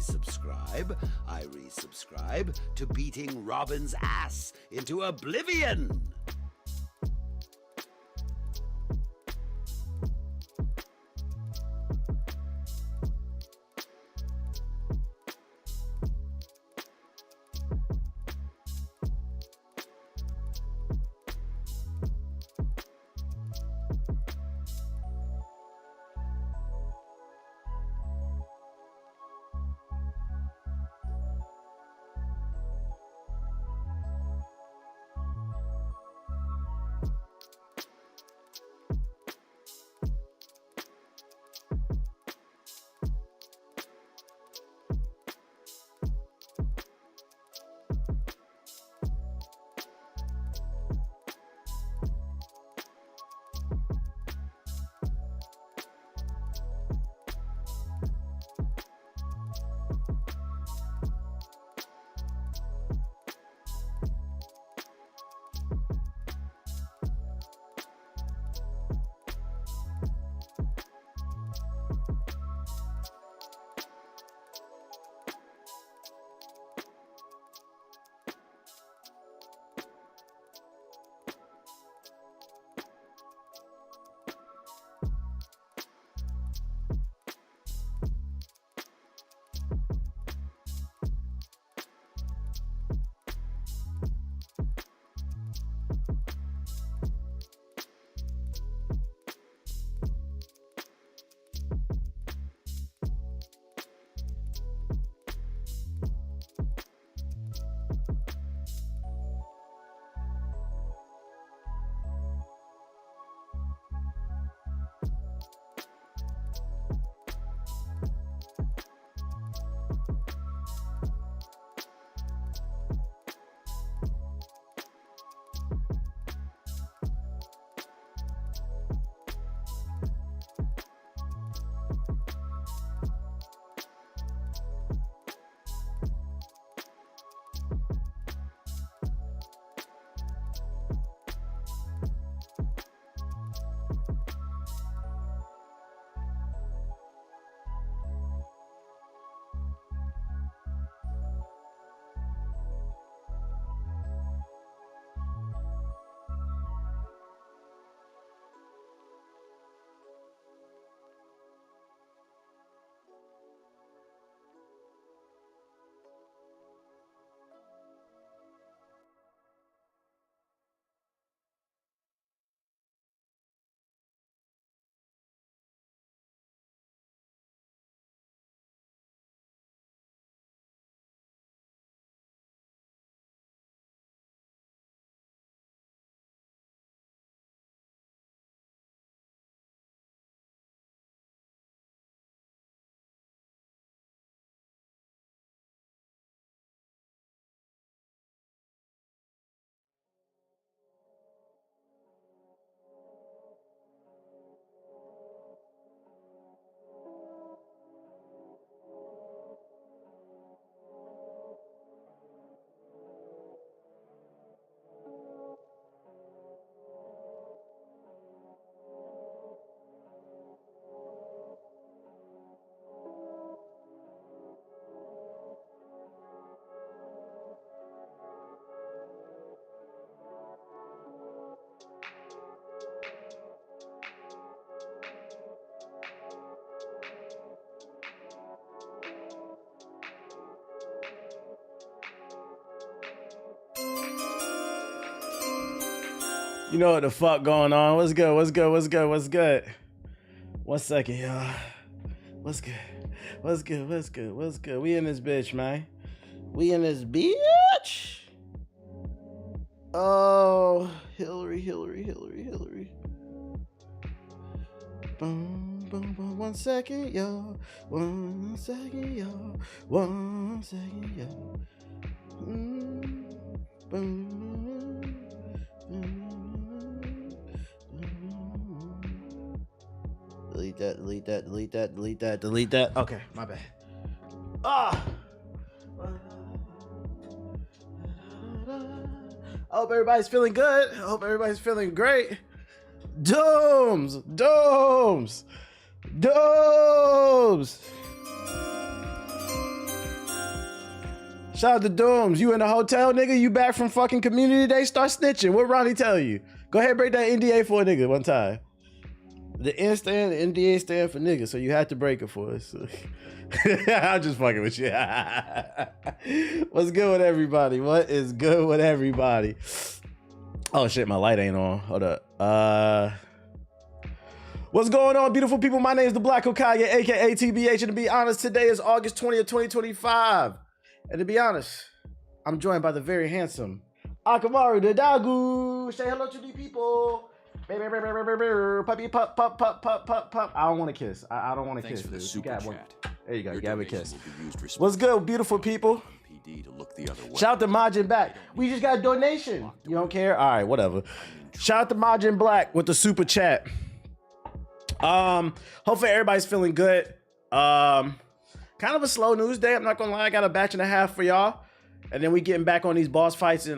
resubscribe, I resubscribe to beating Robin's ass into oblivion. You know what the fuck going on? What's good? What's good? What's good? What's good? 1 second, y'all. What's good? What's good? What's good? What's good? We in this bitch, man. We in this bitch. Oh, Hillary. Boom, boom, boom. 1 second, y'all. 1 second, y'all. 1 second, y'all. Boom. Delete that. Okay, my bad. I hope everybody's feeling good. I hope everybody's feeling great. Dooms. Shout out to Dooms. You in the hotel, nigga? You back from fucking community day? Start snitching. What Ronnie tell you? Go ahead, break that NDA for a nigga one time. The N stand, the NDA stand for nigga, so you had to break it for us. I'm just fucking with you. What's good with everybody? What is good with everybody? Oh shit, my light ain't on. Hold up. What's going on, beautiful people? My name is the Black Hokage, aka TBH, and to be honest, today is August 20th, 2025. And to be honest, I'm joined by the very handsome Akamaru the Dagu. Say hello to the people. Puppy, pup, pup, pup, pup, pup, pup. I don't want to kiss. I don't want to kiss. For the dude. super You got chat. one. There you go. You got a kiss. What's What's good, beautiful people? PD to look the other way. Shout out to Majin Back. We just got a donation. You don't care? All right, whatever. Shout out to Majin Black with the super chat. Hopefully everybody's feeling good. Kind of a slow news day. I'm not gonna lie. I got a batch and a half for y'all, and then we getting back on these boss fights in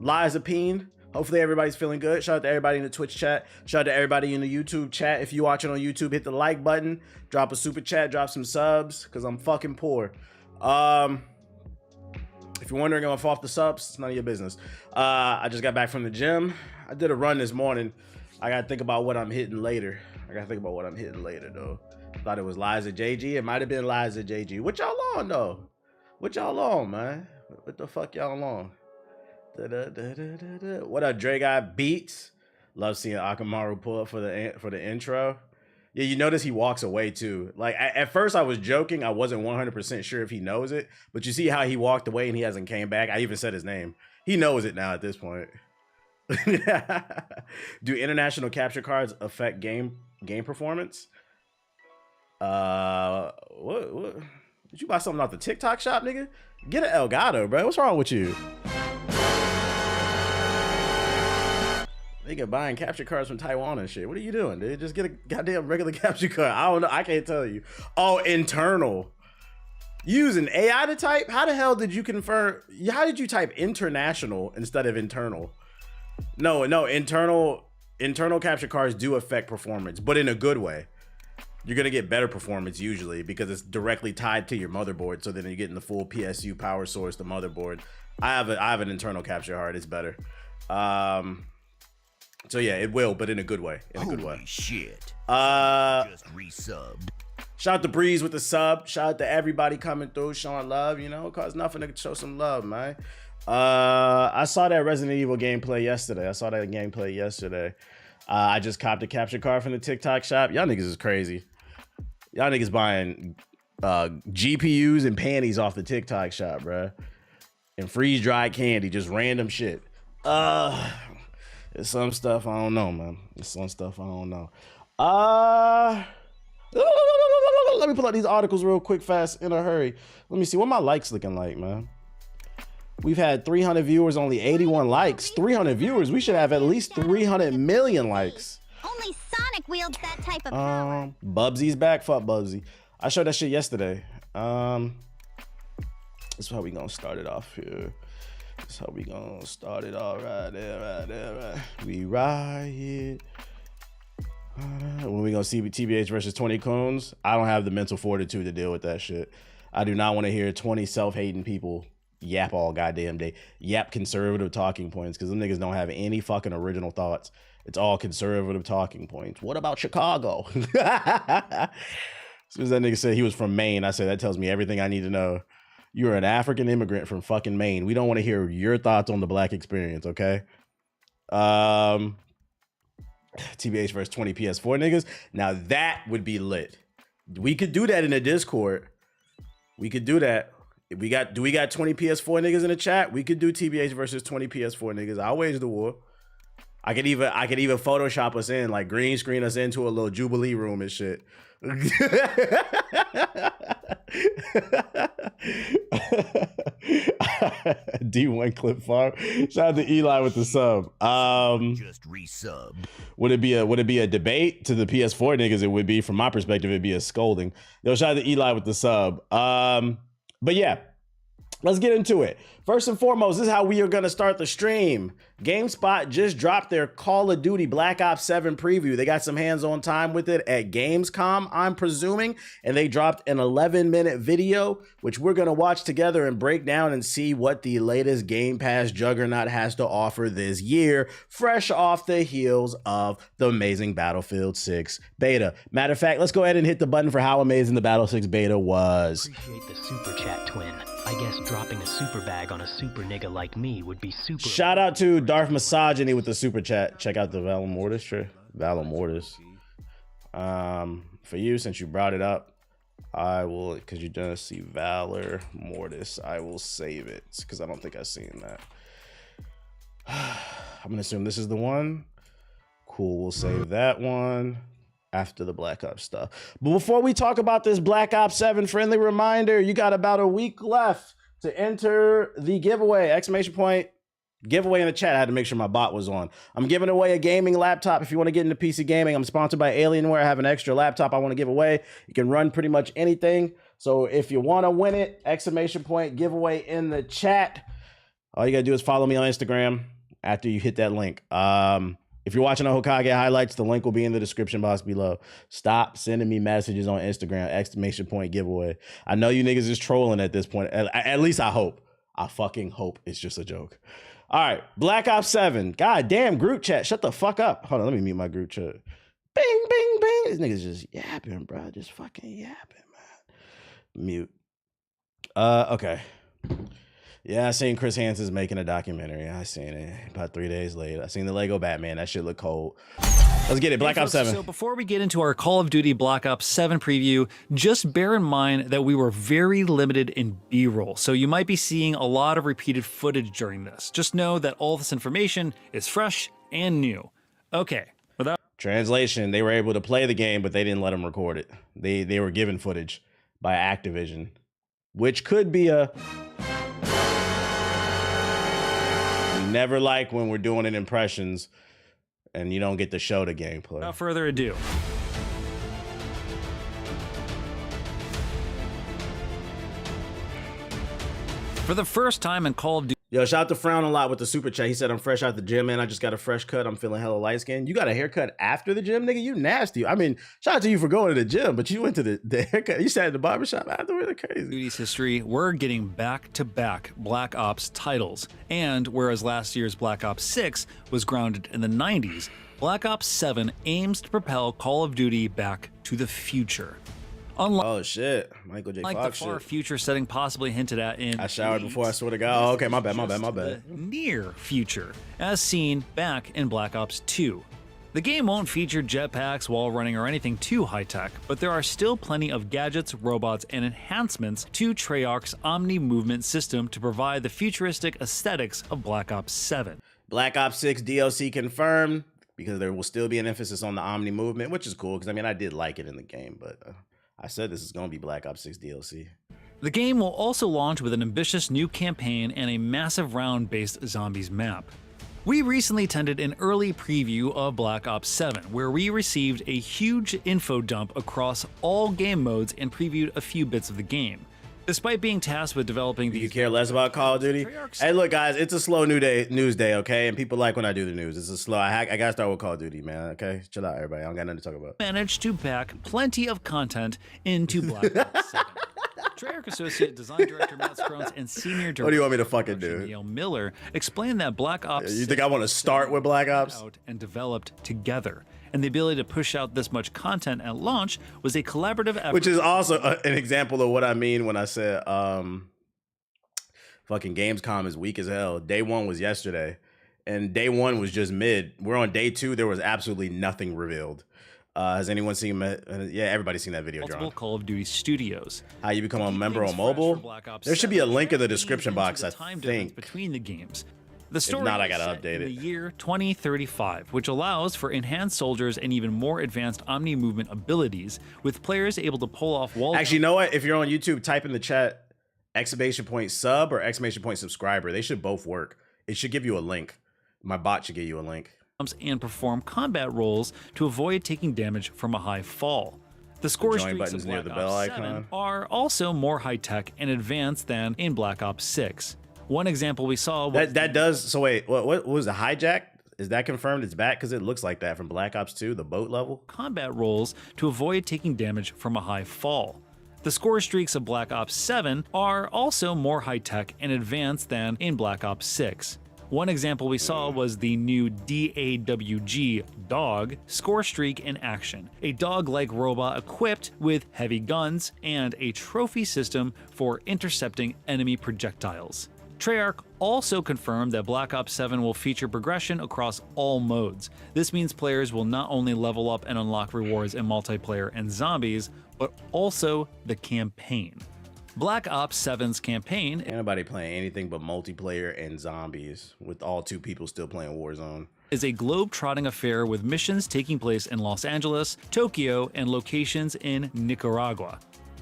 Lies of Peen. Hopefully everybody's feeling good. Shout out to everybody in the Twitch chat. Shout out to everybody in the YouTube chat. If you're watching on YouTube, hit the like button, drop a super chat, drop some subs, because I'm fucking poor. If you're wondering if I'm off the subs, it's none of your business. I just got back from the gym. I did a run this morning. I gotta think about what I'm hitting later. Though. Thought it was Liza JG. It might have been Liza JG. What y'all on though? What y'all on, man? What the fuck y'all on? What up, Dre Guy Beats? Love seeing Akamaru pull up for the intro. Yeah, you notice he walks away too. Like at first I was joking. I wasn't 100% sure if he knows it, but you see how he walked away and he hasn't came back. I even said his name. He knows it now at this point. Do international capture cards affect game performance? What? Did you buy something off the TikTok shop, nigga? Get an Elgato, bro. What's wrong with you? Nigga buying capture cards from Taiwan and shit. What are you doing, dude? Just get a goddamn regular capture card. I don't know. I can't tell you. Oh, internal. Using AI to type? How the hell did you confirm? How did you type international instead of internal? No, internal capture cards do affect performance, but in a good way. You're gonna get better performance usually because it's directly tied to your motherboard. So then you're getting the full PSU power source, the motherboard. I have an internal capture card. It's better. So yeah, it will, but in a good way. Holy shit. Just resubbed. Shout out to Breeze with the sub. Shout out to everybody coming through, showing love. You know, it costs nothing to show some love, man. I saw that Resident Evil gameplay yesterday. I just copped a capture card from the TikTok shop. Y'all niggas is crazy. Y'all niggas buying GPUs and panties off the TikTok shop, bruh. And freeze-dried candy, just random shit. It's some stuff I don't know, man. Let me pull out these articles real quick, fast, in a hurry. Let me see what my likes looking like, man. We've had 300 viewers, only 81 likes. 300 viewers, we should have at least 300 million likes. Only Sonic wields that type of power. Bubsy's back. Fuck Bubsy. I showed that shit yesterday. This is how we gonna start it off here. Right there. We riot. When we gonna see TBH versus 20 Coons, I don't have the mental fortitude to deal with that shit. I do not want to hear 20 self-hating people yap all goddamn day. Yap conservative talking points, because them niggas don't have any fucking original thoughts. It's all conservative talking points. What about Chicago? As soon as that nigga said he was from Maine, I said, that tells me everything I need to know. You're an African immigrant from fucking Maine. We don't want to hear your thoughts on the black experience, okay? TBH versus 20 PS4 niggas. Now that would be lit. We could do that in the Discord. We could do that. If we got 20 PS4 niggas in the chat? We could do TBH versus 20 PS4 niggas. I'll wage the war. I could even Photoshop us in, like green screen us into a little Jubilee room and shit. D1 Clip Farm. Shout out to Eli with the sub. Just resubbed. Would it be a debate? To the PS4 niggas, it would be. From my perspective, it'd be a scolding. Shout out to Eli with the sub. But yeah, Let's get into it. First and foremost, this is how we are going to start the stream. GameSpot just dropped their Call of Duty Black Ops 7 preview. They got some hands-on time with it at Gamescom, I'm presuming, and they dropped an 11-minute video, which we're going to watch together and break down and see what the latest Game Pass juggernaut has to offer this year, fresh off the heels of the amazing Battlefield 6 beta. Matter of fact, let's go ahead and hit the button for how amazing the Battle 6 beta was. Appreciate the super chat, twin. I guess dropping a super bag on a super nigga like me would be super. Shout out to Darth Misogyny with the super chat. Check out the Valor Mortis. Valor Mortis. For you, since you brought it up, I will, because you don't see Valor Mortis, I will save it because I don't think I've seen that. I'm gonna assume this is the one. Cool, we'll save that one after the Black Ops stuff. But before we talk about this Black Ops 7, friendly reminder, you got about a week left to enter the giveaway. Exclamation point, giveaway in the chat. I had to make sure my bot was on. I'm giving away a gaming laptop. If you want to get into PC gaming, I'm sponsored by Alienware. I have an extra laptop I want to give away. You can run pretty much anything. So if you want to win it, exclamation point, giveaway in the chat. All you got to do is follow me on Instagram after you hit that link. If you're watching the Hokage highlights, the link will be in the description box below. Stop sending me messages on Instagram, exclamation point giveaway. I know you niggas is trolling at this point. At least I hope. I fucking hope it's just a joke. All right, Black Ops 7. God damn, group chat. Shut the fuck up. Hold on, let me mute my group chat. Bing, bing, bing. This nigga's just yapping, bro. Just fucking yapping, man. Mute. Okay. Yeah, I seen Chris Hansen's making a documentary. I seen it about 3 days later. I seen the Lego Batman. That shit look cold. Let's get it. Black Ops 7. So before we get into our Call of Duty Black Ops 7 preview, just bear in mind that we were very limited in B-roll. So you might be seeing a lot of repeated footage during this. Just know that all this information is fresh and new. Okay. Without Translation, they were able to play the game, but they didn't let them record it. They were given footage by Activision, which could be a... Never like when we're doing it impressions and you don't get to show the gameplay. Without further ado. For the first time in Call of Duty. Yo, shout out to Frown a lot with the super chat. He said, I'm fresh out the gym, man. I just got a fresh cut. I'm feeling hella light skinned. You got a haircut after the gym, nigga? You nasty. I mean, shout out to you for going to the gym, but you went to the haircut. You sat at the barbershop afterward. Crazy. Duty's history, we're getting back-to-back Black Ops titles. And whereas last year's Black Ops 6 was grounded in the 90s, Black Ops 7 aims to propel Call of Duty back to the future. Oh shit, Michael J. Like Fox the far shit. future setting possibly hinted at in I showered before, I swear to God. Oh, okay, my bad. the near future, as seen back in Black Ops 2. The game won't feature jetpacks, wall running, or anything too high-tech, but there are still plenty of gadgets, robots, and enhancements to Treyarch's Omni-Movement system to provide the futuristic aesthetics of Black Ops 7. Black Ops 6 DLC confirmed, because there will still be an emphasis on the Omni-Movement, which is cool, because I mean, I did like it in the game, but... I said this is going to be Black Ops 6 DLC. The game will also launch with an ambitious new campaign and a massive round-based zombies map. We recently attended an early preview of Black Ops 7, where we received a huge info dump across all game modes and previewed a few bits of the game. Despite being tasked with developing these... You care less about Call of Duty? Hey, look, guys, it's a slow news day, okay? And people like when I do the news. It's a slow... I gotta start with Call of Duty, man, okay? Chill out, everybody. I don't got nothing to talk about. Managed to pack plenty of content into Black Ops 7. Treyarch Associate Design Director Matt Scrones and Senior Director... What do you want me to fucking do? Neil Miller explained that Black Ops... You think I want to start with Black Ops? ...out and developed together. And the ability to push out this much content at launch was a collaborative effort. Which is also an example of what I mean when I said fucking Gamescom is weak as hell. Day one was yesterday, and day one was just mid. We're on day two. There was absolutely nothing revealed. Has anyone seen? Yeah, everybody's seen that video. Multiple John. Call of Duty studios. How you become a member on mobile? There should be a link in the description box. I think between the games. The story if not, I gotta is set update in it. the year 2035, which allows for enhanced soldiers and even more advanced omni-movement abilities, with players able to pull off wall. Actually, you know what? If you're on YouTube, type in the chat exclamation point sub or exclamation point subscriber. They should both work. It should give you a link. My bot should give you a link. And perform combat roles to avoid taking damage from a high fall. The score join streaks buttons of near Black the bell Ops 7 icon. are also more high-tech and advanced than in Black Ops 6. One example we saw was That does. So wait, what was the hijack? Is that confirmed? It's back because it looks like that from Black Ops 2, the boat level. combat rolls to avoid taking damage from a high fall. The score streaks of Black Ops 7 are also more high-tech and advanced than in Black Ops 6. One example we saw was the new DAWG dog score streak in action, a dog-like robot equipped with heavy guns and a trophy system for intercepting enemy projectiles. Treyarch also confirmed that Black Ops 7 will feature progression across all modes. This means players will not only level up and unlock rewards in multiplayer and zombies, but also the campaign. Black Ops 7's campaign Ain't nobody playing anything but multiplayer and zombies with all two people still playing Warzone. is a globe-trotting affair with missions taking place in Los Angeles, Tokyo, and locations in Nicaragua.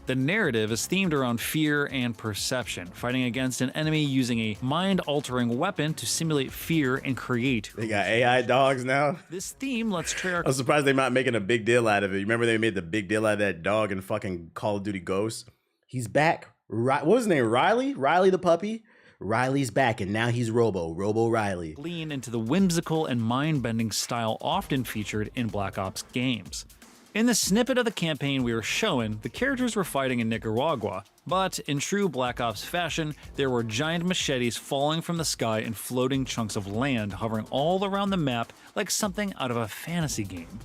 The narrative is themed around fear and perception, fighting against an enemy using a mind-altering weapon to simulate fear and create. They got AI dogs now. This theme lets Treyarch I'm surprised they're not making a big deal out of it. You remember they made the big deal out of that dog in fucking Call of Duty Ghosts? He's back. What was his name? Riley? Riley the puppy? Riley's back, and now he's Robo Riley. lean into the whimsical and mind-bending style often featured in Black Ops games. In the snippet of the campaign we were shown, the characters were fighting in Nicaragua, but in true Black Ops fashion, there were giant machetes falling from the sky and floating chunks of land hovering all around the map like something out of a fantasy game.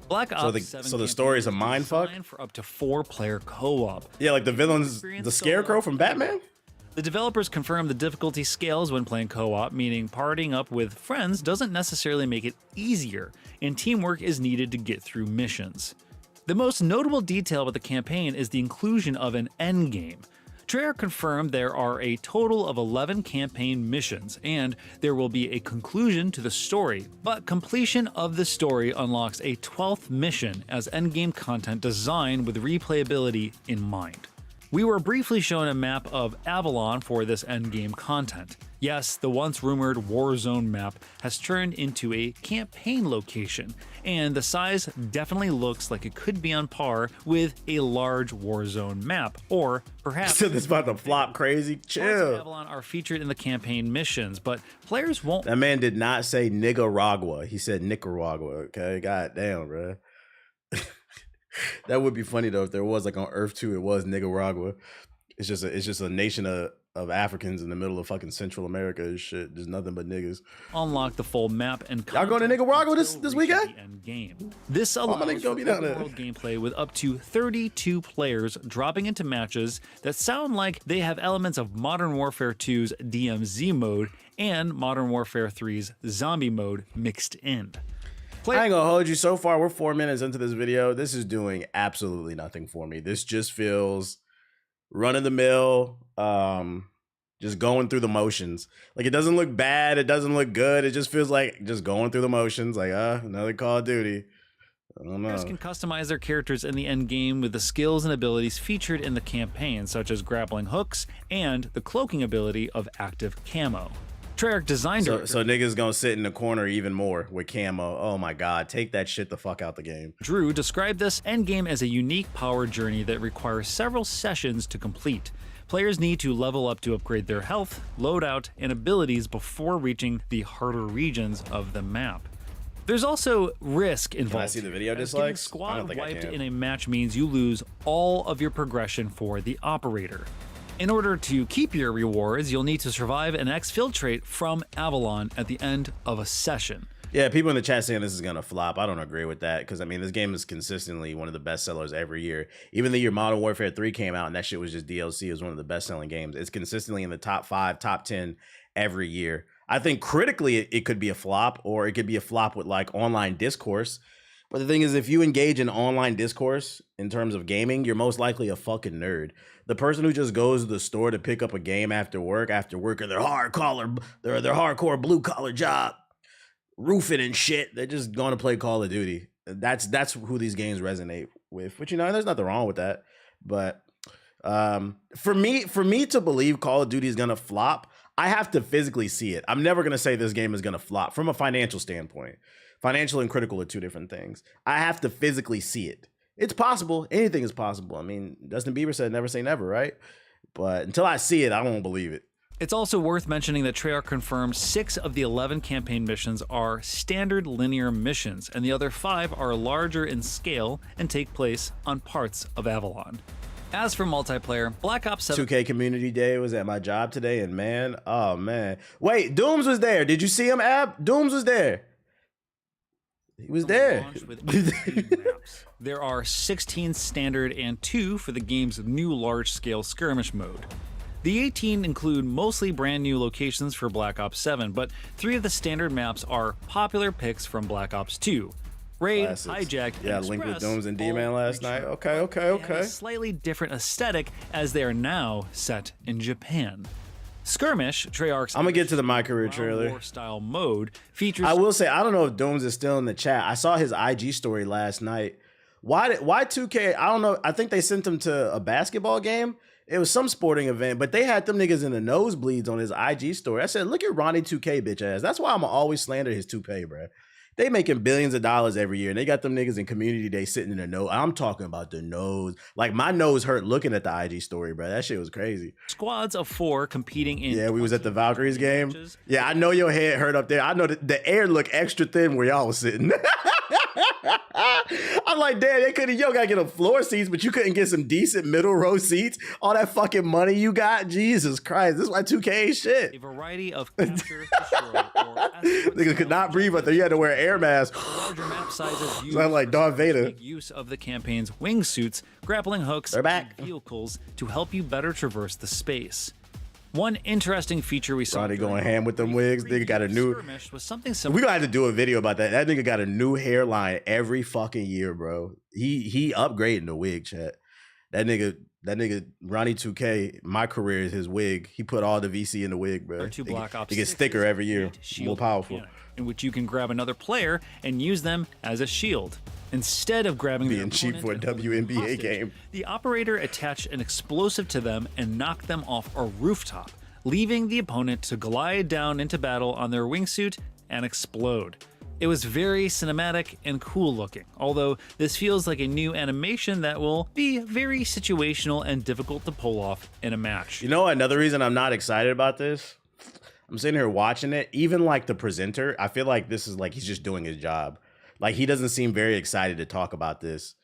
Black Ops 7 so the story is a campaign mindfuck? designed for up to 4-player co-op. Yeah, like the villain's the Scarecrow from Batman? The developers confirmed the difficulty scales when playing co-op, meaning partying up with friends doesn't necessarily make it easier, and teamwork is needed to get through missions. The most notable detail about the campaign is the inclusion of an endgame. Treyarch confirmed there are a total of 11 campaign missions, and there will be a conclusion to the story, but completion of the story unlocks a 12th mission as endgame content designed with replayability in mind. We were briefly shown a map of Avalon for this endgame content. Yes, the once rumored Warzone map has turned into a campaign location, and the size definitely looks like it could be on par with a large Warzone map, or perhaps So this about to flop crazy? parts of Chill. Avalon are featured in the campaign missions, but players won't. That man did not say Nicaragua. He said Nicaragua, okay? God damn, bro. That would be funny though if there was like on Earth 2 it was Nicaragua. It's just a nation of Africans in the middle of fucking Central America and shit. There's nothing but niggas. Unlock the full map and Y'all going to Nicaragua this weekend? Game. This my allows niggas for gonna be down there. open-world gameplay with up to 32 players dropping into matches that sound like they have elements of Modern Warfare 2's DMZ mode and Modern Warfare 3's Zombie mode mixed in. I ain't gonna hold you. So far, we're 4 minutes into this video. This is doing absolutely nothing for me. This just feels run of the mill, just going through the motions. Like it doesn't look bad. It doesn't look good. It just feels like just going through the motions. Like, another Call of Duty. I don't know. Players can customize their characters in the end game with the skills and abilities featured in the campaign, such as grappling hooks and the cloaking ability of active camo. Treyarch designed So niggas gonna sit in the corner even more with camo. Oh my god, take that shit the fuck out the game. Drew described this endgame as a unique power journey that requires several sessions to complete. Players need to level up to upgrade their health, loadout, and abilities before reaching the harder regions of the map. There's also risk involved. Can I see the video as dislikes? getting I squad don't think I wiped can. in a match means you lose all of your progression for the operator. In order to keep your rewards, you'll need to survive and exfiltrate from Avalon at the end of a session. Yeah, people in the chat saying this is gonna flop. I don't agree with that because I mean this game is consistently one of the best sellers every year. Even the year Modern Warfare 3 came out and that shit was just DLC, it was one of the best selling games. It's consistently in the top 5, top 10 every year. I think critically it could be a flop, or it could be a flop with like online discourse. But the thing is, if you engage in online discourse in terms of gaming, you're most likely a fucking nerd. The person who just goes to the store to pick up a game after work or their hardcore blue collar job, roofing and shit, they're just going to play Call of Duty. That's who these games resonate with. Which, you know, there's nothing wrong with that. But for me to believe Call of Duty is gonna flop, I have to physically see it. I'm never gonna say this game is gonna flop from a financial standpoint. Financial and critical are two different things. I have to physically see it. It's possible. Anything is possible. I mean, Justin Bieber said never say never, right? But until I see it, I won't believe it. It's also worth mentioning that Treyarch confirmed 6 of the 11 campaign missions are standard linear missions, and the other 5 are larger in scale and take place on parts of Avalon. As for multiplayer, Black Ops 7... 2K Community Day was at my job today, and man, oh man. Wait, Dooms was there. Did you see him, Ab? Dooms was there. He was there. With 18 maps. There are 16 standard and 2 for the game's new large-scale skirmish mode. The 18 include mostly brand new locations for Black Ops 7, but 3 of the standard maps are popular picks from Black Ops 2. Raid, Classics. Hijacked, yeah, and Link with Express Dooms and D-Man last night. Okay. They have a slightly different aesthetic as they are now set in Japan. Skirmish, Treyarch's I'm gonna get to the MyCareer trailer. War style mode features. I will say I don't know if Dooms is still in the chat. I saw his IG story last night. Why 2K? I don't know. I think they sent him to a basketball game. It was some sporting event, but they had them niggas in the nosebleeds on his IG story. I said, look at Ronnie 2K bitch ass. That's why I'm always slander his toupee, bro. They making billions of dollars every year, and they got them niggas in Community Day sitting in the nose. I'm talking about the nose. Like, my nose hurt looking at the IG story, bro. That shit was crazy. Squads of 4 competing in... Yeah, we was at the Valkyries game. Yeah, I know your head hurt up there. I know the air looked extra thin where y'all was sitting. I'm like, damn, they couldn't, yo, gotta get a floor seats, but you couldn't get some decent middle row seats. All that fucking money you got, Jesus Christ, this is why 2K ain't shit. A variety of capture, destroy, or niggas could not breathe up there. You had to wear an air mask. Larger map sizes used Sound like Darth Vader. Use of the campaign's wingsuits, grappling hooks, They're back. and vehicles to help you better traverse the space. One interesting feature we saw. Ronnie going ham with them wigs. Nigga got a new. Was something We similar. gonna have to do a video about that. That nigga got a new hairline every fucking year, bro. He upgrading the wig, chat. That nigga Ronnie 2K. MyCareer is his wig. He put all the VC in the wig, bro. Two Black Ops he gets thicker every year, more powerful. In which you can grab another player and use them as a shield. Instead of grabbing Being cheap for a WNBA game, the operator attached an explosive to them and knocked them off a rooftop, leaving the opponent to glide down into battle on their wingsuit and explode. It was very cinematic and cool looking, although this feels like a new animation that will be very situational and difficult to pull off in a match. You know, another reason I'm not excited about this, I'm sitting here watching it, even like the presenter, I feel like this is like he's just doing his job. Like, he doesn't seem very excited to talk about this.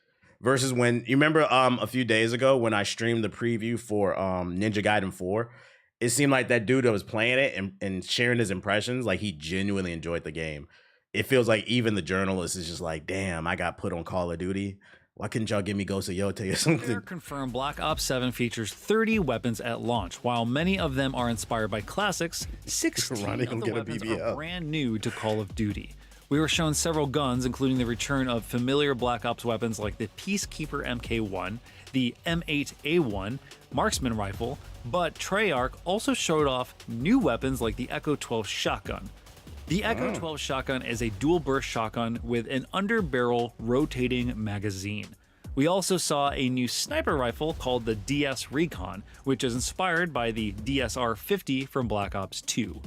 Versus when, you remember a few days ago when I streamed the preview for Ninja Gaiden 4, it seemed like that dude that was playing it and sharing his impressions, like he genuinely enjoyed the game. It feels like even the journalist is just like, damn, I got put on Call of Duty. Why couldn't y'all give me Ghost of Yote or something? Confirmed Black Ops 7 features 30 weapons at launch. While many of them are inspired by classics, 16 Ronnie of the gonna get a weapons BBL. are brand new to Call of Duty. We were shown several guns, including the return of familiar Black Ops weapons like the Peacekeeper MK1, the M8A1, marksman rifle, but Treyarch also showed off new weapons like the Echo 12 shotgun. The Echo 12 shotgun is a dual burst shotgun with an underbarrel rotating magazine. We also saw a new sniper rifle called the DS Recon, which is inspired by the DSR-50 from Black Ops 2.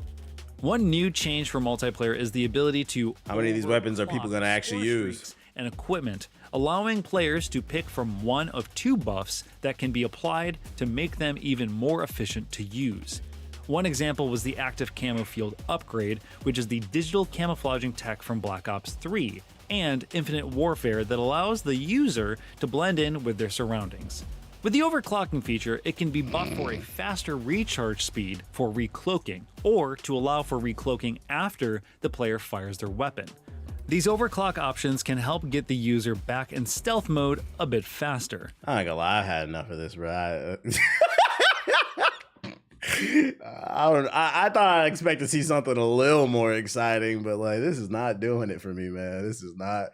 One new change for multiplayer is the ability to How many of these weapons are people gonna actually use? And equipment, allowing players to pick from one of 2 buffs that can be applied to make them even more efficient to use. One example was the active camo field upgrade, which is the digital camouflaging tech from Black Ops 3, and Infinite Warfare that allows the user to blend in with their surroundings. With the overclocking feature, it can be buffed for a faster recharge speed for recloaking, or to allow for recloaking after the player fires their weapon. These overclock options can help get the user back in stealth mode a bit faster. I ain't gonna lie, I had enough of this, bro. I thought I'd expect to see something a little more exciting, but like, this is not doing it for me, man. This is not.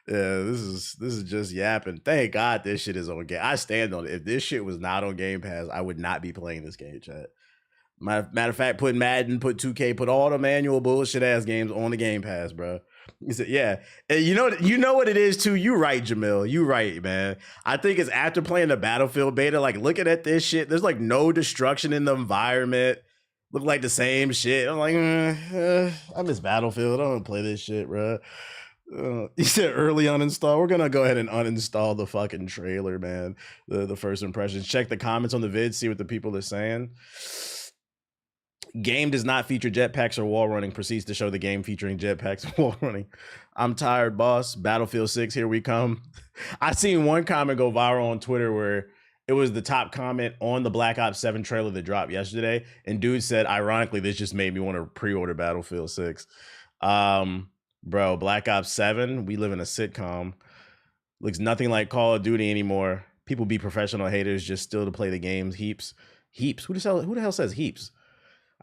Yeah, this is just yapping. Thank God this shit is on Game. I stand on it. If this shit was not on Game Pass, I would not be playing this game, chat. Matter of fact, put Madden, put 2K, put all the manual bullshit ass games on the Game Pass, bro. He said, yeah. And you know what it is too. You right, Jamil. You right, man. I think it's after playing the Battlefield beta, like looking at this shit, there's like no destruction in the environment. Look like the same shit. I'm like, I miss Battlefield. I don't want to play this shit, bro. You said early uninstall. We're gonna go ahead and uninstall the fucking trailer, man. The first impressions. Check the comments on the vid, see what the people are saying. Game does not feature jetpacks or wall running. Proceeds to show the game featuring jetpacks and wall running. I'm tired, boss. Battlefield 6, here we come. I seen one comment go viral on Twitter where it was the top comment on the Black Ops 7 trailer that dropped yesterday, and dude said, ironically, this just made me want to pre-order Battlefield 6. Bro, Black Ops 7, we live in a sitcom. Looks nothing like Call of Duty anymore. People be professional haters just still to play the games. Heaps. Who the hell says heaps?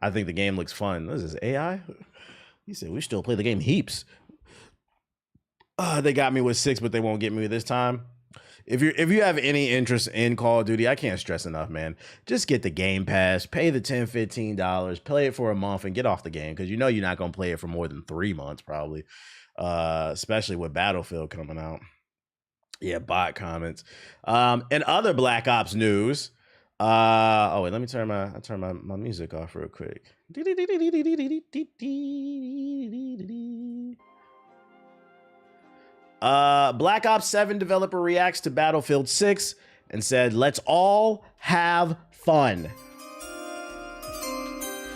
I think the game looks fun. What is this, AI? He said, we still play the game heaps. They got me with 6, but they won't get me this time. If you have any interest in Call of Duty, I can't stress enough, man. Just get the Game Pass, pay the $10, $15, play it for a month, and get off the game because you know you're not gonna play it for more than 3 months, probably. Especially with Battlefield coming out. Yeah, bot comments. And other Black Ops news. Oh wait, let me turn my music off real quick. Black Ops 7 developer reacts to Battlefield 6 and said, let's all have fun.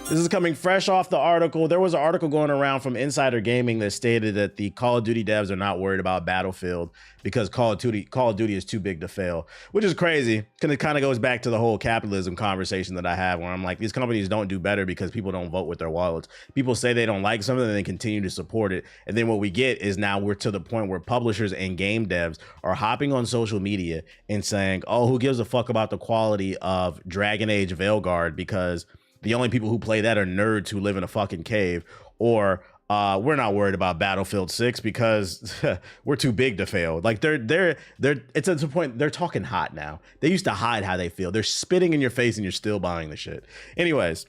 This is coming fresh off the article. There was an article going around from Insider Gaming that stated that the Call of Duty devs are not worried about Battlefield because Call of Duty is too big to fail, which is crazy. Because it kind of goes back to the whole capitalism conversation that I have where I'm like, these companies don't do better because people don't vote with their wallets. People say they don't like something and they continue to support it. And then what we get is now we're to the point where publishers and game devs are hopping on social media and saying, oh, who gives a fuck about the quality of Dragon Age Veilguard because the only people who play that are nerds who live in a fucking cave, or we're not worried about Battlefield 6 because we're too big to fail. Like it's at the point they're talking hot now. They used to hide how they feel. They're spitting in your face and you're still buying the shit. Anyways,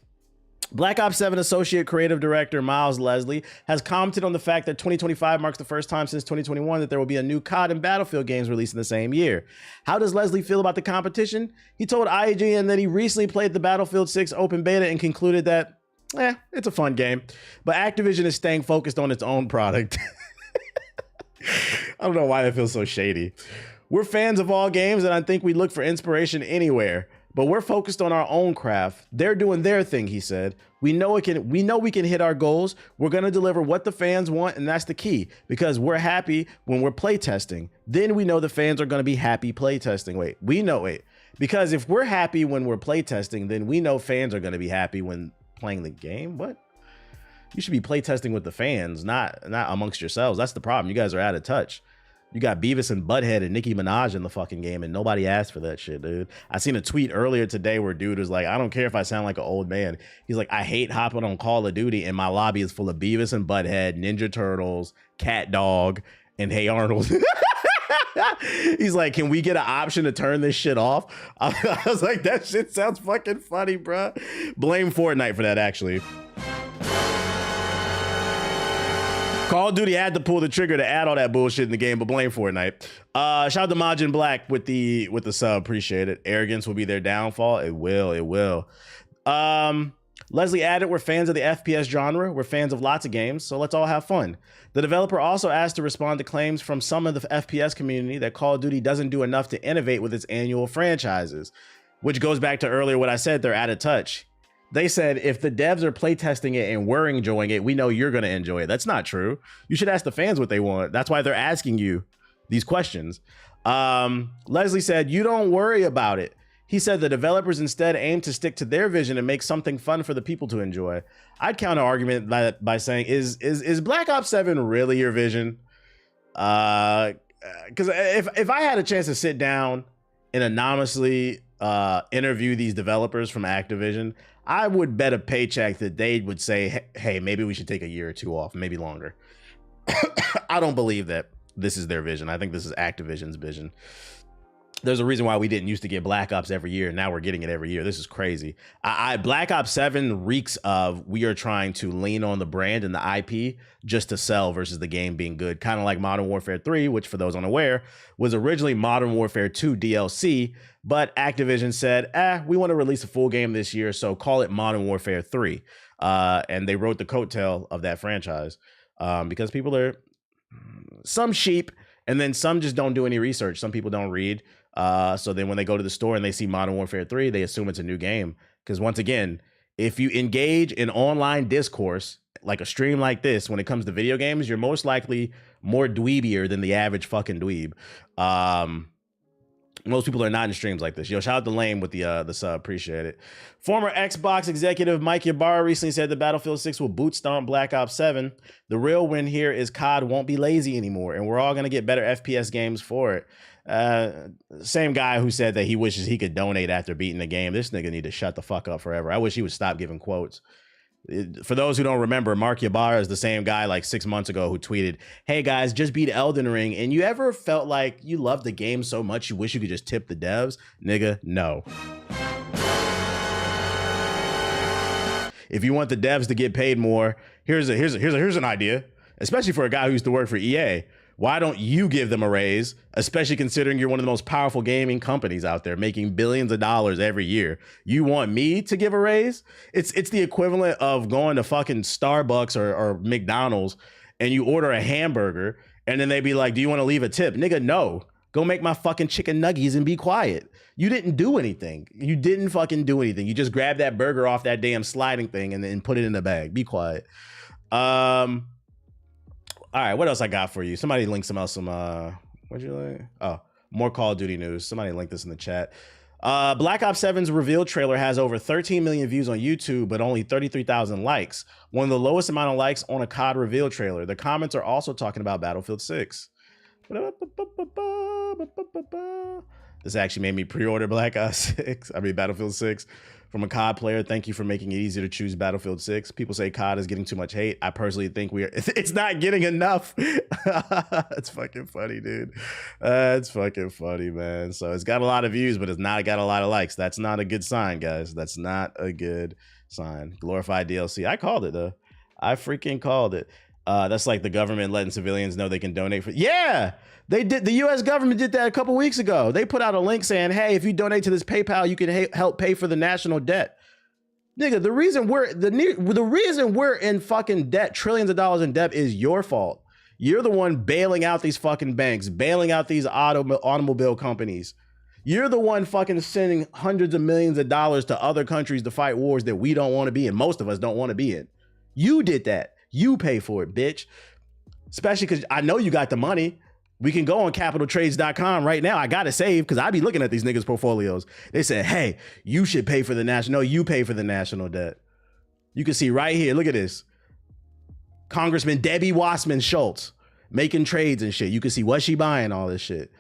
Black Ops 7 Associate Creative Director Miles Leslie has commented on the fact that 2025 marks the first time since 2021 that there will be a new COD and Battlefield games released in the same year. How does Leslie feel about the competition? He told IGN that he recently played the Battlefield 6 open beta and concluded that, it's a fun game, but Activision is staying focused on its own product. I don't know why that feels so shady. We're fans of all games, and I think we look for inspiration anywhere. But we're focused on our own craft. They're doing their thing, he said. We know we can hit our goals. We're going to deliver what the fans want, and that's the key because we're happy when we're playtesting. Then we know the fans are going to be happy playtesting. Because if we're happy when we're playtesting, then we know fans are going to be happy when playing the game. What? You should be playtesting with the fans, not amongst yourselves. That's the problem. You guys are out of touch. You got Beavis and Butthead and Nicki Minaj in the fucking game, and nobody asked for that shit, dude. I seen a tweet earlier today where dude was like, I don't care if I sound like an old man. He's like, I hate hopping on Call of Duty, and my lobby is full of Beavis and Butthead, Ninja Turtles, Cat Dog, and Hey Arnold. He's like, can we get an option to turn this shit off? I was like, that shit sounds fucking funny, bro. Blame Fortnite for that, actually. Call of Duty had to pull the trigger to add all that bullshit in the game, but blame Fortnite. Shout out to Majin Black with the sub. Appreciate it. Arrogance will be their downfall. It will. Leslie added, we're fans of the FPS genre. We're fans of lots of games, so let's all have fun. The developer also asked to respond to claims from some of the FPS community that Call of Duty doesn't do enough to innovate with its annual franchises, which goes back to earlier what I said, they're out of touch. They said, if the devs are playtesting it and we're enjoying it, we know you're going to enjoy it. That's not true. You should ask the fans what they want. That's why they're asking you these questions. Leslie said, you don't worry about it. He said the developers instead aim to stick to their vision and make something fun for the people to enjoy. I'd counter argument by saying, is Black Ops 7 really your vision? Because if I had a chance to sit down and anonymously interview these developers from Activision, I would bet a paycheck that they would say, hey, maybe we should take a year or two off, maybe longer. I don't believe that this is their vision. I think this is Activision's vision. There's a reason why we didn't used to get Black Ops every year. Now we're getting it every year. This is crazy. Black Ops 7 reeks of we are trying to lean on the brand and the IP just to sell versus the game being good. Kind of like Modern Warfare 3, which for those unaware, was originally Modern Warfare 2 DLC, but Activision said, we want to release a full game this year, so call it Modern Warfare 3. And they wrote the coattail of that franchise because people are some sheep, and then some just don't do any research. Some people don't read. So then when they go to the store and they see Modern Warfare 3, they assume it's a new game. Because once again, if you engage in online discourse, like a stream like this, when it comes to video games, you're most likely more dweebier than the average fucking dweeb. Most people are not in streams like this. Yo, shout out to Lame with the sub. Appreciate it. Former Xbox executive Mike Ybarra recently said that Battlefield 6 will boot stomp Black Ops 7. The real win here is COD won't be lazy anymore, and we're all going to get better FPS games for it. Same guy who said that he wishes he could donate after beating the game. This nigga need to shut the fuck up forever. I wish he would stop giving quotes. For those who don't remember, Mark Ybarra is the same guy like 6 months ago who tweeted, "Hey guys, just beat Elden Ring, and you ever felt like you loved the game so much you wish you could just tip the devs?" Nigga, no. If you want the devs to get paid more, here's an idea, especially for a guy who used to work for EA. Why don't you give them a raise, especially considering you're one of the most powerful gaming companies out there making billions of dollars every year? You want me to give a raise? It's the equivalent of going to fucking Starbucks or McDonald's and you order a hamburger and then they be like, "Do you want to leave a tip?" Nigga, no. Go make my fucking chicken nuggets and be quiet. You didn't do anything. You didn't fucking do anything. You just grabbed that burger off that damn sliding thing and then put it in the bag. Be quiet. All right, what else I got for you? Somebody link some what'd you like? Oh, more Call of Duty news. Somebody link this in the chat. Black Ops 7's reveal trailer has over 13 million views on YouTube, but only 33,000 likes. One of the lowest amount of likes on a COD reveal trailer. The comments are also talking about Battlefield 6. This actually made me pre-order Battlefield 6 from a COD player. Thank you for making it easy to choose Battlefield 6. People say COD is getting too much hate. I personally think it's not getting enough. It's fucking funny, dude. It's fucking funny, man. So it's got a lot of views, but it's not got a lot of likes. That's not a good sign, guys. That's not a good sign. Glorified DLC. I called it, though. I freaking called it. That's like the government letting civilians know they can donate for. Yeah, they did. The U.S. government did that a couple weeks ago. They put out a link saying, "Hey, if you donate to this PayPal, you can help pay for the national debt." Nigga, the reason we're in fucking debt, trillions of dollars in debt, is your fault. You're the one bailing out these fucking banks, bailing out these automobile companies. You're the one fucking sending hundreds of millions of dollars to other countries to fight wars that we don't want to be in. Most of us don't want to be in. You did that. You pay for it, bitch. Especially because I know you got the money. We can go on capitaltrades.com right now. I got to save because I be looking at these niggas' portfolios. They said, "Hey, you should pay for the national." No, you pay for the national debt. You can see right here. Look at this. Congressman Debbie Wasserman Schultz making trades and shit. You can see what she buying, all this shit.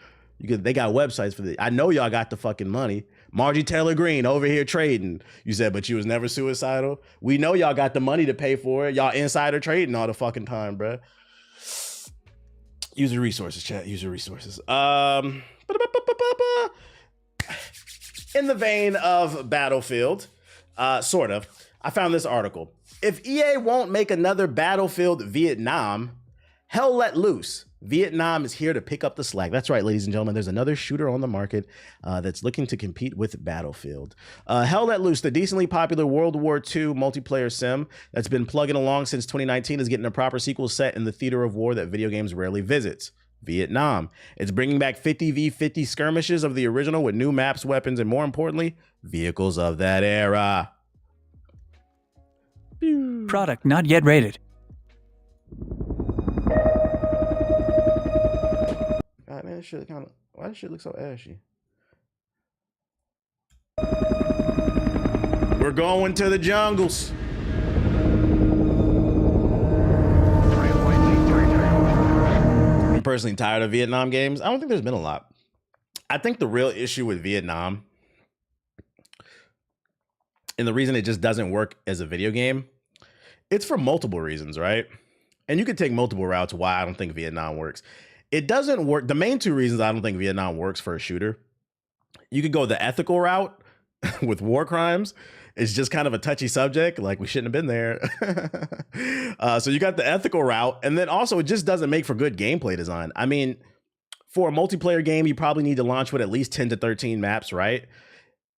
They got websites for this. I know y'all got the fucking money. Margie Taylor Greene over here trading. You said, but you was never suicidal. We know y'all got the money to pay for it. Y'all insider trading all the fucking time, bruh. User resources, chat. User resources. In the vein of Battlefield, sort of, I found this article. If EA won't make another Battlefield Vietnam, hell let loose. Vietnam is here to pick up the slack. That's right, ladies and gentlemen. There's another shooter on the market that's looking to compete with Battlefield. Hell Let Loose, the decently popular World War II multiplayer sim that's been plugging along since 2019, is getting a proper sequel set in the theater of war that video games rarely visits, Vietnam. It's bringing back 50v50 skirmishes of the original with new maps, weapons, and more importantly, vehicles of that era. Product not yet rated. God, man, why does shit look so ashy? We're going to the jungles. I'm personally tired of Vietnam games. I don't think there's been a lot. I think the real issue with Vietnam, and the reason it just doesn't work as a video game, it's for multiple reasons, right? And you could take multiple routes why I don't think Vietnam works. It doesn't work. The main two reasons I don't think Vietnam works for a shooter, you could go the ethical route with war crimes. It's just kind of a touchy subject. Like, we shouldn't have been there. So you got the ethical route. And then also it just doesn't make for good gameplay design. I mean, for a multiplayer game, you probably need to launch with at least 10 to 13 maps, right?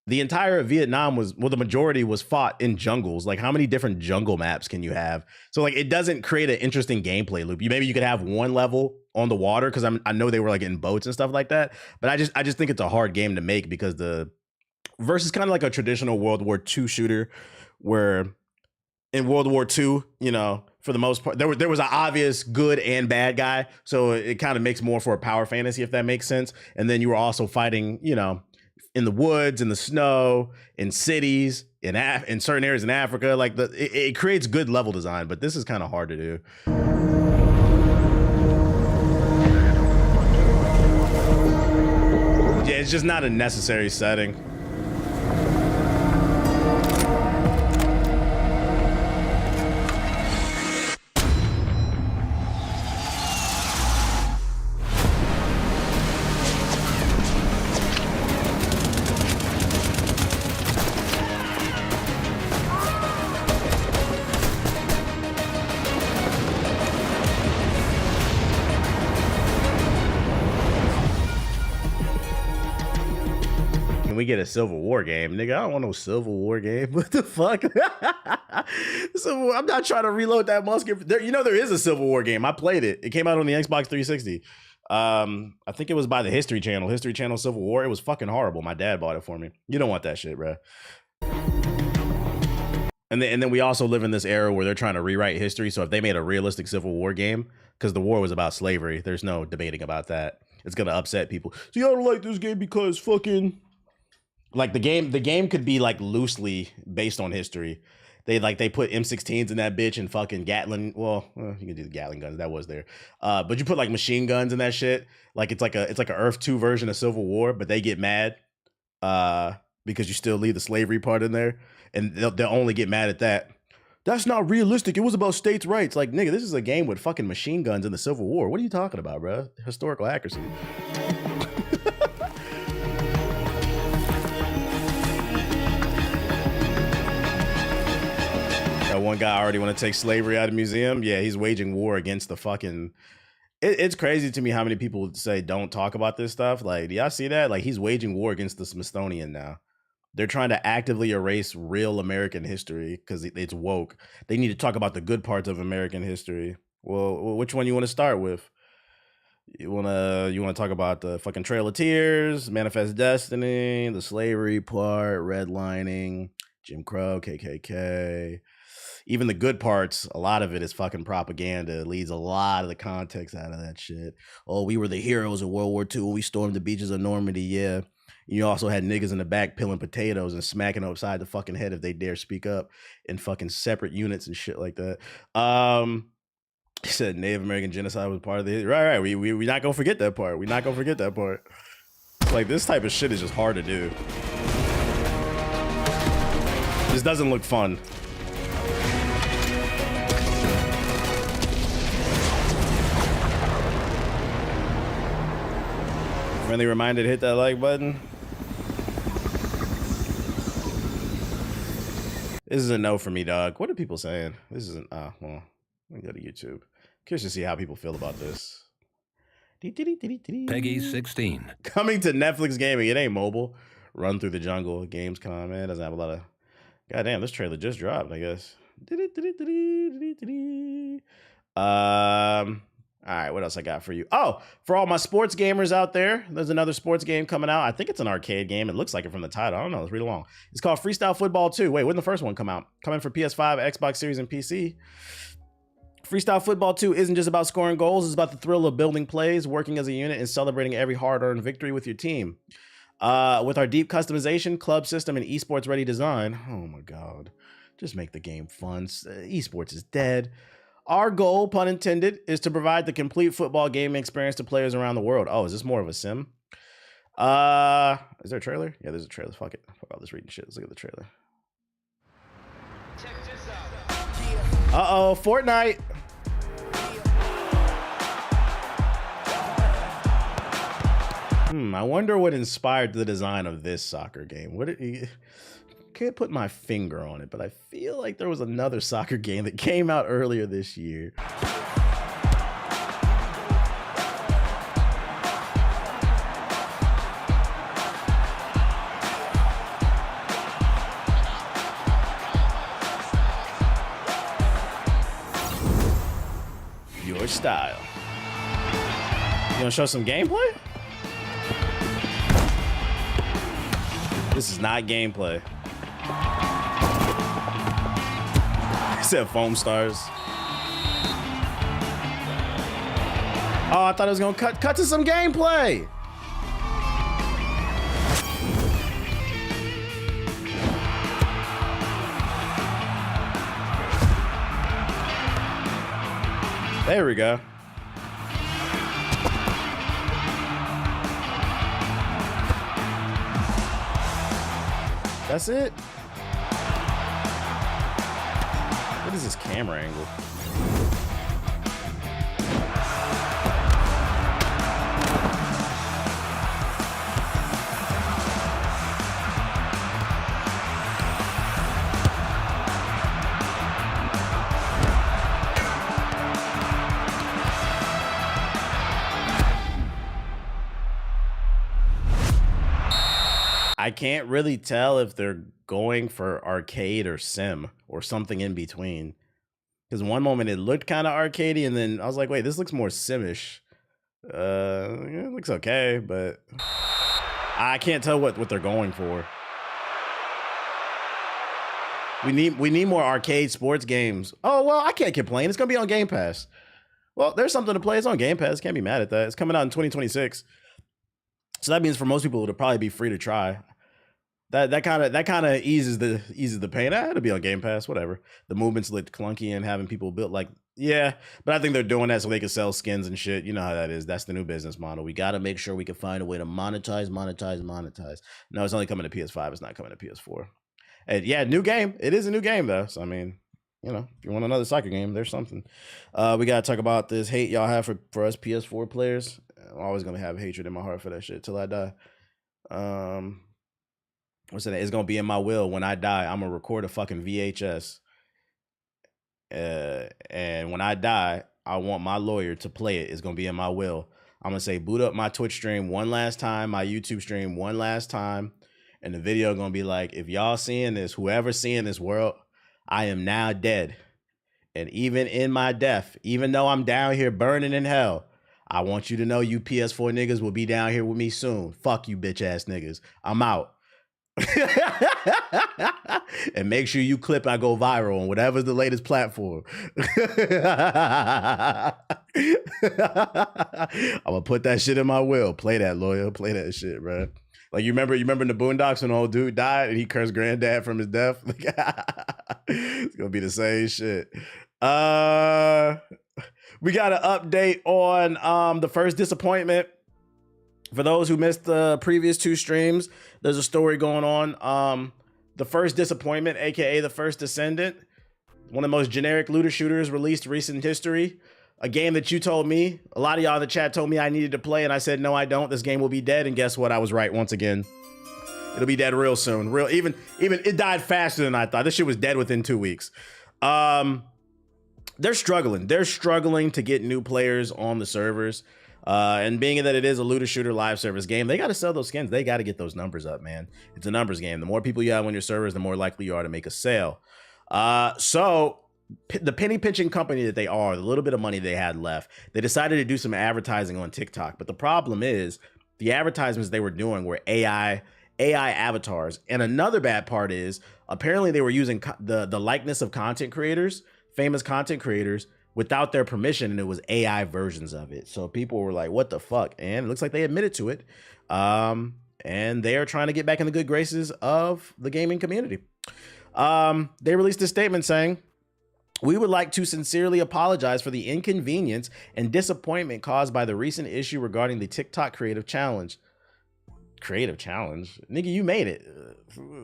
the entire Vietnam was, well, the majority was fought in jungles. Like, how many different jungle maps can you have? So like, it doesn't create an interesting gameplay loop. Maybe you could have one level on the water, because I know they were like in boats and stuff like that. But I just think it's a hard game to make, because the versus kind of like a traditional World War II shooter, where in World War II, you know, for the most part, there was an obvious good and bad guy. So it kind of makes more for a power fantasy, if that makes sense. And then you were also fighting, you know, in the woods, in the snow, in cities, in certain areas in Africa. Like, it creates good level design, but this is kind of hard to do. Yeah, it's just not a necessary setting. We get a Civil War game, nigga. I don't want no Civil War game. What the fuck? So I'm not trying to reload that musket. There, you know, there is a Civil War game. I played it. It came out on the Xbox 360. I think it was by the History Channel. History Channel Civil War. It was fucking horrible. My dad bought it for me. You don't want that shit, bro. And then we also live in this era where they're trying to rewrite history. So if they made a realistic Civil War game, because the war was about slavery, there's no debating about that. It's gonna upset people. So y'all don't like this game because fucking. Like the game could be like loosely based on history. They put M16s in that bitch and fucking Gatling. Well, you can do the Gatling guns, that was there. But you put like machine guns in that shit. Like it's like a Earth 2 version of Civil War, but they get mad because you still leave the slavery part in there, and they'll only get mad at that. That's not realistic. It was about states' rights. Like, nigga, this is a game with fucking machine guns in the Civil War. What are you talking about, bro? Historical accuracy. That one guy already want to take slavery out of the museum. Yeah, he's waging war against the fucking... It's crazy to me how many people say don't talk about this stuff. Like, do y'all see that? Like, he's waging war against the Smithsonian now. They're trying to actively erase real American history because it's woke. They need to talk about the good parts of American history. Well, which one you want to start with? You want to talk about the fucking Trail of Tears, Manifest Destiny, the slavery part, redlining, Jim Crow, KKK. Even the good parts, a lot of it is fucking propaganda. It leaves a lot of the context out of that shit. Oh, we were the heroes of World War II when we stormed the beaches of Normandy. Yeah. You also had niggas in the back peeling potatoes and smacking upside the fucking head if they dare speak up in fucking separate units and shit like that. He said Native American genocide was part of the... Right. We're not going to forget that part. We're not going to forget that part. Like, this type of shit is just hard to do. This doesn't look fun. Friendly reminder to hit that like button. This is a no for me, dog. What are people saying? This isn't... well, let me go to YouTube. Curious to see how people feel about this. Peggy 16. Coming to Netflix gaming. It ain't mobile. Run Through the Jungle. Gamescom, man. Doesn't have a lot of... Goddamn, this trailer just dropped, I guess. All right, what else I got for you? Oh, for all my sports gamers out there, there's another sports game coming out. I think it's an arcade game. It looks like it from the title. I don't know. It's really long. It's called FreeStyle Football 2. Wait, when did the first one come out? Coming for PS5, Xbox Series, and PC. FreeStyle Football 2 isn't just about scoring goals. It's about the thrill of building plays, working as a unit, and celebrating every hard-earned victory with your team. With our deep customization, club system, and esports-ready design. Oh, my God. Just make the game fun. Esports is dead. Our goal, pun intended, is to provide the complete football gaming experience to players around the world. Oh, is this more of a sim? Is there a trailer? Yeah, there's a trailer. Fuck it. Fuck all this reading shit. Let's look at the trailer. Uh-oh, Fortnite. I wonder what inspired the design of this soccer game. Can't put my finger on it, but I feel like there was another soccer game that came out earlier this year. Your style. You gonna show some gameplay? This is not gameplay. He said foam stars. Oh, I thought it was gonna cut to some gameplay. There we go. That's it. What is this camera angle? I can't really tell if they're going for arcade or sim or something in between. Because one moment it looked kind of arcadey, and then I was like, wait, this looks more simish. It looks okay, but I can't tell what they're going for. We need more arcade sports games. Oh, well, I can't complain. It's going to be on Game Pass. Well, there's something to play. It's on Game Pass. Can't be mad at that. It's coming out in 2026. So that means for most people, it'll probably be free to try. That kind of eases the pain. It'll be on Game Pass, whatever. The movements look clunky and having people built like, yeah, but I think they're doing that so they can sell skins and shit. You know how that is. That's the new business model. We got to make sure we can find a way to monetize. No, it's only coming to PS5. It's not coming to PS4. And yeah, new game. It is a new game though. So I mean, you know, if you want another soccer game, there's something. We got to talk about this hate y'all have for us PS4 players. I'm always going to have hatred in my heart for that shit till I die. What's that? It's going to be in my will. When I die, I'm going to record a fucking VHS. And when I die, I want my lawyer to play it. It's going to be in my will. I'm going to say, boot up my Twitch stream one last time, my YouTube stream one last time. And the video going to be like, if y'all seeing this, whoever's seeing this world, I am now dead. And even in my death, even though I'm down here burning in hell, I want you to know you PS4 niggas will be down here with me soon. Fuck you bitch ass niggas. I'm out. And make sure you clip I go viral on whatever's the latest platform. I'm gonna put that shit in my will. Play that, lawyer. Play that shit, bro. Like you remember in the Boondocks when an old dude died and he cursed granddad from his death? It's gonna be the same shit. We got an update on the First Disappointment. For those who missed the previous two streams, there's a story going on. The First Disappointment, aka the First Descendant, one of the most generic looter shooters released recent history. A game that you told me, a lot of y'all in the chat told me I needed to play, and I said, no, I don't. This game will be dead, and guess what? I was right once again. It'll be dead real soon. Even it died faster than I thought. This shit was dead within 2 weeks. They're struggling. They're struggling to get new players on the servers. And being that it is a looter shooter live service game, they got to sell those skins. They got to get those numbers up, man. It's a numbers game. The more people you have on your servers, the more likely you are to make a sale. So the penny pinching company that they are, the little bit of money they had left, they decided to do some advertising on TikTok. But the problem is the advertisements they were doing were AI avatars. And another bad part is apparently they were using the likeness of content creators, famous content creators, without their permission, and it was AI versions of it. So people were like, what the fuck? And it looks like they admitted to it. And they are trying to get back in the good graces of the gaming community. They released a statement saying, we would like to sincerely apologize for the inconvenience and disappointment caused by the recent issue regarding the TikTok Creative Challenge. Creative challenge? Nigga, you made it.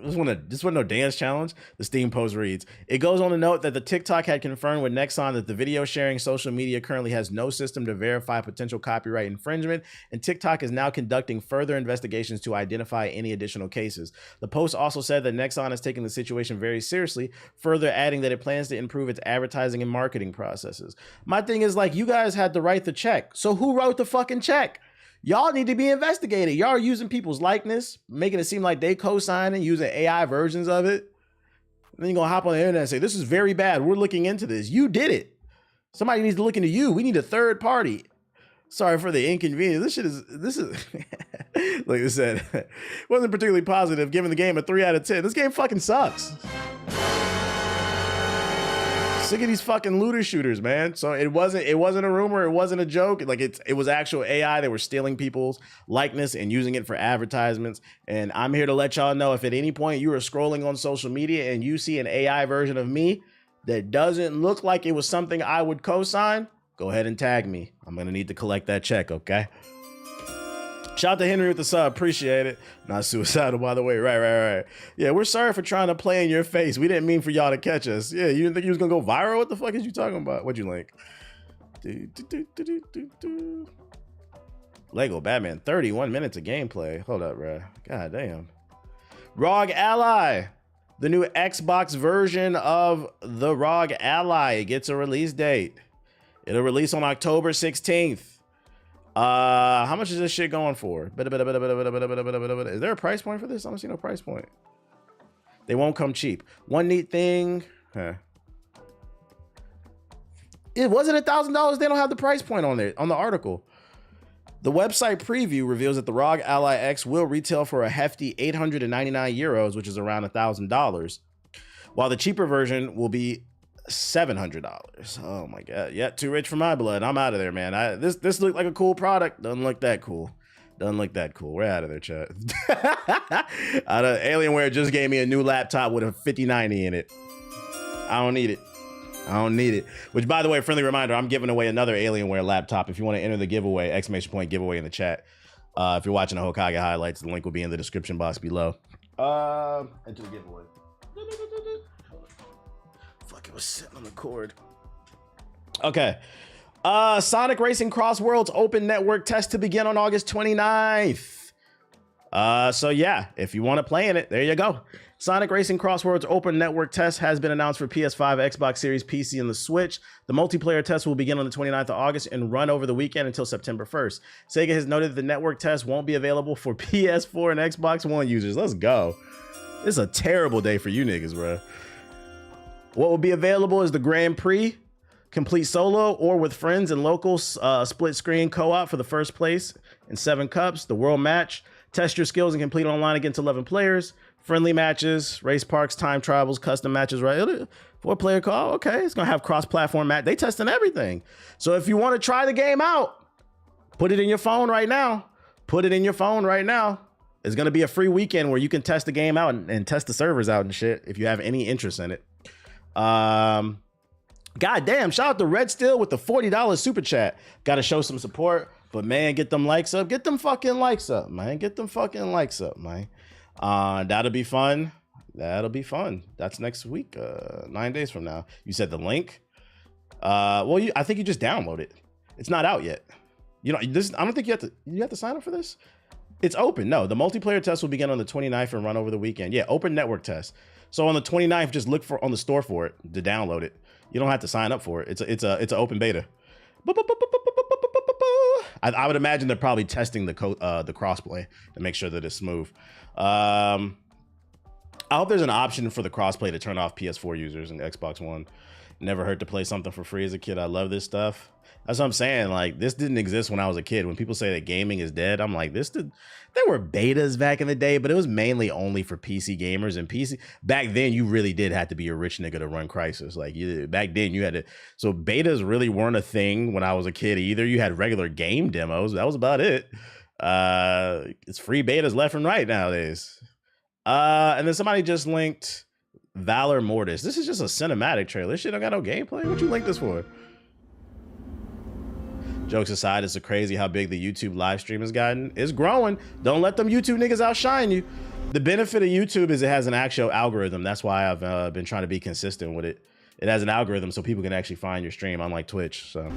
This wasn't no dance challenge. The Steam post reads, it goes on to note that the TikTok had confirmed with Nexon that the video sharing social media currently has no system to verify potential copyright infringement, and TikTok is now conducting further investigations to identify any additional cases. The post also said that Nexon is taking the situation very seriously, further adding that it plans to improve its advertising and marketing processes. My thing is, like, you guys had to write the check. So who wrote the fucking check? Y'all need to be investigated. Y'all are using people's likeness, making it seem like they co-signing, using AI versions of it. And then you're going to hop on the internet and say, this is very bad. We're looking into this. You did it. Somebody needs to look into you. We need a third party. Sorry for the inconvenience. This is like I said, wasn't particularly positive, giving the game a 3 out of 10. This game fucking sucks. Sick of these fucking looter shooters, man. So it wasn't a rumor, it wasn't a joke. Like it was actual AI. They were stealing people's likeness and using it for advertisements. And I'm here to let y'all know, if at any point you are scrolling on social media and you see an AI version of me that doesn't look like it was something I would co-sign, go ahead and tag me. I'm gonna need to collect that check, okay? Shout out to Henry with the sub, appreciate it. Not suicidal, by the way, right. Yeah, we're sorry for trying to play in your face. We didn't mean for y'all to catch us. Yeah, you didn't think you was gonna go viral? What the fuck is you talking about? What'd you link? Lego Batman, 31 minutes of gameplay. Hold up, bro. God damn. ROG Ally. The new Xbox version of the ROG Ally gets a release date. It'll release on October 16th. How much is this shit going for? Is there a price point for this? I don't see no price point. They won't come cheap. One neat thing. It wasn't $1,000. They don't have the price point on there on the article. The website preview reveals that the ROG Ally X will retail for a hefty 899 euros, which is around $1,000, while the cheaper version will be $700. Oh my god, yeah, too rich for my blood. I'm out of there, man. This looked like a cool product. Doesn't look that cool. We're out of there, chat. Alienware just gave me a new laptop with a 5090 in it. I don't need it. Which, by the way, friendly reminder, I'm giving away another Alienware laptop. If you want to enter the giveaway, !point giveaway in the chat. If you're watching the Hokage highlights, the link will be in the description box below. Enter the giveaway. It was sitting on the cord. Okay. Sonic Racing Cross Worlds open network test to begin on August 29th. So yeah, if you want to play in it, there you go. Sonic Racing Cross Worlds open network test has been announced for PS5, Xbox Series, PC, and the Switch. The multiplayer test will begin on the 29th of August and run over the weekend until September 1st. Sega has noted that the network test won't be available for PS4 and Xbox One users. Let's go. This is a terrible day for you niggas, bro. What will be available is the Grand Prix, complete solo or with friends and locals, split screen co-op for the first place and 7 cups, the world match, test your skills and complete online against 11 players, friendly matches, race parks, time trials, custom matches, right? 4-player call, okay. It's gonna have cross-platform match. They testing everything. So if you want to try the game out, put it in your phone right now. It's gonna be a free weekend where you can test the game out and test the servers out and shit if you have any interest in it. God damn, shout out to Red Steel with the $40 super chat. Gotta show some support, but man, get them likes up. Get them fucking likes up, man. That'll be fun. That's next week, 9 days from now. You said the link. Well, I think you just download it. It's not out yet. You know, this, I don't think you have to sign up for this. It's open. No, the multiplayer test will begin on the 29th and run over the weekend. Yeah, open network test. So on the 29th, just look on the store for it to download it. You don't have to sign up for it. It's an open beta. I would imagine they're probably testing the crossplay to make sure that it's smooth. I hope there's an option for the crossplay to turn off PS4 users and Xbox One. Never hurt to play something for free as a kid. I love this stuff. That's what I'm saying. Like, this didn't exist when I was a kid. When people say that gaming is dead, I'm like, there were betas back in the day, but it was mainly only for PC gamers. And PC back then, you really did have to be a rich nigga to run Crysis. Like, back then you had to. So betas really weren't a thing when I was a kid either. You had regular game demos. That was about it. It's free betas left and right nowadays. And then somebody just linked Valor Mortis. This is just a cinematic trailer. This shit don't got no gameplay. What you link this for? Jokes aside, it's crazy how big the YouTube live stream has gotten. It's growing. Don't let them YouTube niggas outshine you. The benefit of YouTube is it has an actual algorithm. That's why I've been trying to be consistent with it. It has an algorithm so people can actually find your stream, unlike Twitch. So.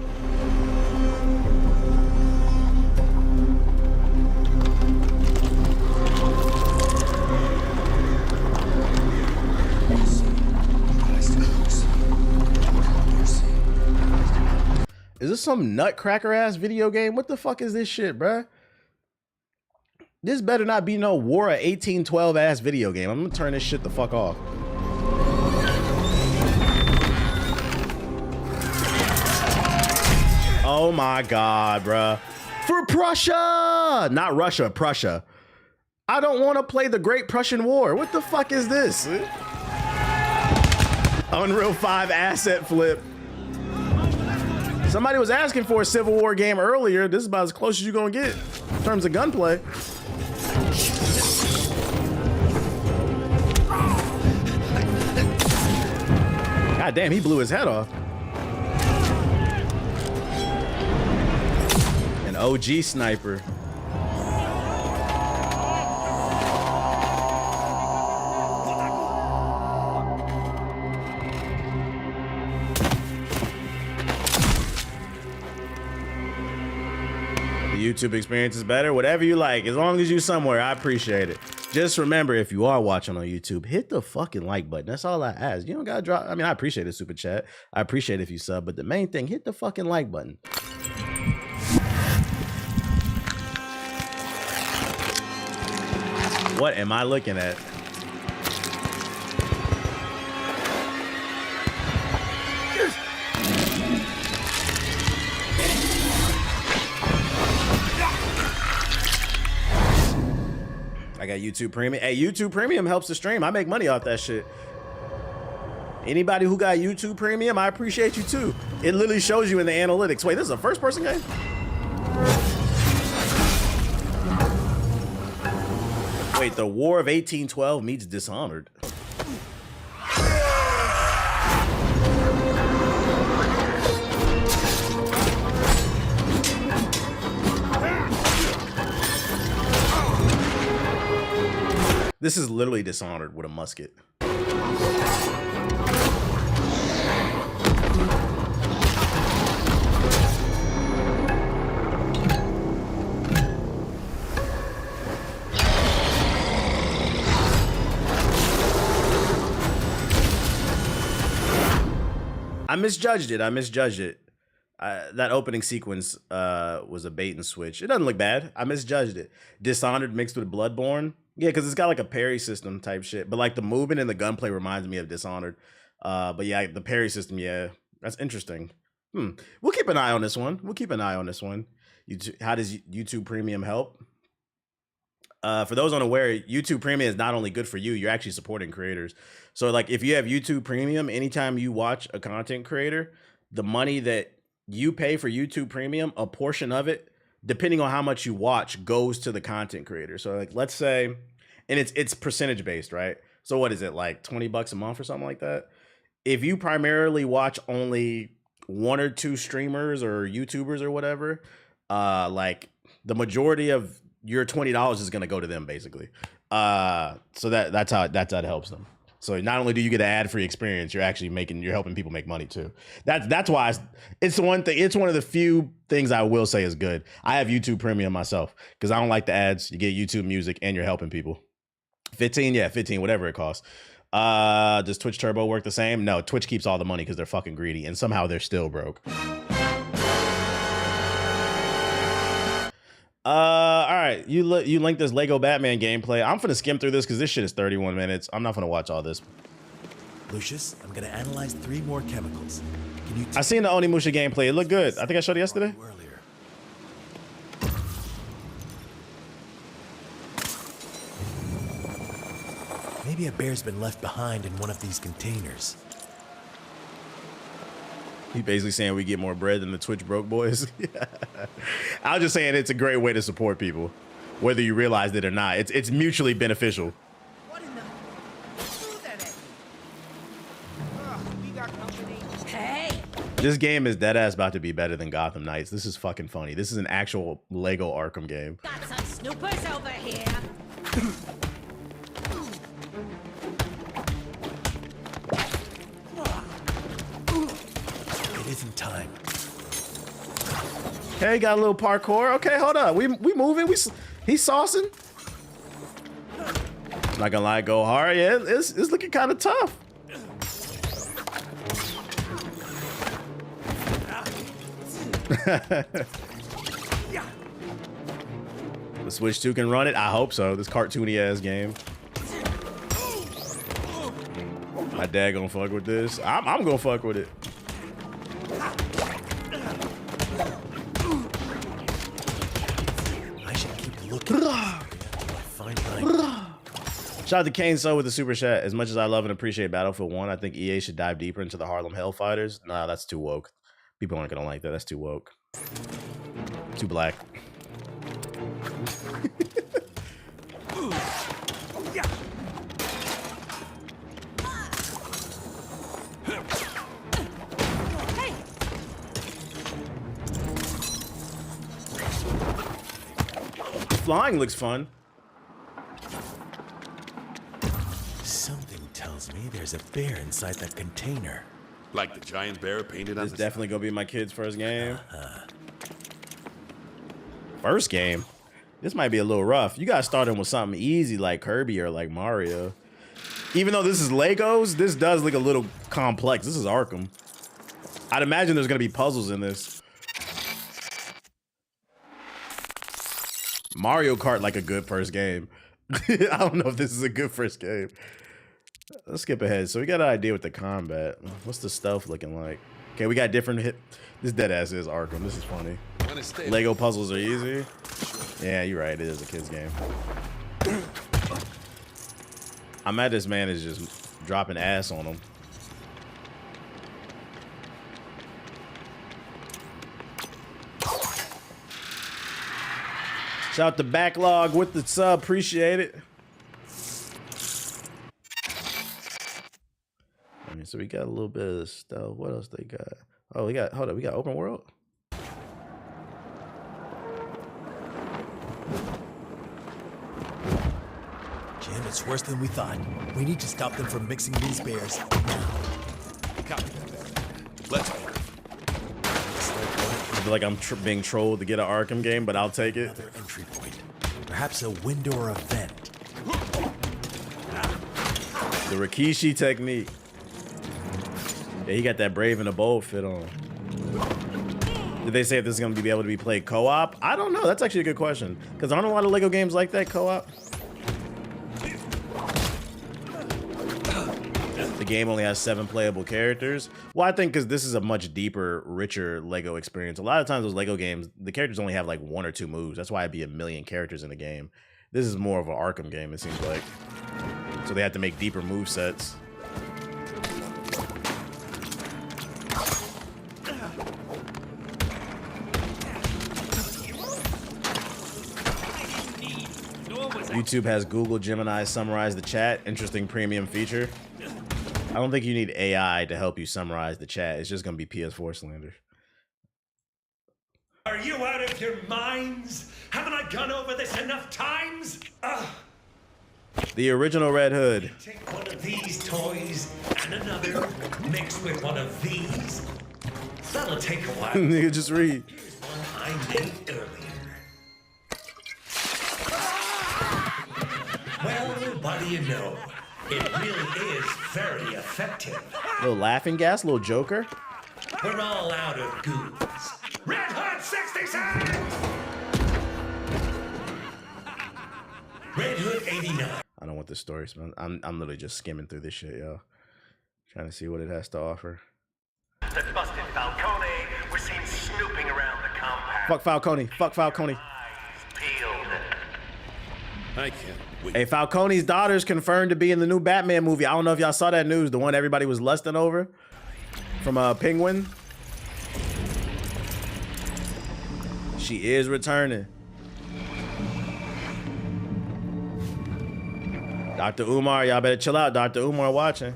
Is this some nutcracker ass video game? What the fuck is this shit, bruh? This better not be no War of 1812 ass video game. I'm gonna turn this shit the fuck off. Oh my God, bruh. For Prussia! Not Russia, Prussia. I don't want to play the Great Prussian War. What the fuck is this? Unreal 5 asset flip. Somebody was asking for a Civil War game earlier. This is about as close as you're gonna get in terms of gunplay. God damn, he blew his head off. An OG sniper. YouTube experience is better, whatever you like, as long as you somewhere, I appreciate it. Just remember, if you are watching on YouTube, hit the fucking like button. That's all I ask. You don't gotta drop. I mean, I appreciate a super chat. I appreciate if you sub, but the main thing, hit the fucking like button. What am I looking at? I got YouTube Premium. Hey, YouTube Premium helps the stream. I make money off that shit. Anybody who got YouTube Premium, I appreciate you too. It literally shows you in the analytics. Wait, this is a first-person game? Wait, the War of 1812 meets Dishonored. This is literally Dishonored with a musket. I misjudged it. That opening sequence was a bait and switch. It doesn't look bad. I misjudged it. Dishonored mixed with Bloodborne. Yeah, because it's got like a parry system type shit. But like the movement and the gunplay reminds me of Dishonored. But yeah, the parry system, yeah, that's interesting. We'll keep an eye on this one. How does YouTube Premium help? For those unaware, YouTube Premium is not only good for you, you're actually supporting creators. So like if you have YouTube Premium, anytime you watch a content creator, the money that you pay for YouTube Premium, a portion of it, depending on how much you watch, goes to the content creator. So like, let's say, and it's percentage based, right? So what is it, like $20 a month or something like that? If you primarily watch only one or two streamers or YouTubers or whatever, like the majority of your $20 is going to go to them basically. So that's how it helps them. So not only do you get an ad-free experience, you're helping people make money too. That's why it's the one thing. It's one of the few things I will say is good. I have YouTube Premium myself because I don't like the ads. You get YouTube Music and you're helping people. 15, whatever it costs. Does Twitch Turbo work the same? No, Twitch keeps all the money because they're fucking greedy and somehow they're still broke. All right, you linked this Lego Batman gameplay. I'm gonna skim through this because this shit is 31 minutes. I'm not gonna watch all this. Lucius, I'm gonna analyze 3 more chemicals. Can you? I seen the Onimusha gameplay. It looked good. I think I showed it yesterday. Earlier. Maybe a bear's been left behind in one of these containers. He's basically saying we get more bread than the Twitch broke boys. I was just saying it's a great way to support people, whether you realize it or not. It's mutually beneficial. What in the? We got company. Hey! This game is deadass about to be better than Gotham Knights. This is fucking funny. This is an actual Lego Arkham game. Got some snoopers over here. Isn't time. Okay, got a little parkour. Okay, hold up. We moving. He's saucing. Not gonna lie, go hard. Yeah, it's looking kind of tough. The Switch 2 can run it. I hope so. This cartoony ass game. My dad gonna fuck with this. I'm gonna fuck with it. Shout out to Kane So with the super chat. As much as I love and appreciate Battlefield 1, I think EA should dive deeper into the Harlem Hellfighters. Nah, that's too woke. People aren't gonna like that. That's too woke. Too black. Flying looks fun. Something tells me there's a bear inside that container. Like the giant bear painted on This the definitely gonna be my kid's first game. First game? This might be a little rough. You gotta start him with something easy like Kirby or like Mario. Even though this is Legos, this does look a little complex. This is Arkham. I'd imagine there's gonna be puzzles in this. Mario Kart like a good first game. I don't know if this is a good first game. Let's skip ahead. So we got an idea with the combat. What's the stealth looking like? Okay, we got different hit. This dead ass is Arkham. This is funny. Lego puzzles are easy. Yeah, you're right. It is a kid's game. I'm mad this man is just dropping ass on him. Shout out to Backlog with the sub. Appreciate it. I mean, so we got a little bit of stuff. What else they got? Oh, we got, hold up, we got open world. Jim, it's worse than we thought. We need to stop them from mixing these bears now. Copy that. Let's go. I feel like I'm being trolled to get an Arkham game, but I'll take it. Another entry point. Perhaps a window or a vent. The Rikishi technique. Yeah, he got that Brave and the Bold fit on. Did they say if this is going to be able to be played co-op? I don't know. That's actually a good question. Because aren't a lot of Lego games like that co-op? The game only has 7 playable characters. Well, I think because this is a much deeper, richer Lego experience. A lot of times those Lego games, the characters only have like 1 or 2 moves. That's why it'd be a million characters in the game. This is more of an Arkham game, it seems like. So they have to make deeper move sets. YouTube has Google Gemini summarize the chat. Interesting premium feature. I don't think you need AI to help you summarize the chat. It's just going to be PS4 slander. Are you out of your minds? Haven't I gone over this enough times? The original Red Hood. Take one of these toys and another mixed with one of these. That'll take a while. Nigga, just read. Here's one I made earlier. Well, what do you know? It really is very effective. Little laughing gas, little Joker. We're all out of goons. Red Hood 60 cents! Red Hood 89. I don't want this story, man. I'm literally just skimming through this shit, y'all. Trying to see what it has to offer. The busted Falcone was seen snooping around the compound. Fuck Falcone. Fuck Falcone. Peeled. I can't wait. Hey, Falcone's daughter's confirmed to be in the new Batman movie. I don't know if y'all saw that news. The one everybody was lusting over from Penguin. She is returning. Dr. Umar, y'all better chill out. Dr. Umar watching.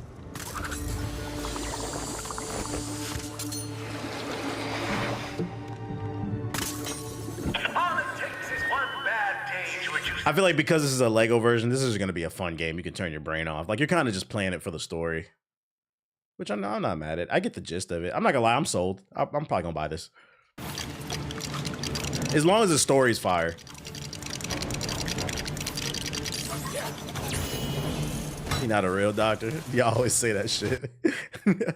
I feel like because this is a Lego version, this is going to be a fun game. You can turn your brain off. Like, you're kind of just playing it for the story. Which I'm not mad at. I get the gist of it. I'm not going to lie. I'm sold. I'm probably going to buy this. As long as the story's fire. He's not a real doctor. Y'all always say that shit.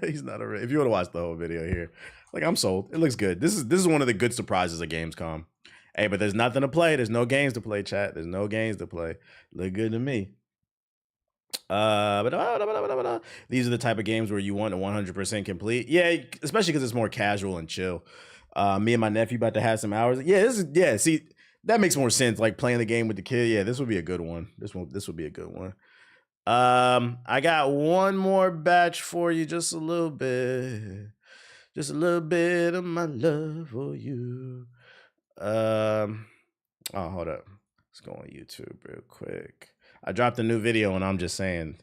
He's not a real. If you want to watch the whole video here, like, I'm sold. It looks good. This is one of the good surprises of Gamescom. Hey, but there's nothing to play. There's no games to play, chat. There's no games to play. Look good to me. These are the type of games where you want to 100% complete. Yeah, especially because it's more casual and chill. Me and my nephew about to have some hours. Yeah, see, that makes more sense. Like playing the game with the kid. Yeah, this would be a good one. This would be a good one. I got one more batch for you, just a little bit. Just a little bit of my love for you. Oh, hold up. Let's go on YouTube real quick. I dropped a new video and I'm just saying,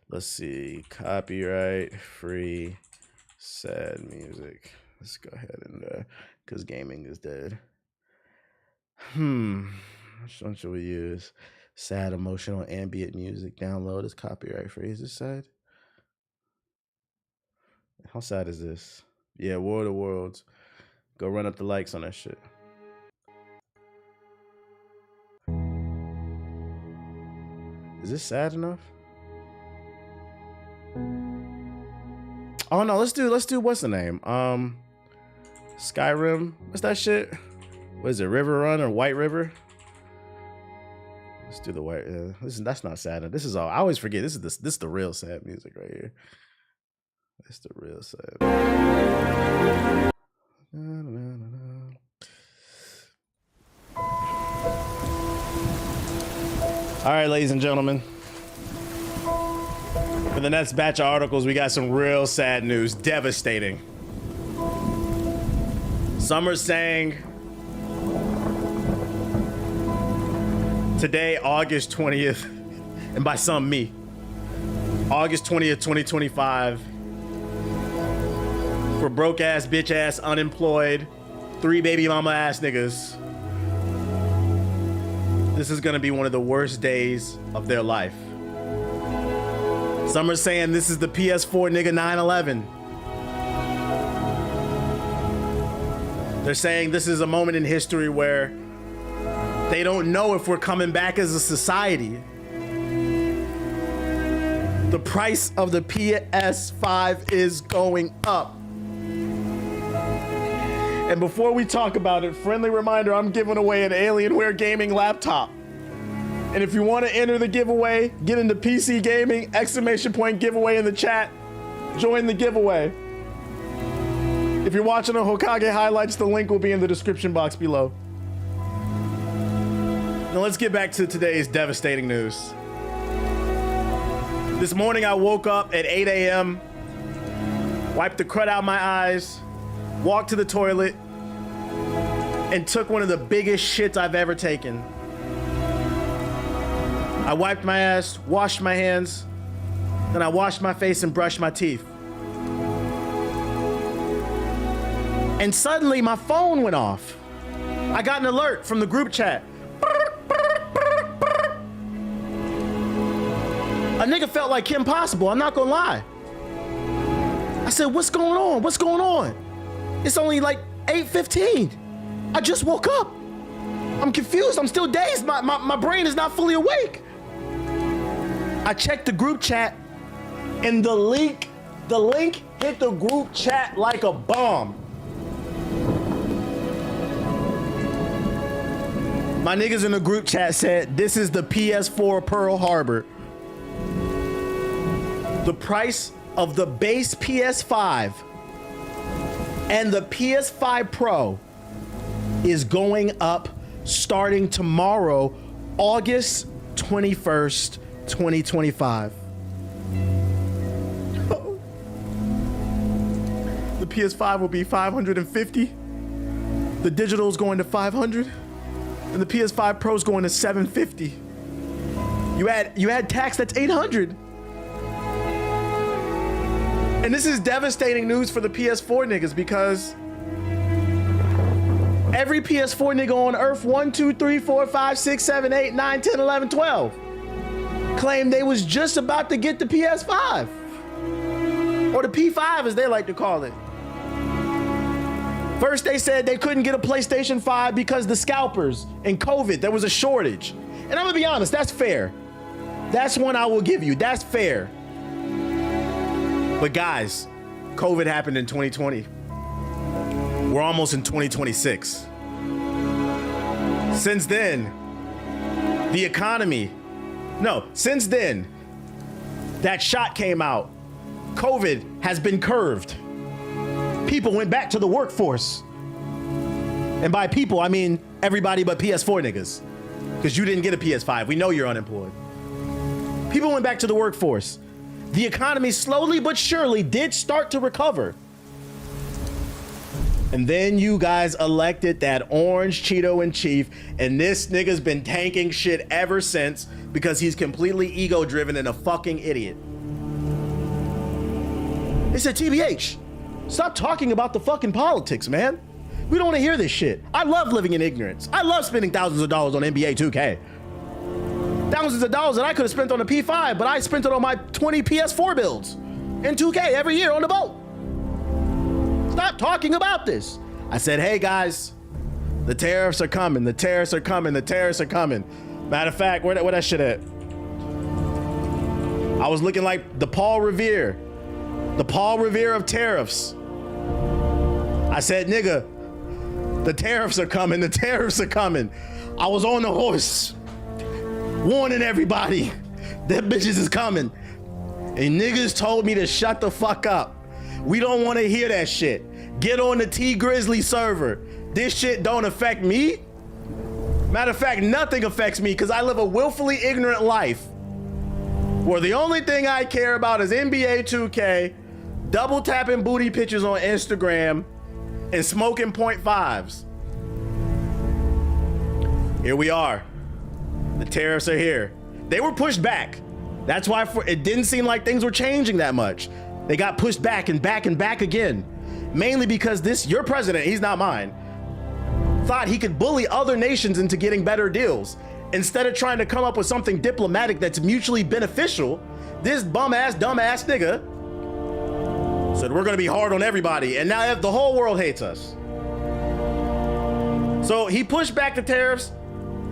let's see, copyright free sad music. Let's go ahead and because gaming is dead. Which one should we use? Sad emotional ambient music. Download is copyright free. Is this sad? How sad is this? Yeah, War of the Worlds. Go run up the likes on that shit. Is this sad enough? Oh no, let's do what's the name? Skyrim. What's that shit? What is it? River Run or White River? Let's do the white. That's not sad. This is all. I always forget. This is the real sad music right here. That's the real sad. All right, ladies and gentlemen. For the next batch of articles, we got some real sad news. Devastating. Some are saying today, August 20th, and by some, me, August 20th, 2025, for broke ass, bitch ass, unemployed, 3 baby mama ass niggas, this is gonna be one of the worst days of their life. Some are saying this is the PS4 nigga 9/11. They're saying this is a moment in history where they don't know if we're coming back as a society. The price of the PS5 is going up. And before we talk about it, friendly reminder, I'm giving away an Alienware gaming laptop. And if you want to enter the giveaway, get into PC gaming, ! Giveaway in the chat. Join the giveaway. If you're watching a Hokage highlights, the link will be in the description box below. Now let's get back to today's devastating news. This morning I woke up at 8 a.m., wiped the crud out of my eyes, walked to the toilet, and took one of the biggest shits I've ever taken. I wiped my ass, washed my hands, then I washed my face and brushed my teeth. And suddenly my phone went off. I got an alert from the group chat. A nigga felt like Kim Possible, I'm not gonna lie. I said, what's going on? What's going on? It's only like 8:15. I just woke up. I'm confused, I'm still dazed. My brain is not fully awake. I checked the group chat and the link hit the group chat like a bomb. My niggas in the group chat said, this is the PS4 Pearl Harbor. The price of the base PS5 and the PS5 Pro is going up starting tomorrow, August 21st, 2025. The PS5 will be $550. The digital is going to $500. And the PS5 Pro is going to $750. You add tax, that's $800. And this is devastating news for the PS4 niggas because every PS4 nigga on earth, 1, 2, 3, 4, 5, 6, 7, 8, 9, 10, 11, 12, claimed they was just about to get the PS5. Or the P5 as they like to call it. First they said they couldn't get a PlayStation 5 because the scalpers and COVID, there was a shortage. And I'm gonna be honest, that's fair. That's one I will give you, that's fair. But guys, COVID happened in 2020. We're almost in 2026. Since then, the economy, since then, that shot came out. COVID has been curved. People went back to the workforce. And by people, I mean everybody but PS4 niggas. Because you didn't get a PS5. We know you're unemployed. People went back to the workforce. The economy slowly but surely did start to recover. And then you guys elected that orange Cheeto in chief, and this nigga's been tanking shit ever since because he's completely ego driven and a fucking idiot. They said, TBH, stop talking about the fucking politics, man. We don't want to hear this shit. I love living in ignorance. I love spending thousands of dollars on NBA 2K. Thousands of dollars that I could have spent on a P5, but I spent it on my 20 PS4 builds in 2K every year on the boat. Stop talking about this. I said, hey guys, the tariffs are coming. The tariffs are coming. The tariffs are coming. Matter of fact, where that shit at? I was looking like the Paul Revere of tariffs. I said, nigga, the tariffs are coming. The tariffs are coming. I was on the horse warning everybody that bitches is coming. And niggas told me to shut the fuck up. We don't want to hear that shit. Get on the T Grizzly server. This shit don't affect me. Matter of fact, nothing affects me because I live a willfully ignorant life where the only thing I care about is NBA 2K, double tapping booty pictures on Instagram, and smoking .5s. Here we are. The tariffs are here. They were pushed back. That's why it didn't seem like things were changing that much. They got pushed back and back and back again. Mainly because your president, he's not mine, thought he could bully other nations into getting better deals. Instead of trying to come up with something diplomatic that's mutually beneficial, this bum-ass, dumb-ass nigga said we're gonna be hard on everybody, and now the whole world hates us. So he pushed back the tariffs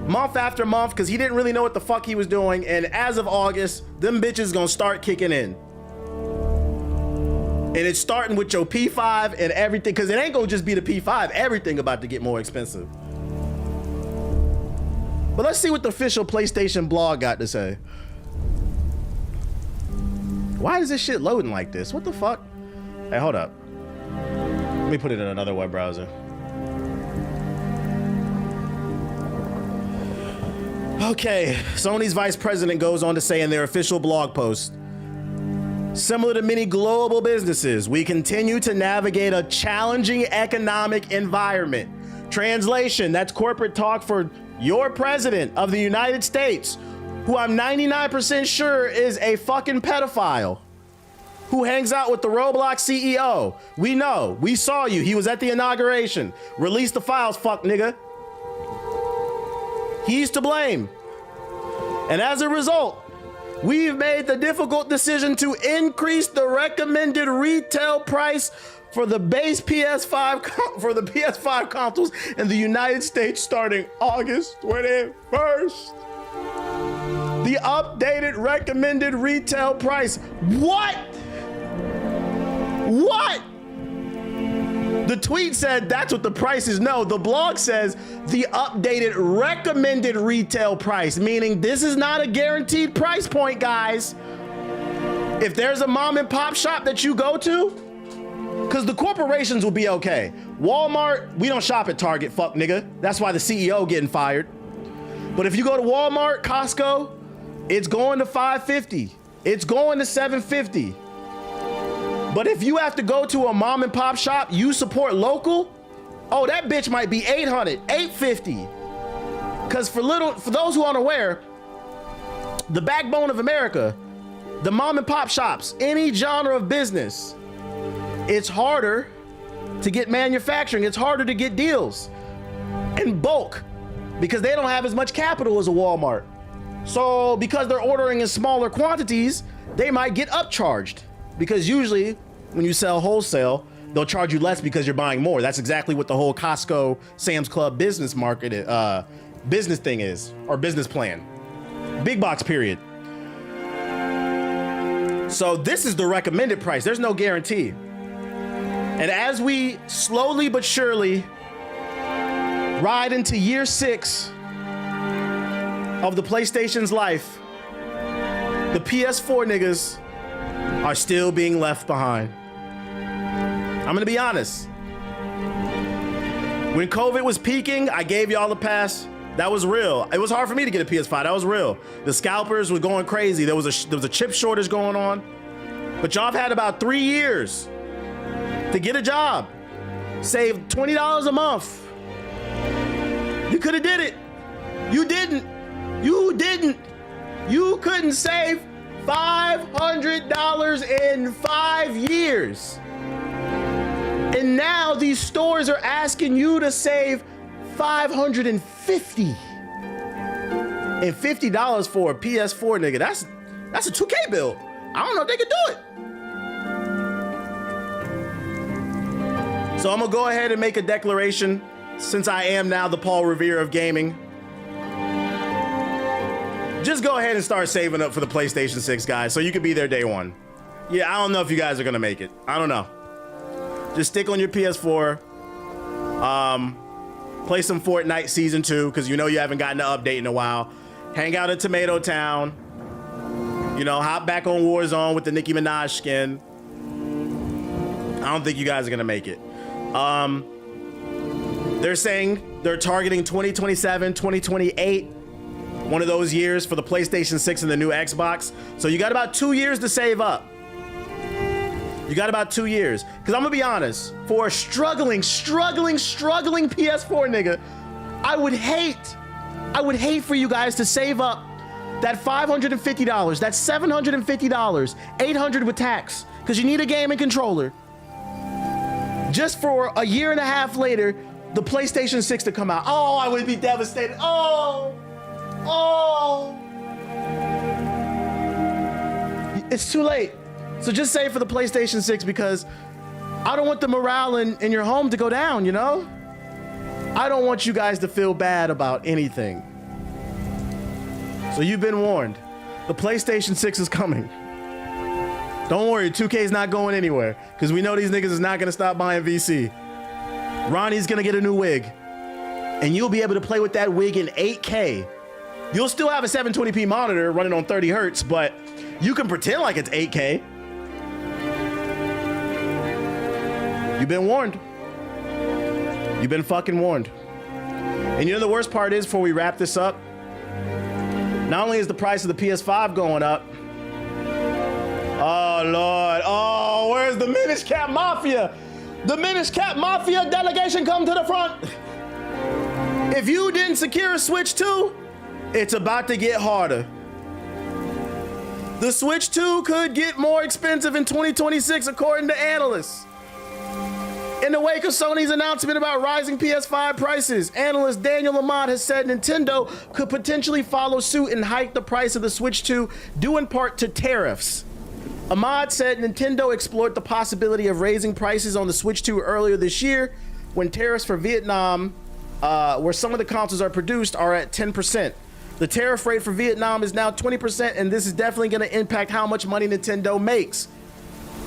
month after month because he didn't really know what the fuck he was doing, and as of August, them bitches gonna start kicking in. And it's starting with your P5 and everything, because it ain't gonna just be the P5, everything about to get more expensive. But let's see what the official PlayStation blog got to say. Why is this shit loading like this? What the fuck? Hey, hold up. Let me put it in another web browser. Okay, Sony's vice president goes on to say in their official blog post, similar to many global businesses, we continue to navigate a challenging economic environment. Translation, that's corporate talk for your president of the United States, who I'm 99% sure is a fucking pedophile, who hangs out with the Roblox CEO. We know, we saw you, he was at the inauguration. Release the files, fuck nigga. He's to blame. And as a result, we've made the difficult decision to increase the recommended retail price for the base PS5 consoles in the United States starting August 21st. The updated recommended retail price. What? What? The tweet said that's what the price is. No, the blog says the updated recommended retail price, meaning this is not a guaranteed price point, guys. If there's a mom and pop shop that you go to, because the corporations will be okay. Walmart, we don't shop at Target, fuck nigga. That's why the CEO getting fired. But if you go to Walmart, Costco, it's going to $550. It's going to $750. But if you have to go to a mom and pop shop, you support local, oh, that bitch might be $800, $850. Because for those who aren't aware, the backbone of America, the mom and pop shops, any genre of business, it's harder to get manufacturing. It's harder to get deals in bulk because they don't have as much capital as a Walmart. So because they're ordering in smaller quantities, they might get upcharged. Because usually when you sell wholesale, they'll charge you less because you're buying more. That's exactly what the whole Costco, Sam's Club business market, business thing is, or business plan. Big box period. So this is the recommended price. There's no guarantee. And as we slowly but surely ride into year 6 of the PlayStation's life, the PS4 niggas are still being left behind. I'm gonna be honest. When COVID was peaking, I gave y'all a pass. That was real. It was hard for me to get a PS5. That was real. The scalpers were going crazy. There was a chip shortage going on. But y'all have had about 3 years to get a job. Save $20 a month. You could have did it. You didn't. You didn't. You couldn't save $500 in 5 years. And now these stores are asking you to save $550. And $50 for a PS4, nigga. That's a 2K bill. I don't know if they could do it. So I'm gonna go ahead and make a declaration, since I am now the Paul Revere of gaming. Just go ahead and start saving up for the PlayStation 6, guys, so you can be there day one. Yeah, I don't know if you guys are gonna make it. I don't know. Just stick on your PS4. Play some Fortnite Season 2, because you know you haven't gotten an update in a while. Hang out in Tomato Town. You know, hop back on Warzone with the Nicki Minaj skin. I don't think you guys are gonna make it. They're saying they're targeting 2027, 2028, one of those years for the PlayStation 6 and the new Xbox. So you got about 2 years to save up. You got about 2 years. Because I'm gonna be honest, for a struggling PS4 nigga, I would hate for you guys to save up that $550, that's $750, $800 with tax, because you need a gaming controller. Just for a year and a half later, the PlayStation 6 to come out. Oh, I would be devastated. Oh. It's too late. So just save for the PlayStation 6, because I don't want the morale in your home to go down, you know? I don't want you guys to feel bad about anything. So you've been warned. The PlayStation 6 is coming. Don't worry, 2K is not going anywhere, because we know these niggas is not going to stop buying VC. Ronnie's going to get a new wig, and you'll be able to play with that wig in 8K. You'll still have a 720p monitor running on 30 hertz, but you can pretend like it's 8K. You've been warned. You've been fucking warned. And you know the worst part is, before we wrap this up, not only is the price of the PS5 going up, oh, Lord. Oh, where's the Minish Cap Mafia? The Minish Cap Mafia delegation, come to the front. If you didn't secure a Switch 2, it's about to get harder. The Switch 2 could get more expensive in 2026, according to analysts. In the wake of Sony's announcement about rising PS5 prices, analyst Daniel Lamont has said Nintendo could potentially follow suit and hike the price of the Switch 2, due in part to tariffs. Ahmad said Nintendo explored the possibility of raising prices on the Switch 2 earlier this year, when tariffs for Vietnam, where some of the consoles are produced, are at 10%. The tariff rate for Vietnam is now 20%, and this is definitely going to impact how much money Nintendo makes.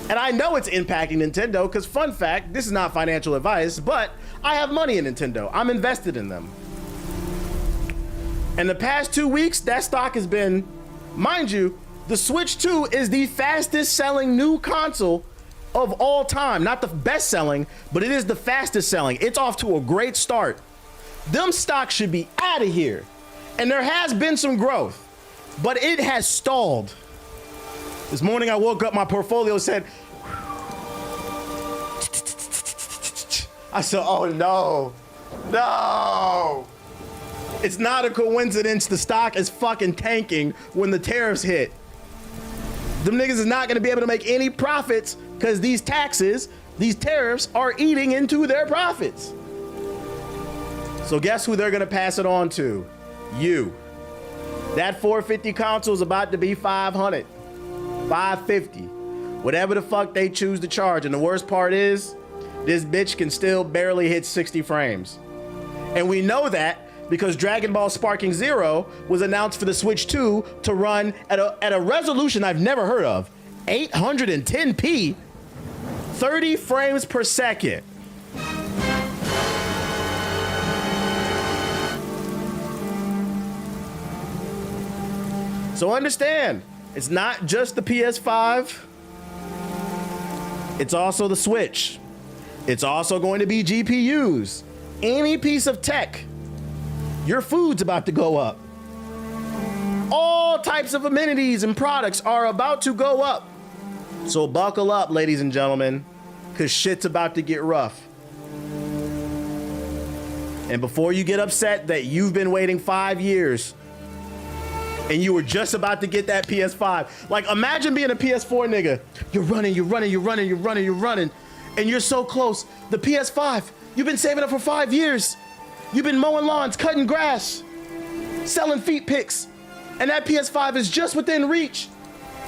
And I know it's impacting Nintendo, because fun fact, this is not financial advice, but I have money in Nintendo. I'm invested in them. And the past 2 weeks, that stock has been, mind you, the Switch 2 is the fastest selling new console of all time. Not the best selling, but it is the fastest selling. It's off to a great start. Them stocks should be out of here. And there has been some growth, but it has stalled. This morning I woke up, my portfolio said, I said, oh no. It's not a coincidence the stock is fucking tanking when the tariffs hit. Them niggas is not gonna be able to make any profits, because these taxes, these tariffs are eating into their profits. So guess who they're gonna pass it on to? You. That 450 console is about to be 500, 550, whatever the fuck they choose to charge. And the worst part is, this bitch can still barely hit 60 frames. And we know that because Dragon Ball Sparking Zero was announced for the Switch 2 to run at a resolution I've never heard of, 810p, 30 frames per second. So understand, it's not just the PS5, it's also the Switch. It's also going to be GPUs. Any piece of tech Your food's about to go up. All types of amenities and products are about to go up. So buckle up, ladies and gentlemen, because shit's about to get rough. And before you get upset that you've been waiting 5 years and you were just about to get that PS5. Like, imagine being a PS4 nigga. You're running, and you're so close. The PS5, you've been saving up for 5 years. You've been mowing lawns, cutting grass, selling feet pics, and that PS5 is just within reach.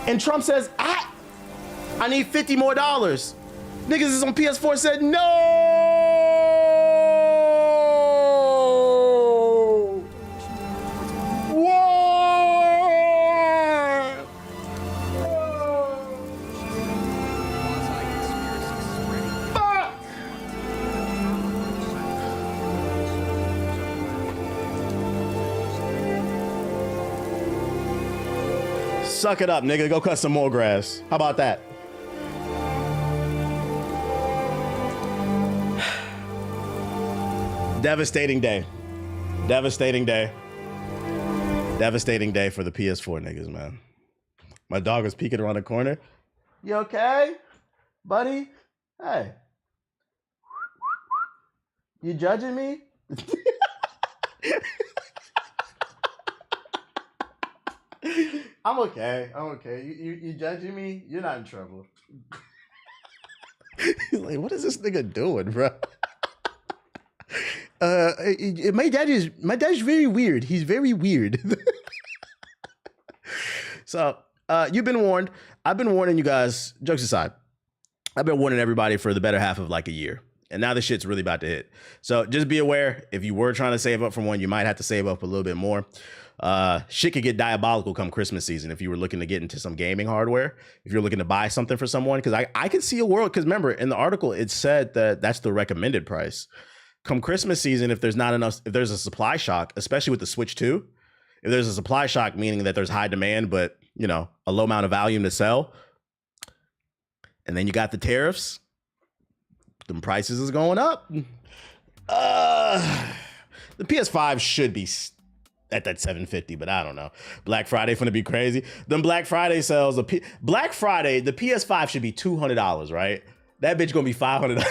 And Trump says, I need $50 more. Niggas is on PS4 said, no! Suck it up, nigga. Go cut some more grass. How about that? Devastating day. Devastating day. Devastating day for the PS4 niggas, man. My dog was peeking around the corner. You okay, buddy? Hey. You judging me? I'm okay. I'm okay. You judging me? You're not in trouble. He's like, what is this nigga doing, bro? My dad's very weird. He's very weird. So, you've been warned. I've been warning you guys, jokes aside, I've been warning everybody for the better half of like a year. And now the shit's really about to hit. So just be aware, if you were trying to save up for one, you might have to save up a little bit more. Shit could get diabolical come Christmas season if you were looking to get into some gaming hardware, if you're looking to buy something for someone. Because I could see a world, because remember, in the article, it said that that's the recommended price. Come Christmas season, if there's not enough, if there's a supply shock, especially with the Switch 2, if there's a supply shock, meaning that there's high demand, but, you know, a low amount of volume to sell, and then you got the tariffs, the prices is going up. The PS5 should be at that $750, but I don't know. Black Friday finna be crazy. Them Black Friday sales, Black Friday, the PS5 should be $200, right? That bitch gonna be $500.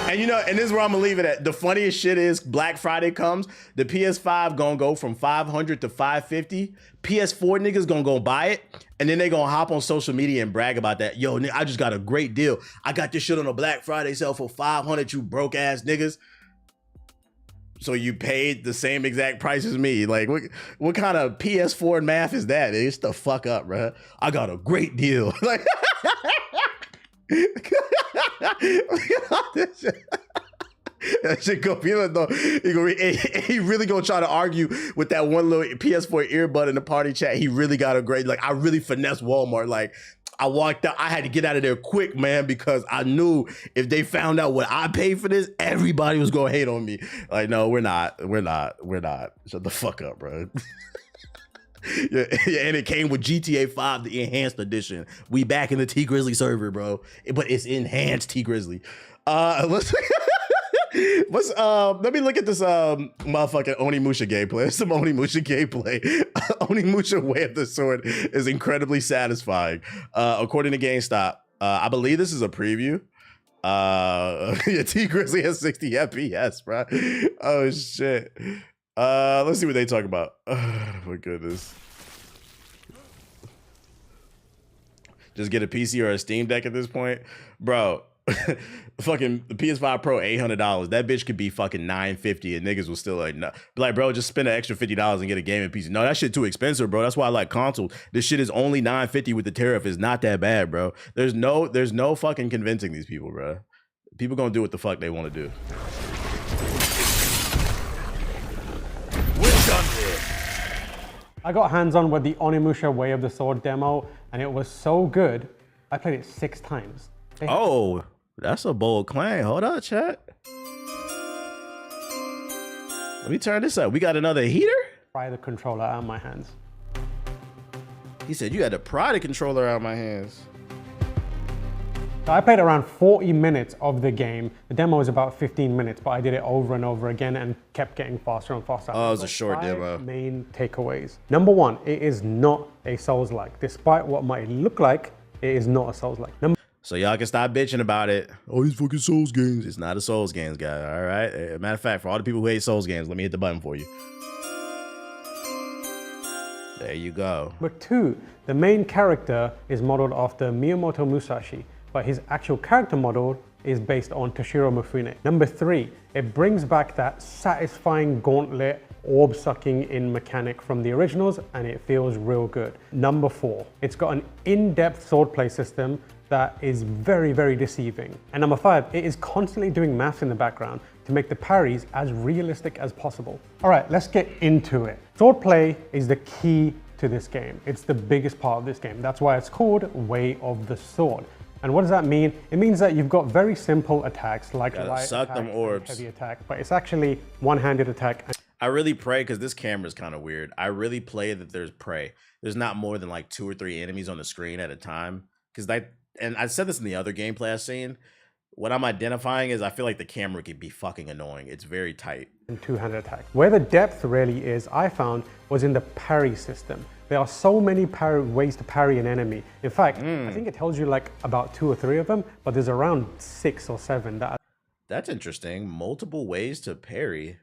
And you know, and this is where I'm gonna leave it at. The funniest shit is Black Friday comes, the PS5 gonna go from $500 to $550. PS4 niggas gonna go buy it, and then they gonna hop on social media and brag about that. Yo, I just got a great deal. I got this shit on a Black Friday sale for $500, you broke ass niggas. So you paid the same exact price as me. Like, what kind of PS4 math is that? It's the fuck up, bro. I got a great deal. Like, that shit go be like, though. He really gonna try to argue with that one little PS4 earbud in the party chat. He really got a great, like, I really finessed Walmart. Like, I walked out, I had to get out of there quick, man, because I knew if they found out what I paid for this, everybody was gonna hate on me. Like, no, we're not. Shut the fuck up, bro. Yeah, and it came with GTA 5, the enhanced edition. We back in the T Grizzly server, bro. But it's enhanced T Grizzly. Let's let me look at this motherfucking Onimusha gameplay. Some Onimusha gameplay. Onimusha Way of the Sword is incredibly satisfying. According to GameStop, I believe this is a preview. Yeah, T Grizzly has 60 FPS, bro. Oh shit. Let's see what they talk about. Oh my goodness. Just get a PC or a Steam Deck at this point, bro. Fucking the PS5 Pro, $800. That bitch could be fucking $950, and niggas was still like, no. Be like, bro, just spend an extra $50 and get a gaming PC. No, that shit too expensive, bro. That's why I like consoles. This shit is only $950 with the tariff. It's not that bad, bro. There's no fucking convincing these people, bro. People gonna do what the fuck they want to do. I got hands-on with the Onimusha Way of the Sword demo, and it was so good, I played it 6 times. Oh, that's a bold claim. Hold on, chat. Let me turn this up. We got another heater? Pry the controller out of my hands. He said you had to pry the controller out of my hands. So I played around 40 minutes of the game. The demo is about 15 minutes, but I did it over and over again and kept getting faster and faster. Oh, it was a short demo. Main takeaways. Number one, it is not a Souls-like. Despite what might look like, it is not a Souls-like. So y'all can stop bitching about it. Oh, these fucking Souls games. It's not a Souls games, guy. All right. Matter of fact, for all the people who hate Souls games, let me hit the button for you. There you go. Number two, the main character is modeled after Miyamoto Musashi, but his actual character model is based on Toshiro Mifune. Number three, it brings back that satisfying gauntlet orb sucking in mechanic from the originals, and it feels real good. Number four, it's got an in-depth swordplay system that is very, very deceiving. And number five, it is constantly doing maths in the background to make the parries as realistic as possible. All right, let's get into it. Swordplay is the key to this game. It's the biggest part of this game. That's why it's called Way of the Sword. And what does that mean? It means that you've got very simple attacks like light suck attack them orbs. and heavy attack, but it's actually one-handed attack. I really pray, because this camera is kind of weird. I really pray that there's prey. There's not more than like 2 or 3 enemies on the screen at a time. Because and I said this in the other gameplay I've seen. What I'm identifying is I feel like the camera can be fucking annoying. It's very tight. And two-handed attack. Where the depth really is, I found, was in the parry system. There are so many ways to parry an enemy. In fact, I think it tells you like about 2 or 3 of them, but there's around 6 or 7. That's interesting. Multiple ways to parry.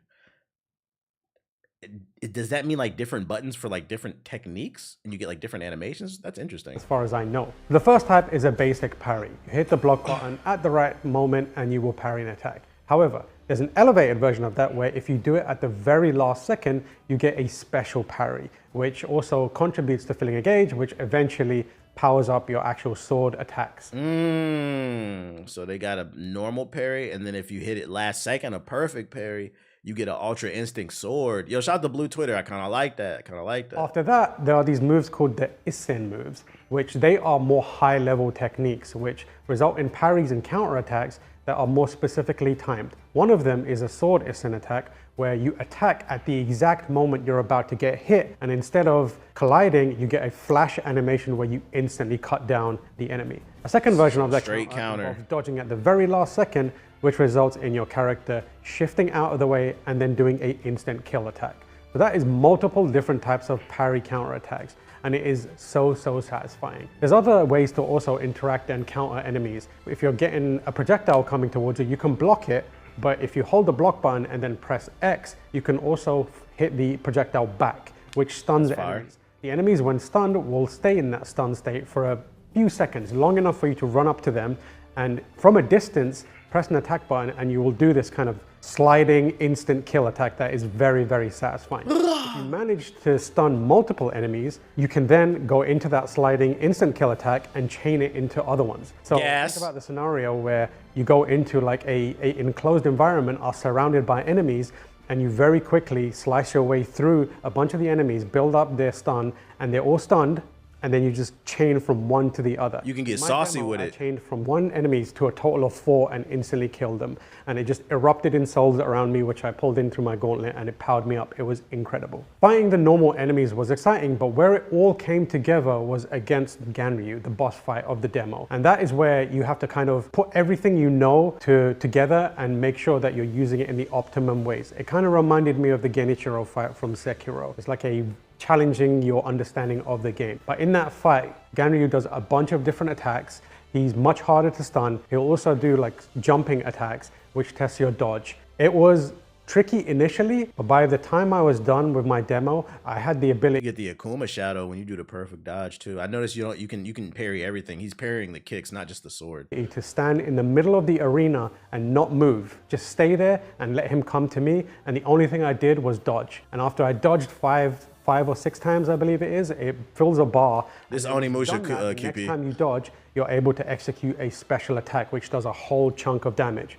Does that mean like different buttons for like different techniques and you get like different animations? That's interesting. As far as I know. The first type is a basic parry. You hit the block button at the right moment and you will parry an attack. However, there's an elevated version of that where if you do it at the very last second, you get a special parry, which also contributes to filling a gauge, which eventually powers up your actual sword attacks. So they got a normal parry, and then if you hit it last second, a perfect parry, you get an Ultra Instinct sword. Yo, shout out to Blue Twitter. I kind of like that. After that, there are these moves called the Isen moves, which they are more high-level techniques, which result in parries and counterattacks that are more specifically timed. One of them is a sword Isen attack, where you attack at the exact moment you're about to get hit, and instead of colliding, you get a flash animation where you instantly cut down the enemy. A second version of that straight counter involves dodging at the very last second, which results in your character shifting out of the way and then doing an instant kill attack. So that is multiple different types of parry counter attacks, and it is so satisfying. There's other ways to also interact and counter enemies. If you're getting a projectile coming towards you, you can block it, but if you hold the block button and then press X, you can also hit the projectile back, which stuns the enemies. The enemies, when stunned, will stay in that stun state for a few seconds, long enough for you to run up to them, and from a distance, press an attack button and you will do this kind of sliding instant kill attack that is very satisfying. If you manage to stun multiple enemies, you can then go into that sliding instant kill attack and chain it into other ones. So think about the scenario where you go into like a enclosed environment, are surrounded by enemies, and you very quickly slice your way through a bunch of the enemies, build up their stun, and they're all stunned, and then you just chain from one to the other. You can get saucy with it. I chained from 1 enemy to a total of 4 and instantly killed them. And it just erupted in souls around me, which I pulled in through my gauntlet, and it powered me up. It was incredible. Fighting the normal enemies was exciting, but where it all came together was against Ganryu, the boss fight of the demo. And that is where you have to kind of put everything you know together and make sure that you're using it in the optimum ways. It kind of reminded me of the Genichiro fight from Sekiro. It's like a challenging your understanding of the game. But in that fight, Ganryu does a bunch of different attacks. He's much harder to stun. He'll also do like jumping attacks, which tests your dodge. It was tricky initially, but by the time I was done with my demo, I had the ability to get the Akuma shadow when you do the perfect dodge too. I noticed you can parry everything. He's parrying the kicks, not just the sword. To stand in the middle of the arena and not move. Just stay there and let him come to me. And the only thing I did was dodge. And after I dodged 5 or 6 times, I believe it is, it fills a bar. This Onimusha QP. Next time you dodge, you're able to execute a special attack, which does a whole chunk of damage.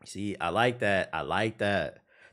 See, I like that.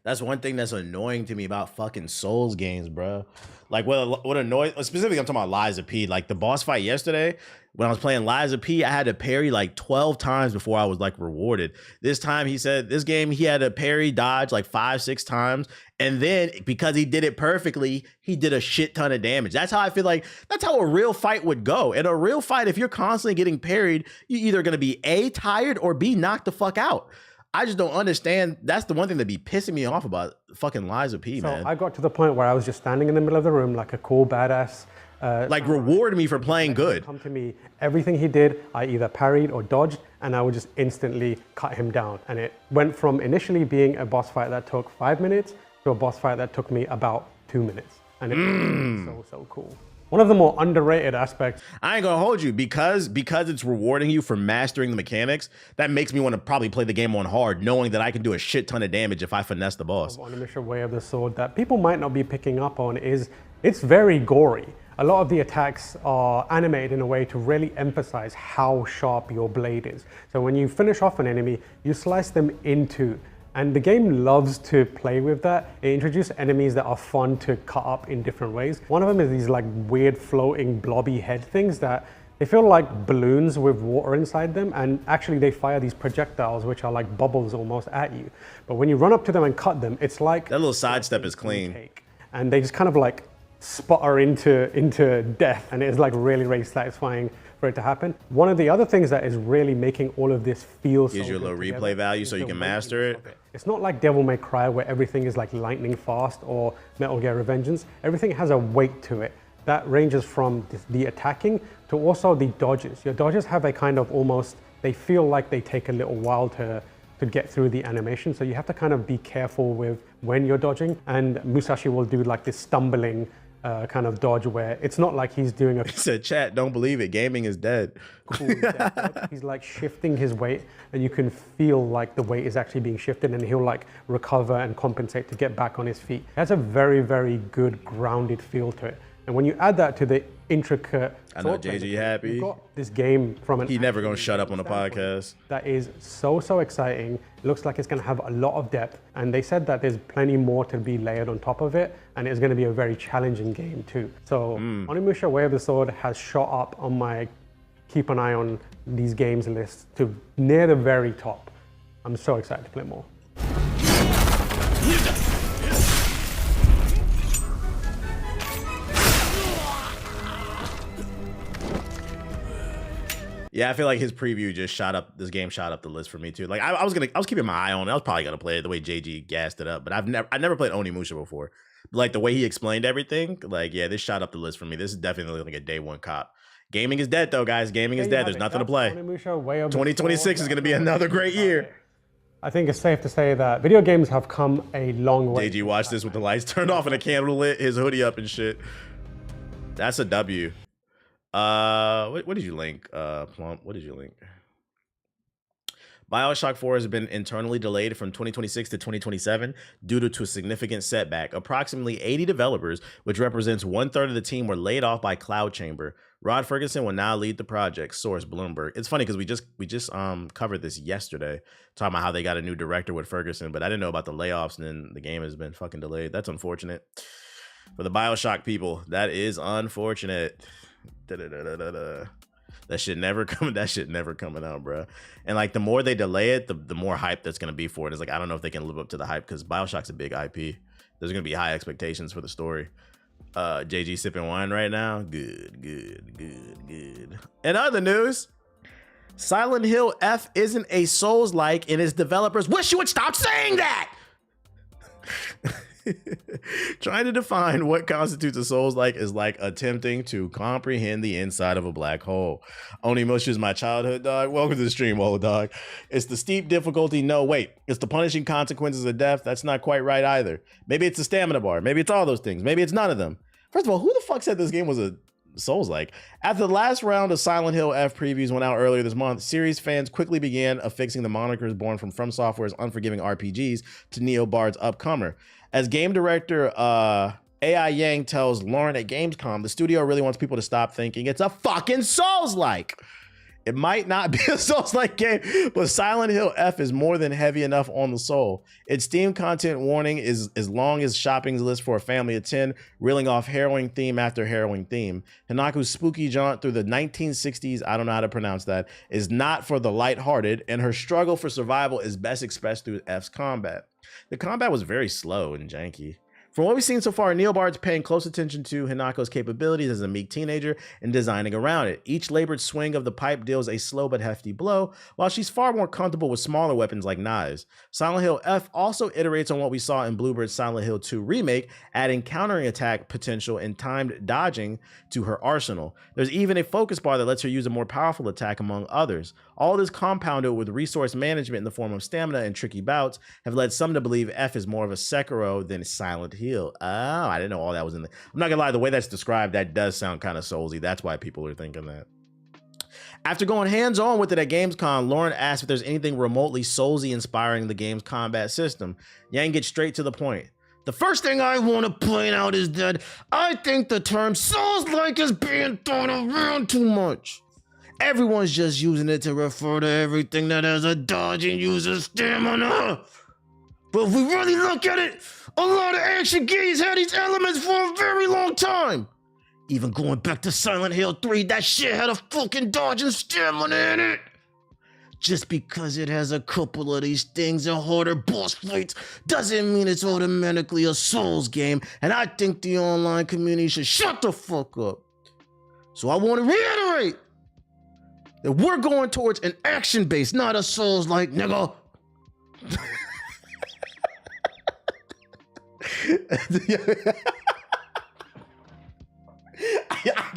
That's one thing that's annoying to me about fucking Souls games, bro. Like what annoys, specifically I'm talking about Lies of P. Like the boss fight yesterday, when I was playing Lies of P, I had to parry like 12 times before I was like rewarded. This time he said this game he had to parry dodge like 5-6 times. And then because he did it perfectly, he did a shit ton of damage. That's how I feel like that's how a real fight would go. In a real fight, if you're constantly getting parried, you're either gonna be A, tired, or B, knocked the fuck out. I just don't understand. That's the one thing that be pissing me off about fucking Lies of P, man. So I got to the point where I was just standing in the middle of the room like a cool badass. Like reward me for playing good. Come to me, everything he did, I either parried or dodged, and I would just instantly cut him down. And it went from initially being a boss fight that took 5 minutes to a boss fight that took me about 2 minutes. And it was so cool. One of the more underrated aspects. I ain't gonna hold you because it's rewarding you for mastering the mechanics. That makes me want to probably play the game on hard, knowing that I can do a shit ton of damage if I finesse the boss. Onimusha Way of the Sword that people might not be picking up on is it's very gory. A lot of the attacks are animated in a way to really emphasize how sharp your blade is. So when you finish off an enemy, you slice them in two. And the game loves to play with that. It introduces enemies that are fun to cut up in different ways. One of them is these like weird floating blobby head things that they feel like balloons with water inside them, and actually they fire these projectiles which are like bubbles almost at you. But when you run up to them and cut them, it's like that little sidestep is clean. And they just kind of like sputter into death, and it's like really, really satisfying for it to happen. One of the other things that is really making all of this feel gives you a little replay value so you can master it. It's not like Devil May Cry where everything is like lightning fast or Metal Gear Revengeance. Everything has a weight to it. That ranges from the attacking to also the dodges. Your dodges have a kind of almost, they feel like they take a little while to get through the animation. So you have to kind of be careful with when you're dodging. And Musashi will do like this stumbling kind of dodge where it's not like he's doing a... He said, chat, don't believe it. Gaming is dead. Cool death. He's like shifting his weight, and you can feel like the weight is actually being shifted, and he'll like recover and compensate to get back on his feet. It has a very, very good grounded feel to it. And when you add that to the intricate... I know JG happy. You've got this game from an... He never gonna shut up on the podcast. That is so exciting. It looks like it's gonna have a lot of depth. And they said that there's plenty more to be layered on top of it. And it's gonna be a very challenging game too. So Onimusha Way of the Sword has shot up on my keep an eye on these games list to near the very top. I'm so excited to play more. Yeah, I feel like his preview just shot up. This game shot up the list for me too. Like I was keeping my eye on it. I was probably gonna play it the way JG gassed it up, but I never played Onimusha before. But like the way he explained everything, like yeah, this shot up the list for me. This is definitely like a day one cop. Gaming is dead though, guys. Gaming is dead. There's nothing to play. 2026 is gonna be another great year. I think it's safe to say that video games have come a long way. JG watched this with the lights turned off and a candle lit, his hoodie up and shit. That's a W. What did you link, Plump? What did you link? Bioshock 4 has been internally delayed from 2026 to 2027 due to a significant setback. Approximately 80 developers, which represents 1/3 of the team, were laid off by Cloud Chamber. Rod Ferguson will now lead the project. Source Bloomberg. It's funny because we just covered this yesterday, talking about how they got a new director with Ferguson, but I didn't know about the layoffs, and then the game has been fucking delayed. That's unfortunate for the Bioshock people. That is unfortunate. That shit never coming out, bro. And like the more they delay it, the more hype that's gonna be for it. It's like I don't know if they can live up to the hype because Bioshock's a big IP. There's gonna be high expectations for the story. JG sipping wine right now. Good. In other news, Silent Hill F isn't a Souls-like, and its developers wish you would stop saying that. Trying to define what constitutes a Souls-like is like attempting to comprehend the inside of a black hole. Onimusha is my childhood, dog. Welcome to the stream, old dog. It's the steep difficulty. No, wait. It's the punishing consequences of death. That's not quite right either. Maybe it's the stamina bar. Maybe it's all those things. Maybe it's none of them. First of all, who the fuck said this game was a Souls-like? After the last round of Silent Hill F previews went out earlier this month, series fans quickly began affixing the monikers born from Software's unforgiving RPGs to Neo Bard's upcomer. As game director AI Yang tells Lauren at Gamescom, the studio really wants people to stop thinking it's a fucking Souls-like. It might not be a Souls-like game, but Silent Hill F is more than heavy enough on the soul. Its Steam content warning is as long as shopping list for a family of 10, reeling off harrowing theme after harrowing theme. Hanako's spooky jaunt through the 1960s, I don't know how to pronounce that, is not for the lighthearted, and her struggle for survival is best expressed through F's combat. The combat was very slow and janky. From what we've seen so far, Neobard's paying close attention to Hanako's capabilities as a meek teenager and designing around it. Each labored swing of the pipe deals a slow but hefty blow, while she's far more comfortable with smaller weapons like knives. Silent Hill F also iterates on what we saw in Bluebird's Silent Hill 2 remake, adding countering attack potential and timed dodging to her arsenal. There's even a focus bar that lets her use a more powerful attack, among others. All this compounded with resource management in the form of stamina and tricky bouts have led some to believe F is more of a Sekiro than Silent Hill. Oh, I didn't know all that was in there. I'm not gonna lie, the way that's described, that does sound kind of soulsy. That's why people are thinking that. After going hands-on with it at Gamescom, Lauren asked if there's anything remotely soulsy inspiring the game's combat system. Yang gets straight to the point. The first thing I want to point out is that I think the term Souls-like is being thrown around too much. Everyone's just using it to refer to everything that has a dodge and uses stamina. But if we really look at it, a lot of action games had these elements for a very long time. Even going back to Silent Hill 3, that shit had a fucking dodge and stamina in it. Just because it has a couple of these things and harder boss fights doesn't mean it's automatically a Souls game, and I think the online community should shut the fuck up. So I want to reiterate that we're going towards an action base, not a Souls-like, nigga.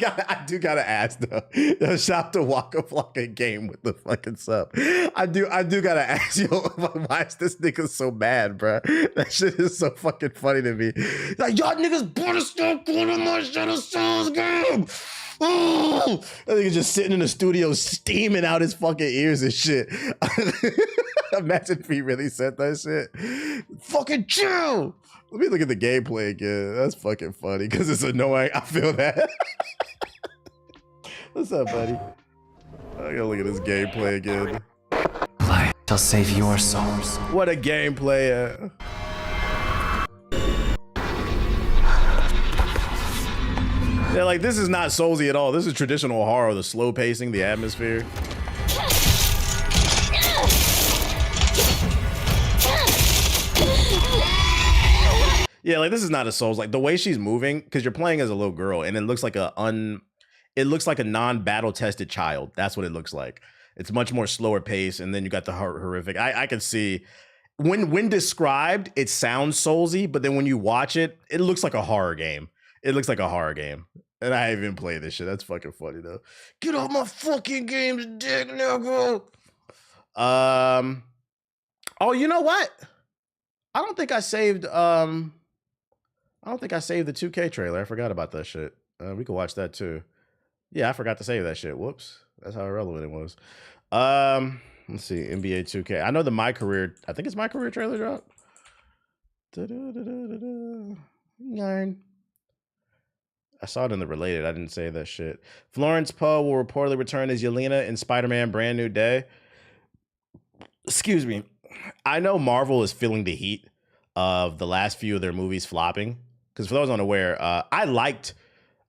I do gotta ask though. Shop to Waka Flocka game with the fucking sub. I do gotta ask, yo, why is this nigga so mad, bro? That shit is so fucking funny to me. Like, y'all niggas better stop calling my shit a Souls game. Oh, that nigga just sitting in the studio steaming out his fucking ears and shit. Imagine if he really said that shit. Fucking chill. Let me look at the gameplay again. That's fucking funny because it's annoying. I feel that. What's up, buddy? I gotta look at this gameplay again. Play shall save your souls. What a gameplay. Yeah, like this is not Soulsy at all. This is traditional horror, the slow pacing, the atmosphere. Yeah, like this is not a Souls. Like the way she's moving, because you're playing as a little girl, and it looks like a non-battle tested child. That's what it looks like. It's much more slower pace, and then you got the horrific. I can see when described, it sounds Soulsy, but then when you watch it, it looks like a horror game. It looks like a horror game. And I haven't even played this shit. That's fucking funny though. Get off my fucking game's dick, nigga. Oh, you know what? I don't think I saved the 2K trailer. I forgot about that shit. We could watch that too. Yeah, I forgot to save that shit. Whoops. That's how irrelevant it was. Let's see. NBA 2K. I know the MyCareer. I think it's MyCareer trailer drop. Yarn. I saw it in the related. I didn't say that shit. Florence Poe will reportedly return as Yelena in Spider-Man Brand New Day. Excuse me. I know Marvel is feeling the heat of the last few of their movies flopping. Because for those unaware, I liked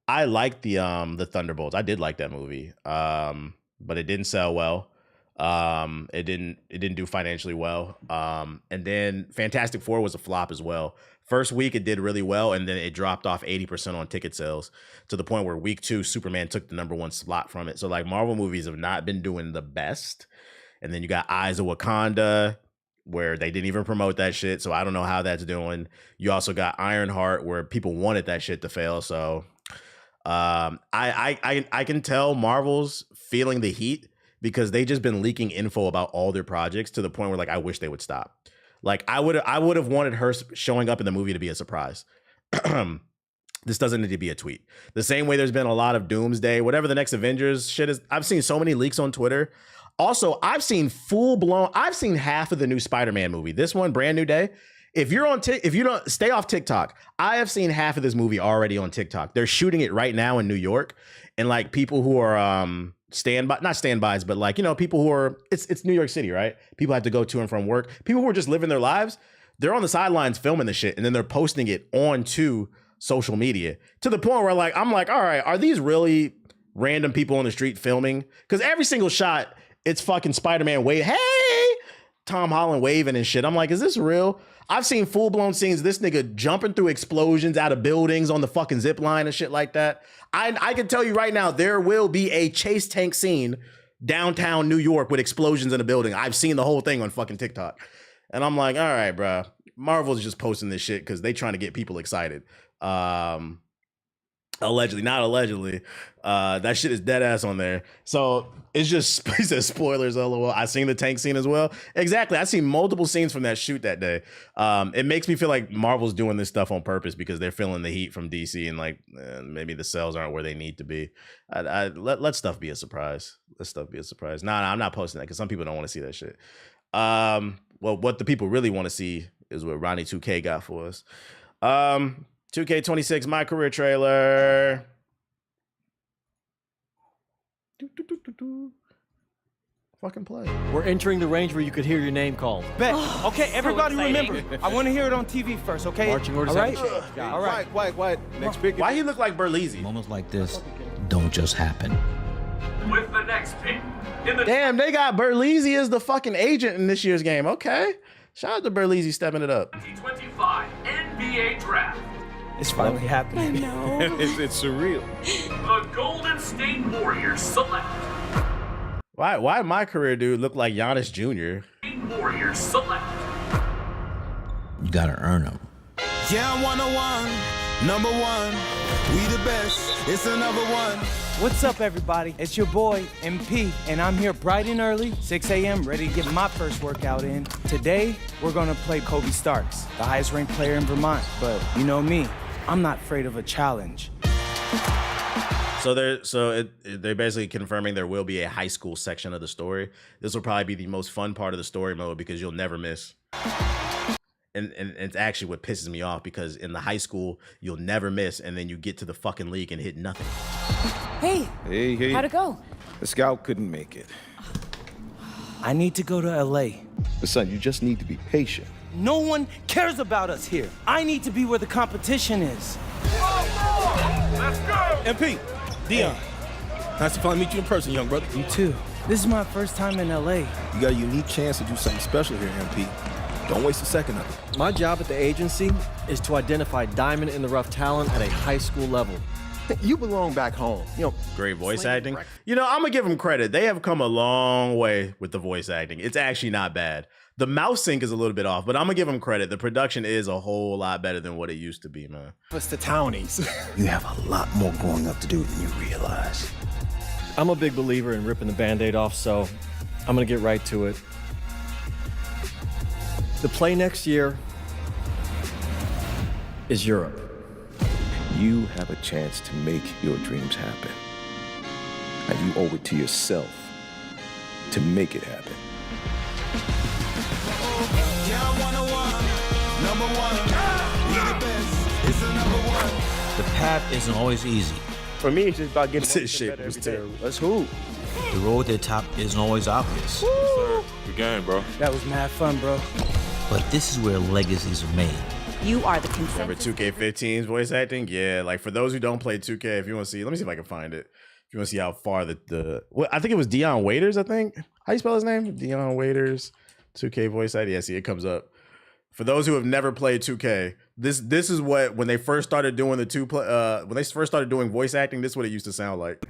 the Thunderbolts. I did like that movie, but it didn't sell well. It didn't do financially well. And then Fantastic Four was a flop as well. First week it did really well, and then it dropped off 80% on ticket sales to the point where week 2 Superman took the #1 slot from it. So like Marvel movies have not been doing the best. And then you got Eyes of Wakanda, where they didn't even promote that shit. So I don't know how that's doing. You also got Ironheart, where people wanted that shit to fail. So I can tell Marvel's feeling the heat because they just been leaking info about all their projects to the point where like I wish they would stop. Like I would have wanted her showing up in the movie to be a surprise. This doesn't need to be a tweet. The same way there's been a lot of Doomsday, whatever the next Avengers shit is. I've seen so many leaks on Twitter. Also, I've seen half of the new Spider-Man movie. This one, Brand New Day, If you're on if you don't stay off TikTok, I have seen half of this movie already on TikTok. They're shooting it right now in New York, and like people who are not standbys, but like, you know, people who are it's New York City, right? People have to go to and from work. People who are just living their lives, they're on the sidelines filming the shit, and then they're posting it onto social media to the point where like I'm like, all right, are these really random people on the street filming? Because every single shot, it's fucking Spider-Man wave, hey, Tom Holland waving and shit. I'm like, is this real? I've seen full-blown scenes of this nigga jumping through explosions out of buildings on the fucking zip line and shit like that. I can tell you right now, there will be a chase tank scene downtown New York with explosions in a building. I've seen the whole thing on fucking TikTok. And I'm like, all right, bro. Marvel's just posting this shit because they trying to get people excited. Allegedly, not allegedly. That shit is dead ass on there. So it's just, he says spoilers, lol. I seen the tank scene as well. Exactly. I seen multiple scenes from that shoot that day. It makes me feel like Marvel's doing this stuff on purpose because they're feeling the heat from DC and like maybe the sales aren't where they need to be. Let stuff be a surprise. Let stuff be a surprise. Nah, I'm not posting that because some people don't want to see that shit. Well, what the people really want to see is what Ronnie 2K got for us. 2K26 MyCareer trailer. Fucking play. We're entering the range where you could hear your name called. Bet. Okay, everybody remember. I want to hear it on TV first, okay? Marching orders. All right? All right. Quiet. Next pick. Why he look like Berlizzi? Moments like this don't just happen. With the next pick. Damn, they got Berlizzi as the fucking agent in this year's game. Okay. Shout out to Berlizzi stepping it up. 2025 NBA Draft. It's finally happening. I know. it's surreal. The Golden State Warriors select. Why MyCareer dude look like Giannis Jr.? Warriors select. You gotta earn them. Yeah, I'm 101, number one. We the best. It's another one. What's up, everybody? It's your boy, MP, and I'm here bright and early, 6 a.m., ready to get my first workout in. Today, we're gonna play Kobe Starks, the highest ranked player in Vermont. But you know me, I'm not afraid of a challenge. So they're basically confirming there will be a high school section of the story. This will probably be the most fun part of the story mode because you'll never miss. And it's actually what pisses me off because in the high school, you'll never miss, and then you get to the fucking league and hit nothing. Hey. Hey. How'd it go? The scout couldn't make it. I need to go to LA. But son, you just need to be patient. No one cares about us here. I need to be where the competition is. Let's go! MP, Dion. Nice to finally meet you in person, young brother. You too. This is my first time in LA. You got a unique chance to do something special here, MP. Don't waste a second of it. My job at the agency is to identify diamond in the rough talent at a high school level. You belong back home. You know, great voice acting. You know, I'm gonna give them credit. They have come a long way with the voice acting. It's actually not bad. The mouse sync is a little bit off, but I'm gonna give them credit. The production is a whole lot better than what it used to be, man. It's the townies. You have a lot more growing up to do than you realize. I'm a big believer in ripping the Band-Aid off, so I'm gonna get right to it. The play next year is Europe. you have a chance to make your dreams happen. And you owe it to yourself to make it happen. The path isn't always easy. For me, it's just about getting this shit was terrible. Let's hoop. The road to the top isn't always obvious. Yes, sir. Good game, bro. That was mad fun, bro. But this is where legacies are made. You are the consensus. Remember 2K15's voice acting? Yeah, like for those who don't play 2K, if you want to see, let me see if I can find it. If you want to see how far what I think it was Dion Waiters, I think. How you spell his name? Dion Waiters, 2K voice acting. Yeah, see, it comes up. For those who have never played 2K, this is what when they first started doing when they first started doing voice acting, this is what it used to sound like.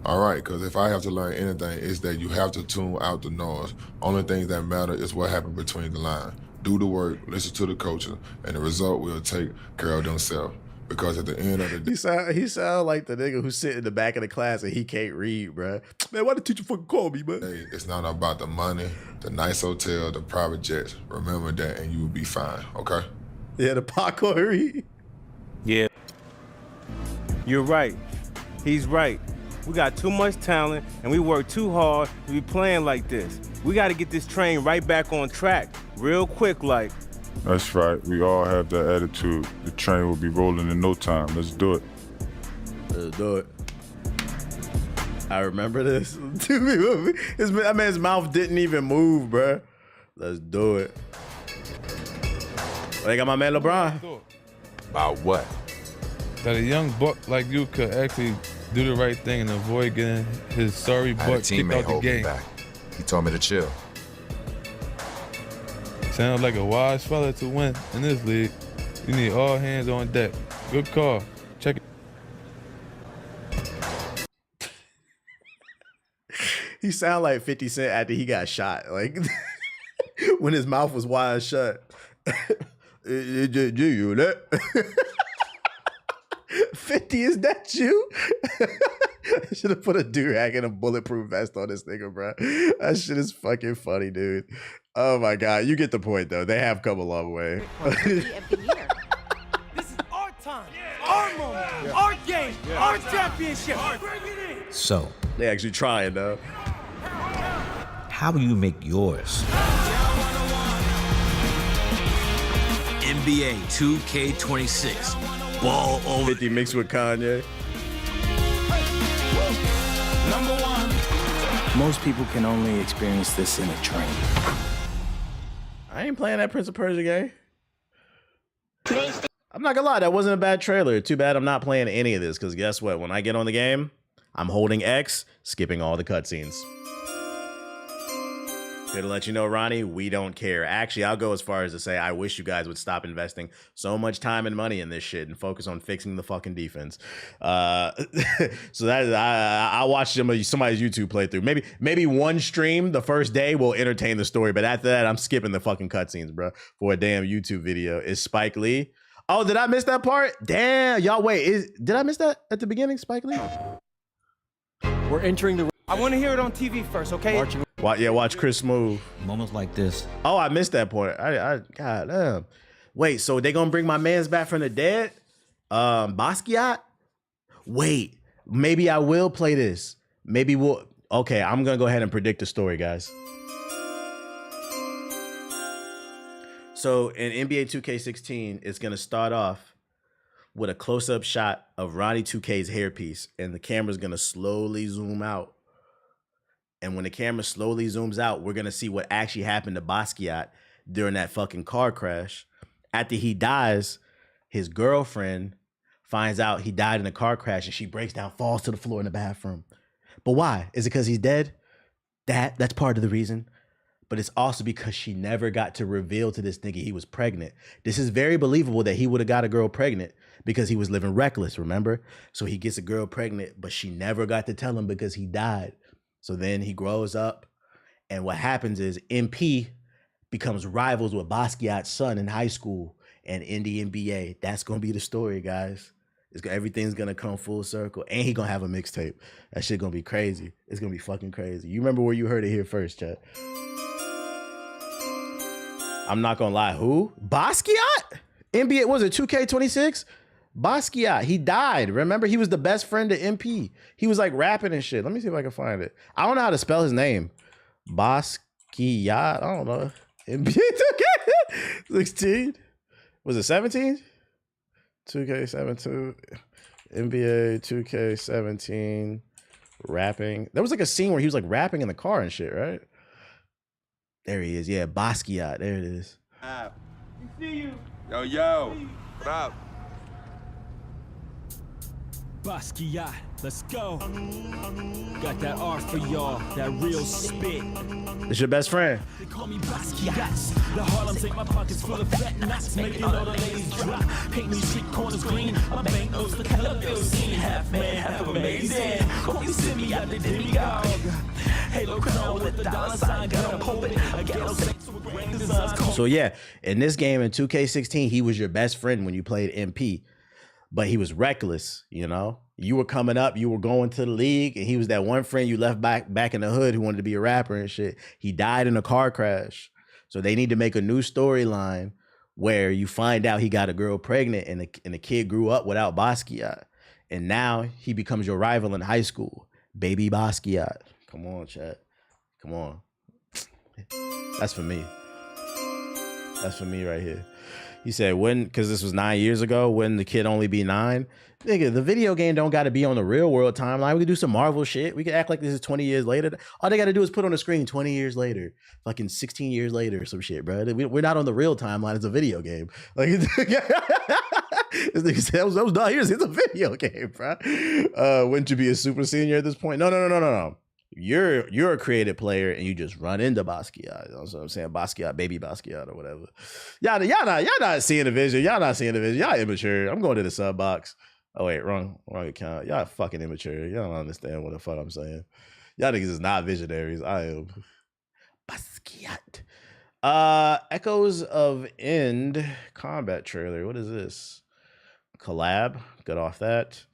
All right, because if I have to learn anything, it's that you have to tune out the noise. Only things that matter is what happened between the lines. Do the work, listen to the coaches, and the result will take care of themselves. Because at the end of the day, he sound like the nigga who's sitting in the back of the class and he can't read, bro. Man, why the teacher fucking call me, man? Hey, it's not about the money, the nice hotel, the private jets. Remember that, and you will be fine. Okay? Yeah, the parkour. Yeah. You're right. He's right. We got too much talent, and we work too hard to be playing like this. We got to get this train right back on track, real quick, like. That's right. We all have that attitude. The train will be rolling in no time. Let's do it. Let's do it. I remember this. That man's mouth didn't even move, bruh. Let's do it. They got my man LeBron. About what? That a young buck like you could actually do the right thing and avoid getting his sorry butt kicked out the game. Back. He told me to chill. Sounds like a wise fella to win in this league. You need all hands on deck. Good call. Check it. He sound like 50 Cent after he got shot. Like when his mouth was wide shut. You that? 50, is that you? I should have put a do-rag and a bulletproof vest on this nigga, bro. That shit is fucking funny, dude. Oh my God. You get the point though. They have come a long way. This is our time, our moment, our game, our championship. Bring it in. So, they actually trying though. How will you make yours? NBA 2K26. Ball over. 50 mixed with Kanye. Most people can only experience this in a train. I ain't playing that Prince of Persia game. I'm not gonna lie, that wasn't a bad trailer. Too bad I'm not playing any of this, because guess what? When I get on the game, I'm holding X, skipping all the cutscenes. Here to let you know, Ronnie, we don't care. Actually, I'll go as far as to say I wish you guys would stop investing so much time and money in this shit and focus on fixing the fucking defense. So that is, I watched somebody's YouTube playthrough. Maybe one stream the first day will entertain the story, but after that, I'm skipping the fucking cutscenes, bro, for a damn YouTube video. Is Spike Lee? Oh, did I miss that part? Damn, y'all wait. Did I miss that at the beginning, Spike Lee? We're entering the. I want to hear it on TV first, okay? Watch Chris move. Moments like this. Oh, I missed that part. God damn. Wait, so they gonna bring my man's back from the dead? Basquiat? Wait, maybe I will play this. Maybe we'll. Okay, I'm gonna go ahead and predict the story, guys. So in NBA 2K16, it's gonna start off with a close-up shot of Ronnie 2K's hairpiece, and the camera's gonna slowly zoom out. And when the camera slowly zooms out, we're going to see what actually happened to Basquiat during that fucking car crash. After he dies, his girlfriend finds out he died in a car crash and she breaks down, falls to the floor in the bathroom. But why? Is it because he's dead? That's part of the reason. But it's also because she never got to reveal to this nigga he was pregnant. This is very believable that he would have got a girl pregnant because he was living reckless, remember? So he gets a girl pregnant, but she never got to tell him because he died. So then he grows up, and what happens is MP becomes rivals with Basquiat's son in high school and in the NBA. That's gonna be the story, guys. Everything's gonna come full circle, and he gonna have a mixtape. That shit gonna be crazy. It's gonna be fucking crazy. You remember where you heard it here first, chat. I'm not gonna lie. Who? Basquiat? NBA, was it 2K26? Basquiat, he died. Remember, he was the best friend to MP. He was like rapping and shit. Let me see if I can find it. I don't know how to spell his name. Basquiat, I don't know. NBA 2K16? Was it 17? 2K17. NBA 2K17 rapping. There was like a scene where he was like rapping in the car and shit, right? There he is. Yeah, Basquiat. There it is. We see you. Yo. What up? Basquiat, let's go. Got that art for y'all, that real spit. It's your best friend. They call me Basquiat. The Harlem take my pockets full of fat knots, making all the ladies drop. Paint me street corners green, my bank notes for color bill scene. Half man, half amazing. Hope you send me out the demigod. Halo crown with the dollar sign, got a pulpit, a ghetto sex with grand designs. So yeah, in this game in 2K16, he was your best friend when you played MP. But he was reckless, you know? You were coming up, you were going to the league, and he was that one friend you left back in the hood who wanted to be a rapper and shit. He died in a car crash. So they need to make a new storyline where you find out he got a girl pregnant and the kid grew up without Basquiat. And now he becomes your rival in high school. Baby Basquiat. Come on, chat. Come on. That's for me. That's for me right here. He said, when, because this was 9 years ago, when the kid only be 9. Nigga, the video game don't got to be on the real world timeline. We could do some Marvel shit. We could act like this is 20 years later. All they got to do is put on the screen 20 years later, fucking 16 years later or some shit, bro. We're not on the real timeline. It's a video game. Like, this nigga said, that was 9 years. It's a video game, bro. Wouldn't you be a super senior at this point? No. You're a creative player and you just run into Basquiat. You know what I'm saying? Basquiat, baby Basquiat or whatever. Y'all not seeing the vision. Y'all not seeing the vision. Y'all immature. I'm going to the sub box. Oh wait, wrong account. Y'all fucking immature. Y'all don't understand what the fuck I'm saying. Y'all niggas is not visionaries. I am. Basquiat. Echoes of End combat trailer. What is this? Collab. Good off that.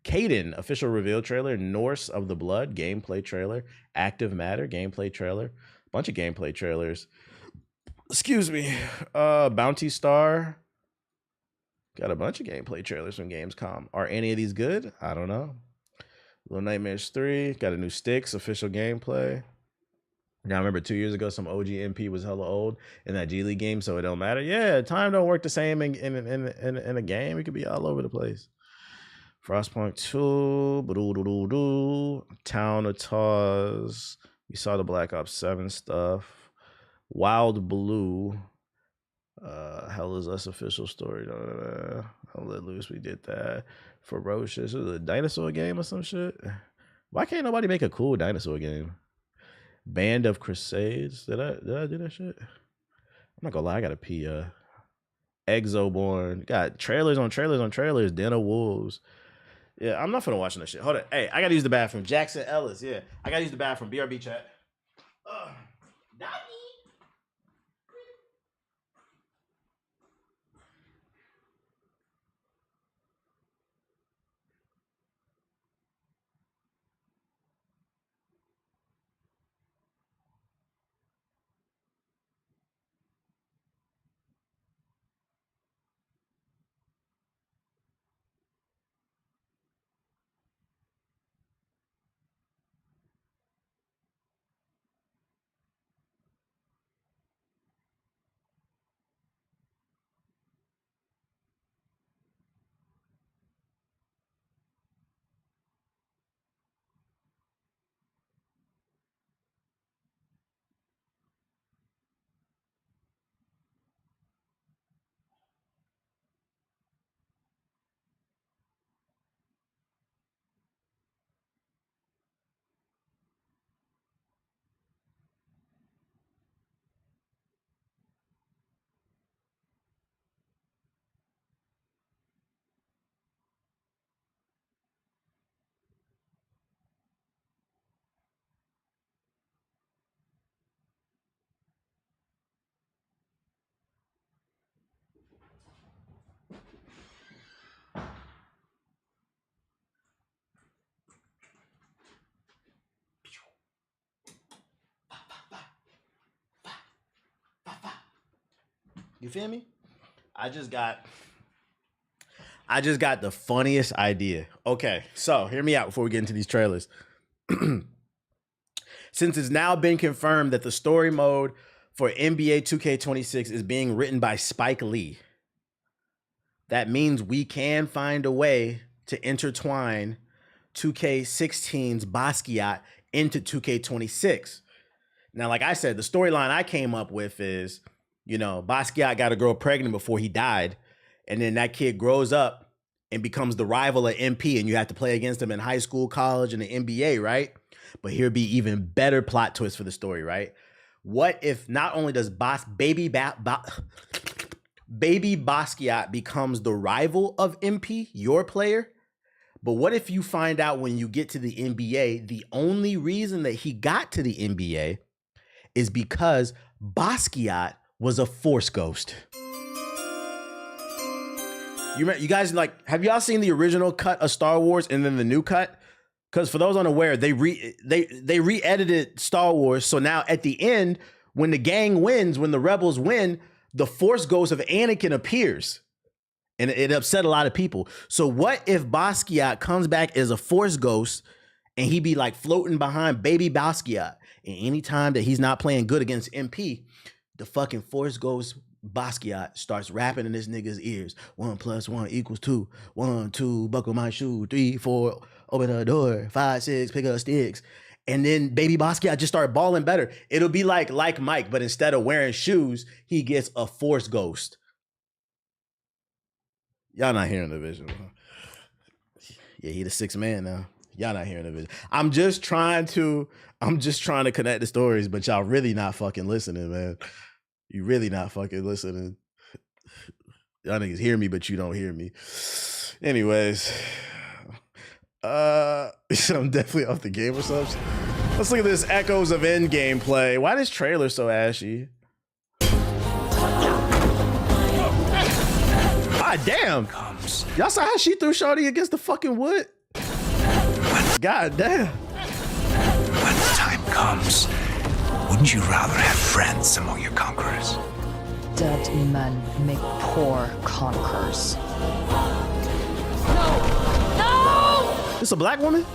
Caden, official reveal trailer. Norse of the Blood, gameplay trailer. Active Matter, gameplay trailer. Bunch of gameplay trailers. Excuse me. Bounty Star. Got a bunch of gameplay trailers from Gamescom. Are any of these good? I don't know. Little Nightmares 3. Got a new Sticks, official gameplay. Now, I remember 2 years ago, some OG MP was hella old in that G League game, so it don't matter. Yeah, time don't work the same in a game. It could be all over the place. Frostpunk 2, Town of Taz. We saw the Black Ops 7 stuff. Wild Blue. Hell is Us official story. I'll let loose. We did that. Ferocious. It was a dinosaur game or some shit. Why can't nobody make a cool dinosaur game? Band of Crusades. Did I do that shit? I'm not gonna lie. I gotta pee. Exoborn. Got trailers on trailers on trailers. Den of Wolves. Yeah, I'm not finna watching that shit. Hold on. Hey, I gotta use the bathroom. Jackson Ellis. Yeah, I gotta use the bathroom. BRB chat. You feel me? I just got the funniest idea. Okay, so hear me out before we get into these trailers. Since it's now been confirmed that the story mode for NBA 2K26 is being written by Spike Lee, that means we can find a way to intertwine 2K16's Basquiat into 2K26. Now, like I said, the storyline I came up with is, you know, Basquiat got a girl pregnant before he died, and then that kid grows up and becomes the rival of MP, and you have to play against him in high school, college, and the NBA, right? But here'd be even better plot twist for the story, right? What if not only does baby Basquiat becomes the rival of MP, your player, but what if you find out when you get to the NBA, the only reason that he got to the NBA is because Basquiat was a Force ghost. You guys, like, have y'all seen the original cut of Star Wars and then the new cut? Because for those unaware, they re-edited Star Wars. So now at the end, when the gang wins, when the rebels win, the Force ghost of Anakin appears. And it upset a lot of people. So what if Basquiat comes back as a Force ghost and he be like floating behind baby Basquiat? And anytime that he's not playing good against MP, The fucking Force Ghost Basquiat starts rapping in this nigga's ears. 1 + 1 = 2. 1, 2, buckle my shoe. 3, 4, open the door. 5, 6, pick up sticks. And then baby Basquiat just started balling better. It'll be like Mike, but instead of wearing shoes, he gets a Force Ghost. Y'all not hearing the vision. Yeah, he the 6th man now. Y'all not hearing the vision. I'm just trying to connect the stories, but y'all really not fucking listening, man. You really not fucking listening. Y'all niggas hear me, but you don't hear me. Anyways, I'm definitely off the game or something. Let's look at this Echoes of End gameplay. Why this trailer so ashy? God damn. Y'all saw how she threw Shorty against the fucking wood? God damn. When the time comes, wouldn't you rather have friends among your conquerors? Dead men make poor conquerors. No! This a black woman?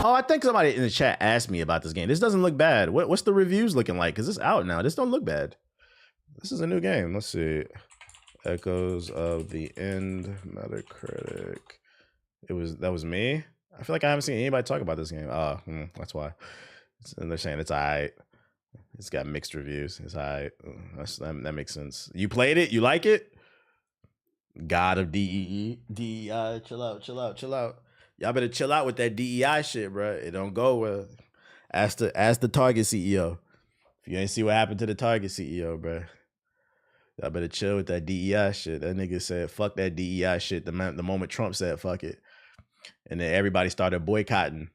Oh, I think somebody in the chat asked me about this game. This doesn't look bad. What's the reviews looking like? Because it's out now. This don't look bad. This is a new game. Let's see. Echoes of the End, Metacritic. That was me. I feel like I haven't seen anybody talk about this game. That's why. And they're saying it's alright. It's got mixed reviews. It's alright. That makes sense. You played it? You like it? God of DEI. Chill out. Y'all better chill out with that DEI shit, bro. It don't go well. Ask the Target CEO. If you ain't see what happened to the Target CEO, bro. Y'all better chill with that DEI shit. That nigga said, fuck that DEI shit the moment Trump said, fuck it. And then everybody started boycotting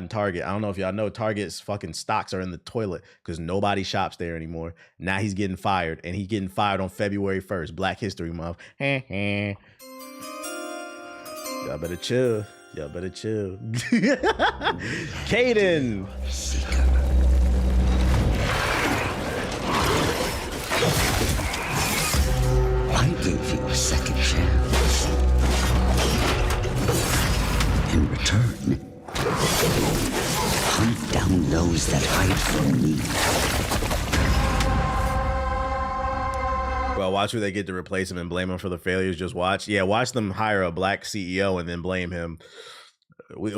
Target. I don't know if y'all know, Target's fucking stocks are in the toilet because nobody shops there anymore. Now he's getting fired, and he's getting fired on February 1st, Black History Month. Y'all better chill. Caden. I gave you a second chance. In return, hunt down those that hide from me. Well, watch who they get to replace him and blame him for the failures. Just watch. Yeah, watch them hire a black CEO and then blame him.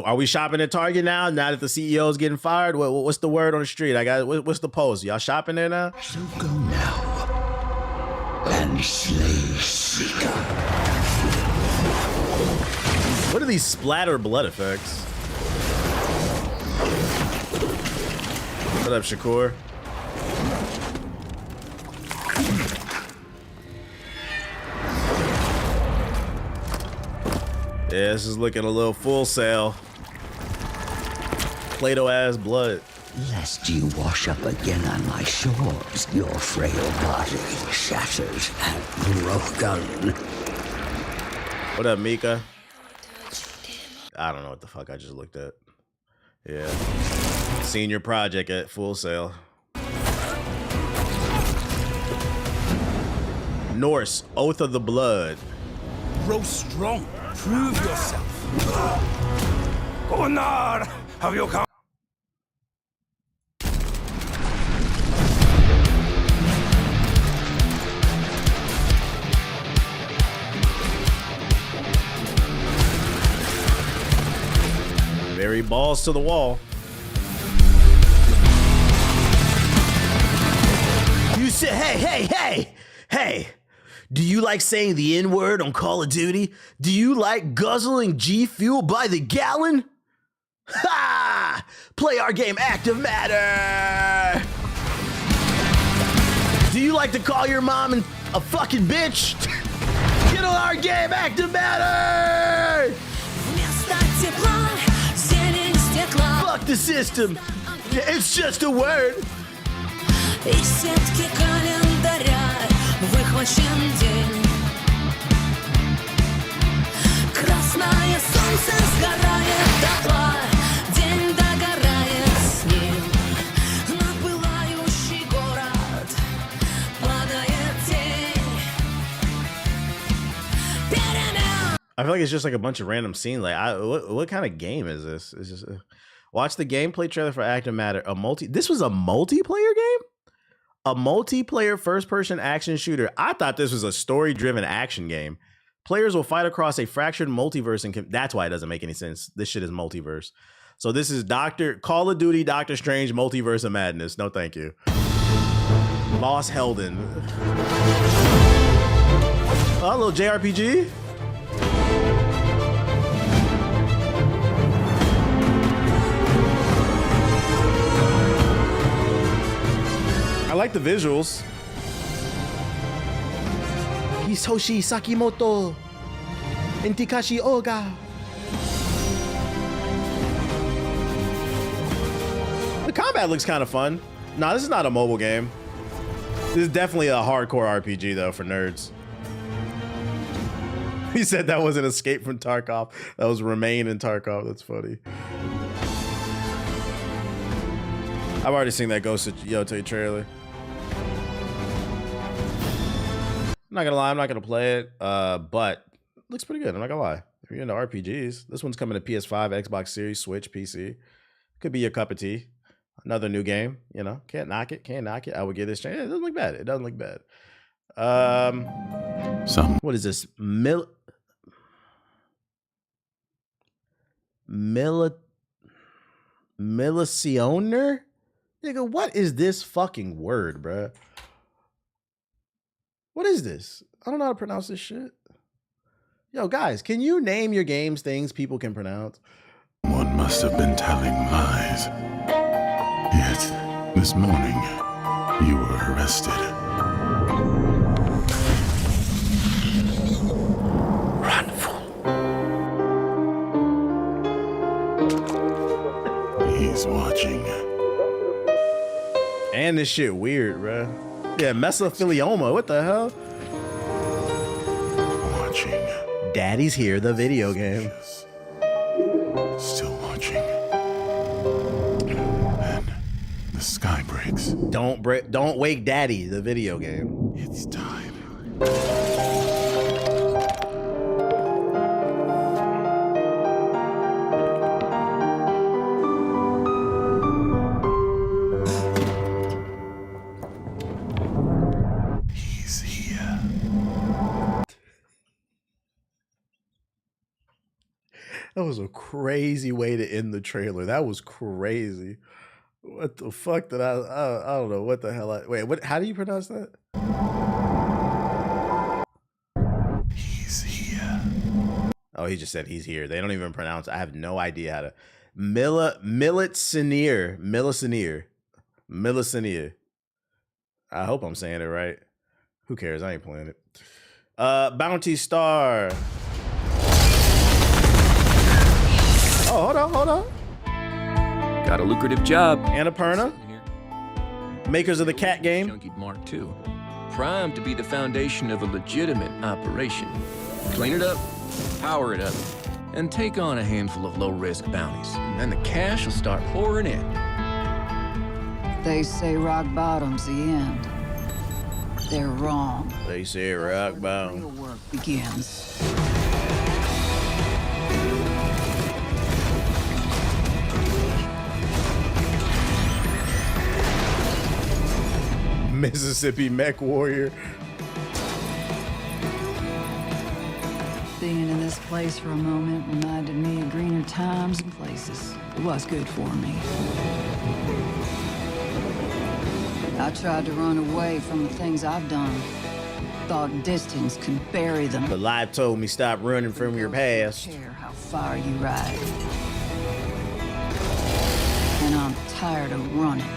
Are we shopping at Target now that the CEO is getting fired? What's the word on the street? What's the post? Y'all shopping there now? So go now and slay Seeker. What are these splatter blood effects? What up, Shakur? Yeah, this is looking a little Full Sail. Play-Doh ass blood. Lest you wash up again on my shores, your frail body shattered and broken. What up, Mika? I don't know what the fuck I just looked at. Yeah. Senior project at Full Sail. Norse, Oath of the Blood. Grow strong. Prove yourself. Gunnar, have you come? Very balls to the wall. You said, hey. Do you like saying the N-word on Call of Duty? Do you like guzzling G Fuel by the gallon? Ha! Play our game Active Matter! Do you like to call your mom a fucking bitch? Get on our game Active Matter! Fuck the system. It's just a word. Выхвачен день. Красное солнце сгорает дотла, день догорает с ним. На пылающий город падает тень. Перемен. I feel like it's just like a bunch of random scenes. Like, what kind of game is this? It's just watch the gameplay trailer for Active Matter. This was a multiplayer game, a multiplayer first-person action shooter. I thought this was a story-driven action game. Players will fight across a fractured multiverse, and that's why it doesn't make any sense. This shit is multiverse. So this is Call of Duty, Doctor Strange, Multiverse of Madness. No, thank you. Lost Helden. Oh, a little JRPG. I like the visuals. Hisoshi Sakimoto and Takashi Oga. The combat looks kind of fun. Nah, this is not a mobile game. This is definitely a hardcore RPG though for nerds. He said that wasn't Escape from Tarkov. That was Remain in Tarkov. That's funny. I've already seen that Ghost of Yotei trailer. I'm not gonna lie, I'm not gonna play it, but it looks pretty good. I'm not gonna lie. If you're into RPGs, this one's coming to PS5, Xbox Series, Switch, PC. Could be your cup of tea. Another new game, you know, can't knock it, can't knock it. I would give this chance. It doesn't look bad. It doesn't look bad. What is this? Millisioner? Nigga, what is this fucking word, bruh? What is this? I don't know how to pronounce this shit. Yo, guys, can you name your games things people can pronounce? One must have been telling lies. Yet, this morning, you were arrested. Run, fool. He's watching. And this shit weird, bruh. Yeah, mesothelioma. What the hell? Watching. Daddy's Here, the video game. Still watching. Then the sky breaks. Don't wake Daddy, the video game. It's time. That was a crazy way to end the trailer. That was crazy. What the fuck did I don't know what the hell wait, what, how do you pronounce that? He's here. Oh, he just said he's here. They don't even pronounce. I have no idea how to. Milicineer. I hope I'm saying it right. Who cares? I ain't playing it. Bounty Star. Oh, hold on. Got a lucrative job. Annapurna. Makers of the cat game. Junkie Mark II. Primed to be the foundation of a legitimate operation. Clean it up, power it up, and take on a handful of low-risk bounties. And the cash will start pouring in. They say rock bottom's the end. They're wrong. They say rock bottom. Real work begins. Mississippi Mech Warrior. Being in this place for a moment reminded me of greener times and places. It was good for me. I tried to run away from the things I've done. Thought distance could bury them. But life told me stop running from your past. I don't care how far you ride. And I'm tired of running.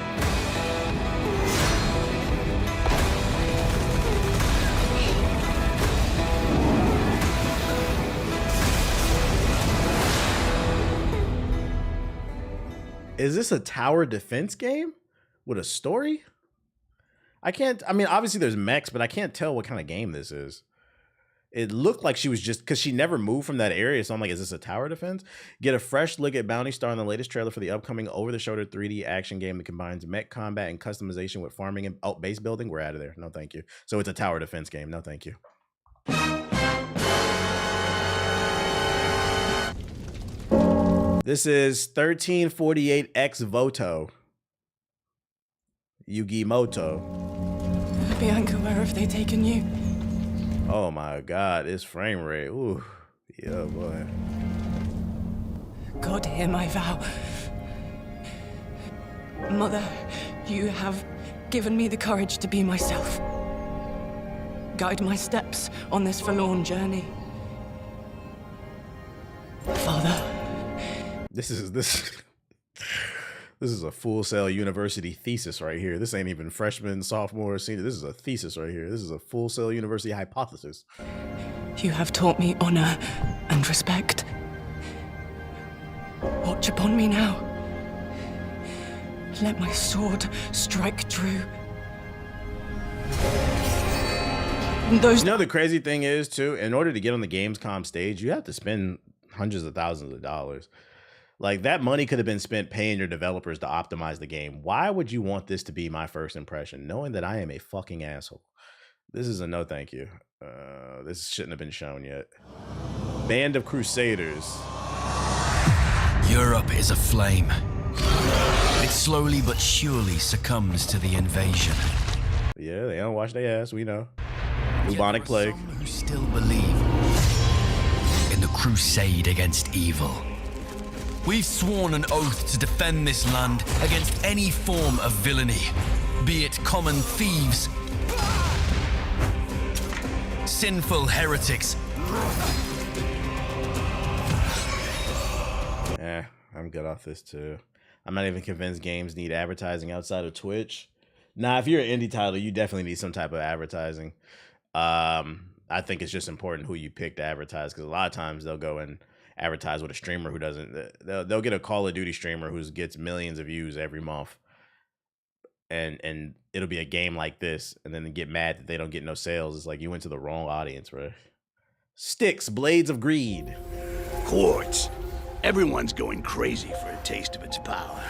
Is this a tower defense game with a story? I mean, obviously there's mechs, but I can't tell what kind of game this is. It looked like she was just, because she never moved from that area, so I'm like, is this a tower defense? Get a fresh look at Bounty Star in the latest trailer for the upcoming over-the-shoulder 3D action game that combines mech combat and customization with farming and base building. We're out of there. No, thank you. So it's a tower defense game. No, thank you. This is 1348X Voto. Yugi Moto. Bianca, where have they taken you? Oh my god, it's frame rate. Ooh. Yeah, boy. God, hear my vow. Mother, you have given me the courage to be myself. Guide my steps on this forlorn journey. Father. This is a Full Sail University thesis right here. This ain't even freshman, sophomore, senior. This is a thesis right here. This is a Full Sail University hypothesis. You have taught me honor and respect. Watch upon me now. Let my sword strike true. You know, the crazy thing is, too, in order to get on the Gamescom stage, you have to spend hundreds of thousands of dollars. Like, that money could have been spent paying your developers to optimize the game. Why would you want this to be my first impression, knowing that I am a fucking asshole? This is a no thank you. This shouldn't have been shown yet. Band of Crusaders. Europe is aflame. It slowly but surely succumbs to the invasion. Yeah, they don't wash their ass, we know. Bubonic plague. Who still believe in the crusade against evil. We've sworn an oath to defend this land against any form of villainy, be it common thieves, sinful heretics. I'm good off this too. I'm not even convinced games need advertising outside of Twitch. Nah, if you're an indie title, you definitely need some type of advertising. I think it's just important who you pick to advertise, because a lot of times they'll go and advertise with a streamer who doesn't. They'll get a Call of Duty streamer who gets millions of views every month, and it'll be a game like this, and then they get mad that they don't get no sales. It's like you went to the wrong audience, bro. Sticks, Blades of Greed. Quartz. Everyone's going crazy for a taste of its power.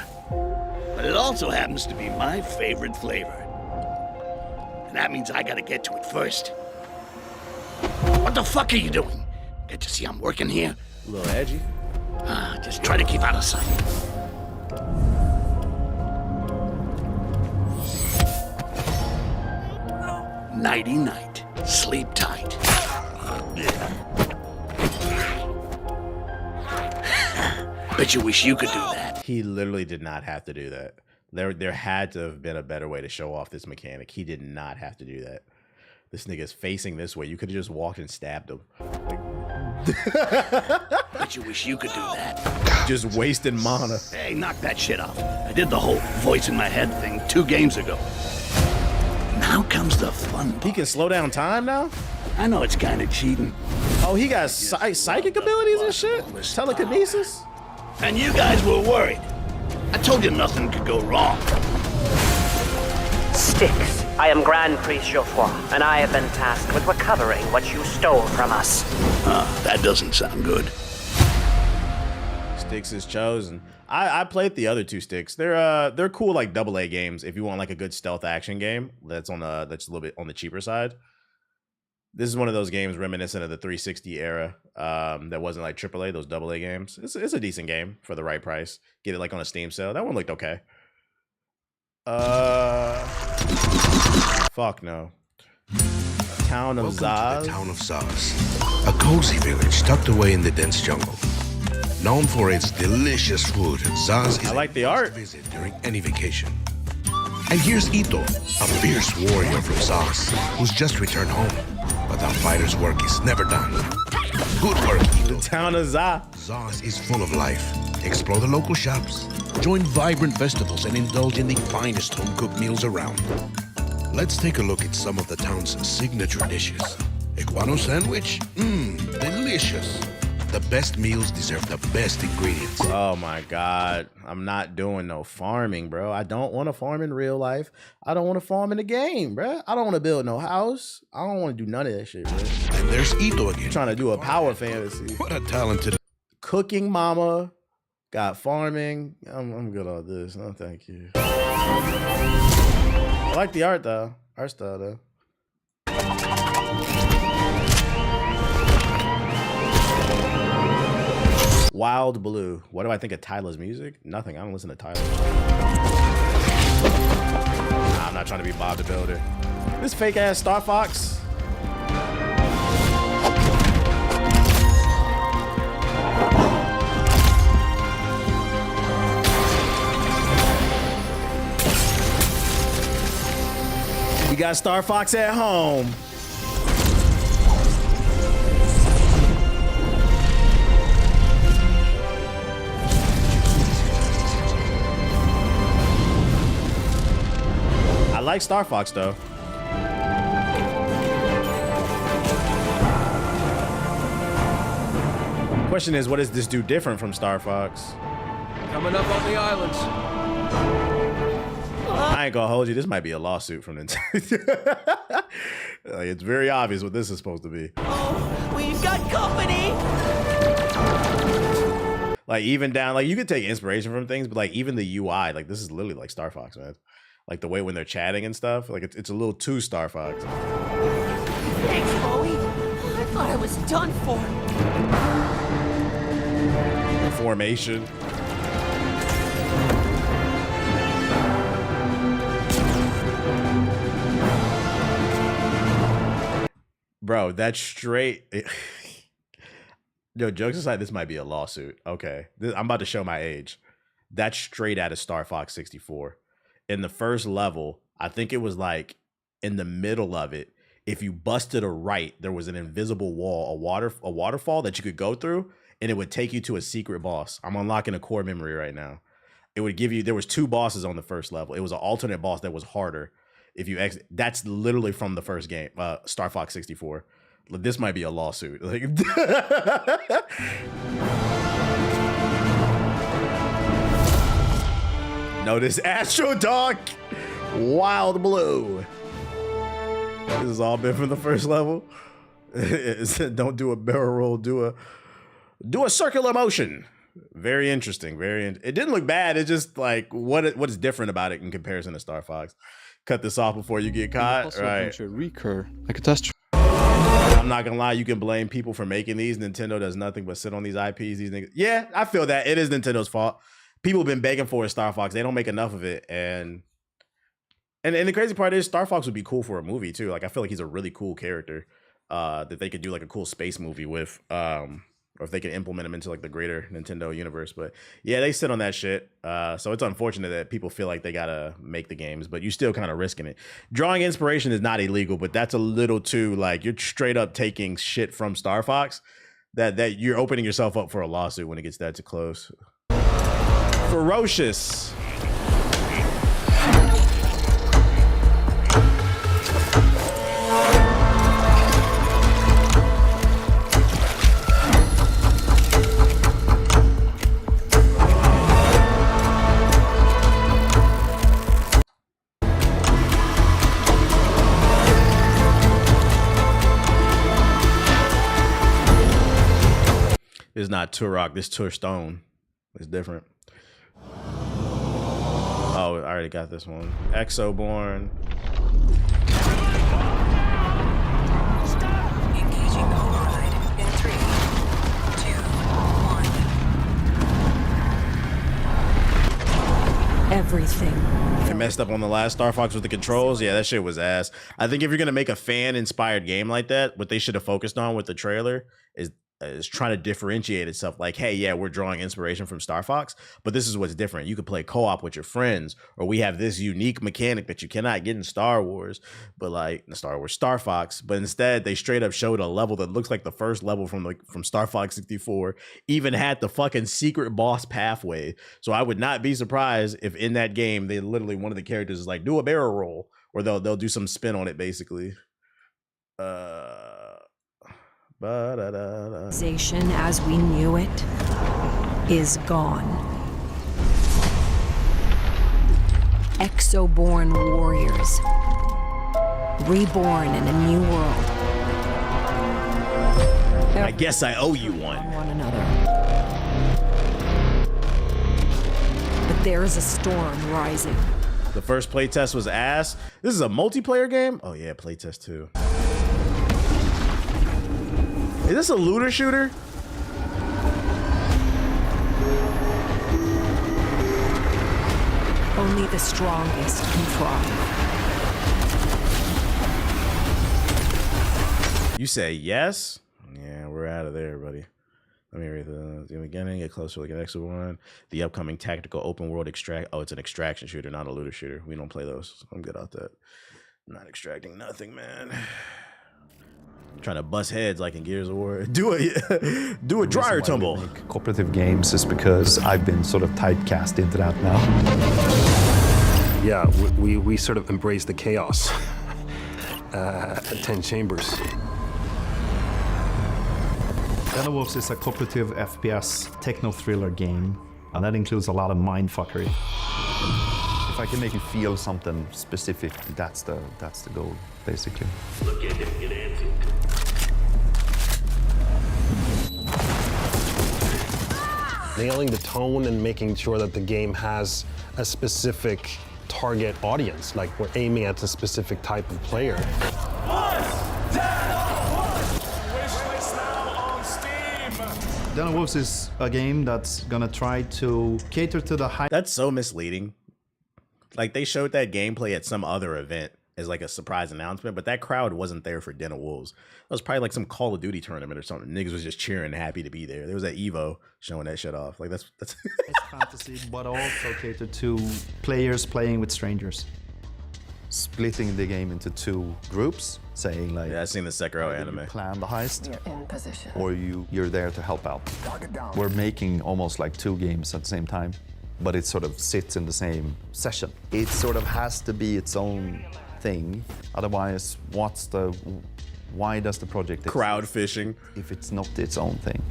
But it also happens to be my favorite flavor. And that means I gotta get to it first. What the fuck are you doing? Get to see I'm working here? A little edgy. Just try to keep out of sight. Nighty-night. Sleep tight. Bet you wish you could do that. He literally did not have to do that. There had to have been a better way to show off this mechanic. He did not have to do that. This nigga's facing this way. You could have just walked and stabbed him. Bet you wish you could do that. Just wasting mana. Hey, knock that shit off. I did the whole voice in my head thing 2 games ago. Now comes the fun part. He can slow down time now? I know it's kind of cheating. Oh, he got psychic abilities and shit? Telekinesis? And you guys were worried. I told you nothing could go wrong. Styx, I am Grand Priest Geoffroy, and I have been tasked with recovering what you stole from us. That doesn't sound good. Styx is chosen. I played the other 2 Styx. They're cool like AA games if you want like a good stealth action game that's a little bit on the cheaper side. This is one of those games reminiscent of the 360 era that wasn't like AAA, those AA games. It's a decent game for the right price. Get it like on a Steam sale. That one looked okay. Fuck no. Town of Zaz. The town of Zaz, a cozy village tucked away in the dense jungle. Known for its delicious food, Zaz is I like the art. Visit during any vacation. And here's Ito, a fierce warrior from Zaz, who's just returned home. But the fighter's work is never done. Good work, Ito. The town of Zaz. Zaz is full of life. Explore the local shops, join vibrant festivals, and indulge in the finest home-cooked meals around. Let's take a look at some of the town's signature dishes. Iguano sandwich? Delicious. The best meals deserve the best ingredients. Oh my God. I'm not doing no farming, bro. I don't want to farm in real life. I don't want to farm in the game, bro. I don't want to build no house. I don't want to do none of that shit, bro. And there's Ito again. I'm trying to do a power fantasy. What a talented... Cooking mama. Got farming. I'm good on this. No, thank you. I like the art, though. Art style, though. Wild Blue. What do I think of Tyler's music? Nothing. I don't listen to Tyler. Nah, I'm not trying to be Bob the Builder. This fake ass Star Fox. We got Star Fox at home. I like Star Fox though. Question is, what does this do different from Star Fox? Coming up on the islands. I ain't gonna hold you. This might be a lawsuit from Nintendo. Like, it's very obvious what this is supposed to be. Oh, we've got company. Like even down, like you could take inspiration from things, but like even the UI, like this is literally like Star Fox, man. Like the way when they're chatting and stuff, like it's a little too Star Fox. Thanks, Chloe. I thought I was done for. Formation. Bro, that's straight. Yo, jokes aside, this might be a lawsuit. Okay, I'm about to show my age. That's straight out of Star Fox 64. In the first level, I think it was like in the middle of it. If you busted a right, there was an invisible wall, a waterfall that you could go through, and it would take you to a secret boss. I'm unlocking a core memory right now. It would give you. There was 2 bosses on the first level. It was an alternate boss that was harder. If you exit, that's literally from the first game, Star Fox 64. This might be a lawsuit. Like, no, this Astro Dog, Wild Blue. This has all been from the first level. Don't do a barrel roll. Do a circular motion. Very interesting. It didn't look bad. It's just like what is different about it in comparison to Star Fox. Cut this off before you get caught. Right. Recur like a test. I'm not gonna lie, you can blame people for making these. Nintendo does nothing but sit on these IPs. These niggas. Yeah, I feel that it is Nintendo's fault. People have been begging for a Star Fox. They don't make enough of it, and the crazy part is Star Fox would be cool for a movie too. Like I feel like he's a really cool character that they could do like a cool space movie with. Or if they can implement them into like the greater Nintendo universe. But yeah, they sit on that shit. So it's unfortunate that people feel like they gotta make the games, but you still kind of risking it. Drawing inspiration is not illegal, but that's a little too like you're straight up taking shit from Star Fox that you're opening yourself up for a lawsuit when it gets that too close. Ferocious. It's not Turok, this Turstone. It's different. Oh, I already got this one. Exoborn. Engaging override in 3, 2, 1. Everything. They messed up on the last Star Fox with the controls. Yeah, that shit was ass. I think if you're gonna make a fan-inspired game like that, what they should have focused on with the trailer is trying to differentiate itself. Like, hey, yeah, we're drawing inspiration from Star Fox, but this is what's different. You could play co-op with your friends, or we have this unique mechanic that you cannot get in Star Wars, but like Star Fox. But instead, they straight up showed a level that looks like the first level from Star Fox 64, even had the fucking secret boss pathway. So I would not be surprised if in that game, they literally, one of the characters is like, do a barrel roll, or they'll do some spin on it, basically. Civilization as we knew it is gone. Exoborn warriors, reborn in a new world. I guess I owe you one. One another. But there is a storm rising. The first playtest was ass. This is a multiplayer game? Oh yeah, playtest 2. Is this a looter shooter? only the strongest can thrive. You say yes? Yeah, we're out of there, buddy. Let me read the beginning. Get closer. Look at the next one. The upcoming tactical open world extract. Oh, it's an extraction shooter, not a looter shooter. We don't play those. So I'm good off that. I'm not extracting nothing, man. I'm trying to bust heads like in Gears of War. Do a dryer tumble. Cooperative games is because I've been sort of typecast into that now. Yeah, we sort of embrace the chaos at 10 Chambers. Valor Mortis is a cooperative FPS techno-thriller game, and that includes a lot of mindfuckery. If I can make you feel something specific, that's the goal, basically. Look at him get antsy. Nailing the tone and making sure that the game has a specific target audience, like we're aiming at a specific type of player. Valor Mortis is a game that's gonna try to cater to the high. That's so misleading. Like they showed that gameplay at some other event as like a surprise announcement, but that crowd wasn't there for Den of Wolves. It was probably like some Call of Duty tournament or something. Niggas was just cheering, happy to be there. There was that Evo showing that shit off. Like that's It's fantasy, but also cater to players playing with strangers. Splitting the game into two groups, saying like, yeah, I've seen the Sekiro anime. Plan the heist, You're in position. or you're there to help out. We're making almost like two games at the same time, but it sort of sits in the same session. It sort of has to be its own thing. Otherwise, why does the project exist crowd fishing if it's not its own thing?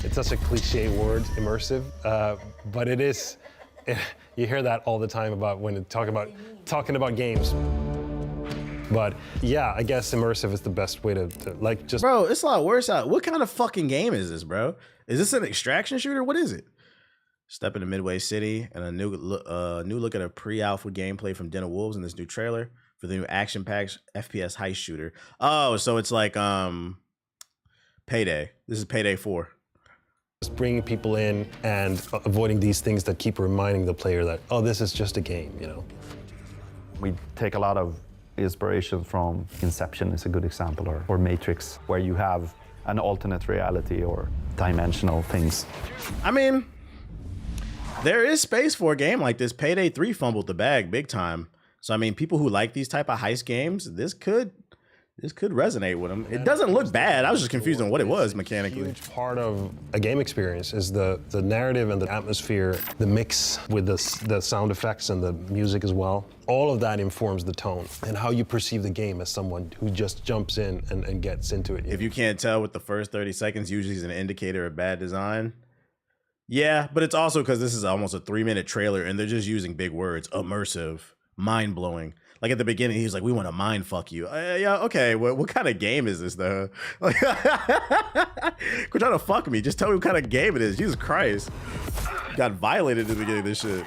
It's such a cliche word, immersive, but it is. You hear that all the time about when talking about games. But yeah, I guess immersive is the best way to like just. Bro, it's a lot worse out. What kind of fucking game is this, bro? Is this an extraction shooter? What is it? Step into Midway City and a new look at a pre-alpha gameplay from Den of Wolves in this new trailer for the new action-packed FPS heist shooter. Oh, so it's like Payday. This is Payday 4. Just bringing people in and avoiding these things that keep reminding the player that, oh, this is just a game, you know? We take a lot of inspiration from Inception is a good example, or Matrix, where you have an alternate reality or dimensional things. I mean, there is space for a game like this. Payday 3 fumbled the bag big time. So, I mean, people who like these type of heist games, this could resonate with them. It doesn't look bad. I was just confused on what it was mechanically. A huge part of a game experience is the narrative and the atmosphere, the mix with the sound effects and the music as well. All of that informs the tone and how you perceive the game as someone who just jumps in and gets into it. If you can't tell with the first 30 seconds, usually is an indicator of bad design. Yeah, but it's also because this is almost a 3-minute trailer and they're just using big words. Immersive, mind-blowing. Like at the beginning, he's like, we want to mind fuck you. Yeah, okay, what kind of game is this though? Like, quit trying to fuck me. Just tell me what kind of game it is. Jesus Christ. Got violated at the beginning of this shit.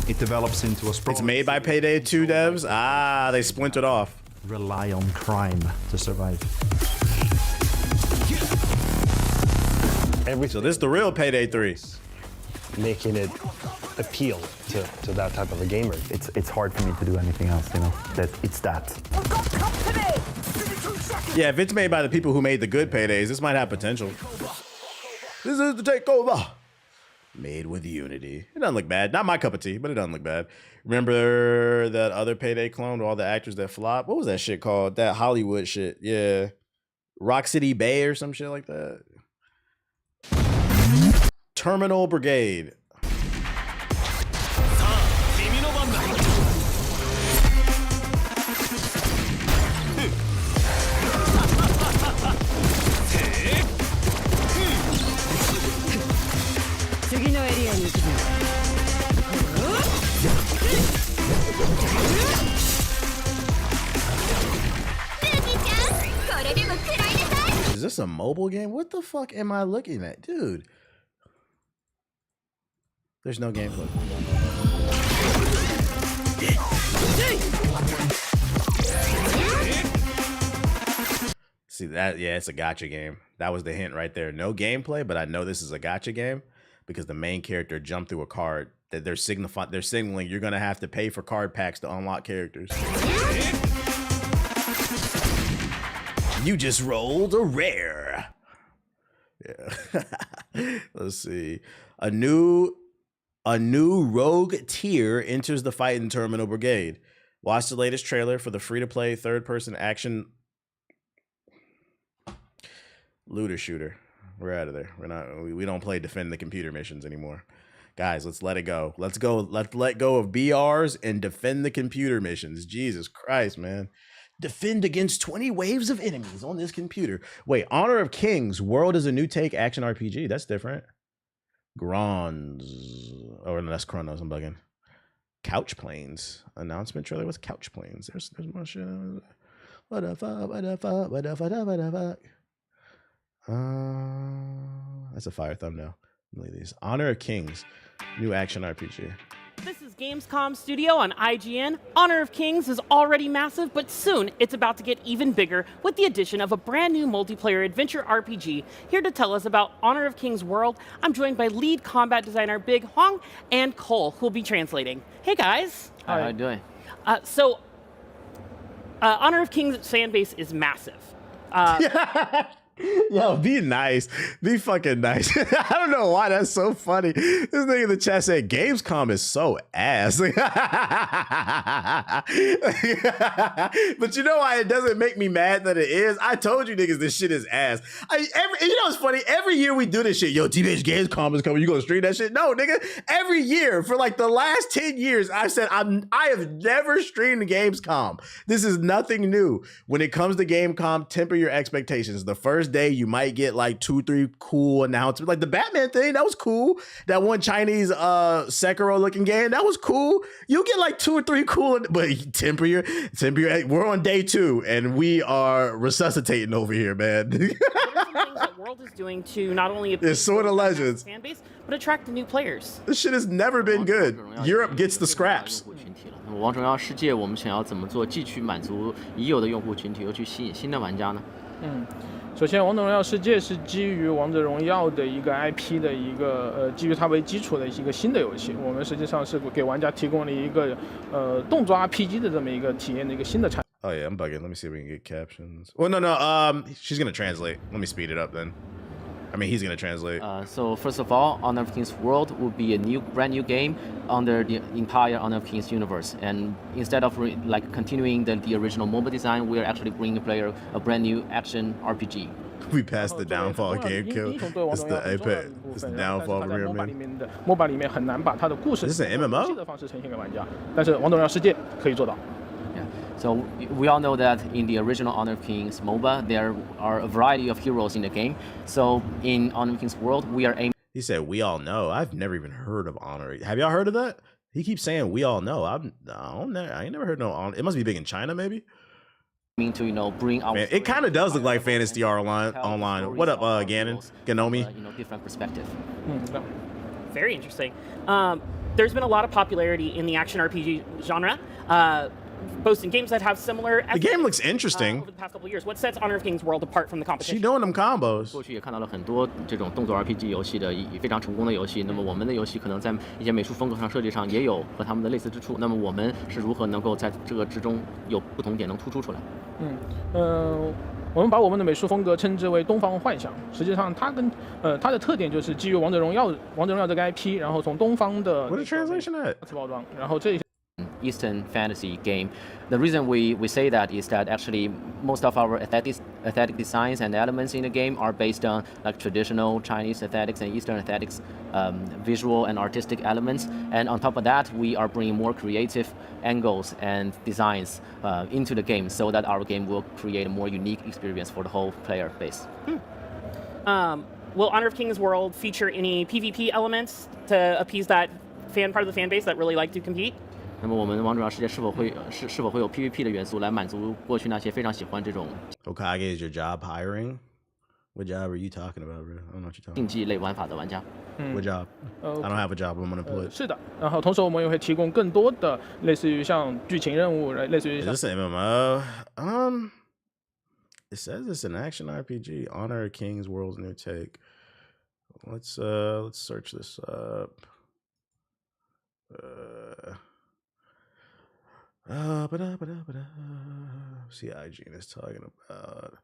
It develops into a It's made by Payday 2 devs? Ah, they splintered off. Rely on crime to survive. So this is the real Payday 3. Making it appeal to that type of a gamer. It's hard for me to do anything else, you know. It's that. Yeah, if it's made by the people who made the good Paydays, this might have potential. This is the takeover. Made with Unity. It doesn't look bad. Not my cup of tea, but it doesn't look bad. Remember that other Payday clone with all the actors that flop? What was that shit called? That Hollywood shit. Yeah. Rock City Bay or some shit like that. Terminal Brigade. Is this a mobile game? What the fuck am I looking at? Dude. There's no gameplay. See that? Yeah, it's a gacha game. That was the hint right there. No gameplay, but I know this is a gacha game because the main character jumped through a card that they're signaling you're gonna have to pay for card packs to unlock characters. You just rolled a rare. Yeah. Let's see. A new rogue tier enters the fight in Terminal Brigade. Watch the latest trailer for the free-to-play third-person action looter shooter. We're out of there. We don't play defend the computer missions anymore. Guys, let's let it go. Let's let go of BRs and defend the computer missions. Jesus Christ, man. Defend against 20 waves of enemies on this computer. Wait, Honor of Kings World is a new take action RPG. That's different. Grons. Oh, no, that's Chronos. I'm bugging. Couch Planes. Announcement trailer with Couch Planes. There's more shit. What the fuck? What the fuck? What the fuck? What the fuck? That's a fire thumbnail. Look at these. Honor of Kings. New action RPG. This is Gamescom Studio on IGN. Honor of Kings is already massive, but soon it's about to get even bigger with the addition of a brand new multiplayer adventure RPG. Here to tell us about Honor of Kings World, I'm joined by lead combat designer Big Hong and Cole, who will be translating. Hey guys. Hi, how you doing? Honor of Kings fan base is massive. Yo, be nice. Be fucking nice. I don't know why that's so funny. This nigga in the chat said Gamescom is so ass. But you know why it doesn't make me mad that it is? I told you niggas this shit is ass. You know what's funny? Every year we do this shit. Yo, TBH Gamescom is coming. You gonna stream that shit? No, nigga. Every year for like the last 10 years, I've said I have never streamed Gamescom. This is nothing new. When it comes to Gamescom, temper your expectations. The first day you might get like 2-3 cool announcements, like the Batman thing, that was cool. That one Chinese Sekiro looking game, that was cool. You get like 2 or 3 cool, but temper your. We're on day 2 and we are resuscitating over here, man. What are some things that World is doing to not only appeal It's Sword of Legends fan base, but attract new players? This shit has never been good. Europe gets the scraps. 王者荣耀世界，我们想要怎么做，既去满足已有的用户群体，又去吸引新的玩家呢？首先，《王者荣耀世界》是基于《王者荣耀》的一个 IP 的一个基于它为基础的一个新的游戏。我们实际上是给玩家提供了一个动作 RPG 的这么一个体验的一个新的产品。Oh yeah, I'm bugging. Let me see if we can get captions. Well, no. She's gonna translate. Let me speed it up then. I mean, he's gonna translate. So first of all, Honor of Kings World will be a brand new game under the entire Honor of Kings universe. And instead of continuing the original mobile design, we are actually bringing the player a brand new action RPG. We passed the downfall game kill. It's the apex. It's the downfall rear man. MOBA 里面很难把它的故事 This is an MMO 的方式呈现给玩家，但是《王者荣耀世界》可以做到。So we all know that in the original Honor of Kings MOBA, there are a variety of heroes in the game. So in Honor of Kings World, we are aiming. He said, "We all know." I've never even heard of Honor. Have y'all heard of that? He keeps saying, "We all know." I ain't never heard no Honor. It must be big in China, maybe. To bring our. Man, it kind of does look like Fantasy Star Online. What up, Ganon? Ganomi? Different perspective. Very interesting. There's been a lot of popularity in the action RPG genre. Both in games that have similar. The game looks interesting. Over the past couple of years, what sets Honor of Kings World apart from the competition? She doing them combos. 过去也看到了很多这种动作 RPG 游戏的非常成功的游戏。那么我们的游戏可能在一些美术风格上、设计上也有和他们的类似之处。那么我们是如何能够在这个之中有不同点能突出出来？我们把我们的美术风格称之为东方幻想。实际上，它的特点就是基于王者荣耀这个 IP， 然后从东方的 What is translation at？ 包装，然后这 Eastern fantasy game. The reason we say that is that actually most of our aesthetic designs and elements in the game are based on like traditional Chinese aesthetics and Eastern aesthetics, visual and artistic elements. And on top of that, we are bringing more creative angles and designs into the game so that our game will create a more unique experience for the whole player base. Will Honor of Kings World feature any PvP elements to appease that part of the fan base that really like to compete? 那么我们王者荣耀世界是否会有 PVP 的元素来满足过去那些非常喜欢这种 Hokage is your job hiring? What job are you talking about, bro? I don't know what you're talking about. 竞技类玩法的玩家。What job? I don't have a job. I'm unemployed. 是的，然后同时我们也会提供更多的类似于像剧情任务，类似于 Is this an MMO? It says it's an action RPG. Honor of Kings World's new take. Let's search this up. See, IGN is talking about.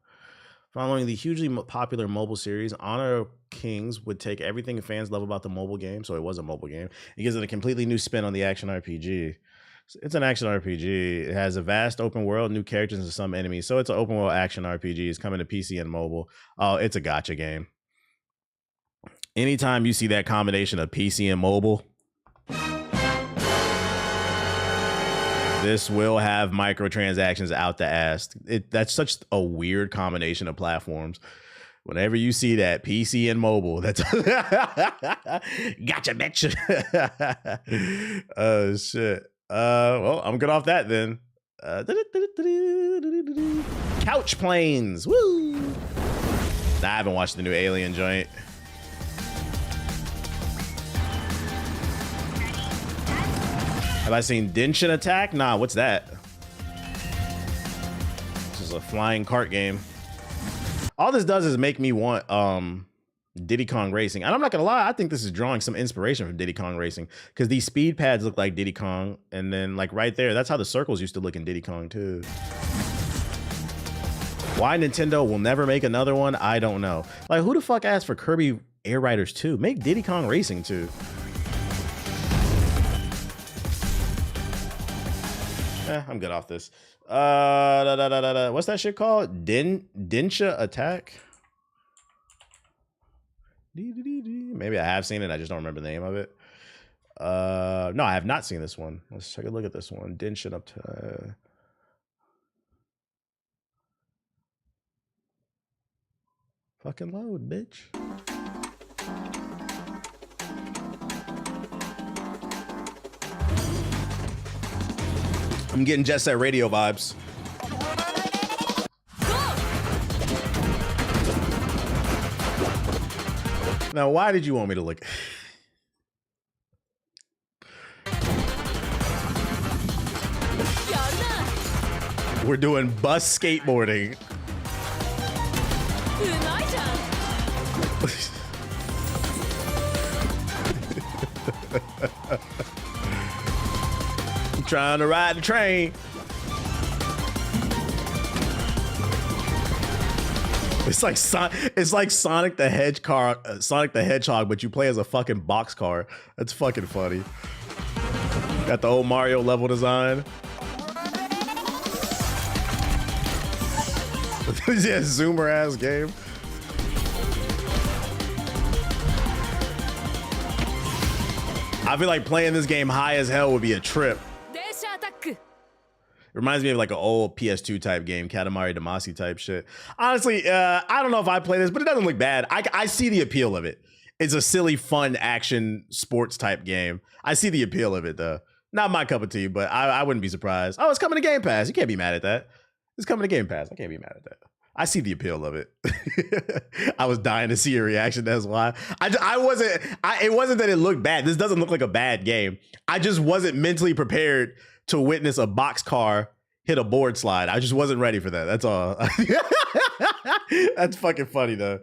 Following the hugely popular mobile series, Honor of Kings would take everything fans love about the mobile game, so it was a mobile game. It gives it a completely new spin on the action RPG. It's an action RPG. It has a vast open world, new characters, and some enemies. So it's an open world action RPG. It's coming to PC and mobile. Oh, it's a gacha game. Anytime you see that combination of PC and mobile, this will have microtransactions out the ass. That's such a weird combination of platforms. Whenever you see that PC and mobile, that's gotcha, bitch. Oh shit. Well, I'm good off that then. Couch planes. Woo! Nah, I haven't watched the new Alien joint. Have I seen Denshin Attack? Nah, what's that? This is a flying cart game. All this does is make me want Diddy Kong Racing. And I'm not gonna lie, I think this is drawing some inspiration from Diddy Kong Racing because these speed pads look like Diddy Kong, and then like right there, that's how the circles used to look in Diddy Kong too. Why Nintendo will never make another one, I don't know. Like, who the fuck asked for Kirby Air Riders 2? Make Diddy Kong Racing 2. I'm good off this. What's that shit called? Densha Attack? Maybe I have seen it. I just don't remember the name of it. No, I have not seen this one. Let's take a look at this one. Densha Attack. Fucking load, bitch. I'm getting Jet Set Radio vibes. Now, why did you want me to look? We're doing bus skateboarding. I'm trying to ride the train. It's like Sonic the Hedgehog, but you play as a fucking boxcar. That's fucking funny. Got the old Mario level design. Yeah, zoomer ass game. I feel like playing this game high as hell would be a trip. It reminds me of like an old PS2 type game, Katamari Damacy type shit. Honestly, I don't know if I play this, but it doesn't look bad. I see the appeal of it. It's a silly, fun action sports type game. I see the appeal of it though. Not my cup of tea, but I wouldn't be surprised. Oh, it's coming to Game Pass. You can't be mad at that. It's coming to Game Pass. I can't be mad at that. I see the appeal of it. I was dying to see your reaction. That's why it wasn't that it looked bad. This doesn't look like a bad game. I just wasn't mentally prepared to witness a boxcar hit a board slide. I just wasn't ready for that. That's all. That's fucking funny though.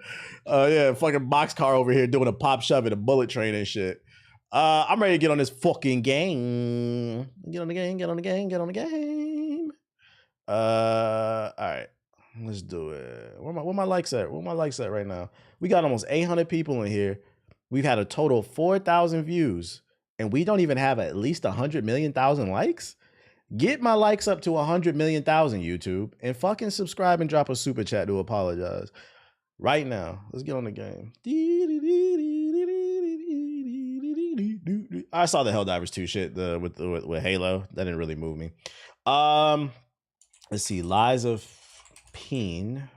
Yeah, fucking boxcar over here doing a pop shove at a bullet train and shit. I'm ready to get on this fucking game. Get on the game, get on the game, get on the game. All right. Let's do it. Where my likes at? Where my likes at right now? We got almost 800 people in here. We've had a total of 4,000 views, and we don't even have at least 100 million thousand likes. Get my likes up to 100 million thousand, YouTube, and fucking subscribe and drop a super chat to apologize right now. Let's get on the game. I saw the Helldivers 2 shit with Halo. That didn't really move me. Let's see. Lies of Peen.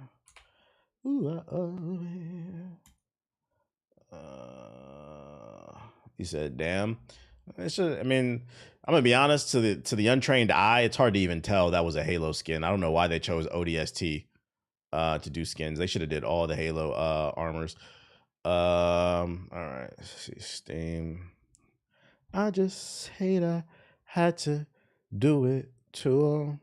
He said, "Damn." I mean, I'm gonna be honest. To the untrained eye, it's hard to even tell that was a Halo skin. I don't know why they chose ODST to do skins. They should have did all the Halo armors. All right. Let's see, Steam. I just hate I had to do it to him.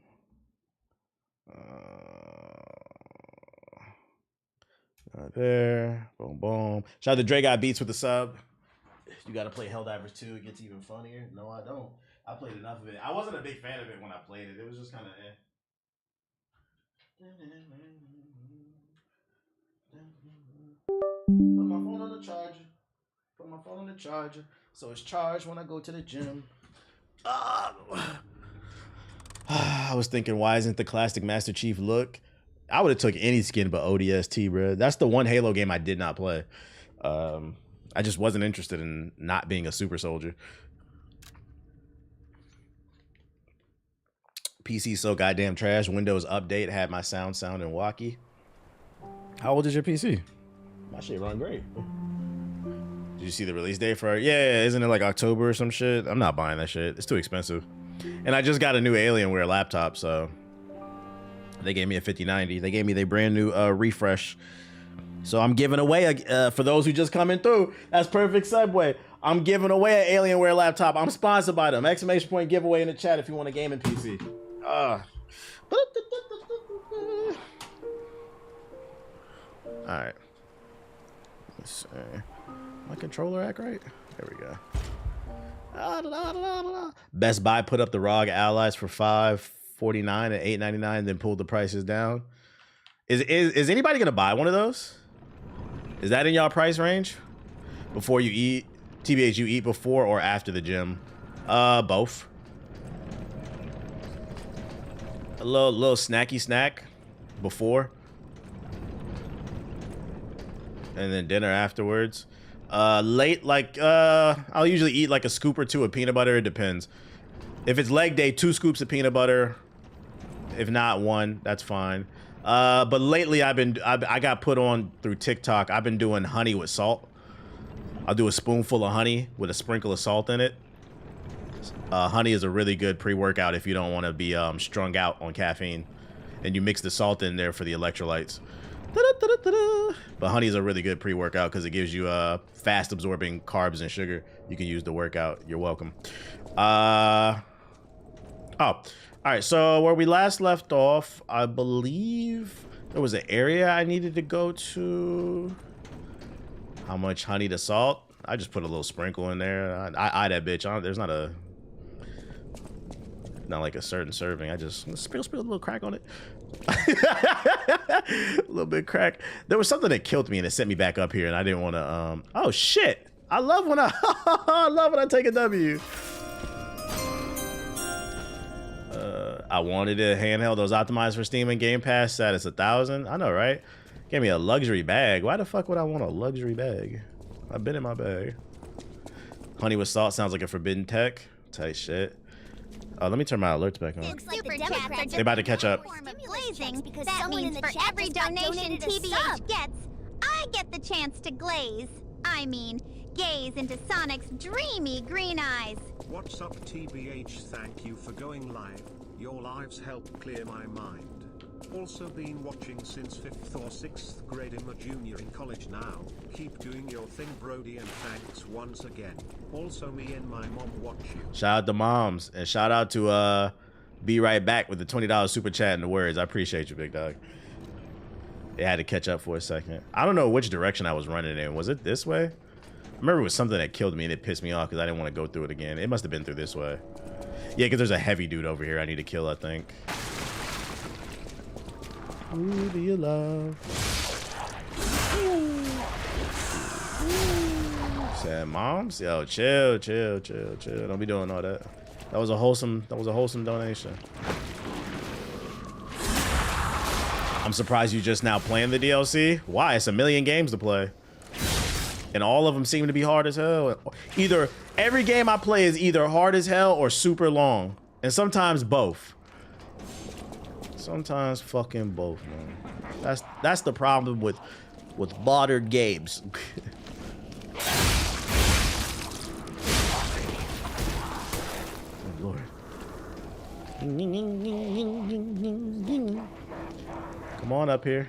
Right there. Boom, boom. Shout out to Dre got beats with the sub. You got to play Helldivers 2. It gets even funnier. No, I don't. I played enough of it. I wasn't a big fan of it when I played it. It was just kind of eh. Put my phone on the charger. Put my phone on the charger. So it's charged when I go to the gym. I was thinking, why isn't the classic Master Chief look? I would have took any skin but ODST, bro. That's the one Halo game I did not play. I just wasn't interested in not being a super soldier. PC so goddamn trash. Windows update had my sound sounding wacky. How old is your PC? My shit run great. Did you see the release date for it? Yeah, isn't it like October or some shit? I'm not buying that shit. It's too expensive. And I just got a new Alienware laptop, so they gave me a 5090. They gave me their brand new refresh. So I'm giving away, for those who just coming through, that's perfect segue. I'm giving away an Alienware laptop. I'm sponsored by them. Exclamation point giveaway in the chat if you want a gaming PC. All right. Let's see. My controller act right? There we go. Best Buy put up the ROG Allies for $549 and $899, then pulled the prices down. Is anybody gonna buy one of those? Is that in y'all price range? Before you eat? TBH, you eat before or after the gym? Both. A little snacky snack before. And then dinner afterwards. Late, like, I'll usually eat like a scoop or two of peanut butter. It depends. If it's leg day, 2 scoops of peanut butter. If not 1, that's fine. But lately I got put on through TikTok. I've been doing honey with salt. I'll do a spoonful of honey with a sprinkle of salt in it. Honey is a really good pre-workout if you don't want to be strung out on caffeine. And you mix the salt in there for the electrolytes. But honey is a really good pre-workout because it gives you fast absorbing carbs and sugar you can use to work out. You're welcome. All right, so where we last left off, I believe there was an area I needed to go to. How much honey to salt? I just put a little sprinkle in there. I that bitch. There's not like a certain serving. I just sprinkle a little crack on it. A little bit crack. There was something that killed me and it sent me back up here, and I didn't want to. Oh shit! I love when I take a W. I wanted a handheld that was optimized for Steam and Game Pass. Status 1,000. I know, right? Gave me a luxury bag. Why the fuck would I want a luxury bag? I've been in my bag. Honey with salt sounds like a forbidden tech. Tight shit. Oh, let me turn my alerts back on. They're about to catch up. Because that means for every donation TBH gets, I get the chance to glaze. I mean, gaze into Sonic's dreamy green eyes. What's up, TBH? Thank you for going live. Your lives help clear my mind. Also been watching since 5th or 6th grade. I'm a junior in college now. Keep doing your thing, Brody, and thanks once again. Also, me and my mom watch you. Shout out to moms, and shout out to Be Right Back with the $20 super chat and the words. I appreciate you, big dog. It had to catch up for a second. I don't know which direction I was running in. Was it this way? I remember it was something that killed me and it pissed me off because I didn't want to go through it again. It must have been through this way. Yeah, because there's a heavy dude over here I need to kill, I think. Who do you love? Said moms? Yo, chill. Don't be doing all that. That was a wholesome donation. I'm surprised you just now playing the DLC. Why? It's a million games to play. And all of them seem to be hard as hell. Either every game I play is either hard as hell or super long. And sometimes both. Sometimes fucking both, man. That's the problem with modern games. Oh, Lord. Come on up here.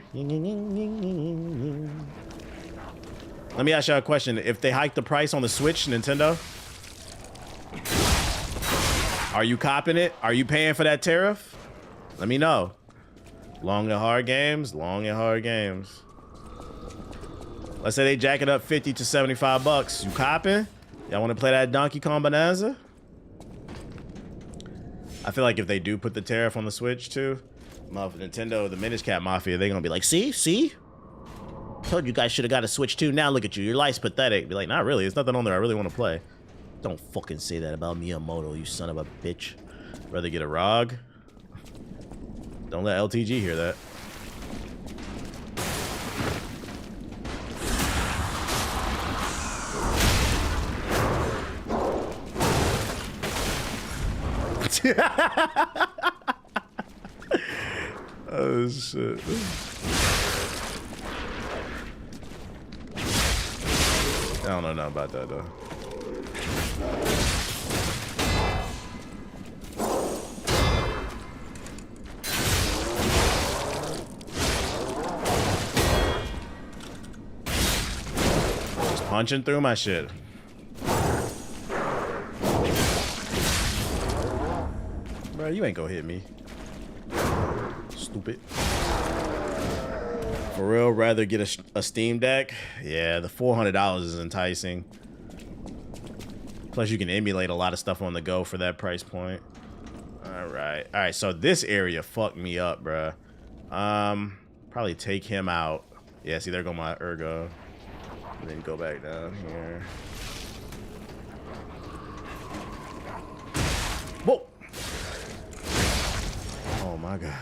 Let me ask you a question. If they hike the price on the Switch, Nintendo, are you copping it? Are you paying for that tariff? Let me know. Long and hard games. Let's say they jack it up 50 to 75 bucks. You copping? Y'all want to play that Donkey Kong Bonanza? I feel like if they do put the tariff on the Switch too, Nintendo, the Minish Cap Mafia, they're gonna be like, see? Told you guys should have got a Switch too. Now look at you. Your life's pathetic. Be like, not really. There's nothing on there I really want to play. Don't fucking say that about Miyamoto, you son of a bitch. Rather get a ROG. Don't let LTG hear that. Oh shit. I don't know nothing about that though. Just punching through my shit. Bro, you ain't gonna hit me. Stupid. For real, rather get a Steam Deck? Yeah, the $400 is enticing. Plus, you can emulate a lot of stuff on the go for that price point. Alright, so this area fucked me up, bruh. Probably take him out. Yeah, see, there go my Ergo. And then go back down here. Whoa! Oh my god.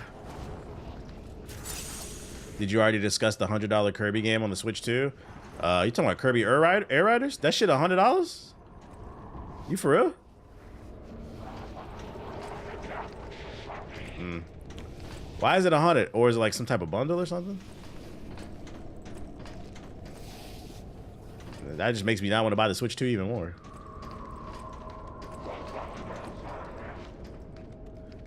Did you already discuss the $100 Kirby game on the Switch too? You talking about Kirby Air Riders? That shit $100? You for real? Why is it 100? Or is it like some type of bundle or something? That just makes me not want to buy the Switch 2 even more.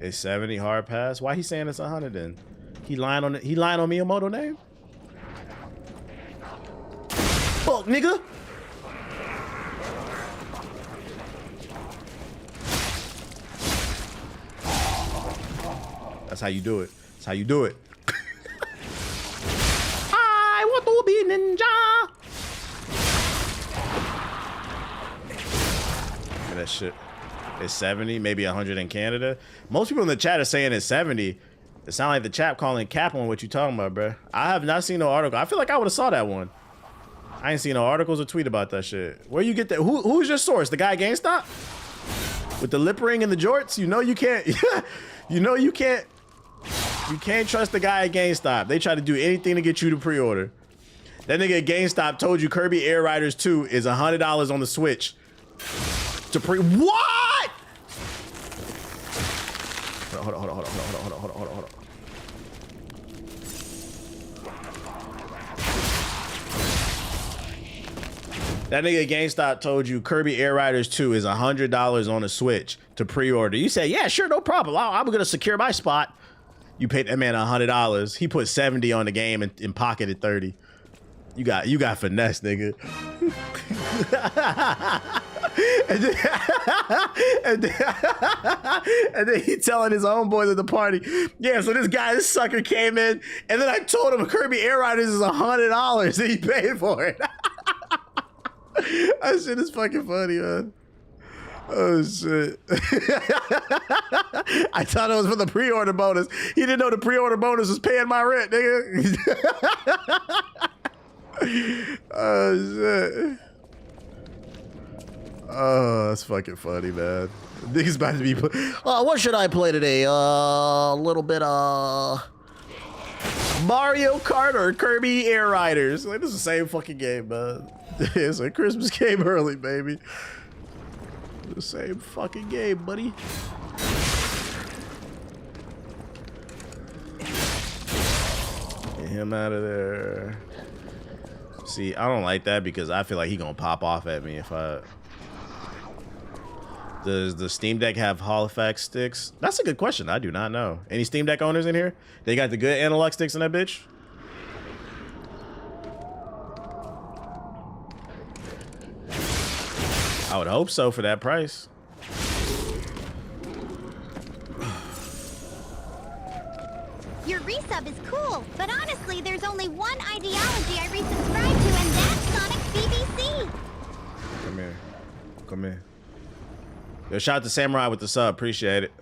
It's 70 hard pass. Why he saying it's 100 then? He lying on Miyamoto name? Fuck, nigga. That's how you do it. That's how you do it. I want to be ninja. Look at that shit. It's 70, maybe 100 in Canada. Most people in the chat are saying it's 70. It sounds like the chap calling cap on what you talking about, bro. I have not seen no article. I feel like I would have saw that one. I ain't seen no articles or tweet about that shit. Where you get that? Who's your source? The guy at GameStop? With the lip ring and the jorts? You know you can't. You know you can't. You can't trust the guy at GameStop. They try to do anything to get you to pre-order. That nigga at GameStop told you Kirby Air Riders 2 is $100 on the Switch. To what? Hold on. That nigga at GameStop told you Kirby Air Riders 2 is $100 on the Switch to pre-order. You say, yeah, sure, no problem. I'm gonna secure my spot. You paid that man $100. He put 70 on the game and pocketed 30. You got finesse, nigga. and then he telling his own boys at the party, yeah, so this sucker came in, and then I told him Kirby Air Riders is $100 and he paid for it. That shit is fucking funny, man. Oh shit. I thought it was for the pre-order bonus. He didn't know the pre-order bonus was paying my rent, nigga. Oh shit. Oh, that's fucking funny, man. Niggas about to be what should I play today? A little bit Mario Kart or Kirby Air Riders. Like, this is the same fucking game, man. It's a Christmas game early, baby. The same fucking game, buddy. Get him out of there. See, I don't like that because I feel like he gonna pop off at me if I... Does the Steam Deck have Hall effect sticks? That's a good question. I do not know. Any Steam Deck owners in here? They got the good analog sticks in that bitch? I would hope so for that price. Your resub is cool, but honestly, there's only one ideology I resubscribe to, and Come here. Yo, shout out to Samurai with the sub. Appreciate it.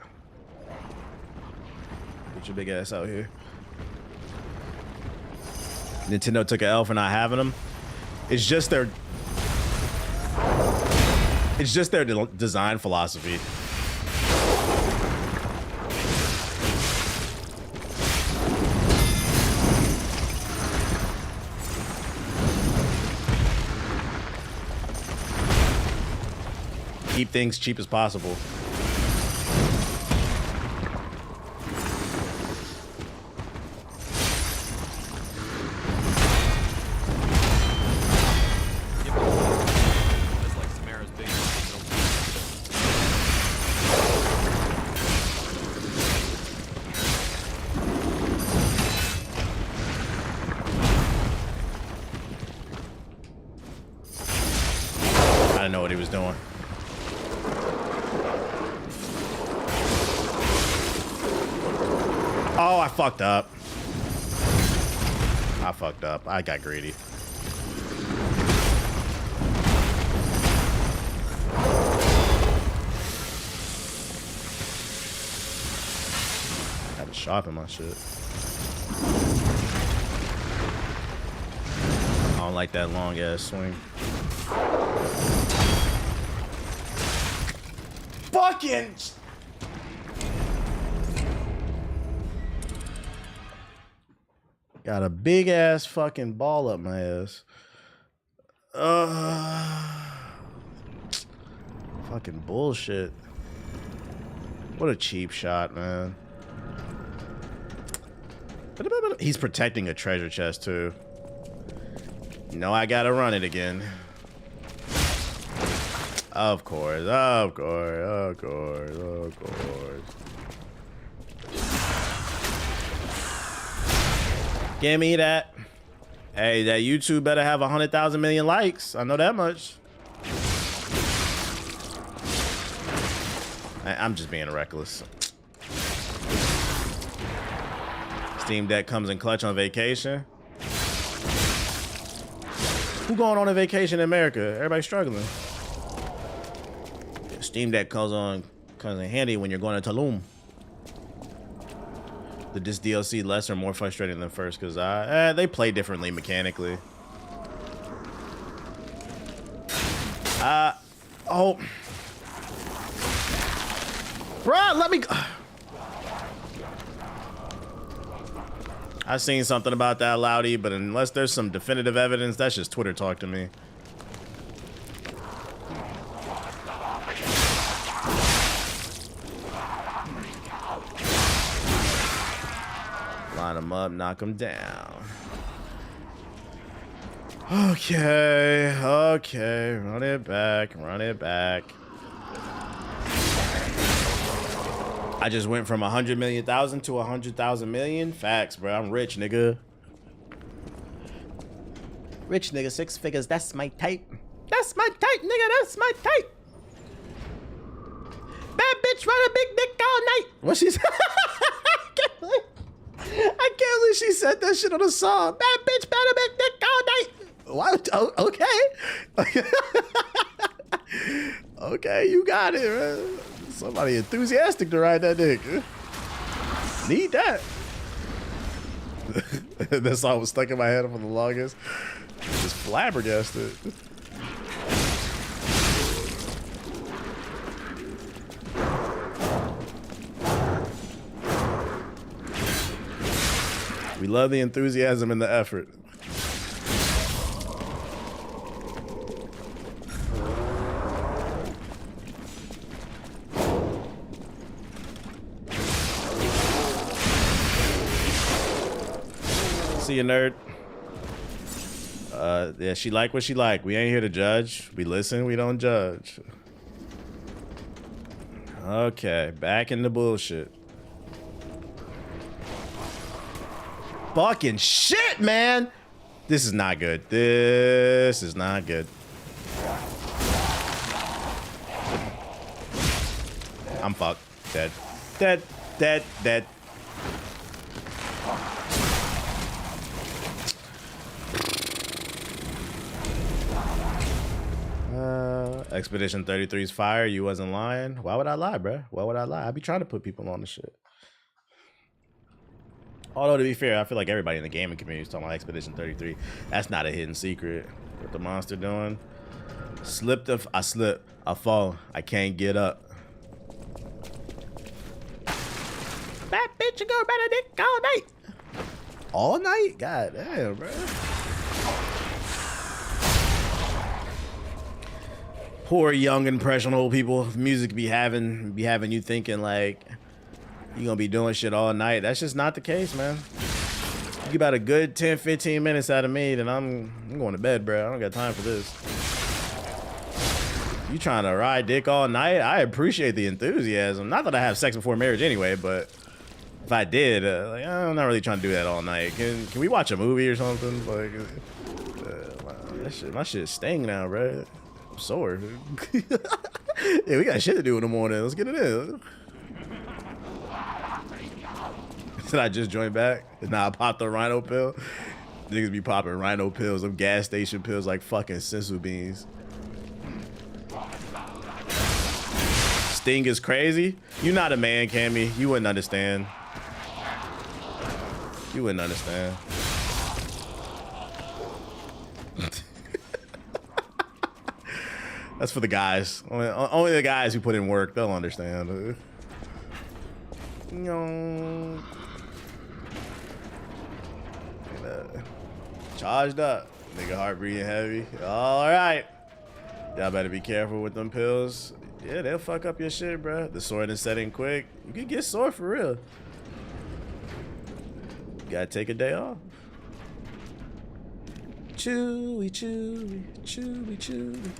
Get your big ass out here. Nintendo took an L for not having them. It's just their design philosophy. Keep things cheap as possible. I didn't know what he was doing. Oh, I fucked up. I fucked up. I got greedy. Had to sharpen my shit. I don't like that long ass swing. Fucking. Got a big ass fucking ball up my ass. Fucking bullshit. What a cheap shot, man. He's protecting a treasure chest too. You know I gotta run it again. Of course, of course, of course, of course. Give me that. Hey, that YouTube better have 100,000 million likes. I know that much. I'm just being reckless. Steam Deck comes in clutch on vacation. Who going on a vacation in America? Everybody's struggling. Steam Deck comes in handy when you're going to Tulum. Did this DLC less or more frustrating than first? Because they play differently mechanically. Oh. Bruh, let me go. I seen something about that, Loudy, but unless there's some definitive evidence, that's just Twitter talk to me. Line them up, knock them down. Okay, okay, run it back, run it back. I just went from 100 million thousand to 100,000 million. Facts, bro. I'm rich, nigga. Rich nigga, 6 figures. That's my type. That's my type, nigga. That's my type. Bad bitch run a big dick all night. What she said? I can't believe she said that shit on a song. Bad bitch run a big dick all night. What? Oh, okay. Okay, you got it, man. Somebody enthusiastic to ride that dick. Need that. That song was stuck in my head for the longest. Just flabbergasted. We love the enthusiasm and the effort. See you, nerd. Yeah, she like what she like. We ain't here to judge. We listen, we don't judge. Okay, back in the bullshit. Fucking shit, man. This is not good. This is not good. I'm fucked. Dead. Dead. Dead. Dead. Expedition 33's fire. You wasn't lying. Why would I lie, bro? Why would I lie? I be trying to put people on the shit. Although, to be fair, I feel like everybody in the gaming community is talking about Expedition 33. That's not a hidden secret. What the monster doing? I slip. I fall. I can't get up. That bitch, you go Benedict all night. All night? God damn, bro. Poor young impressionable people. Music be having you thinking like you gonna be doing shit all night. That's just not the case, man. You get about a good 10-15 minutes out of me, then I'm going to bed, bro. I don't got time for this. You trying to ride dick all night? I appreciate the enthusiasm. Not that I have sex before marriage anyway, but if I did, like, I'm not really trying to do that all night. Can we watch a movie or something? Like, my shit's sting now, bro. I'm sore. Yeah, we got shit to do in the morning. Let's get it in. Did I just join back? Nah, I popped the rhino pill. Niggas be popping rhino pills, them gas station pills like fucking sensu beans. Sting is crazy. You not a man, Cammy. You wouldn't understand. You wouldn't understand. That's for the guys. Only the guys who put in work, they'll understand. No. Charged up. Nigga heart breathing heavy. All right. Y'all better be careful with them pills. Yeah, they'll fuck up your shit, bro. The sword is setting quick. You can get sore for real. You gotta take a day off. Chewy, chewy, chewy, chewy.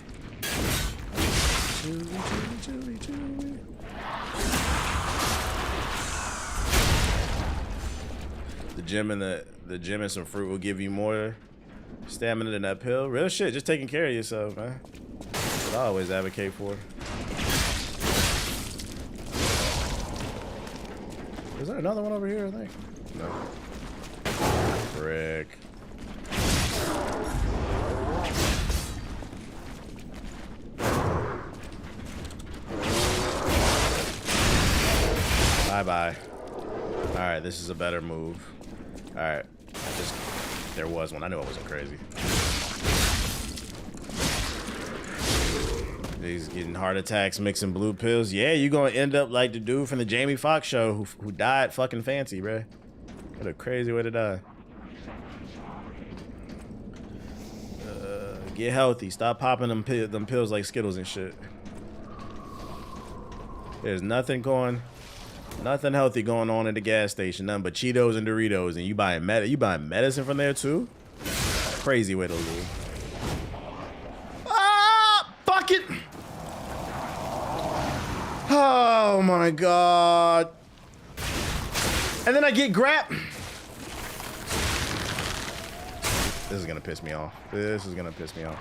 Chewy, chewy, chewy, chewy. The gym and some fruit will give you more stamina than that pill. Real shit, just taking care of yourself, man. That's what I always advocate for. Is there another one over here, I think? No. Frick. Bye-bye. Alright, this is a better move. Alright. There was one. I knew I wasn't crazy. He's getting heart attacks, mixing blue pills. Yeah, you're gonna end up like the dude from the Jamie Foxx show who died fucking fancy, bruh. What a crazy way to die. Get healthy. Stop popping them pills like Skittles and shit. There's nothing healthy going on at the gas station. Nothing but Cheetos and Doritos, and you buying medicine from there too? Crazy way to live. Ah, fuck it! Oh my god! And then I get grabbed. This is gonna piss me off. This is gonna piss me off.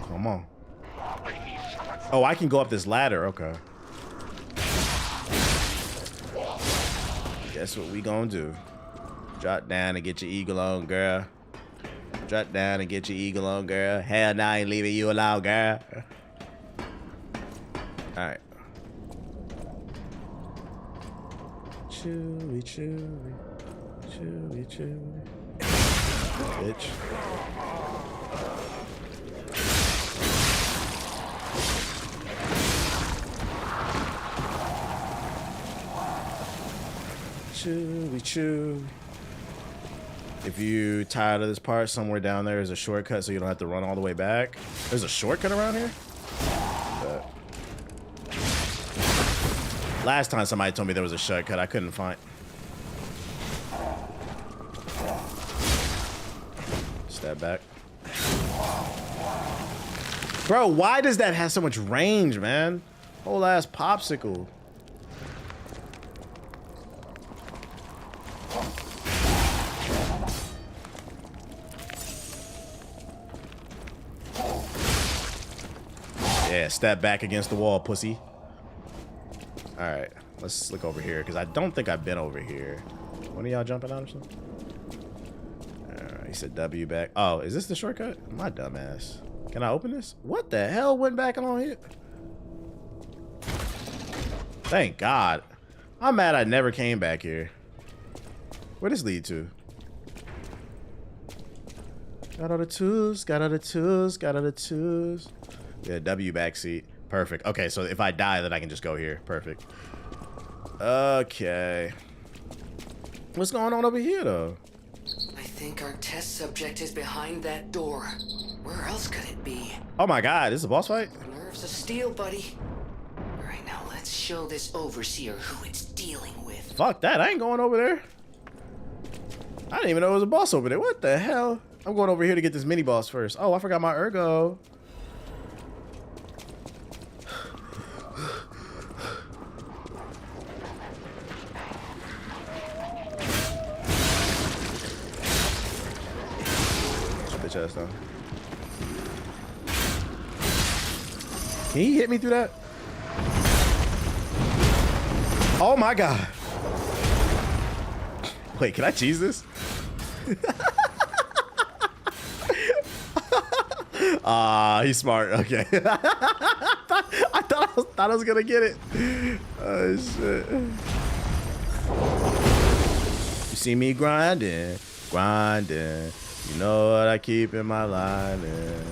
Come on. Oh, I can go up this ladder. Okay. Guess what we gonna do? Drop down and get your eagle on, girl. Drop down and get your eagle on, girl. Hell no, I ain't leaving you alone, girl. Alright. Chewy, chewy. Chewy, chewy. Bitch. Chewy, chewy. If you tired of this part, somewhere down there is a shortcut so you don't have to run all the way back. There's a shortcut around here? Last time somebody told me there was a shortcut, I couldn't find. Step back. Bro, why does that have so much range, man? Whole ass popsicle. Yeah, step back against the wall, pussy. All right, let's look over here because I don't think I've been over here. One of y'all jumping out or something? All right, he said W back. Oh, is this the shortcut? My dumbass. Can I open this? What the hell went back on here? Thank God. I'm mad I never came back here. Where does this lead to? Got all the tools, got all the tools, got all the tools. Yeah, W backseat. Perfect. Okay, so if I die, then I can just go here. Perfect. Okay. What's going on over here, though? I think our test subject is behind that door. Where else could it be? Oh my God, this is a boss fight? Nerves of steel, buddy. All right, now let's show this overseer who it's dealing with. Fuck that, I ain't going over there. I didn't even know there was a boss over there. What the hell? I'm going over here to get this mini boss first. Oh, I forgot my ergo. Bitch ass though. Can he hit me through that? Oh my God. Wait, can I cheese this? Ah, he's smart. Okay. I thought I was gonna get it. Oh shit. You see me grinding. You know what I keep in my lining.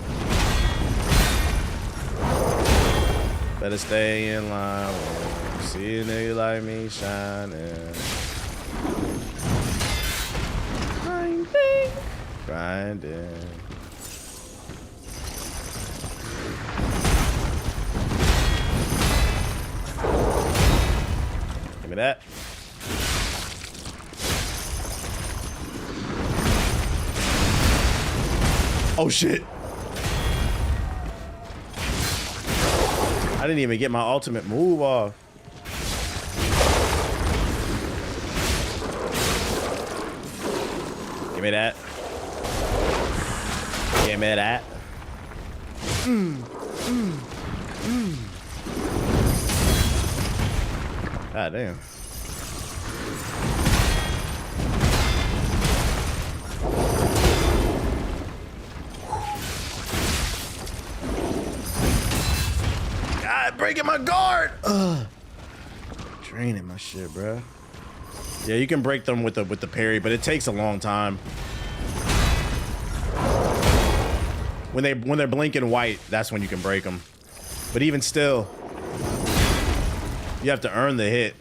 Better stay in line. See a nigga like me shining. Grinding. Give me that. Oh shit. I didn't even get my ultimate move off. Give me that. Give me that. God damn. God, breaking my guard. Ugh. Draining my shit, bro. Yeah, you can break them with the parry, but it takes a long time. When they're blinking white, that's when you can break them. But even still, you have to earn the hit.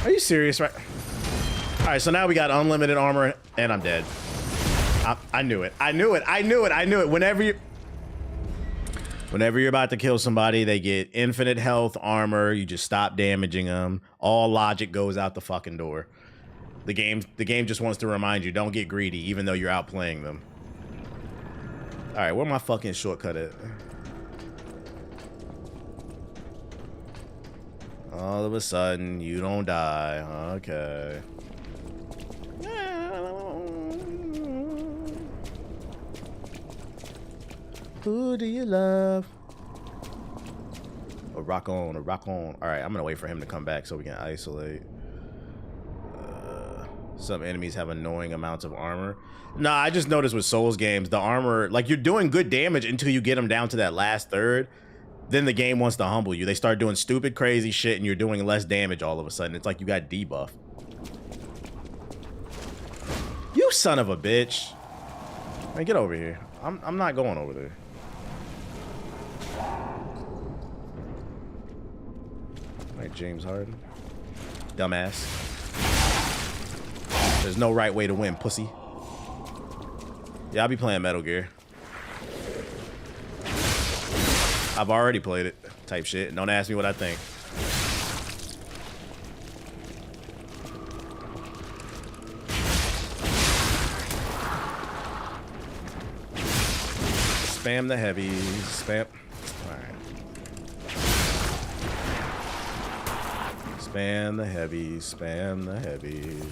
Are you serious, right? All right, so now we got unlimited armor, and I'm dead. I knew it. I knew it. I knew it. I knew it. Whenever you're about to kill somebody, they get infinite health, armor. You just stop damaging them. All logic goes out the fucking door. The game just wants to remind you, don't get greedy, even though you're outplaying them. All right, where my fucking shortcut at? All of a sudden, you don't die. Okay. Who do you love? A rock on, a rock on. All right, I'm gonna wait for him to come back so we can isolate. Some enemies have annoying amounts of armor. Nah, I just noticed with Souls games, the armor, like you're doing good damage until you get them down to that last third. Then the game wants to humble you. They start doing stupid, crazy shit and you're doing less damage all of a sudden. It's like you got debuff. You son of a bitch. Man, get over here. I'm not going over there. Like James Harden. Dumbass. There's no right way to win, pussy. Yeah, I'll be playing Metal Gear. I've already played it, type shit. Don't ask me what I think. Spam the heavies. Spam. Alright. Spam the heavies, spam the heavies.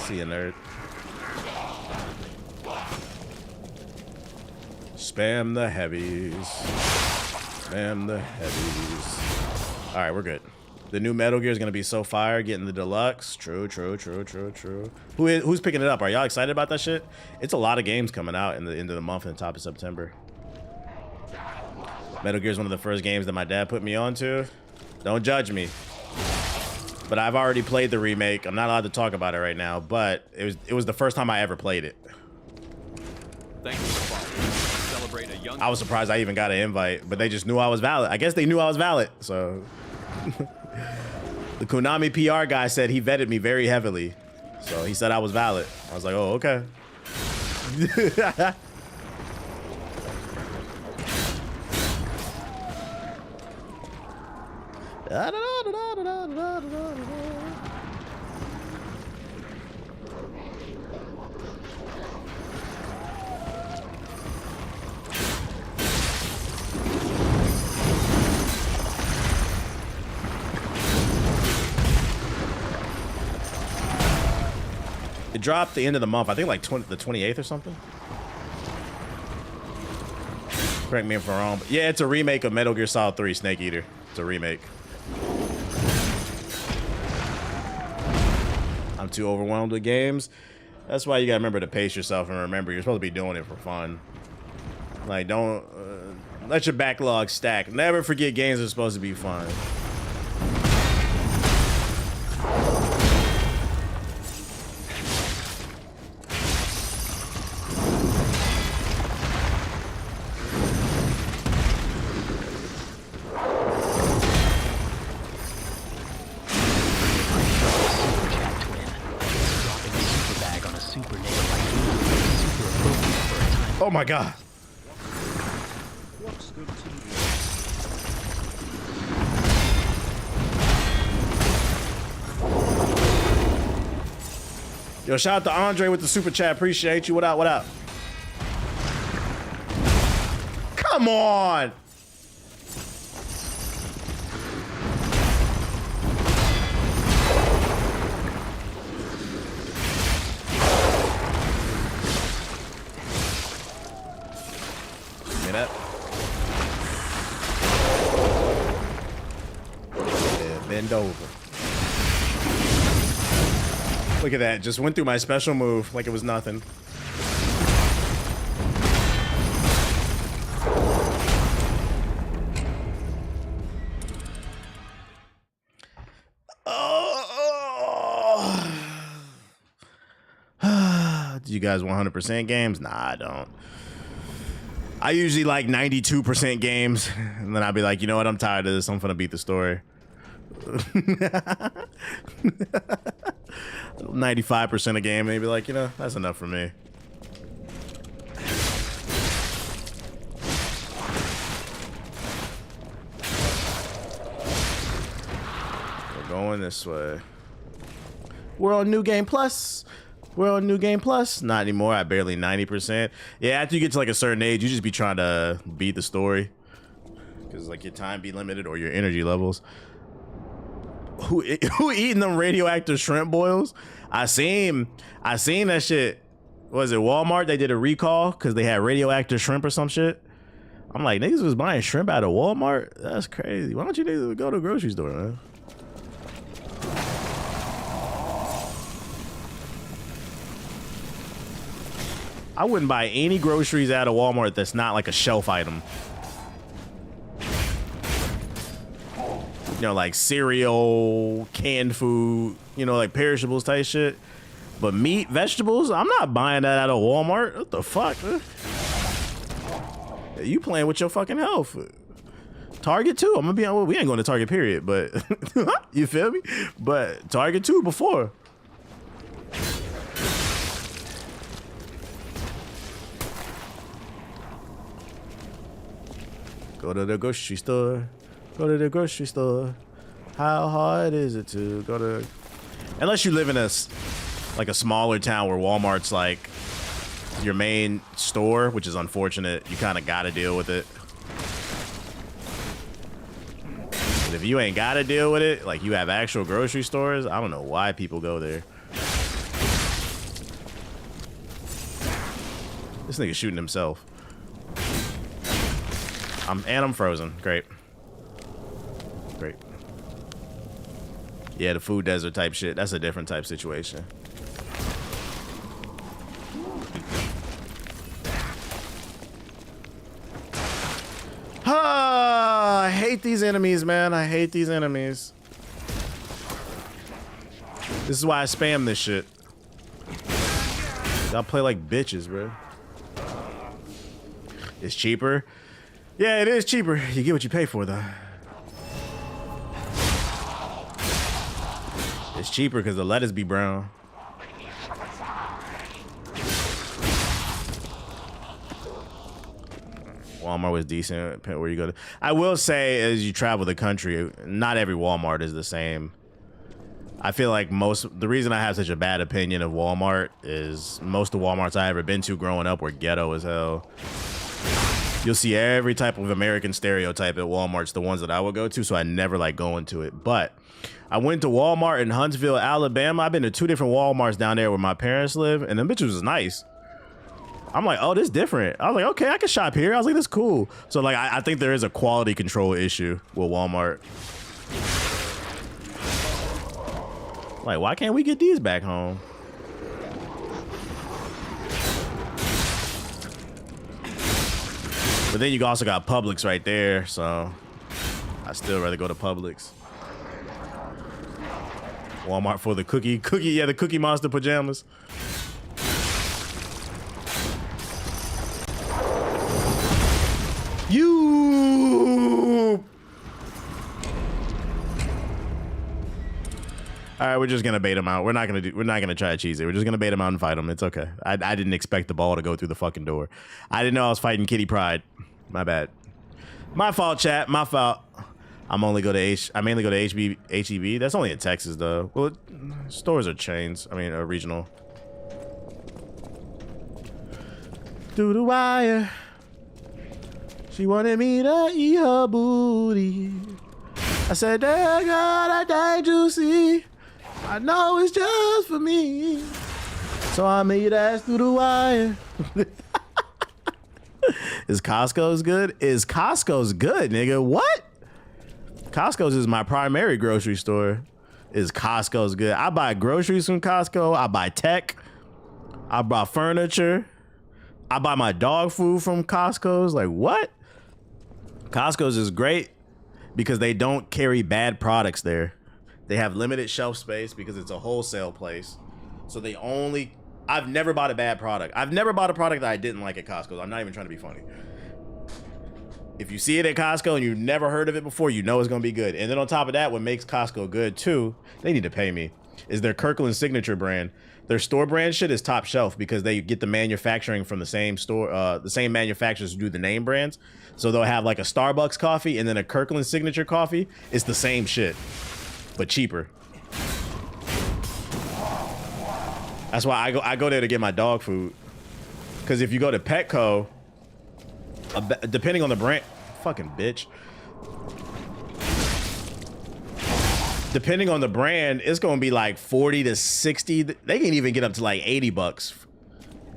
See you, nerd. Spam the heavies. Spam the heavies. All right, we're good. The new Metal Gear is gonna be so fire. Getting the deluxe. True. Who's picking it up? Are y'all excited about that shit? It's a lot of games coming out in the end of the month and the top of September. Metal Gear is one of the first games that my dad put me onto. Don't judge me. But I've already played the remake. I'm not allowed to talk about it right now, but it was the first time I ever played it. Thank you for celebrate a young. I was surprised I even got an invite, but they just knew I was valid. I guess they knew I was valid, so. The Konami PR guy said he vetted me very heavily, so he said I was valid. I was like, oh, okay. It dropped the end of the month. I think like the 28th or something. Correct me if I'm wrong. But yeah, it's a remake of Metal Gear Solid 3 Snake Eater. It's a remake. I'm too overwhelmed with games. That's why you gotta remember to pace yourself and remember you're supposed to be doing it for fun. Like, don't let your backlog stack. Never forget games are supposed to be fun. Oh my god. Yo, shout out to Andre with the super chat. Appreciate you. What up? What up? Come on. That. Yeah, bend over. Look at that. Just went through my special move like it was nothing. Do you guys 100% games? Nah, I don't. I usually like 92% games, and then I'll be like, you know what, I'm tired of this. I'm gonna beat the story. 95% a game, maybe like, you know, that's enough for me. We're going this way. We're on New Game Plus. We're on New Game Plus. Not anymore. I barely 90%. Yeah, after you get to like a certain age, you just be trying to beat the story. Because like your time be limited or your energy levels. Who eating them radioactive shrimp boils? I seen that shit. What was it, Walmart? They did a recall because they had radioactive shrimp or some shit. I'm like, niggas was buying shrimp out of Walmart? That's crazy. Why don't you niggas go to a grocery store, man? I wouldn't buy any groceries out of Walmart that's not like a shelf item. You know, like cereal, canned food, you know, like perishables type shit. But meat, vegetables, I'm not buying that out of Walmart. What the fuck, man? You playing with your fucking health. Target too. I'm gonna be on. We ain't going to Target, period. But you feel me? But Target too before. Go to the grocery store. Go to the grocery store. How hard is it to go to? Unless you live in like a smaller town where Walmart's like your main store, which is unfortunate. You kind of got to deal with it. But if you ain't got to deal with it, like you have actual grocery stores, I don't know why people go there. This nigga's shooting himself. I'm frozen. Great. Great. Yeah, the food desert type shit. That's a different type situation. I hate these enemies, man. I hate these enemies. This is why I spam this shit. Y'all play like bitches, bro. It's cheaper. Yeah, it is cheaper. You get what you pay for, though. It's cheaper because the lettuce be brown. Walmart was decent, depending where you go to. I will say, as you travel the country, not every Walmart is the same. I feel like the reason I have such a bad opinion of Walmart is most of the Walmarts I ever been to growing up were ghetto as hell. You'll see every type of American stereotype at Walmart's the ones that I would go to, so I never like going to it. But I went to Walmart in Huntsville, Alabama. I've been to 2 different Walmarts down there where my parents live, and them bitches was nice. I'm like, oh, this is different. I was like, okay, I can shop here. I was like, this is cool. So like, I think there is a quality control issue with Walmart. Like, why can't we get these back home? But then you also got Publix right there, so I still rather go to Publix. Walmart for the the Cookie Monster pajamas. All right, we're just gonna bait him out. We're not gonna try to cheese it. We're just gonna bait him out and fight him. It's okay. I didn't expect the ball to go through the fucking door. I didn't know I was fighting Kitty Pryde. My bad. My fault, chat. My fault. I mainly go to HEB. That's only in Texas though. Well, stores are chains. I mean, regional. Through the wire. She wanted me to eat her booty. I said, "Dear God, I died to see. I know it's just for me. So I made ass through the wire." Is Costco's good? Is Costco's good, nigga? What? Costco's is my primary grocery store. Is Costco's good? I buy groceries from Costco. I buy tech. I buy furniture. I buy my dog food from Costco's. Like, what? Costco's is great because they don't carry bad products there. They have limited shelf space because it's a wholesale place. So they only... I've never bought a bad product. I've never bought a product that I didn't like at Costco. I'm not even trying to be funny. If you see it at Costco and you've never heard of it before, you know it's going to be good. And then on top of that, what makes Costco good too, they need to pay me, is their Kirkland Signature brand. Their store brand shit is top shelf because they get the manufacturing from the same store, the same manufacturers who do the name brands. So they'll have like a Starbucks coffee and then a Kirkland Signature coffee. It's the same shit, but cheaper. That's why I go there to get my dog food. Because if you go to Petco, depending on the brand, fucking bitch. Depending on the brand, it's gonna be like 40 to 60. They can even get up to like 80 bucks.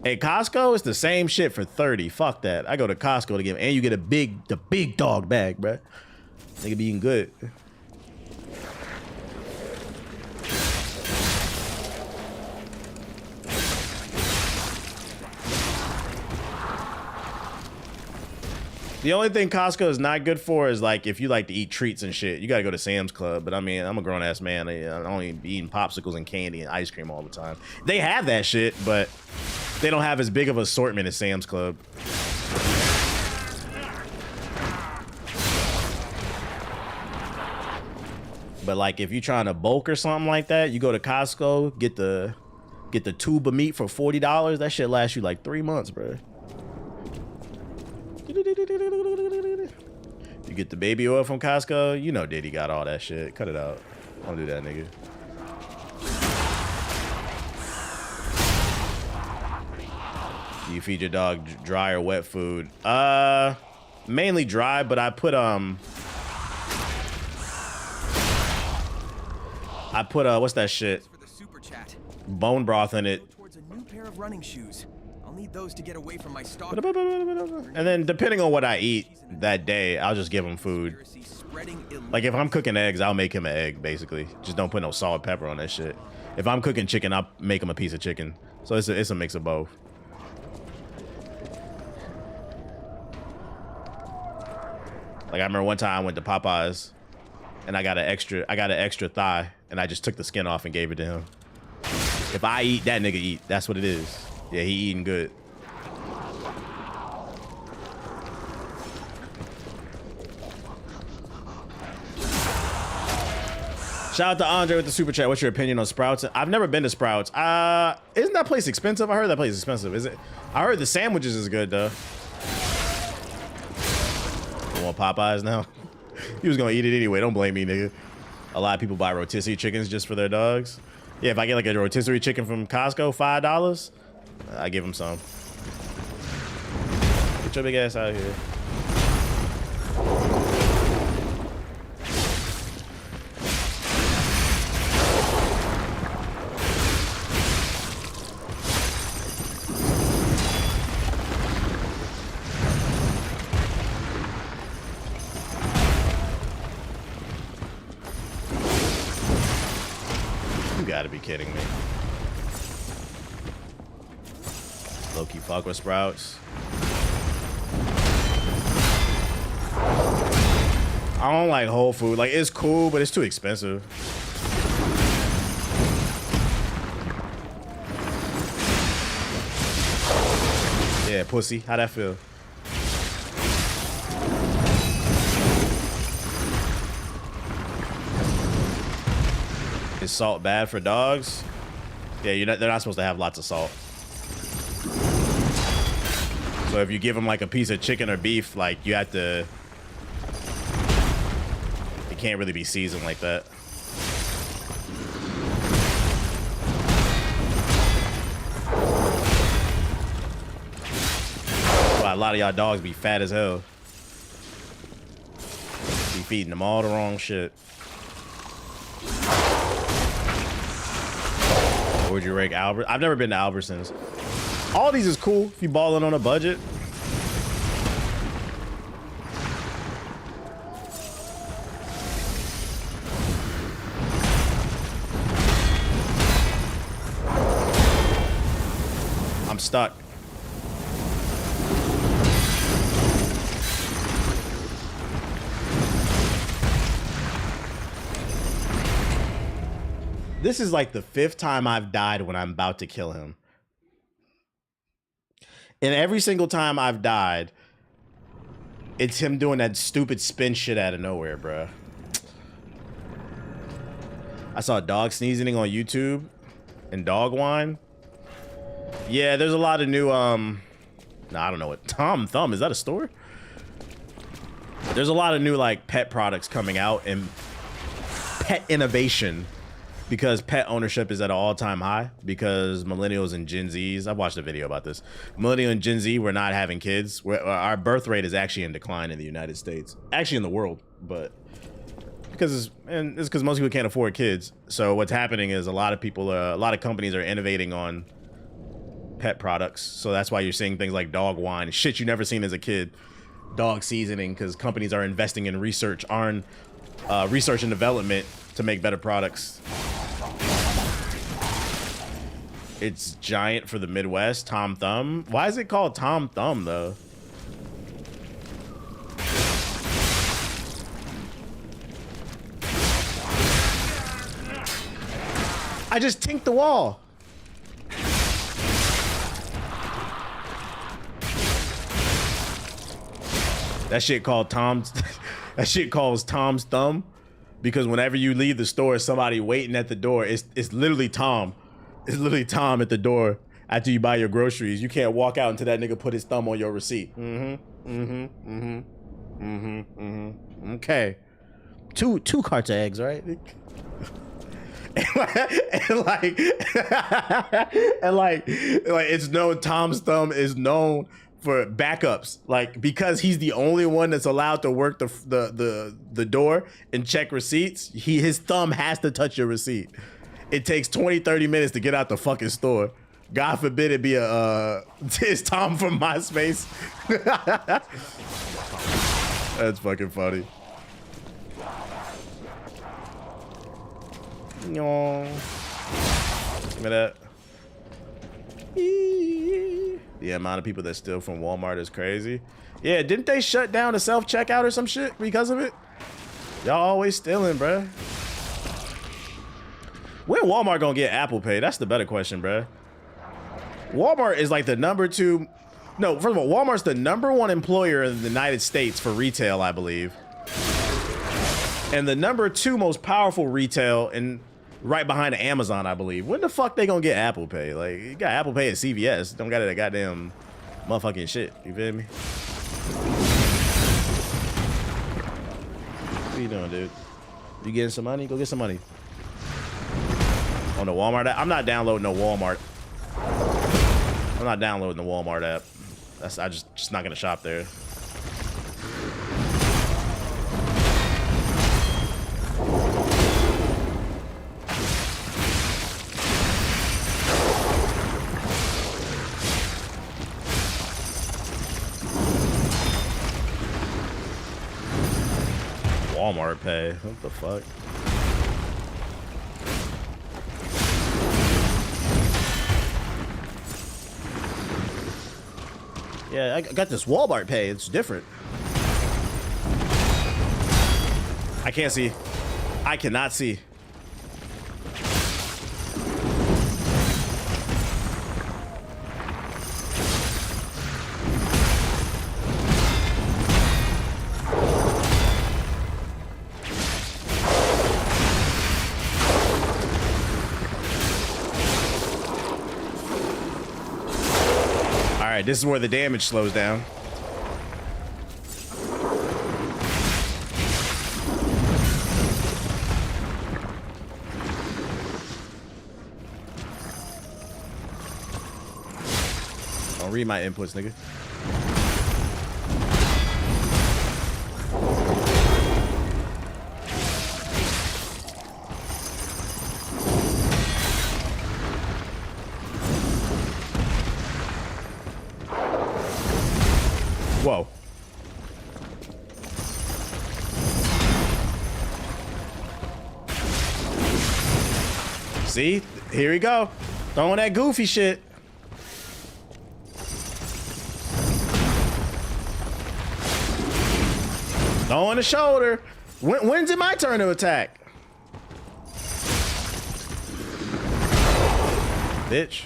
At Costco, it's the same shit for 30. Fuck that. I go to Costco to get, and you get the big dog bag, bruh. Nigga be eating good. The only thing Costco is not good for is like if you like to eat treats and shit, you gotta go to Sam's Club. But I mean, I'm a grown ass man. I don't even be eating popsicles and candy and ice cream all the time. They have that shit, but they don't have as big of an assortment as Sam's Club. But like if you're trying to bulk or something like that, you go to Costco, get the tube of meat for $40. That shit lasts you like 3 months, bro. You get the baby oil from Costco, you know Diddy got all that shit. Cut it out. Don't do that, nigga. Do you feed your dog dry or wet food? Mainly dry, but I put what's that shit? Bone broth in it. Towards a new pair of running shoes. I'll need those to get away from my stalk. And then depending on what I eat that day, I'll just give him food. Like if I'm cooking eggs, I'll make him an egg, basically. Just don't put no salt and pepper on that shit. If I'm cooking chicken, I'll make him a piece of chicken. So it's a mix of both. Like I remember one time I went to Popeyes and I got an extra thigh and I just took the skin off and gave it to him. If I eat, that nigga eat. That's what it is. Yeah, he eating good. Shout out to Andre with the super chat. What's your opinion on Sprouts? I've never been to Sprouts. Isn't that place expensive? I heard that place is expensive. Is it? I heard the sandwiches is good though. You want Popeyes now? He was gonna eat it anyway. Don't blame me, nigga. A lot of people buy rotisserie chickens just for their dogs. Yeah, if I get like a rotisserie chicken from Costco, $5, I give him some. Get your big ass out of here. Gotta be kidding me. Low-key fuck with Sprouts. I don't like Whole Food. Like, it's cool, but it's too expensive. Yeah, pussy. How'd that feel? Is salt bad for dogs? Yeah, they're not supposed to have lots of salt. So if you give them like a piece of chicken or beef, like you have to, it can't really be seasoned like that. Well, a lot of y'all dogs be fat as hell. Be feeding them all the wrong shit. Would you rank Albert? I've never been to Albertsons. All these is cool if you balling on a budget. I'm stuck. This is like the 5th time I've died when I'm about to kill him. And every single time I've died, it's him doing that stupid spin shit out of nowhere, bruh. I saw dog sneezing on YouTube and dog wine. Yeah, there's a lot of new, I don't know what. Tom Thumb, is that a store? There's a lot of new, like, pet products coming out and pet innovation. Because pet ownership is at an all-time high because millennials and Gen Zs, I watched a video about this. Millennial and Gen Z, we're not having kids. Our birth rate is actually in decline in the United States. Actually in the world, but it's because most people can't afford kids. So what's happening is a lot of companies are innovating on pet products. So that's why you're seeing things like dog wine, shit you never seen as a kid. Dog seasoning, because companies are investing in research and development to make better products. It's giant for the Midwest. Tom Thumb. Why is it called Tom Thumb though? I just tinked the wall. That shit called Tom's. That shit calls Tom's Thumb, because whenever you leave the store, somebody waiting at the door. It's literally Tom. It's literally Tom at the door after you buy your groceries. You can't walk out until that nigga put his thumb on your receipt. Okay. Two carts of eggs, right? and like it's known Tom's thumb is known for backups, like because he's the only one that's allowed to work the door and check receipts. His thumb has to touch your receipt. It takes 20-30 minutes to get out the fucking store. God forbid it be it's Tom from MySpace. That's fucking funny. No. Give me that. The amount of people that steal from Walmart is crazy. Yeah, didn't they shut down the self-checkout or some shit because of it? Y'all always stealing, bruh. When Walmart gonna get Apple Pay? That's the better question, bruh. Walmart is like the #2. No, first of all, Walmart's the #1 employer in the United States for retail, I believe. And the #2 most powerful retail, and right behind Amazon, I believe. When the fuck they gonna get Apple Pay? Like, you got Apple Pay at CVS. Don't got that goddamn motherfucking shit. You feel me? What you doing, dude? You getting some money? Go get some money. On the Walmart app? I'm not downloading no Walmart. I'm not downloading the Walmart app. I just not gonna shop there. Walmart Pay. What the fuck? Yeah, I got this Walmart Pay. It's different. I can't see. I cannot see. Alright, this is where the damage slows down. Don't read my inputs, nigga. Whoa. See? Here we go. Throwing that goofy shit. Throwing the shoulder. When's it my turn to attack? Bitch.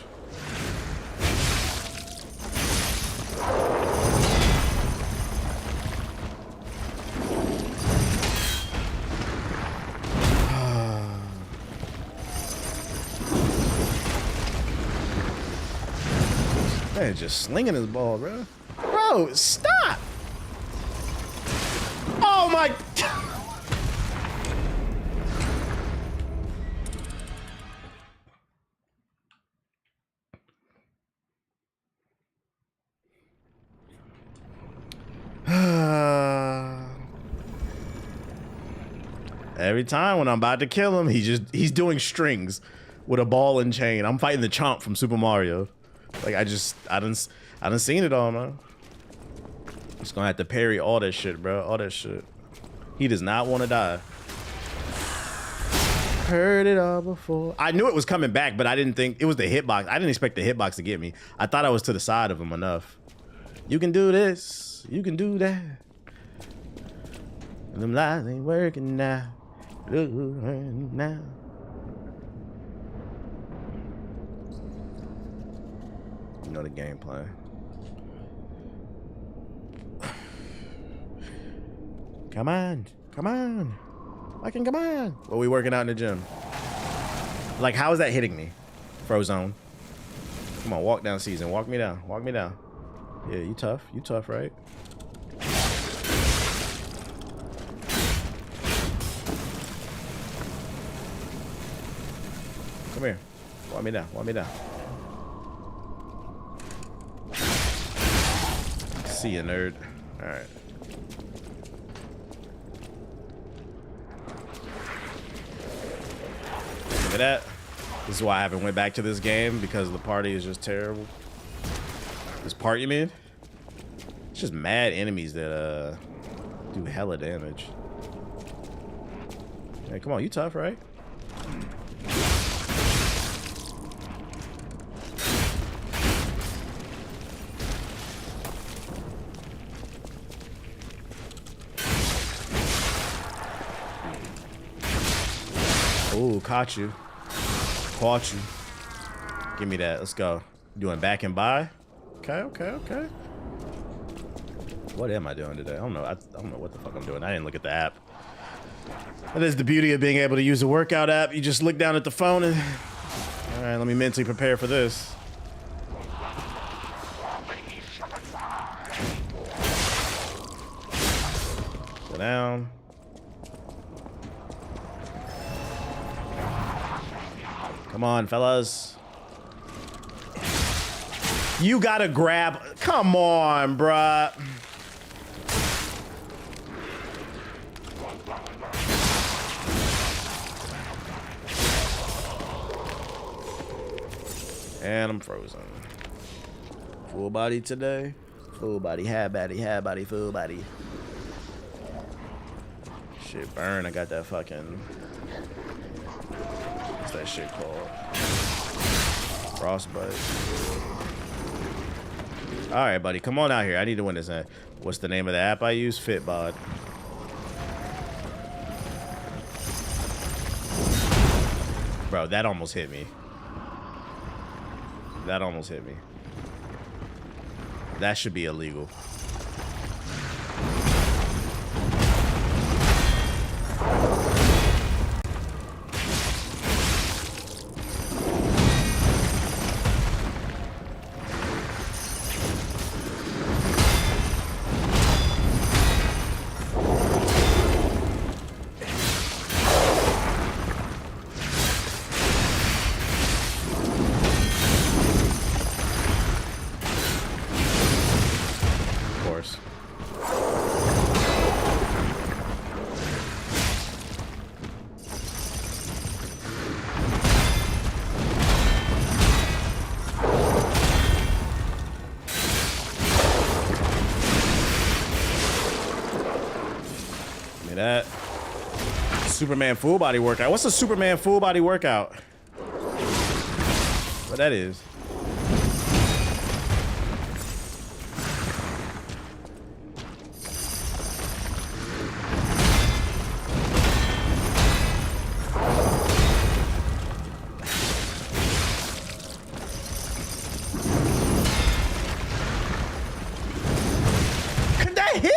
Man, just slinging his ball, bro. Bro, stop! Oh my! Every time when I'm about to kill him, he's doing strings with a ball and chain. I'm fighting the Chomp from Super Mario. Like I done seen it all, man. Just gonna have to parry all that shit, bro. All that shit. He does not want to die. Heard it all before. I knew it was coming back, but I didn't think it was the hitbox. I didn't expect the hitbox to get me. I thought I was to the side of him enough. You can do this. You can do that. Them lies ain't working now. Now. You know the game plan. Come on, come on. Fucking come on. What are we working out in the gym? Like, how is that hitting me? Frozone. Come on, walk down season. Walk me down. Walk me down. Yeah, you tough. You tough, right? Come here. Want me down. Want me down. See you, nerd. All right. Look at that. This is why I haven't went back to this game, because the party is just terrible. This part, you mean? It's just mad enemies that do hella damage. Hey, come on, you tough, right? Ooh, caught you. Caught you. Give me that. Let's go. Doing back and by. Okay, okay, okay. What am I doing today? I don't know. I don't know what the fuck I'm doing. I didn't look at the app. That is the beauty of being able to use a workout app. You just look down at the phone and... All right, let me mentally prepare for this. Go down. Come on, fellas. You gotta grab... Come on, bruh. And I'm frozen. Full body today. Full body, half body, full body. Shit, burn. I got that fucking... What's that shit called? Frostbite. All right, buddy. Come on out here. I need to win this. What's the name of the app I use? Fitbod. Bro, that almost hit me. That almost hit me. That should be illegal. That Superman full body workout. What's a Superman full body workout? What that is? Could that hit?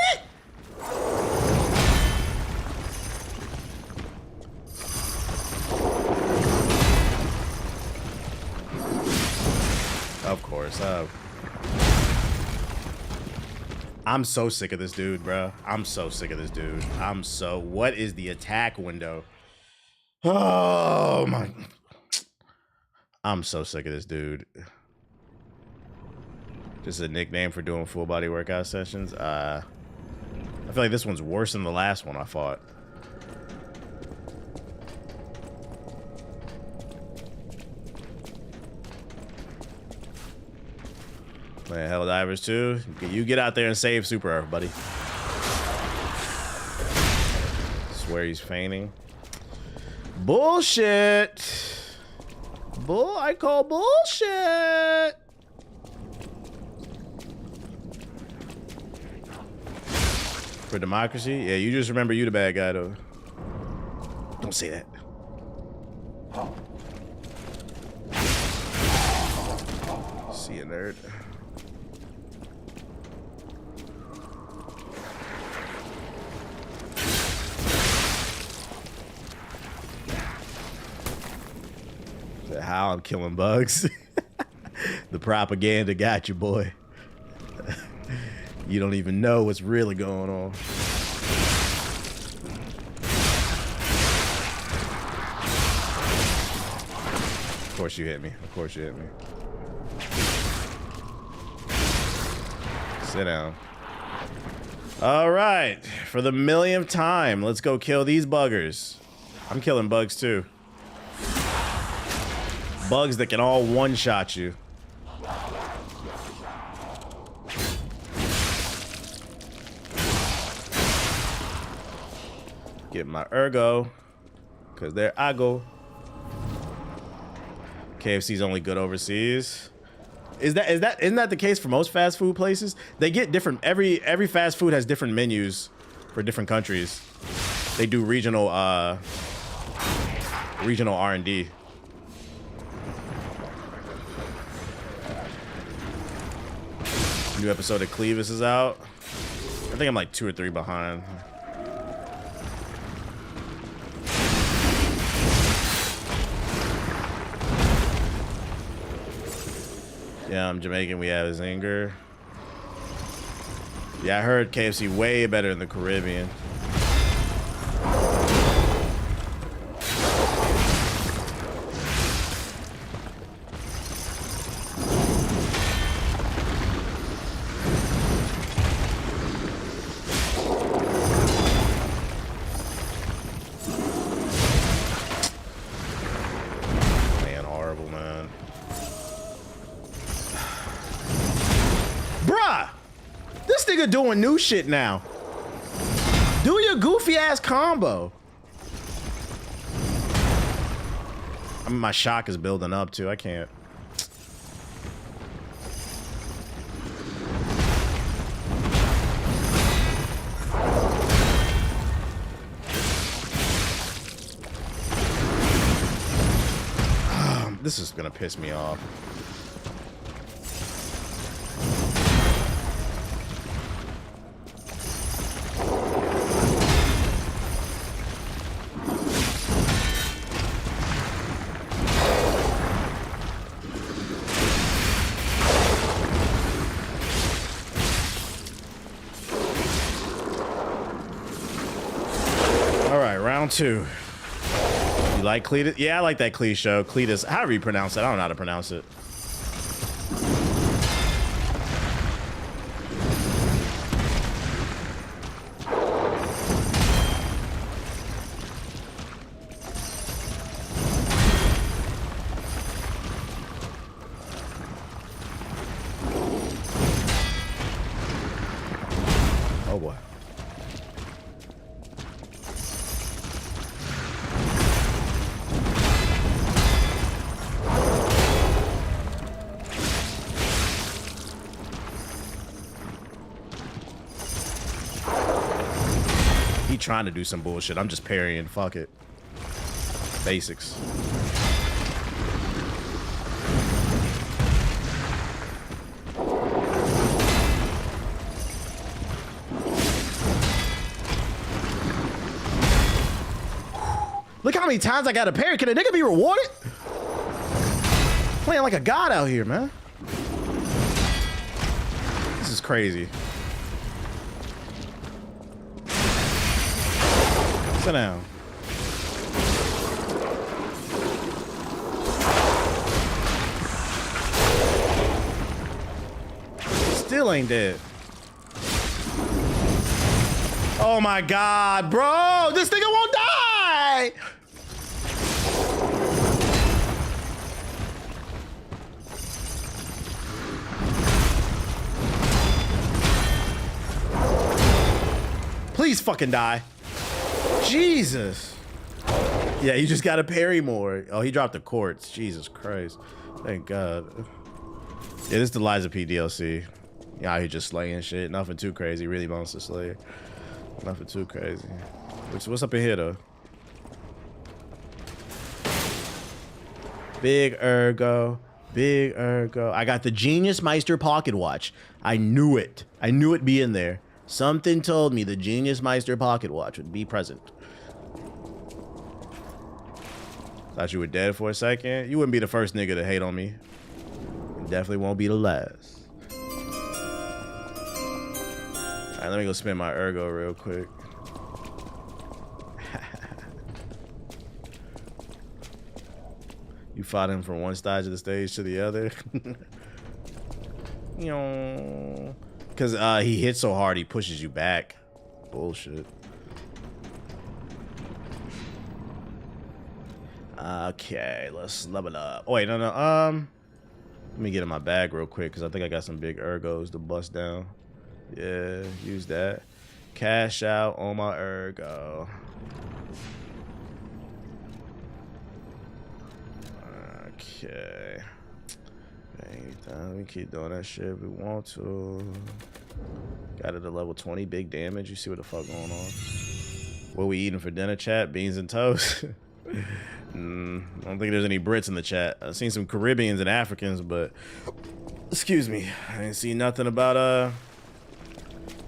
Of course. I'm so sick of this dude, bro. I'm so sick of this dude. What is the attack window? Oh my. I'm so sick of this dude. Just a nickname for doing full body workout sessions. I feel like this one's worse than the last one I fought. Man, Helldivers too. You get out there and save Super Earth, buddy. Swear he's feigning. Bullshit. I call bullshit. For democracy? Yeah, you just remember you the bad guy though. Don't say that. See you, nerd. How I'm killing bugs. The propaganda got you, boy. You don't even know what's really going on. Of course you hit me. Of course you hit me. Sit down. All right. For the millionth time, let's go kill these buggers. I'm killing bugs too. Bugs that can all one-shot you. Get my ergo, cause there I go. KFC's only good overseas. Isn't that the case for most fast food places? They get different. Every fast food has different menus for different countries. They do regional R&D. New episode of Clevis is out. I think I'm like 2 or 3 behind. Yeah, I'm Jamaican. We have Zinger. Yeah, I heard KFC way better in the Caribbean. Doing new shit now. Do your goofy ass combo. I mean, my shock is building up too. I can't. This is gonna piss me off. Two. You like Cletus? Yeah, I like that Cletus. Cletus, however you pronounce it. I don't know how to pronounce it. Oh boy. Trying to do some bullshit. I'm just parrying. Fuck it. Basics. Look how many times I got to parry. Can a nigga be rewarded? Playing like a god out here, man. This is crazy. Sit down. Still ain't dead. Oh my god, bro! This nigga won't die! Please fucking die. Jesus. Yeah, you just gotta parry more. Oh, he dropped the quartz. Jesus Christ. Thank God. Yeah, this is the Liza P DLC. Yeah, he just slaying shit. Nothing too crazy. Really Monster Slayer. Nothing too crazy. What's up in here though? Big ergo. Big ergo. I got the Genius Meister pocket watch. I knew it. I knew it'd be in there. Something told me the Genius Meister pocket watch would be present. Thought you were dead for a second. You wouldn't be the first nigga to hate on me. You definitely won't be the last. Alright, let me go spin my ergo real quick. You fought him from one side of the stage to the other. You know, because he hits so hard, he pushes you back. Bullshit. Okay, let's level up. Oh wait, no. Let me get in my bag real quick because I think I got some big ergos to bust down. Yeah, use that. Cash out on my ergo. Okay. We keep doing that shit if we want to. Got it at level 20, big damage. You see what the fuck going on? What we eating for dinner, chat? Beans and toast? I don't think there's any Brits in the chat. I've seen some Caribbeans and Africans, but excuse me, I didn't see nothing about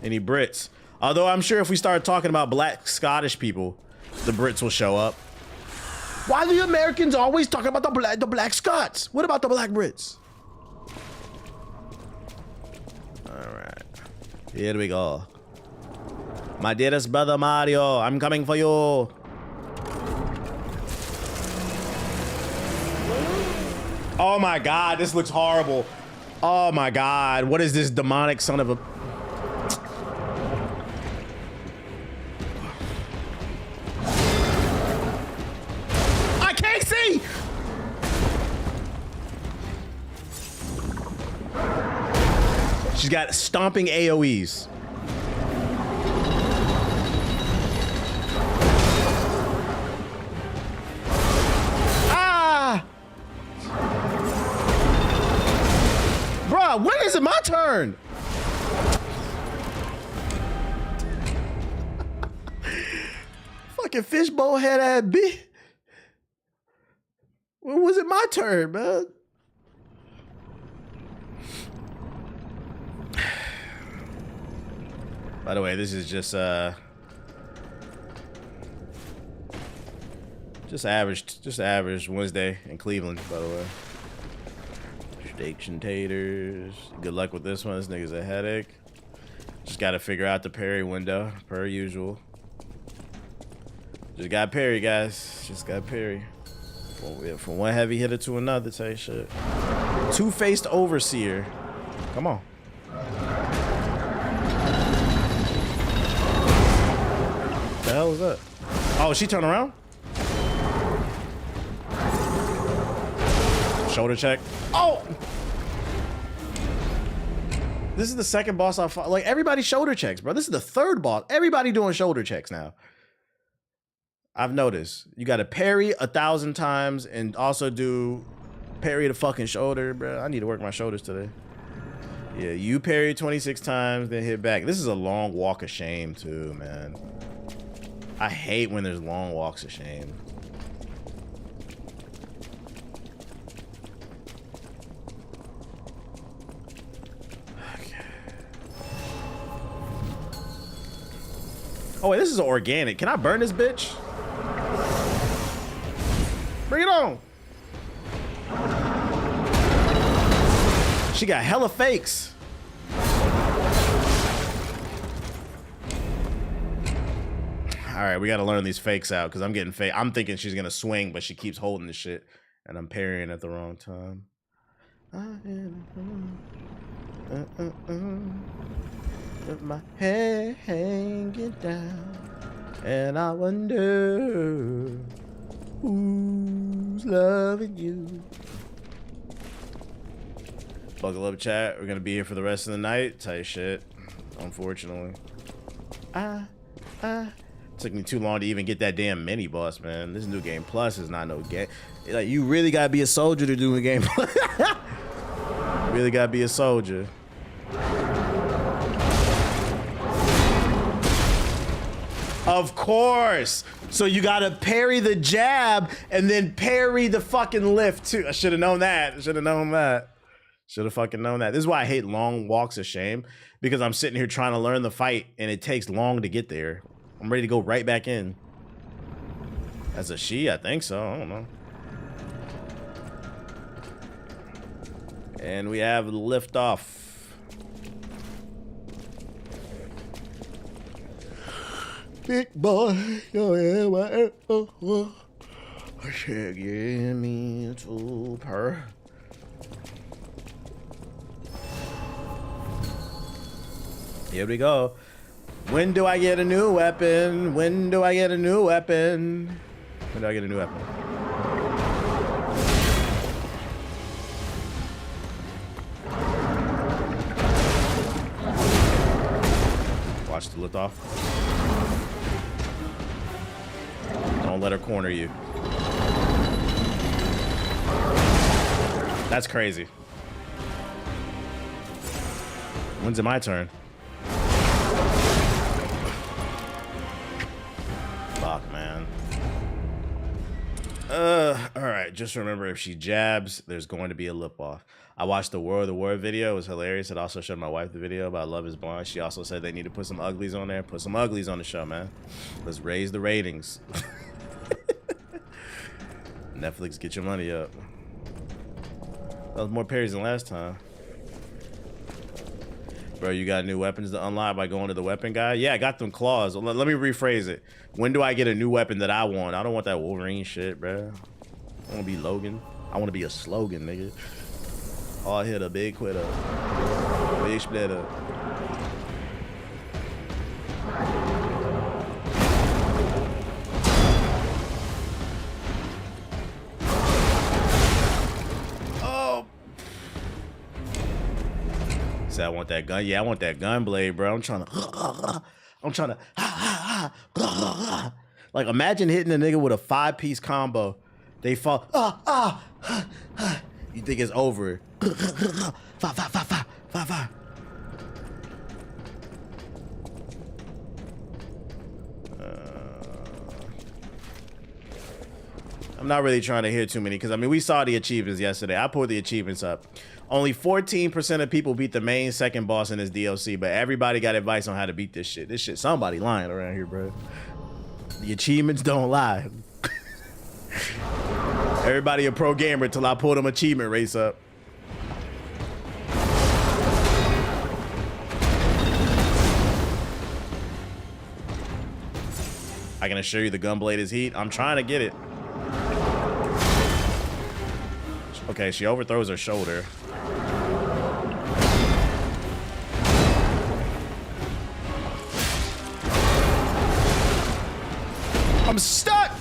any Brits. Although I'm sure if we start talking about black Scottish people, the Brits will show up. Why do the Americans always talking about the black Scots? What about the black Brits? All right, here we go. My dearest brother Mario, I'm coming for you. Oh my God, this looks horrible. Oh my God, what is this demonic son of a... I can't see! She's got stomping AoEs. Bruh, when is it my turn? Fucking fishbowl head ass bitch. When was it my turn, man? By the way, this is just average Wednesday in Cleveland, by the way. Steaks and taters. Good luck with this one. This nigga's a headache. Just gotta figure out the parry window, per usual. Just got parry, guys. Just got parry. From one heavy hitter to another, type shit. Two-faced overseer. Come on. What the hell is that? Oh, she turned around? Shoulder check. Oh! This is the second boss I fought. Like, everybody shoulder checks, bro. This is the third boss. Everybody doing shoulder checks now. I've noticed. You got to parry 1,000 times and also do parry the fucking shoulder, bro. I need to work my shoulders today. Yeah, you parry 26 times, then hit back. This is a long walk of shame, too, man. I hate when there's long walks of shame. Oh, wait, this is organic. Can I burn this bitch? Bring it on. She got hella fakes. All right, we got to learn these fakes out because I'm getting fake. I'm thinking she's going to swing, but she keeps holding the shit. And I'm parrying at the wrong time. With my head hanging down, and I wonder who's loving you. Buckle up, chat. We're gonna be here for the rest of the night. Tight shit. Unfortunately, took me too long to even get that damn mini boss, man. This new game plus is not no game. Like, you really gotta be a soldier to do a game. Really gotta be a soldier. Of course. So you gotta parry the jab and then parry the fucking lift too. I should have known that. Should have known that. Should have fucking known that. This is why I hate long walks of shame, because I'm sitting here trying to learn the fight and it takes long to get there. I'm ready to go right back in. As a she, I think so. I don't know. And we have lift off. Big boy, Give me 2 per. Here we go. When do I get a new weapon? When do I get a new weapon? When do I get a new weapon? Watch the lift off. Don't let her corner you. That's crazy. When's it my turn? Fuck, man. All right. Just remember, if she jabs, there's going to be a lip off. I watched the War of the War video. It was hilarious. It also showed my wife the video about Love is Blind. She also said they need to put some uglies on there. Put some uglies on the show, man. Let's raise the ratings. Netflix, get your money up. That was more parries than last time. Bro, you got new weapons to unlock by going to the weapon guy? Yeah, I got them claws. Let me rephrase it. When do I get a new weapon that I want? I don't want that Wolverine shit, bro. I want to be Logan. I want to be a slogan, nigga. All hitter, big quitter. Big splitter. I want that gun. Yeah, I want that gun blade, bro. I'm trying to like, imagine hitting a nigga with a 5-piece combo. They fall. You think it's over. Five. I'm not really trying to hear too many because, I mean, we saw the achievements yesterday. I pulled the achievements up. Only 14% of people beat the main second boss in this DLC, but everybody got advice on how to beat this shit. This shit, somebody lying around here, bro. The achievements don't lie. Everybody a pro gamer till I pull them achievement race up. I can assure you the gunblade is heat. I'm trying to get it. Okay, she overthrows her shoulder. I'm stuck.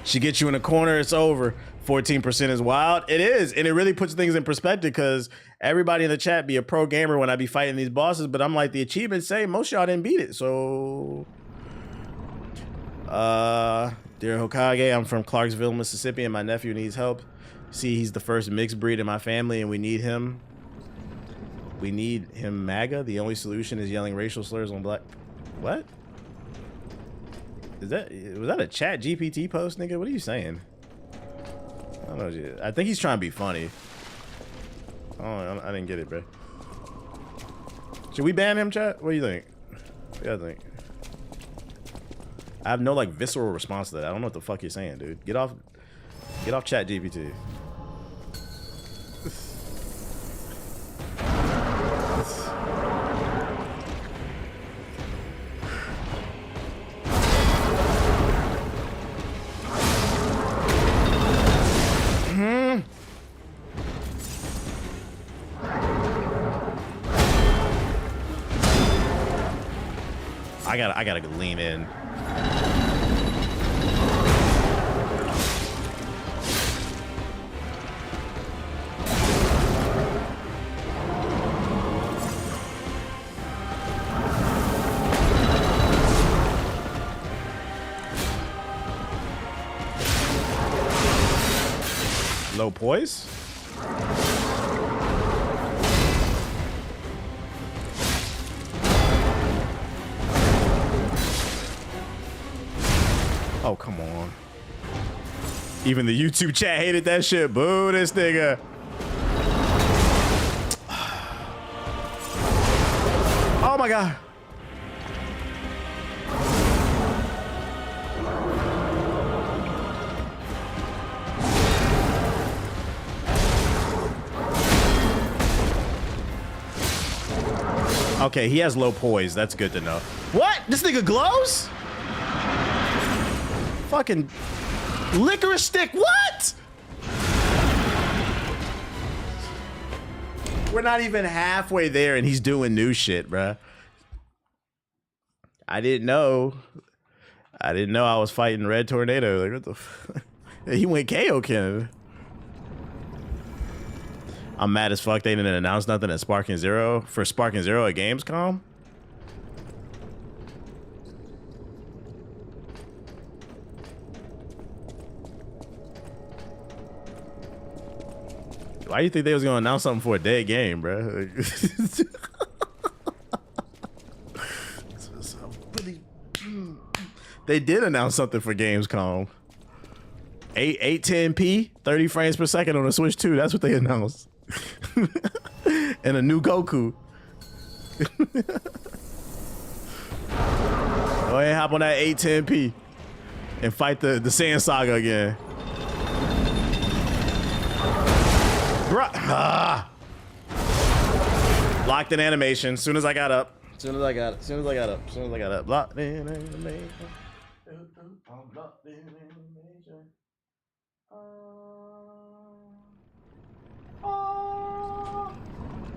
She gets you in a corner, it's over. 14% is wild. It is, and it really puts things in perspective because everybody in the chat be a pro gamer when I be fighting these bosses, but I'm like, the achievements say most y'all didn't beat it, so... Dear Hokage, I'm from Clarksville, Mississippi, and my nephew needs help. See, he's the first mixed breed in my family, and we need him. We need him MAGA. The only solution is yelling racial slurs on black... What? Was that a chat GPT post, nigga? What are you saying? I don't know. I think he's trying to be funny. Oh, I didn't get it, bro. Should we ban him, chat? What do you think? Yeah, I think. I have no like visceral response to that. I don't know what the fuck you're saying, dude. Get off chat GPT. I gotta lean in. Low poise? Oh, come on. Even the YouTube chat hated that shit. Boo this nigga. Oh my God. Okay, he has low poise. That's good to know. What? This nigga glows? Fucking Licorice stick, what? We're not even halfway there and he's doing new shit, bruh. I didn't know I was fighting Red Tornado. Like, what the fuck? He went KO Canada. I'm mad as fuck they didn't announce nothing at Sparking Zero for Sparking Zero at Gamescom. Why do you think they was gonna announce something for a dead game, bro? They did announce something for Gamescom. 810p, 30 frames per second on the Switch 2. That's what they announced. And a new Goku. Go ahead, hop on that 810p and fight the Saiyan Saga again. Locked in animation. Soon as I got up. Soon as I got up. Locked in animation. Locked in animation.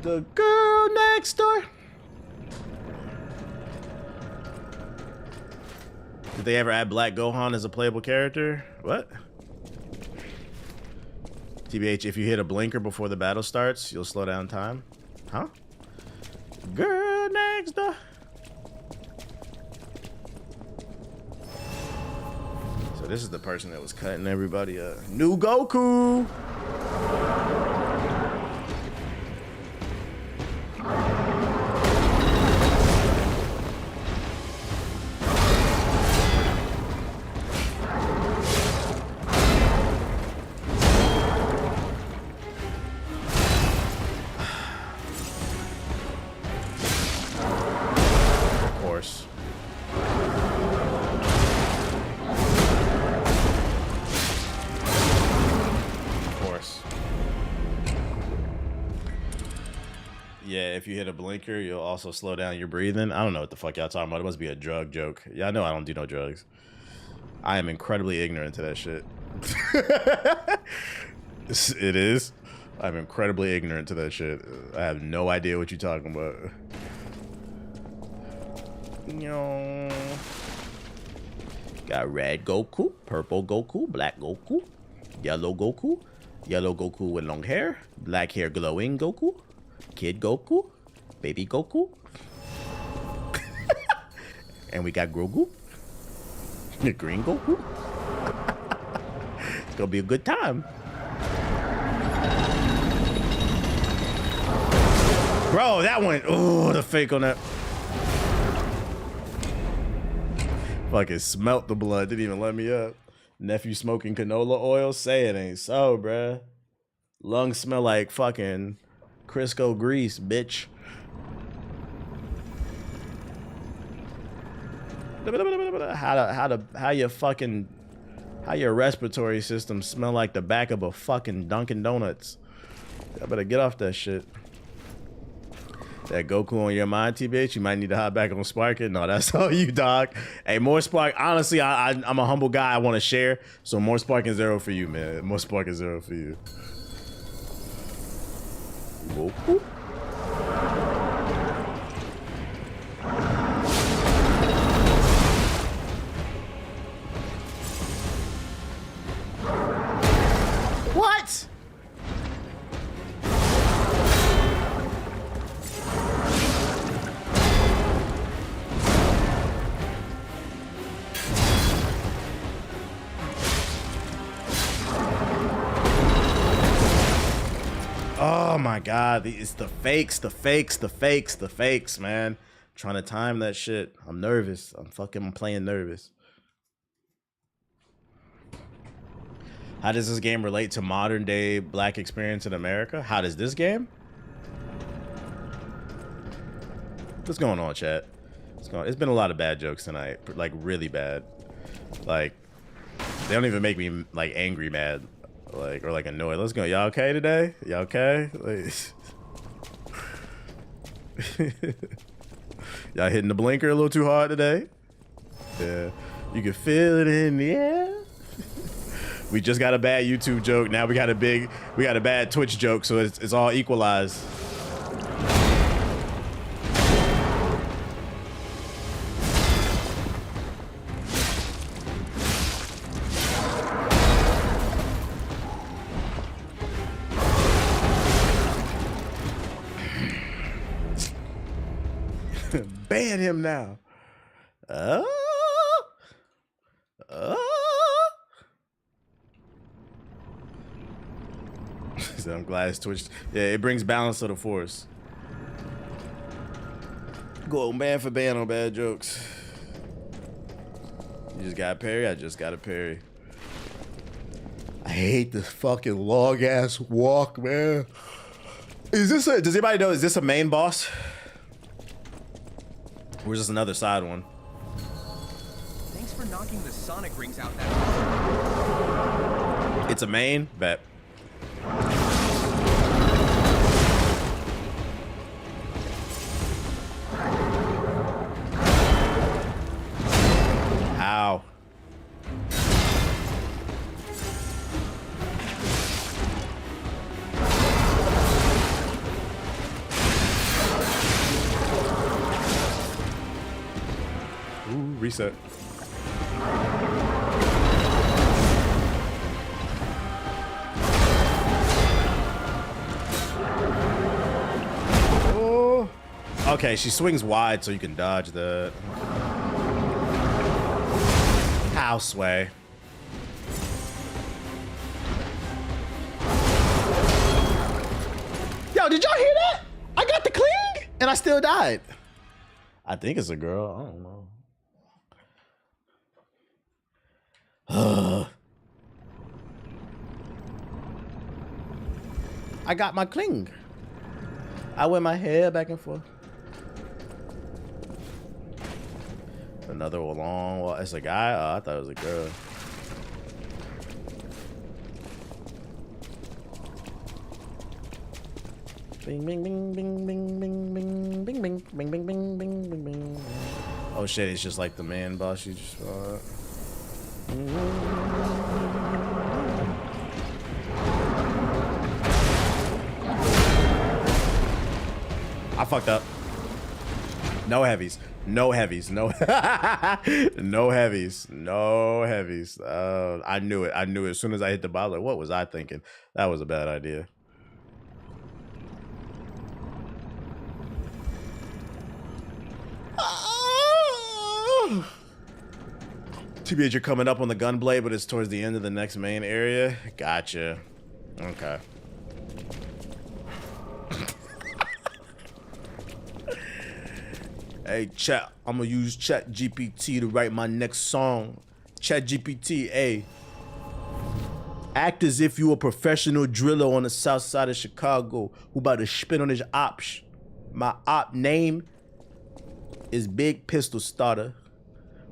The girl next door. Did they ever add Black Gohan as a playable character? What? TBH, if you hit a blinker before the battle starts, you'll slow down time. Huh? Girl next door. So this is the person that was cutting everybody up. New Goku. If you hit a blinker, you'll also slow down your breathing. I don't know what the fuck y'all talking about. It must be a drug joke. Yeah, I know I don't do no drugs. I am incredibly ignorant to that shit. It is. I'm incredibly ignorant to that shit. I have no idea what you're talking about. Got red Goku, purple Goku, black Goku, yellow Goku with long hair, black hair glowing Goku, Kid Goku, Baby Goku, and we got Grogu, the green Goku. It's gonna be a good time. Bro, that one, oh, the fake on that. Fucking smelt the blood, didn't even let me up. Nephew smoking canola oil, say it ain't so, bruh. Lungs smell like fucking Crisco grease, bitch. How your respiratory system smell like the back of a fucking Dunkin' Donuts? I better get off that shit. That Goku on your mind, TBH, you might need to hop back on Spark it. No, that's all you, dog. Hey, more Spark. Honestly, I'm a humble guy. I want to share. So more Sparking Zero for you, man. More Sparking Zero for you. Goku. What? Oh my god, it's the fakes, man. I'm trying to time that shit. I'm nervous. I'm playing nervous. How does this game relate to modern day black experience in America? How does this game? What's going on, chat? It's been a lot of bad jokes tonight, like really bad. Like they don't even make me like angry mad. Like or like annoyed. Let's go. Y'all okay today? Y'all okay? Like, y'all hitting the blinker a little too hard today? Yeah. You can feel it in the air. We just got a bad YouTube joke. Now we got a bad Twitch joke. So it's all equalized. Ban him now. So I'm glad it's Twitch. Yeah, it brings balance to the force. Go ban for ban on bad jokes. You just got a parry? I just got a parry. I hate this fucking long ass walk, man. Is this does anybody know, is this a main boss? Or is this another side one? Thanks for knocking the Sonic rings out that. It's a main? Bet. Ow. Ooh, reset. Oh. Okay, she swings wide so you can dodge that. Houseway. Yo, did y'all hear that? I got the cling and I still died. I think it's a girl. I don't know. I got my cling. I wear my hair back and forth. Another long wall. It's a guy? Oh, I thought it was a girl. Bing, bing, bing, bing, bing, bing, bing, bing, bing, bing, bing, bing, bing, bing, bing. Oh shit, it's just like the man boss you just fought. I fucked up. No heavies. No heavies. No. No heavies. No heavies. I knew it. I knew it. As soon as I hit the bottle, like, what was I thinking? That was a bad idea. TBH, you're coming up on the gunblade, but it's towards the end of the next main area. Gotcha. Okay. Hey, chat, I'm gonna use Chat GPT to write my next song. Chat GPT, hey. Act as if you a professional driller on the south side of Chicago who about to spin on his ops. My op name is Big Pistol Starter.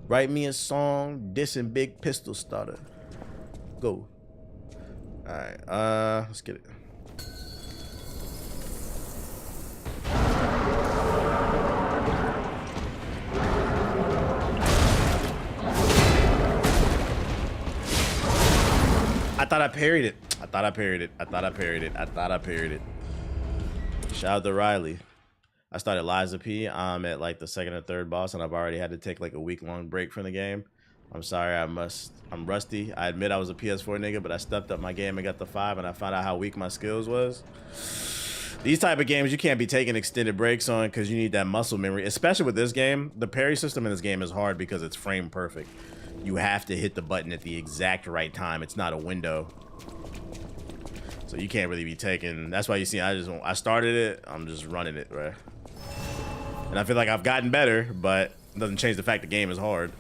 Write me a song dissing Big Pistol Starter. Go. Alright, let's get it. I thought I parried it. I thought I parried it. I thought I parried it. I thought I parried it. Shout out to Riley. I started Liza P. I'm at like the second or third boss, and I've already had to take like a week-long break from the game. I'm sorry, I'm rusty. I admit I was a PS4 nigga, but I stepped up my game and got the 5, and I found out how weak my skills was. These type of games you can't be taking extended breaks on because you need that muscle memory, especially with this game. The parry system in this game is hard because it's frame perfect. You have to hit the button at the exact right time. It's not a window. So you can't really be taking, that's why you see I started it, I'm just running it, right? And I feel like I've gotten better, but it doesn't change the fact the game is hard.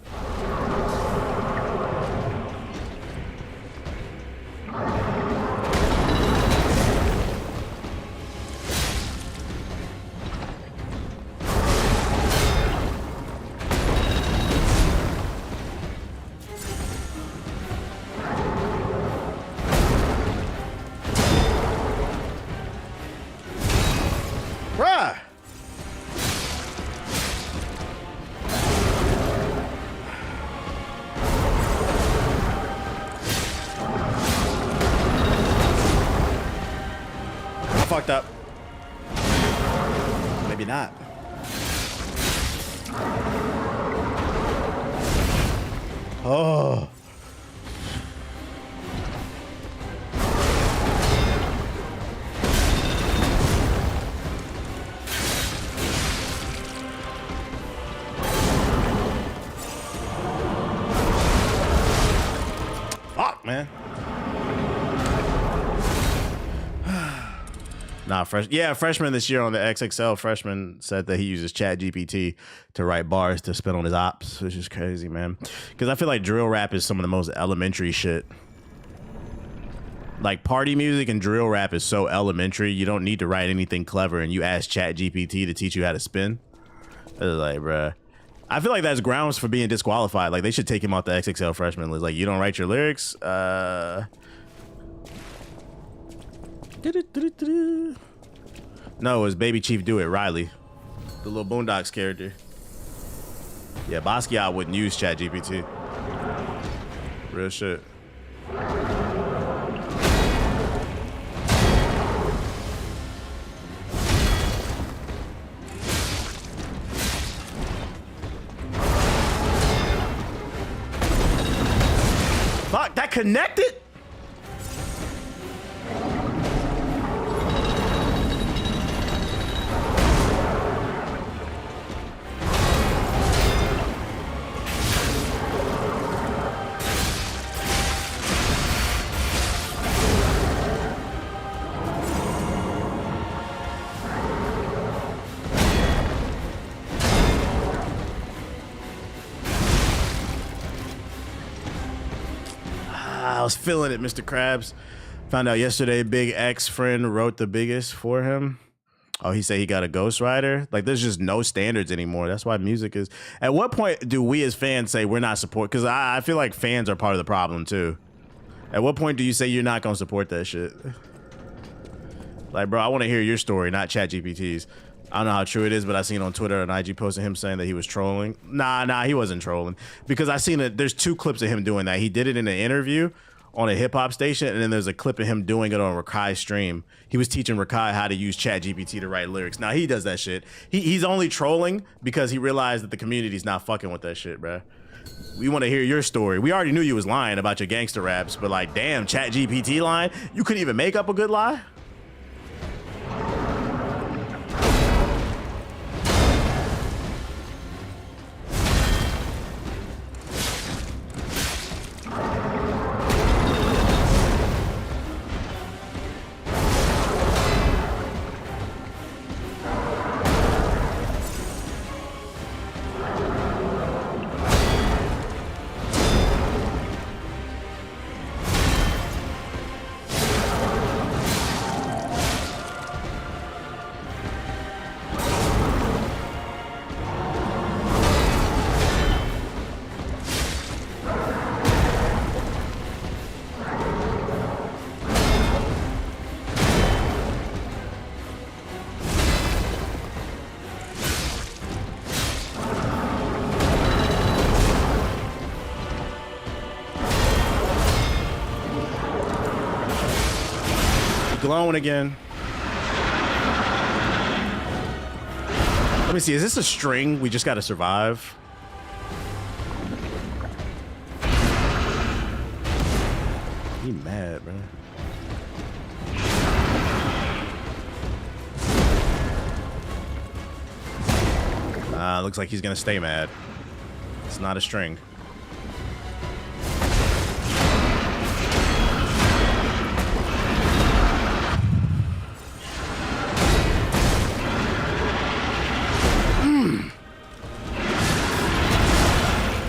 fucked up. Maybe not. Oh. Fuck, man. Nah, freshman this year on the XXL, freshman said that he uses ChatGPT to write bars to spit on his ops, which is crazy, man. Because I feel like drill rap is some of the most elementary shit. Like party music and drill rap is so elementary, you don't need to write anything clever, and you ask ChatGPT to teach you how to spin. It's like, bruh. I feel like that's grounds for being disqualified. Like they should take him off the XXL freshman list. Like you don't write your lyrics. No, it was Baby Chief Do It, Riley. The little Boondocks character. Yeah, Basquiat wouldn't use ChatGPT. Real shit. Fuck, that connected? I was feeling it, Mr. Krabs. Found out yesterday Big X friend wrote the biggest for him. Oh, he said he got a ghostwriter. Like, there's just no standards anymore. That's why music is... At what point do we as fans say we're not support? Because I feel like fans are part of the problem, too. At what point do you say you're not going to support that shit? Like, bro, I want to hear your story, not ChatGPT's. I don't know how true it is, but I seen on Twitter an IG post of him saying that he was trolling. Nah, he wasn't trolling. Because I seen it. There's 2 clips of him doing that. He did it in an interview on a hip-hop station, and then there's a clip of him doing it on Rakai's stream. He was teaching Rakai how to use ChatGPT to write lyrics. Now, he does that shit. He's only trolling because he realized that the community's not fucking with that shit, bruh. We want to hear your story. We already knew you was lying about your gangster raps, but like, damn, ChatGPT line? You couldn't even make up a good lie? Glowing again. Let me see, is this a string? We just gotta survive. He mad, bro. Looks like he's gonna stay mad. It's not a string.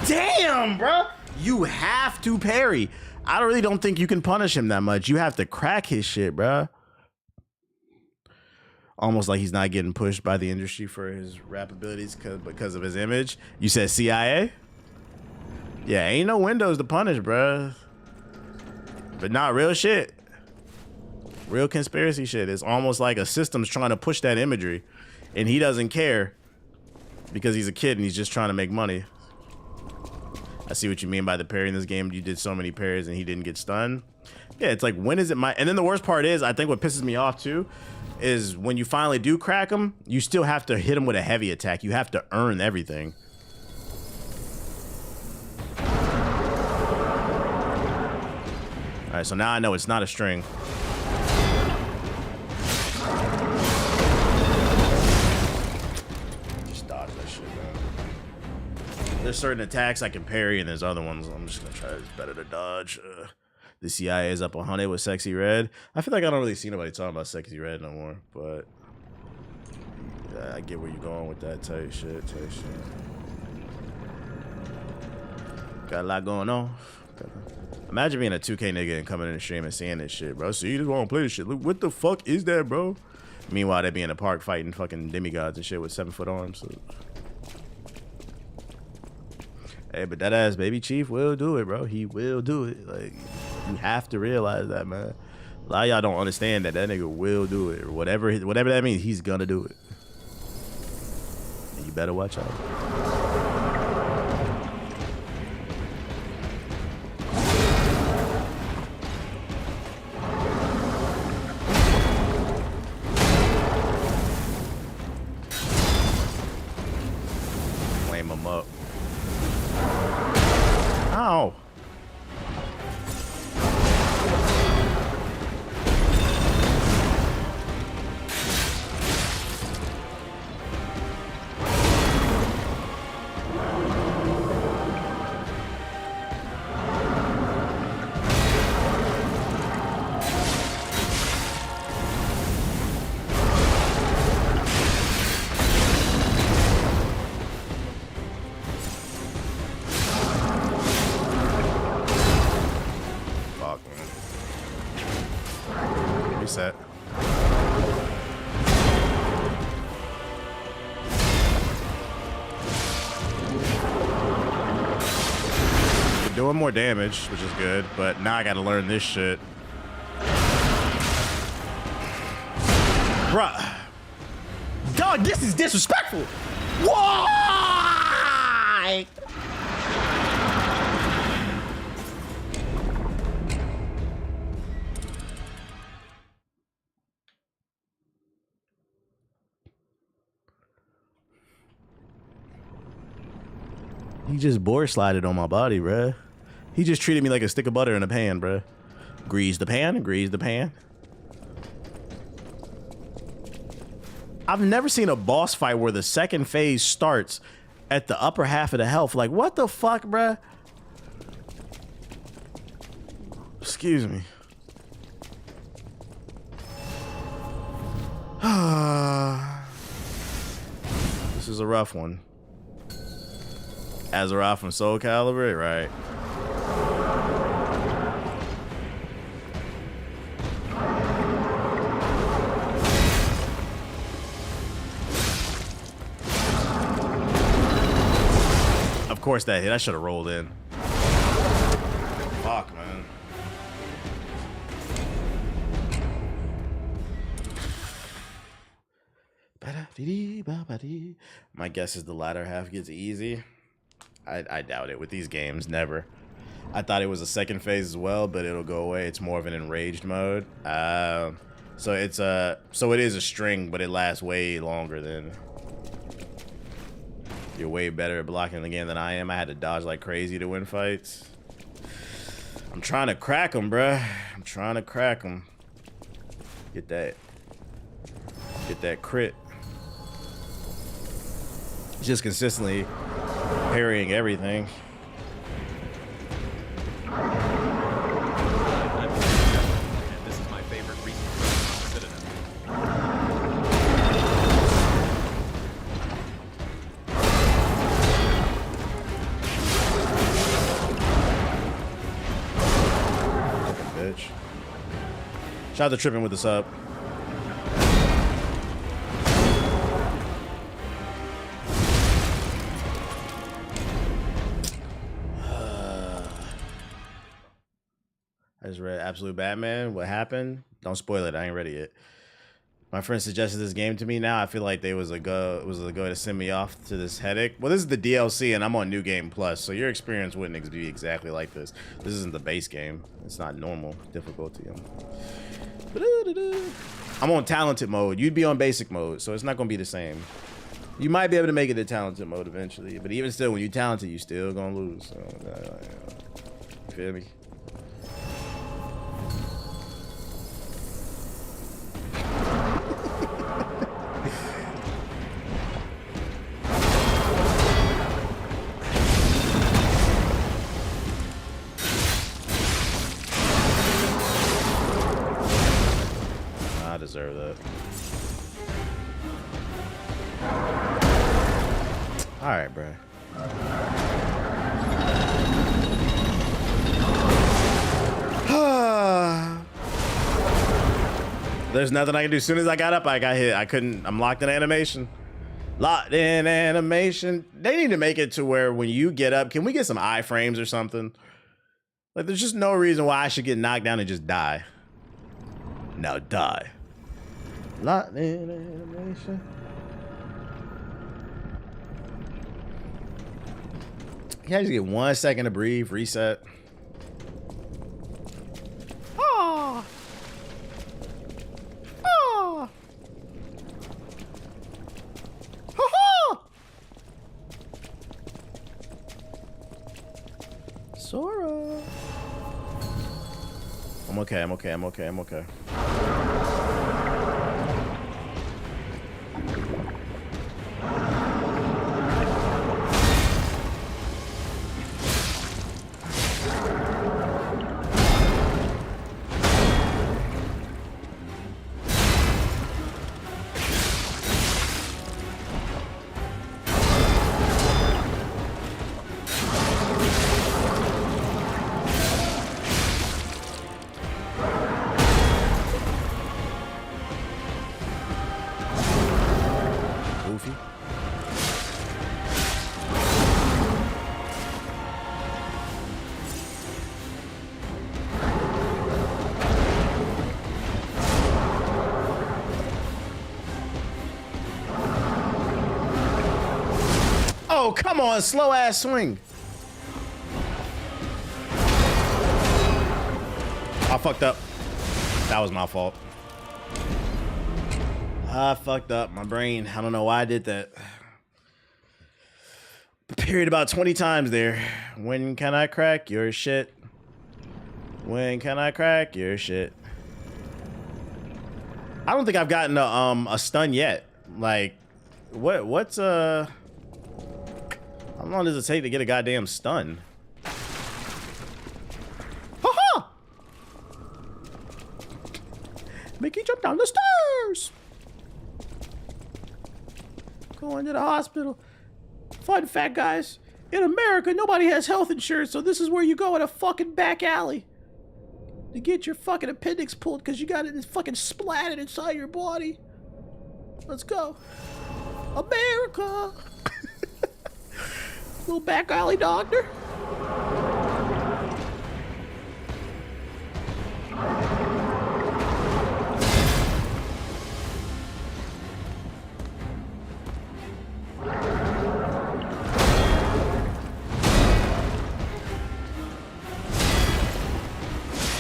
Damn, bro. You have to parry. I really don't think you can punish him that much. You have to crack his shit, bro. Almost like he's not getting pushed by the industry for his rap abilities because of his image. You said CIA? Yeah, ain't no windows to punish, bro. But not real shit. Real conspiracy shit. It's almost like a system's trying to push that imagery. And he doesn't care because he's a kid and he's just trying to make money. I see what you mean by the parry in this game. You did so many parries and he didn't get stunned. Yeah, it's like, when is it my... And then the worst part is, I think what pisses me off too, is when you finally do crack them, you still have to hit them with a heavy attack. You have to earn everything. All right, so now I know it's not a string. Just dodge that shit, man. There's certain attacks I can parry, and there's other ones I'm just gonna try. It's better to dodge. The CIA is up 100 with Sexy Red. I feel like I don't really see nobody talking about Sexy Red no more, but yeah, I get where you're going with that tight shit. Got a lot going on. Imagine being a 2K nigga and coming in the stream and seeing this shit, bro. So you just want to play this shit. Look, what the fuck is that, bro? Meanwhile, they be in the park fighting fucking demigods and shit with 7-foot arms. So. Hey, but that ass baby chief will do it, bro. He will do it. Like, you have to realize that, man. A lot of y'all don't understand that that nigga will do it. Or whatever that means, he's gonna do it. And you better watch out. Flame him up. Ow. Reset. Doing more damage, which is good, but now I gotta learn this shit. Bruh. Dog, this is disrespectful. Why? He just board slided on my body, bruh. He just treated me like a stick of butter in a pan, bruh. Grease the pan, grease the pan. I've never seen a boss fight where the second phase starts at the upper half of the health. Like, what the fuck, bruh? Excuse me. This is a rough one. Azeroth from Soul Calibur, right? Of course that hit. I should have rolled in. Fuck, man. My guess is the latter half gets easy. I doubt it with these games. Never. I thought it was a second phase as well, but it'll go away. It's more of an enraged mode. So it is a string, but it lasts way longer than. You're way better at blocking the game than I am. I had to dodge like crazy to win fights. I'm trying to crack them, bruh. I'm trying to crack them. Get that crit. Just consistently parrying everything. This is my favorite recent Citadel. Bitch. Shout out to Trippin' with the sub. I just read Absolute Batman. What happened? Don't spoil it. I ain't ready yet. My friend suggested this game to me. Now I feel like they was a go to send me off to this headache. Well, this is the DLC, and I'm on New Game Plus, so your experience wouldn't be exactly like this. This isn't the base game. It's not normal difficulty. I'm on talented mode. You'd be on basic mode, so it's not gonna be the same. You might be able to make it to talented mode eventually, but even still, when you're talented, you still gonna lose. So, you feel me? I deserve that. All right, bro. There's nothing I can do. As soon as I got up, I got hit. I couldn't. I'm locked in animation. Locked in animation. They need to make it to where when you get up, can we get some iframes or something? Like, there's just no reason why I should get knocked down and just die. Now die. Locked in animation. Can I just get 1 second to breathe, reset? Oh. Oh. Ha-ha. Sora. I'm okay, I'm okay, I'm okay, I'm okay. Oh, come on, slow ass swing. I fucked up. That was my fault. I fucked up my brain. I don't know why I did that. Period about 20 times there. When can I crack your shit? When can I crack your shit? I don't think I've gotten a stun yet. Like, what's how long does it take to get a goddamn stun? Ha-ha! Mickey jumped down the stairs. Going to the hospital. Fun fact, guys. In America, nobody has health insurance, so this is where you go in a fucking back alley to get your fucking appendix pulled because you got it fucking splatted inside your body. Let's go. America. Little back alley doctor.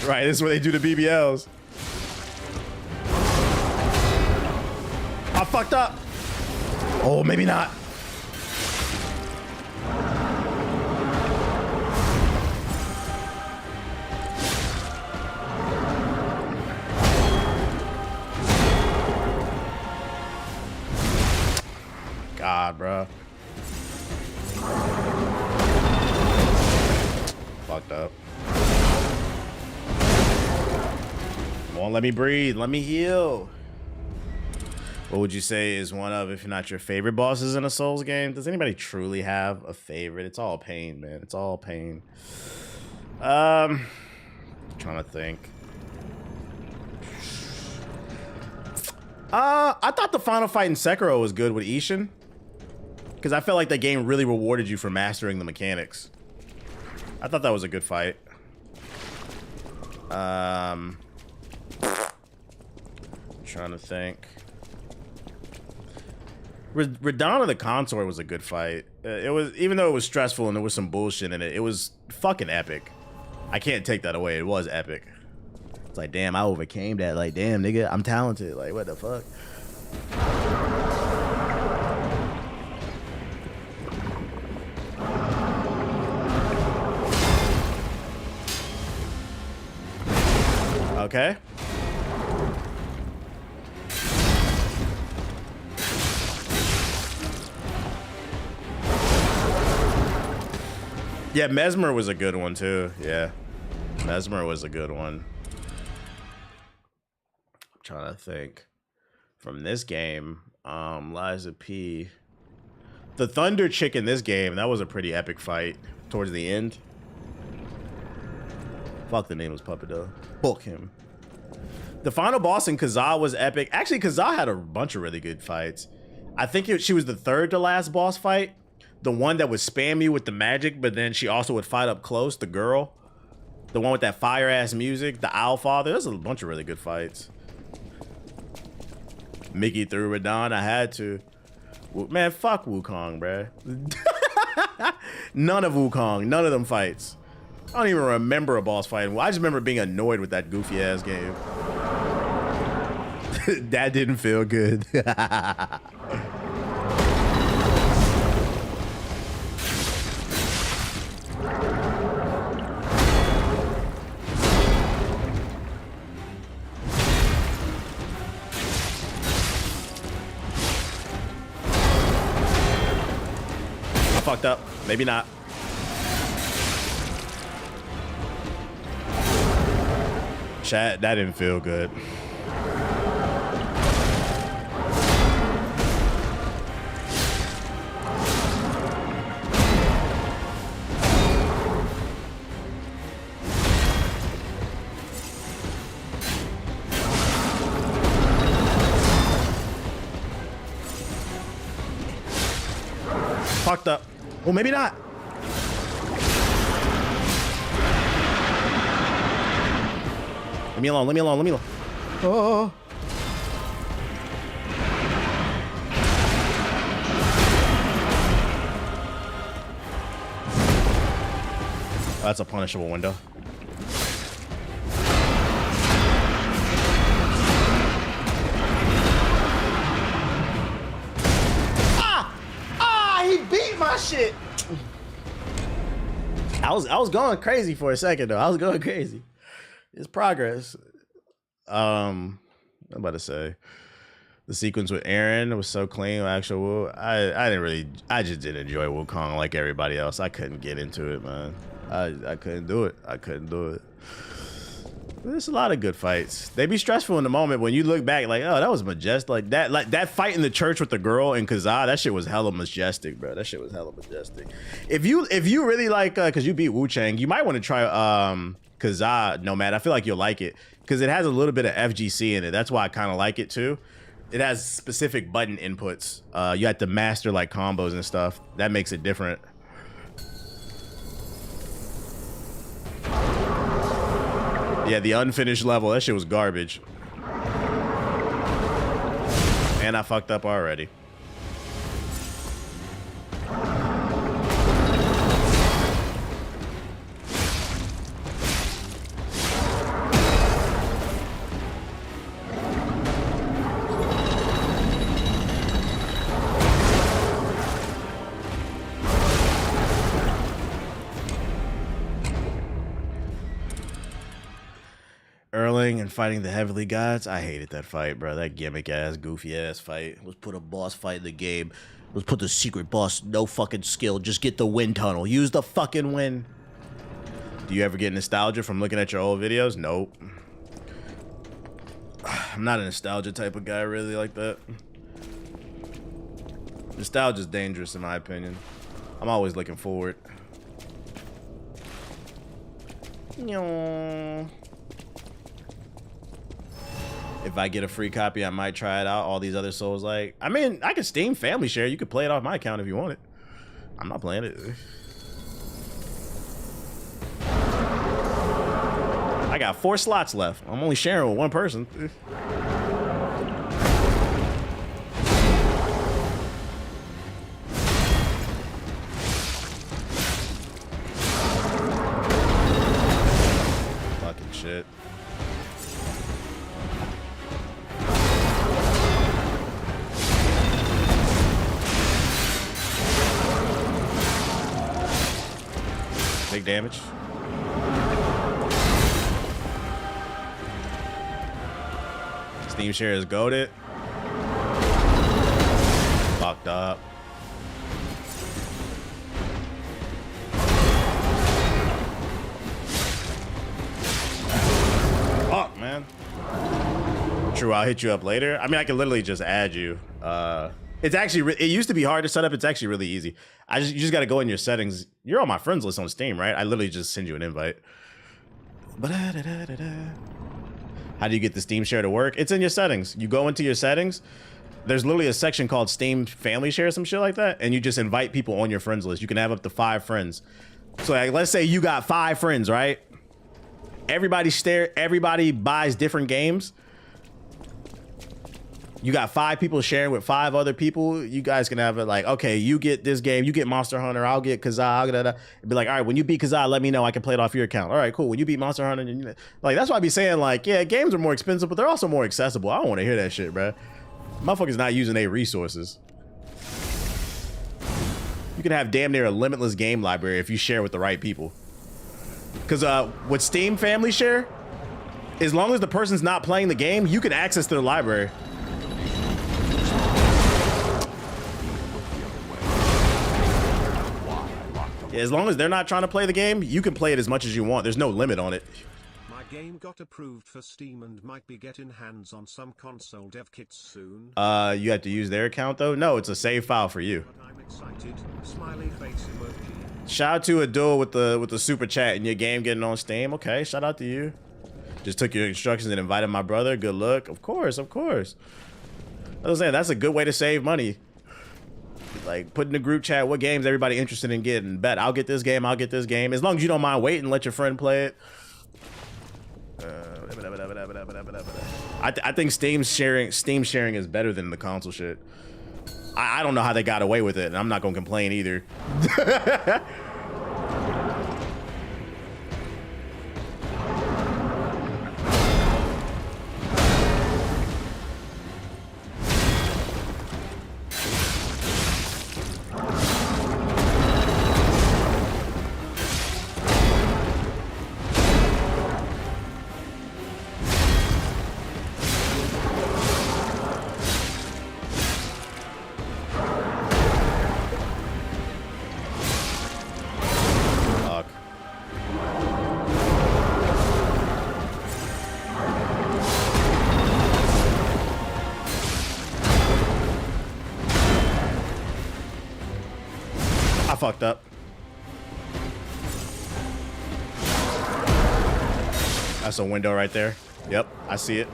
Right, this is where they do the BBLs. I fucked up. Oh, maybe not. God, bro. Fucked up. Come on, let me breathe. Let me heal. What would you say is one of, if not your favorite bosses in a Souls game? Does anybody truly have a favorite? It's all pain, man. It's all pain. Trying to think. I thought the final fight in Sekiro was good with Ishin, because I felt like that game really rewarded you for mastering the mechanics. I thought that was a good fight. Trying to think. Radana the Consort was a good fight. It was, even though it was stressful and there was some bullshit in it, it was fucking epic. I can't take that away. It was epic. It's like, damn, I overcame that. Like, damn, nigga, I'm talented. Like, what the fuck? Okay. Yeah, Mesmer was a good one too. Yeah, Mesmer was a good one. I'm trying to think. From this game, Liza P. The Thunder chick in this game, that was a pretty epic fight towards the end. Fuck, the name was Puppet though. Book him. The final boss in Kazaa was epic. Actually, Kazaa had a bunch of really good fights. I think she was the third to last boss fight. The one that would spam you with the magic, but then she also would fight up close, the girl. The one with that fire-ass music, the Owl Father. There's a bunch of really good fights. Mickey threw Radon, I had to. Man, fuck Wukong, bruh. None of Wukong, none of them fights. I don't even remember a boss fight. I just remember being annoyed with that goofy-ass game. That didn't feel good. Fucked up. Maybe not. Chat, that didn't feel good. Fucked up. Well, maybe not. Leave me alone, leave me alone, leave me alone. Oh. That's a punishable window. He beat my shit. I was going crazy for a second though. I was going crazy. It's progress. I'm about to say the sequence with Aaron was so clean with actual. I just didn't enjoy Wukong like everybody else. I couldn't get into it, man. I couldn't do it. I couldn't do it. There's a lot of good fights. They be stressful in the moment when you look back, like, oh, that was majestic. Like that fight in the church with the girl in Kazaa, that shit was hella majestic, bro. That shit was hella majestic. If you really like, cause you beat Wu Chang, you might want to try Kazaa Nomad. I feel like you'll like it because it has a little bit of FGC in it. That's why I kind of like it too. It has specific button inputs. You have to master like combos and stuff. That makes it different. Yeah, the unfinished level, that shit was garbage. And I fucked up already. Erling and fighting the Heavenly Gods. I hated that fight, bro. That gimmick ass, goofy ass fight. Let's put a boss fight in the game. Let's put the secret boss, no fucking skill. Just get the wind tunnel. Use the fucking wind. Do you ever get nostalgia from looking at your old videos? Nope. I'm not a nostalgia type of guy really like that. Nostalgia's dangerous in my opinion. I'm always looking forward. If I get a free copy, I might try it out. All these other Souls like. I mean, I could Steam Family Share. You could play it off my account if you want it. I'm not playing it. I got 4 slots left. I'm only sharing with one person. Fucking shit. damage. Steam share is goated. Fucked up. Fuck, man. True, I'll hit you up later. I mean, I can literally just add you. It's actually, it used to be hard to set up. It's actually really easy. You just got to go in your settings. You're on my friends list on Steam, right? I literally just send you an invite. How do you get the Steam share to work? It's in your settings. You go into your settings. There's literally a section called Steam Family Share, some shit like that. And you just invite people on your friends list. You can have up to 5 friends. So like, let's say you got 5 friends, right? Everybody buys different games. You got 5 people sharing with 5 other people. You guys can have it like, okay, you get this game, you get Monster Hunter, I'll get Kazaa. It'd be like, all right, when you beat Kazaa, let me know. I can play it off your account. All right, cool. When you beat Monster Hunter, like that's why I be saying like, yeah, games are more expensive, but they're also more accessible. I don't want to hear that shit, bro. Motherfuckers not using their resources. You can have damn near a limitless game library if you share with the right people. Because with Steam Family Share, as long as the person's not playing the game, you can access their library. Yeah, as long as they're not trying to play the game, you can play it as much as you want. There's no limit on it. My game got approved for Steam and might be getting hands on some console dev kits soon. You have to use their account though? No, it's a save file for you. But I'm excited. Smiley face emoji. Shout out to Adul with the super chat and your game getting on Steam. Okay, shout out to you. Just took your instructions and invited my brother. Good luck. Of course, of course. I was saying that's a good way to save money. Like put in the group chat what games everybody interested in getting. Bet I'll get this game. I'll get this game. As long as you don't mind waiting, let your friend play it. I think Steam sharing is better than the console shit. I don't know how they got away with it, and I'm not gonna complain either. Fucked up. That's a window right there. Yep, I see it.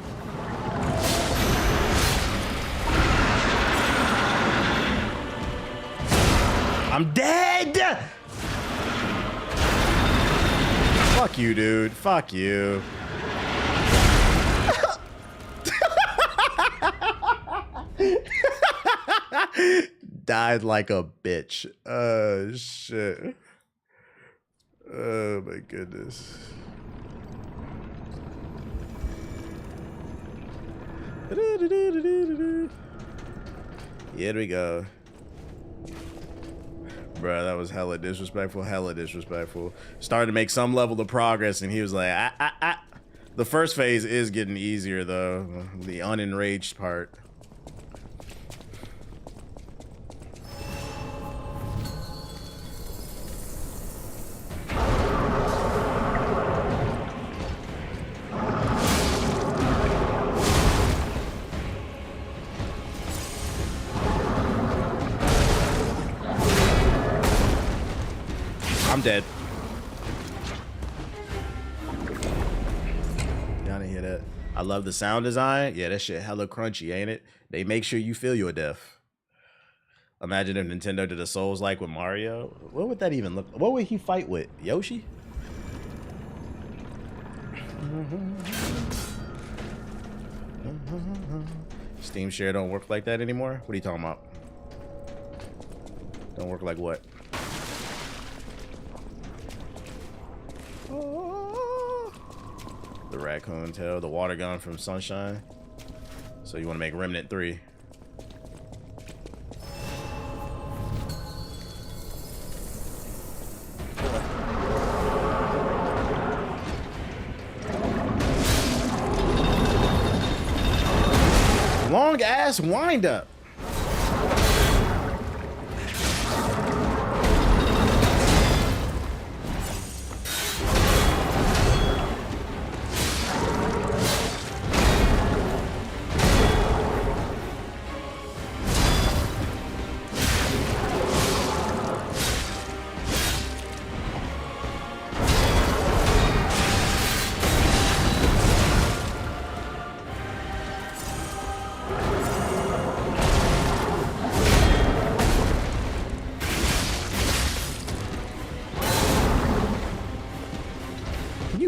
I'm dead! Fuck you, dude. Fuck you. Died like a bitch. Oh shit. Oh my goodness. Here we go. Bruh, that was hella disrespectful, hella disrespectful. Started to make some level of progress and he was like, The first phase is getting easier though. The unenraged part. I'm dead. Y'all didn't hear that? I love the sound design. Yeah, that shit hella crunchy, ain't it? They make sure you feel your death. Imagine if Nintendo did a Souls like with Mario. What would that even look? What would he fight with? Yoshi? Steam share don't work like that anymore? What are you talking about? Don't work like what? The raccoon tail, the water gun from Sunshine. So you want to make Remnant 3. ass wind up.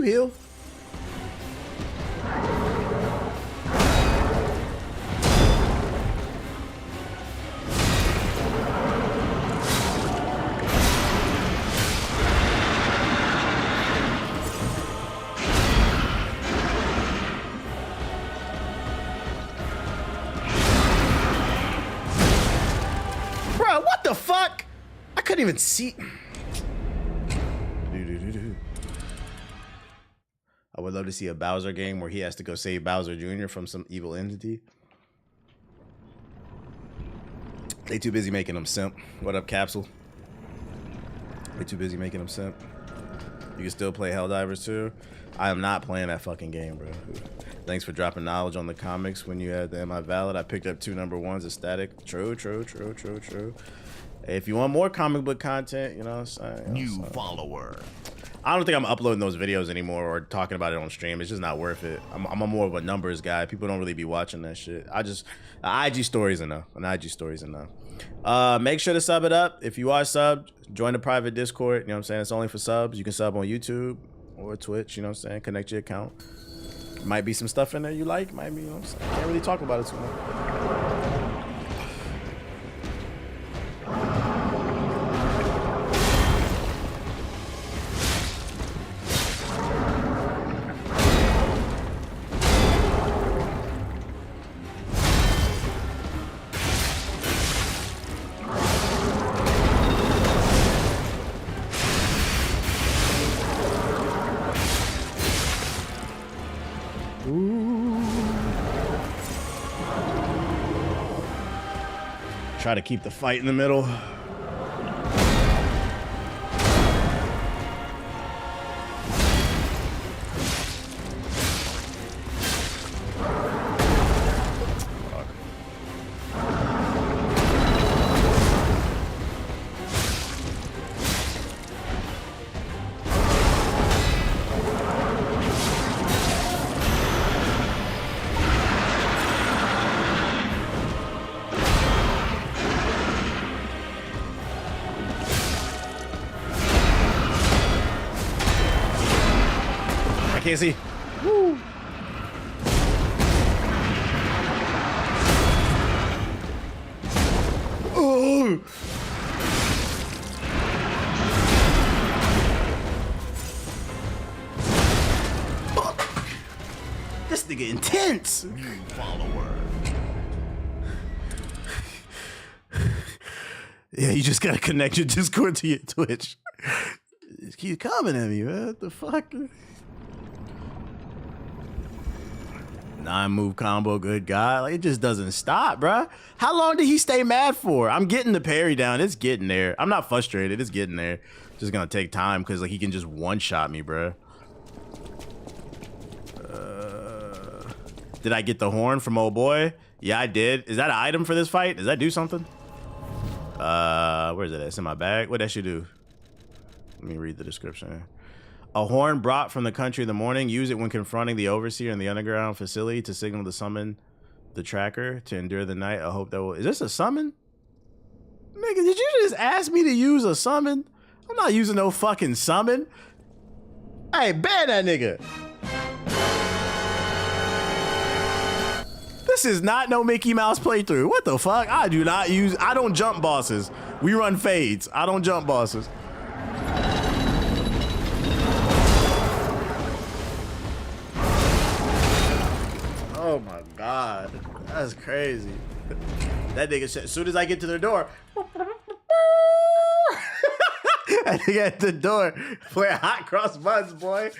Heal. Bro, what the fuck? I couldn't even see. I would love to see a Bowser game where he has to go save Bowser Jr. from some evil entity. They too busy making him simp. What up, Capsule? They too busy making him simp. You can still play Helldivers too. I am not playing that fucking game, bro. Thanks for dropping knowledge on the comics when you had the Am I Valid? I picked up 2 number 1s of Static. True. Hey, if you want more comic book content, you know what I'm saying? New follower. I don't think I'm uploading those videos anymore or talking about it on stream. It's just not worth it. I'm a more of a numbers guy. People don't really be watching that shit. An IG stories enough. Make sure to sub it up. If you are subbed, join the private Discord. You know what I'm saying? It's only for subs. You can sub on YouTube or Twitch. You know what I'm saying? Connect your account. Might be some stuff in there you like. Might be, you know what I'm saying? Can't really talk about it too much. Try to keep the fight in the middle. Can't see. Woo. Oh. This nigga intense. New follower. Yeah, you just gotta connect your Discord to your Twitch. Just keep coming at me, man. What the fuck? 9-move combo, good God. Like, it just doesn't stop, bruh. How long did he stay mad for? I'm getting the parry down. It's getting there. I'm not frustrated. It's getting there. Just gonna take time because like he can just one-shot me, bruh. Did I get the horn from old boy? Yeah, I did. Is that an item for this fight? Does that do something? Where is it at? It's in my bag. What that should do? Let me read the description. A horn brought from the country in the morning. Use it when confronting the overseer in the underground facility to signal to summon the tracker to endure the night. I hope that will... Is this a summon? Nigga, did you just ask me to use a summon? I'm not using no fucking summon. Hey, ban that nigga. This is not no Mickey Mouse playthrough. What the fuck? I don't jump bosses. We run fades. I don't jump bosses. Oh my God, that's crazy. That nigga said, as soon as I get to the door, that nigga at the door, play hot cross buns, boy.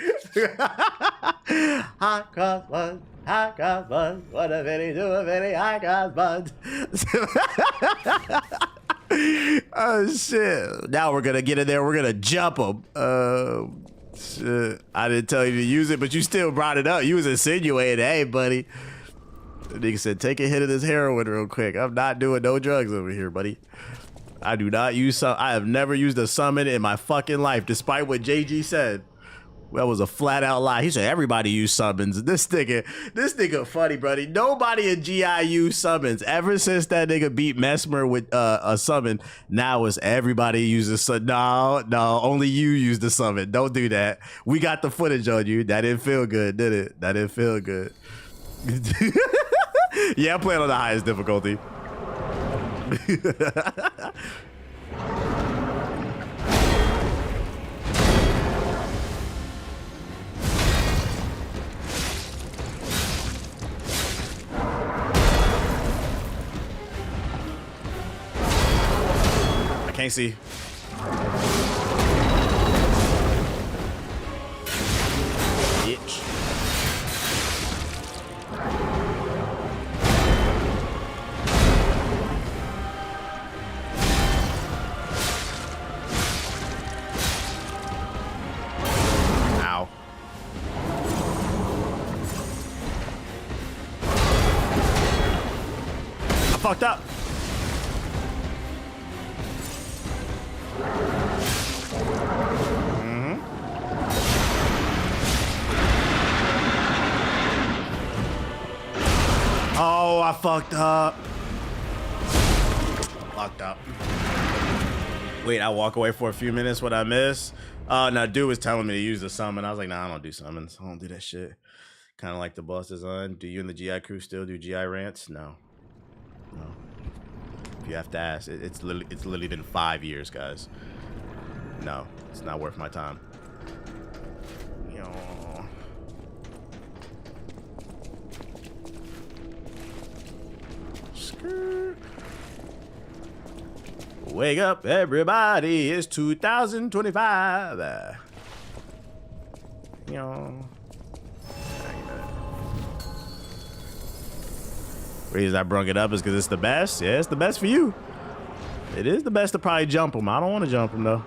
Hot cross buns. high cross buns. What a pity to a pity, high cross buns. Oh shit! Now we're gonna get in there. We're gonna jump them. Shit. I didn't tell you to use it, but you still brought it up. You was insinuating, hey, buddy. The nigga said, take a hit of this heroin real quick. I'm not doing no drugs over here, buddy. I do not use some. I have never used a summon in my fucking life, despite what JG said. That was a flat out lie. He said everybody use summons. This nigga funny, buddy. Nobody in GI use summons. Ever since that nigga beat Mesmer with a summon, now it's everybody uses no, only you use the summon. Don't do that. We got the footage on you. That didn't feel good, did it? That didn't feel good. Yeah, I'm playing on the highest difficulty. I can't see. Bitch. Ow. I fucked up. Oh, I fucked up. Fucked up. Wait, I walk away for a few minutes. What I miss? No, dude was telling me to use the summon. I was like, nah, I don't do summons. I don't do that shit. Kind of like the boss design. Do you and the GI crew still do GI rants? No. No. If you have to ask, it's literally been 5 years, guys. No, it's not worth my time. Wake up, everybody! It's 2025. The reason I brung it up is because it's the best. Yeah, it's the best for you. It is the best to probably jump them. I don't want to jump them though.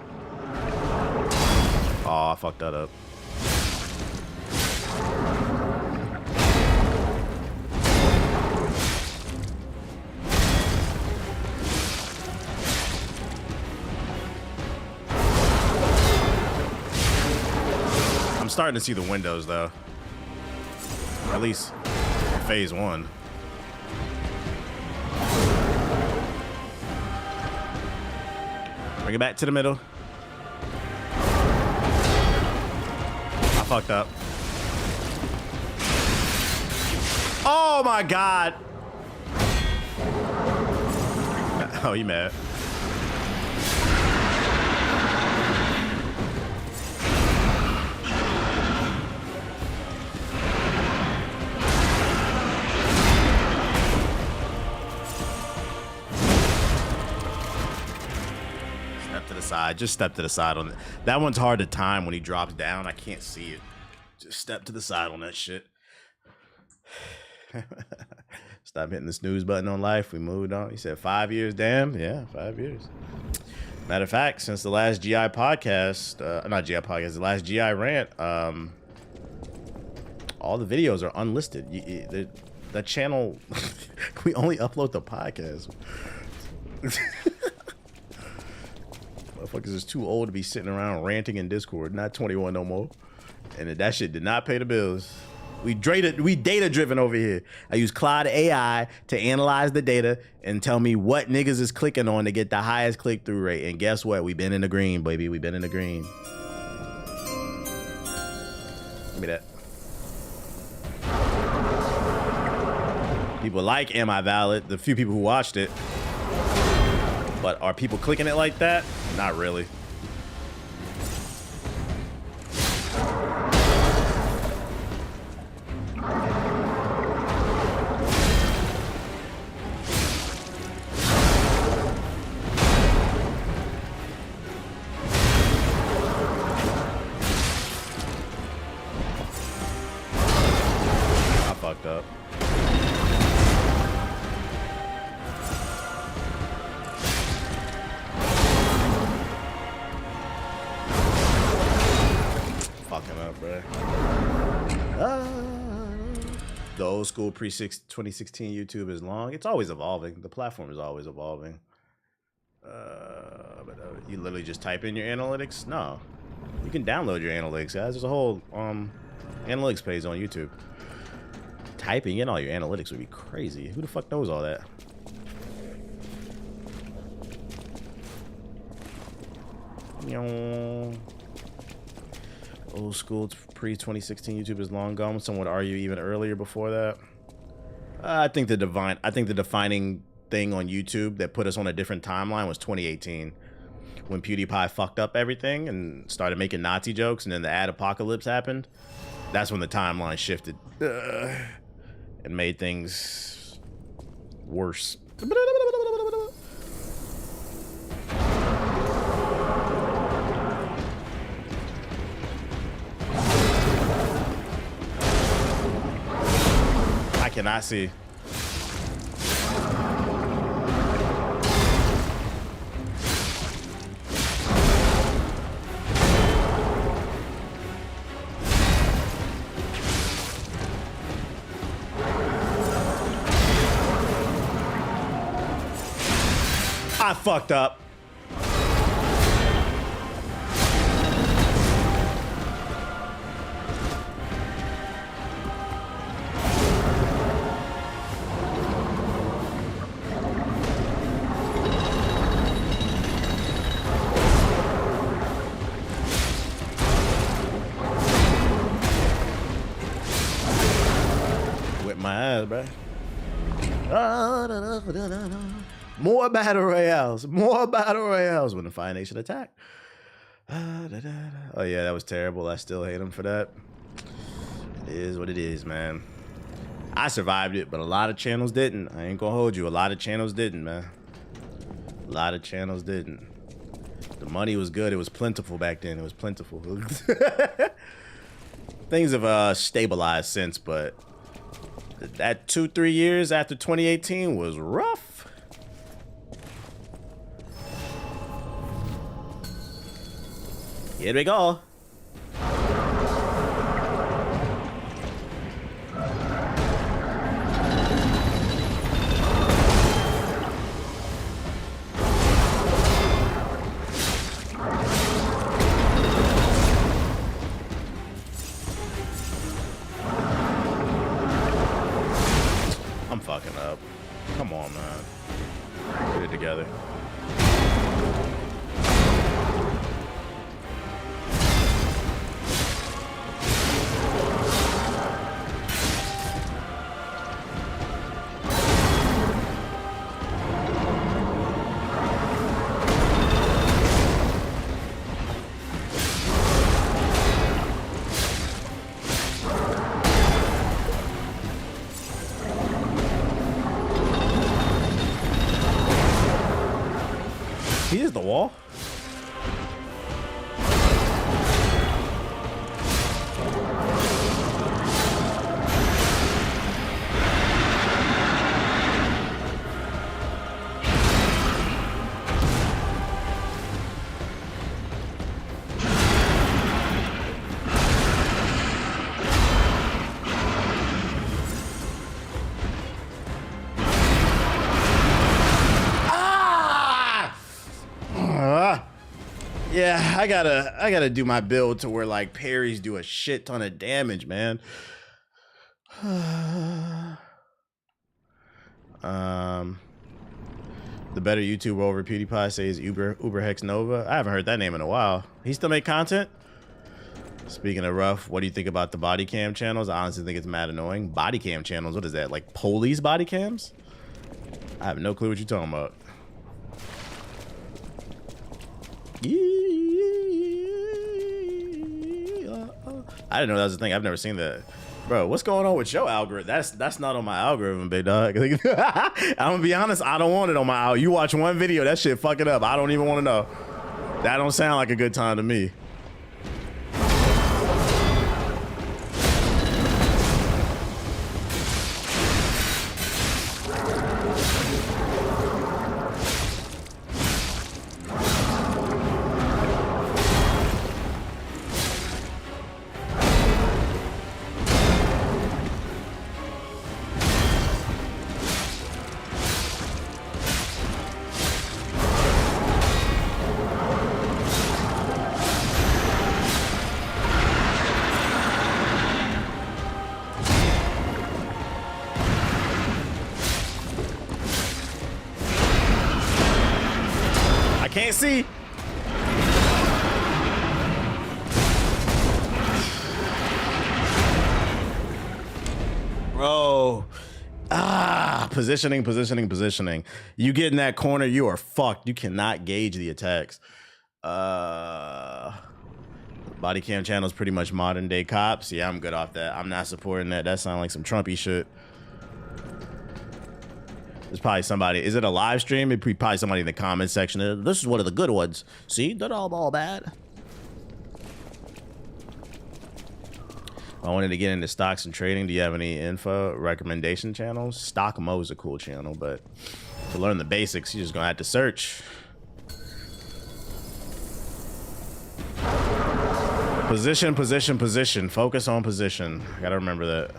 Oh, I fucked that up. I'm starting to see the windows though. At least phase 1. Bring it back to the middle. I fucked up. Oh my god. Oh, you mad? Side, just step to the side on it. That one's hard to time when he drops down. I can't see it. Just step to the side on that shit. Stop hitting the snooze button on life. We moved on. He said 5 years. Damn, yeah, 5 years. Matter of fact, since the last GI podcast, not GI podcast, the last GI rant, all the videos are unlisted. The channel, we only upload the podcast. Motherfuckers is too old to be sitting around ranting in Discord. Not 21 no more. And that shit did not pay the bills. We data driven over here. I use Cloud AI to analyze the data and tell me what niggas is clicking on to get the highest click-through rate. And guess what? We've been in the green, baby. We've been in the green. Give me that. People like Am I Valid? The few people who watched it. But are people clicking it like that? Not really. I fucked up. fucking up, bro. The old school pre-2016 YouTube is long. It's always evolving. The platform is always evolving. You literally just type in your analytics? No. You can download your analytics, guys. There's a whole analytics page on YouTube. Typing in all your analytics would be crazy. Who the fuck knows all that? Old school pre-2016 YouTube is long gone. Some would argue even earlier before that. I think the defining thing on YouTube that put us on a different timeline was 2018, when PewDiePie fucked up everything and started making Nazi jokes, and then the ad apocalypse happened. That's when the timeline shifted and made things worse. I cannot see. I fucked up. Whip my ass, bro. More battle royales. More battle royales when the Fire Nation attack. Oh yeah, that was terrible. I still hate him for that. It is what it is, man. I survived it, but a lot of channels didn't. I ain't gonna hold you. A lot of channels didn't, man. A lot of channels didn't. The money was good. It was plentiful back then. It was plentiful. Things have stabilized since, but that 2-3 years after 2018 was rough. Here we go. I'm fucking up. Come on, man. Get it together. He is the wall. Yeah, I gotta do my build to where like parries do a shit ton of damage, man. The better YouTuber over PewDiePie says Uber Hex Nova. I haven't heard that name in a while. He still make content? Speaking of rough, what do you think about the body cam channels? I honestly think it's mad annoying. Body cam channels, what is that? Like police body cams? I have no clue what you're talking about. I didn't know that was a thing. I've never seen that. Bro, what's going on with your algorithm? That's not on my algorithm, big dog. I'm gonna be honest, I don't want it on my algorithm. You watch one video, that shit fuck it up. I don't even want to know. That don't sound like a good time to me. see. Bro. Positioning. You get in that corner, you are fucked. You cannot gauge the attacks. Body cam channel is pretty much modern day cops. Yeah, I'm good off that. I'm not supporting that. That sounds like some Trumpy shit. There's probably somebody. Is it a live stream? It'd be probably somebody in the comment section. This is one of the good ones. See, they're all bad. I wanted to get into stocks and trading. Do you have any info recommendation channels? Stock Mo is a cool channel, but to learn the basics, you're just gonna have to search. Position. Focus on position. I gotta remember that.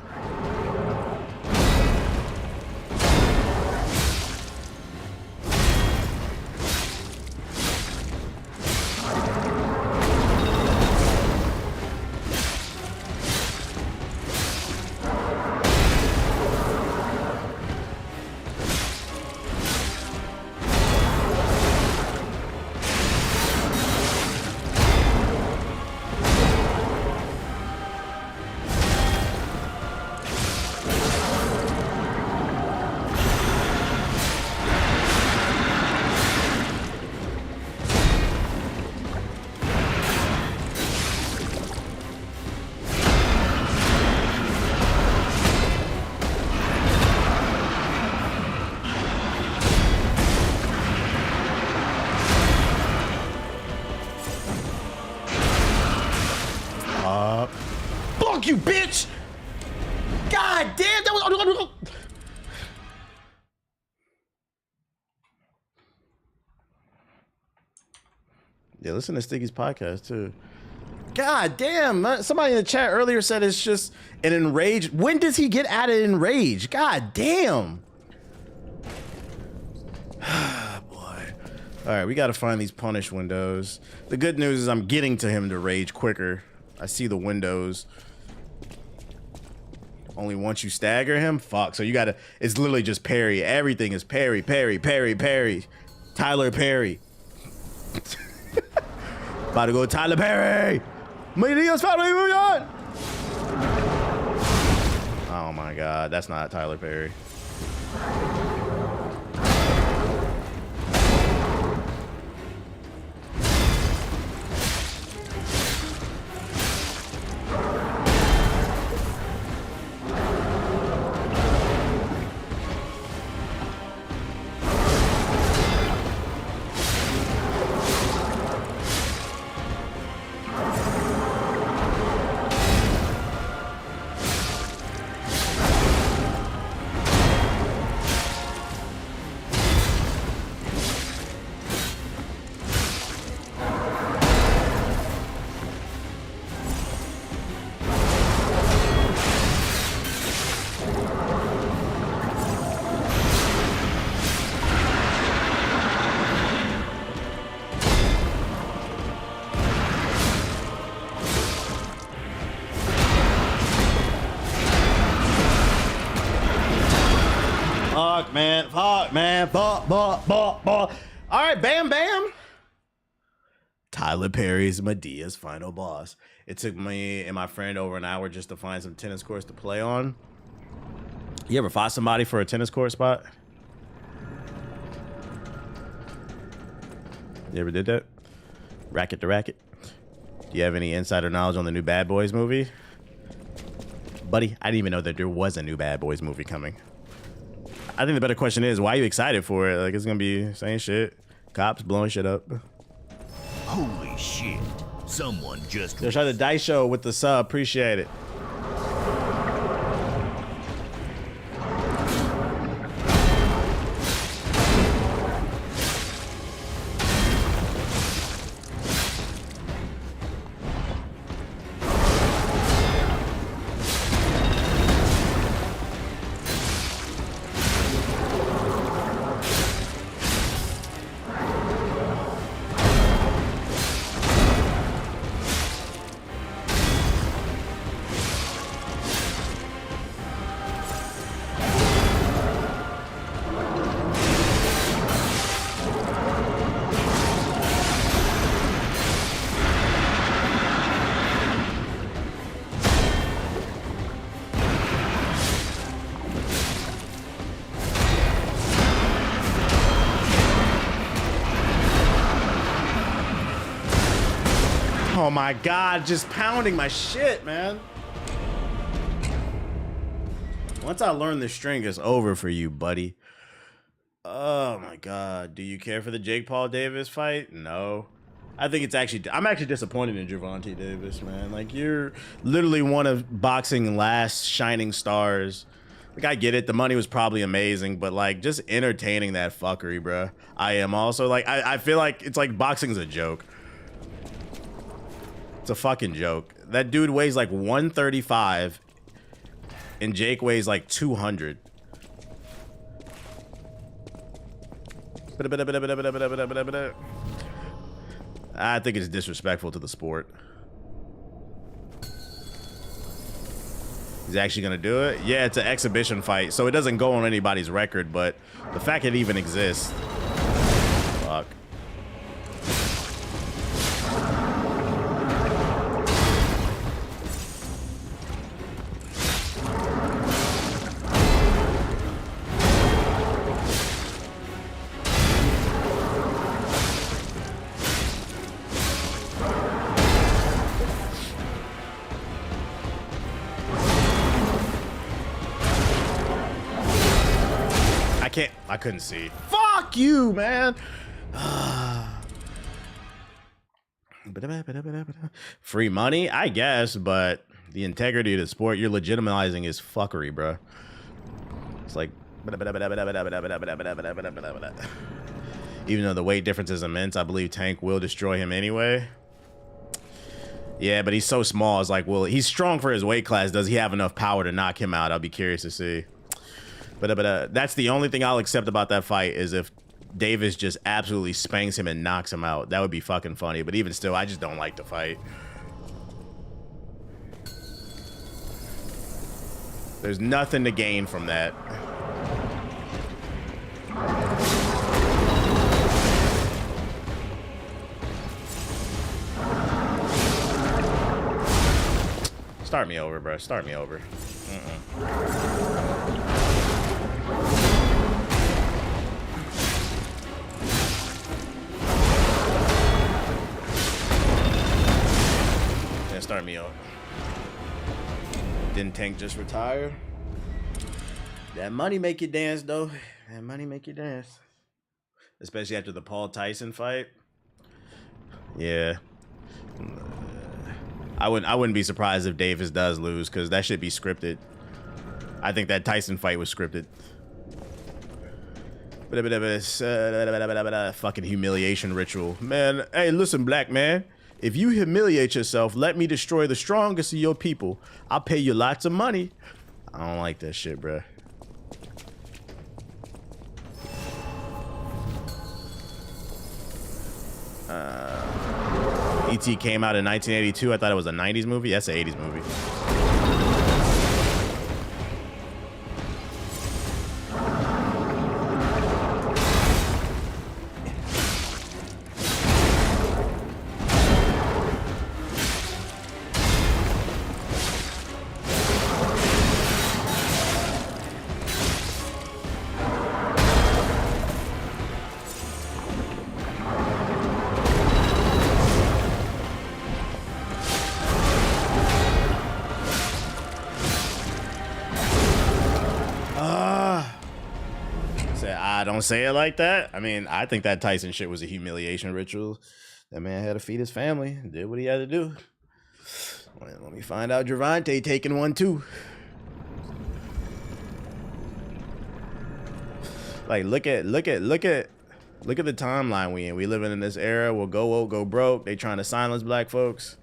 Fuck you, bitch! God damn, that was. Yeah, listen to Stiggy's podcast too. God damn, somebody in the chat earlier said it's just an enraged. When does he get out of enraged? God damn. Boy. All right, we got to find these punish windows. The good news is I'm getting to him to rage quicker. I see the windows. Only once you stagger him? Fuck. So you gotta, it's literally just parry. Everything is parry. Tyler Perry. About to go Tyler Perry. Oh my God, that's not Tyler Perry. Fuck, man. All right, bam. Tyler Perry's Medea's final boss. It took me and my friend over an hour just to find some tennis courts to play on. You ever fought somebody for a tennis court spot? You ever did that? Racket to racket. Do you have any insider knowledge on the new Bad Boys movie? Buddy, I didn't even know that there was a new Bad Boys movie coming. I think the better question is, why are you excited for it? Like, it's gonna be same shit. Cops blowing shit up. Holy shit. Someone just... Yo, try the Dice Show with the sub. Appreciate it. Oh my God, just pounding my shit, man. Once I learn the string, it's over for you, buddy. Oh my God. Do you care for the Jake Paul Davis fight? No. I think it's actually, I'm actually disappointed in Gervonta Davis, man. Like, you're literally one of boxing last shining stars. Like, I get it. The money was probably amazing, but like, just entertaining that fuckery, bro. I am also like, I feel like it's like boxing's a joke. It's a fucking joke. That dude weighs like 135 and Jake weighs like 200. I think it's disrespectful to the sport. He's actually gonna do it? Yeah, it's an exhibition fight, so it doesn't go on anybody's record, but the fact it even exists. Fuck. I couldn't see. Fuck you, man. Free money, I guess, but the integrity of the sport you're legitimizing is fuckery, bro. It's like, even though the weight difference is immense, I believe Tank will destroy him anyway. Yeah, but he's so small. It's like, well, he's strong for his weight class. Does he have enough power to knock him out? I'll be curious to see. But that's the only thing I'll accept about that fight is if Davis just absolutely spanks him and knocks him out. That would be fucking funny. But even still, I just don't like the fight. There's nothing to gain from that. Start me over, bro. Start me over. Yeah, start me over. Didn't Tank just retire? That money make you dance, though. That money make you dance. Especially after the Paul Tyson fight. Yeah. I wouldn't be surprised if Davis does lose, because that should be scripted. I think that Tyson fight was scripted. Fucking humiliation ritual. Man, hey, listen, black man. If you humiliate yourself, let me destroy the strongest of your people. I'll pay you lots of money. I don't like that shit, bro. E.T. came out in 1982. I thought it was a 90s movie. That's an 80s movie. Don't say it like that. I mean, I think that Tyson shit was a humiliation ritual. That man had to feed his family, did what he had to do. Let me find out Gervonta taking one too. Like, look at the timeline we in. We living in this era where go woke, go broke. They trying to silence black folks.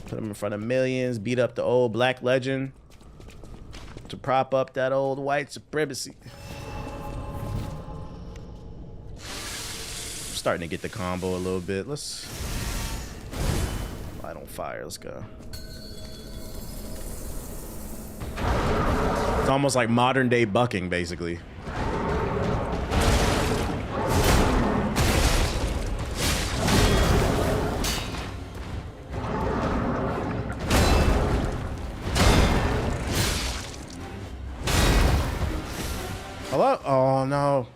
Put them in front of millions, beat up the old black legend to prop up that old white supremacy. Starting to get the combo a little bit. Let's light on fire. Let's go. It's almost like modern day bucking, basically. Hello? Oh no.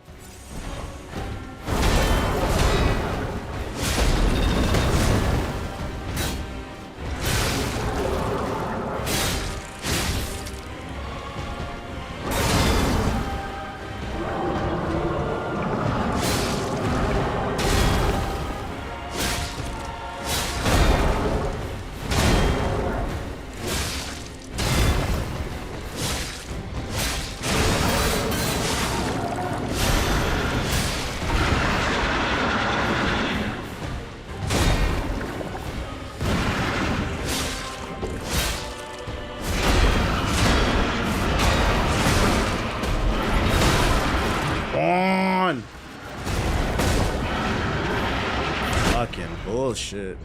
shit.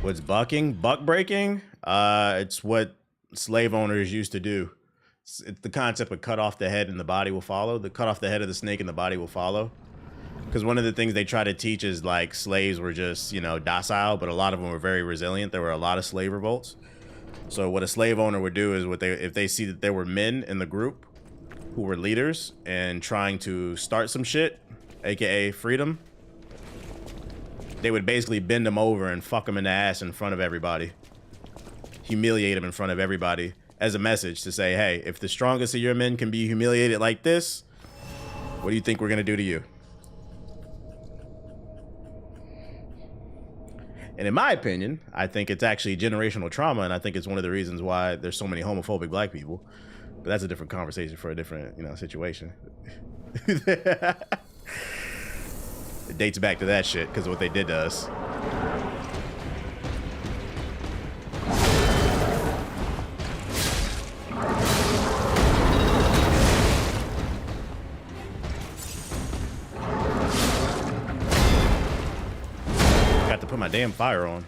What's bucking? Buck breaking? It's what slave owners used to do. It's the concept of cut off the head and the body will follow. The cut off the head of the snake and the body will follow. Because one of the things they try to teach is like slaves were just, you know, docile, but a lot of them were very resilient. There were a lot of slave revolts. So what a slave owner would do is if they see that there were men in the group who were leaders and trying to start some shit, aka freedom, they would basically bend them over and fuck them in the ass in front of everybody. Humiliate them in front of everybody as a message to say, hey, if the strongest of your men can be humiliated like this, what do you think we're gonna do to you? And in my opinion, I think it's actually generational trauma, and I think it's one of the reasons why there's so many homophobic black people. But that's a different conversation for a different, you know, situation. It dates back to that shit because of what they did to us. Got to put my damn fire on.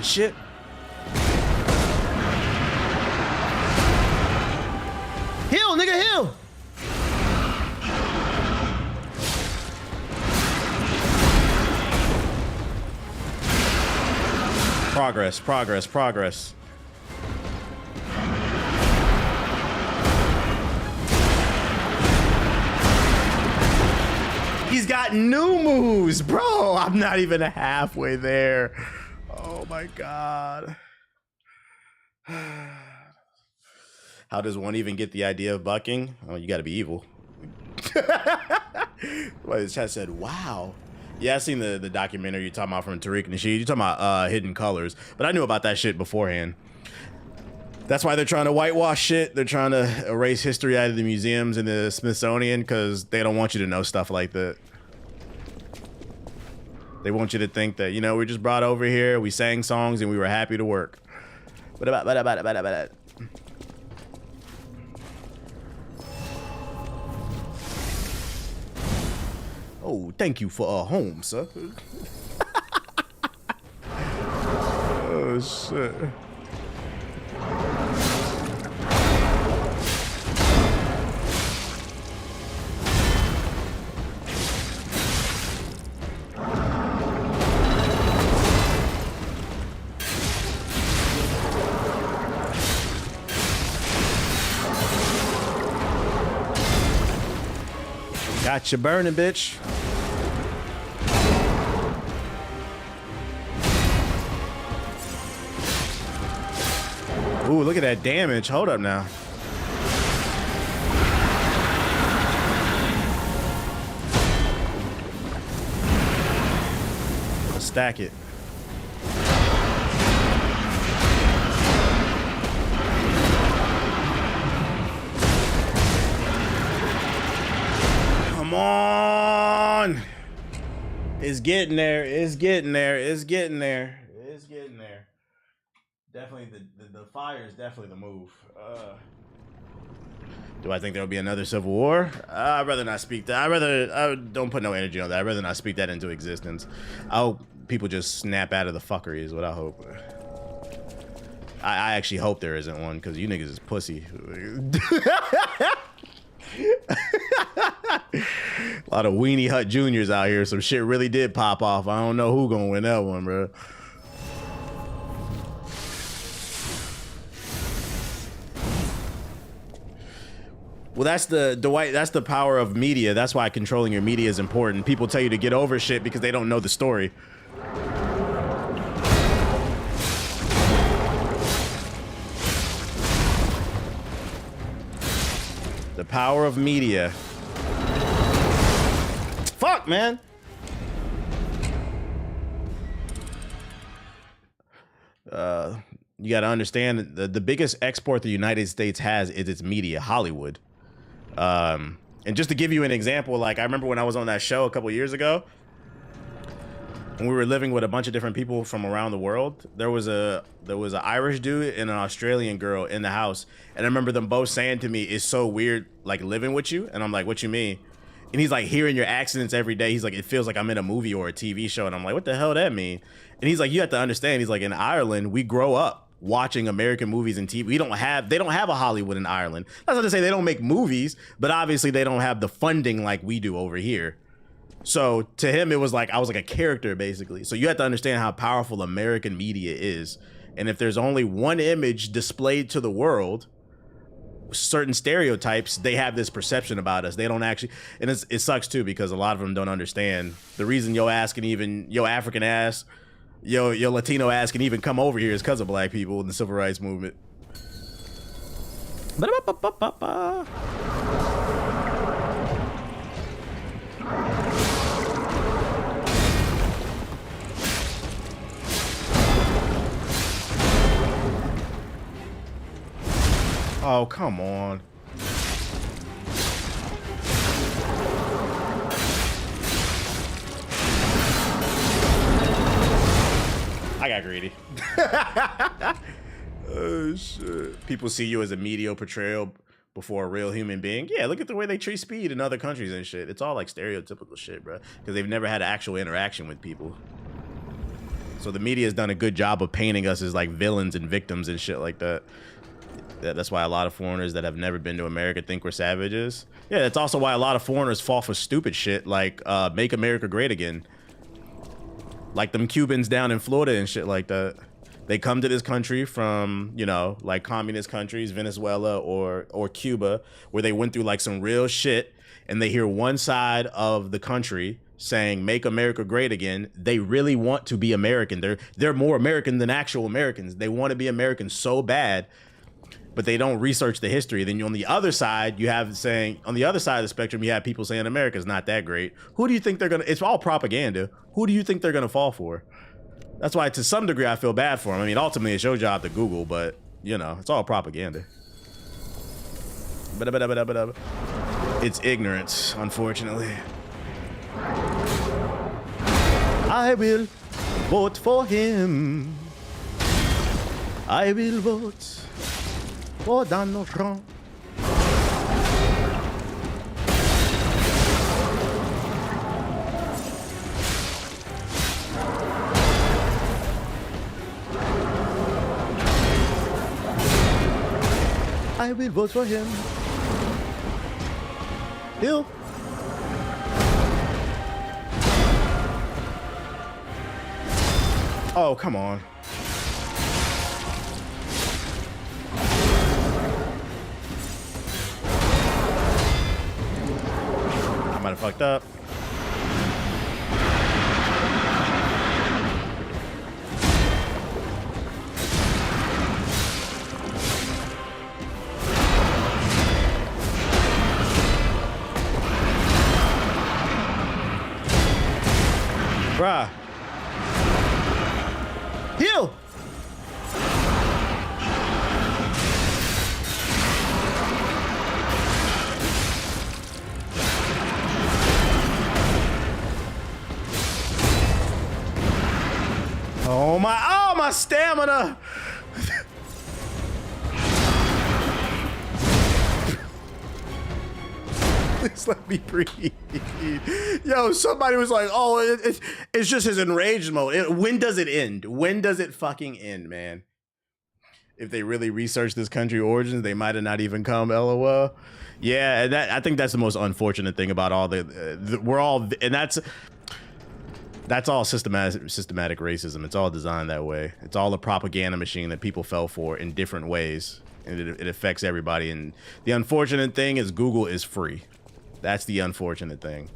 Shit. Heal, nigga, heal. Progress, progress, progress. He's got new moves, bro. I'm not even halfway there. Oh my God. How does one even get the idea of bucking? Oh, you gotta be evil. Well, the chat said, wow. Yeah, I seen the documentary you're talking about from Tariq Nasheed. You're talking about Hidden Colors. But I knew about that shit beforehand. That's why they're trying to whitewash shit. They're trying to erase history out of the museums and the Smithsonian because they don't want you to know stuff like that. They want you to think that, you know, we just brought over here, we sang songs, and we were happy to work. Oh, thank you for a home, sir. Oh, shit. Got you burning, bitch. Ooh, look at that damage. Hold up now. Stack it. Come on. It's getting there. It's getting there. It's getting there. It's getting there. Definitely the fire is definitely the move. Do I think there'll be another civil war? I'd rather not speak that. I don't put no energy on that. I'd rather not speak that into existence. I hope people just snap out of the fuckery is what I hope. I actually hope there isn't one because you niggas is pussy. A lot of Weenie Hut Juniors out here. Some shit really did pop off. I don't know who gonna win that one, bro. Well, that's the Dwight. That's the power of media. That's why controlling your media is important. People tell you to get over shit because they don't know the story. The power of media. Fuck, man. You got to understand the biggest export the United States has is its media, Hollywood. And just to give you an example, like I remember when I was on that show a couple years ago, when we were living with a bunch of different people from around the world, there was an Irish dude and an Australian girl in the house, and I remember them both saying to me, "It's so weird, like living with you." And I'm like, "What you mean?" And he's like, "Hearing your accents every day." He's like, "It feels like I'm in a movie or a TV show." And I'm like, "What the hell that mean?" And he's like, "You have to understand." He's like, "In Ireland, we grow up watching American movies and TV. They don't have a Hollywood in Ireland. That's not to say they don't make movies, but obviously they don't have the funding like we do over here." So to him, it was like I was like a character basically. So you have to understand how powerful American media is. And if there's only one image displayed to the world, certain stereotypes, they have this perception about us. They don't actually, and it sucks too because a lot of them don't understand the reason yo ass can even, yo African ass, yo Latino ass can even come over here is because of black people in the civil rights movement. Oh, come on. I got greedy. Oh, shit. People see you as a mediocre portrayal before a real human being. Yeah, look at the way they treat speed in other countries and shit. It's all like stereotypical shit, bro. Because they've never had an actual interaction with people. So the media has done a good job of painting us as like villains and victims and shit like that. That's why a lot of foreigners that have never been to America think we're savages. Yeah, that's also why a lot of foreigners fall for stupid shit like Make America Great Again. Like them Cubans down in Florida and shit like that. They come to this country from, you know, like communist countries, Venezuela or Cuba, where they went through like some real shit, and they hear one side of the country saying make America great again. They really want to be American. They're more American than actual Americans. They want to be American so bad, but they don't research the history. Then on the other side, you have saying, on the other side of the spectrum, you have people saying America's not that great. Who do you think they're gonna, it's all propaganda. Who do you think they're gonna fall for? That's why to some degree I feel bad for them. I mean, ultimately it's your job to Google, but you know, it's all propaganda. It's ignorance, unfortunately. I will vote for him. I will vote for Donald Trump. I will vote for him. Hill. Oh, come on. I might have fucked up. Bruh. Heal! Oh my stamina! Please let me breathe. Yo, somebody was like, oh, it's just his enraged mode. When does it end? When does it fucking end, man? If they really research this country origins, they might have not even come, LOL. Yeah, and I think that's the most unfortunate thing about all we're all, and that's all systematic racism. It's all designed that way. It's all a propaganda machine that people fell for in different ways. and it affects everybody. And the unfortunate thing is Google is free. That's the unfortunate thing.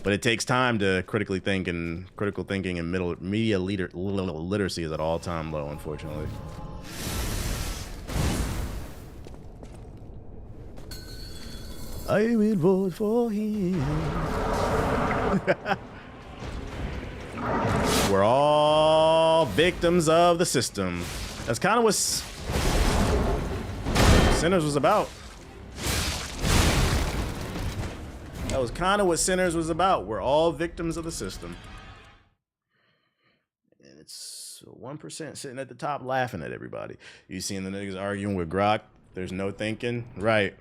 But it takes time to critically think, and critical thinking and media literacy is at all-time low, unfortunately. I will vote for him. We're all victims of the system. That's kind of what Sinners was about. That was kind of what Sinners was about. We're all victims of the system. And it's 1% sitting at the top laughing at everybody. You seen the niggas arguing with Grok? There's no thinking. Right.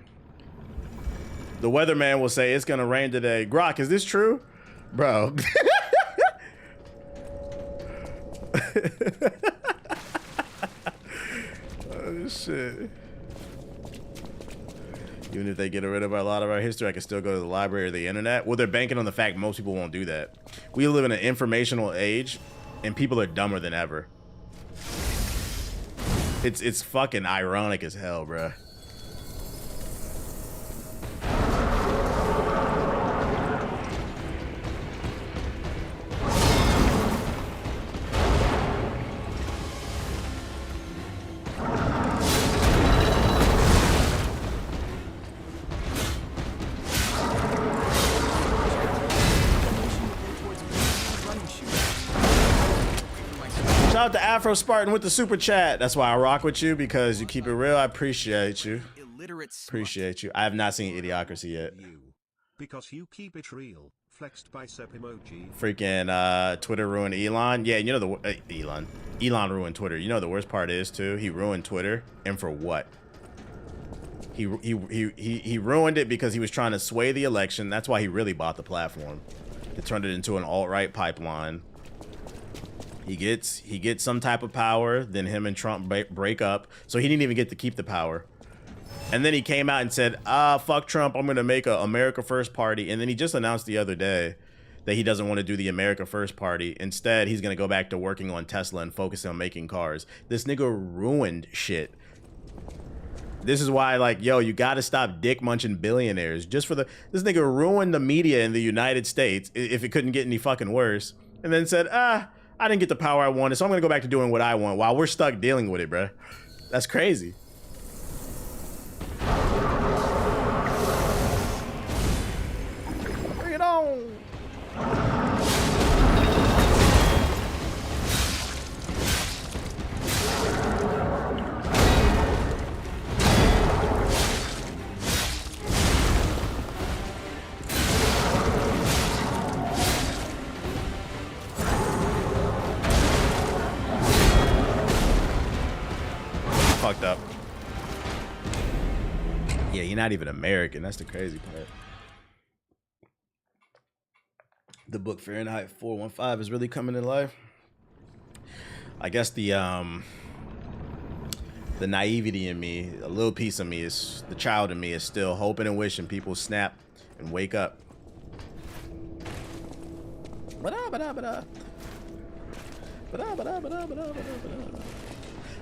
The weatherman will say it's gonna rain today. Grok, is this true? Bro. Oh, shit. Even if they get rid of a lot of our history, I can still go to the library or the internet. Well, they're banking on the fact most people won't do that. We live in an informational age, and people are dumber than ever. It's fucking ironic as hell, bruh. Shout out to Afro Spartan with the super chat. That's why I rock with you, because you keep it real. I appreciate you. Appreciate you. I have not seen Idiocracy yet. Because you keep it real. Flexed bicep emoji. Freaking Twitter ruined Elon. Yeah, you know the Elon ruined Twitter. You know the worst part is too, he ruined Twitter, and for what? He ruined it because he was trying to sway the election. That's why he really bought the platform. It turned it into an alt-right pipeline. He gets some type of power, then him and Trump break up, so he didn't even get to keep the power. And then he came out and said, fuck Trump, I'm gonna make a America First party. And then he just announced the other day that he doesn't want to do the America First party. Instead, he's gonna go back to working on Tesla and focus on making cars. This nigga ruined shit. This is why, like, yo, you gotta stop dick munching billionaires. Just for this nigga ruined the media in the United States, if it couldn't get any fucking worse. And then said, I didn't get the power I wanted, so I'm gonna go back to doing what I want while we're stuck dealing with it, bruh. That's crazy. Bring it on. Fucked up. Yeah, you're not even American. That's the crazy part. The book Fahrenheit 415 is really coming to life. I guess the naivety in me, a little piece of me, is the child in me is still hoping and wishing people snap and wake up.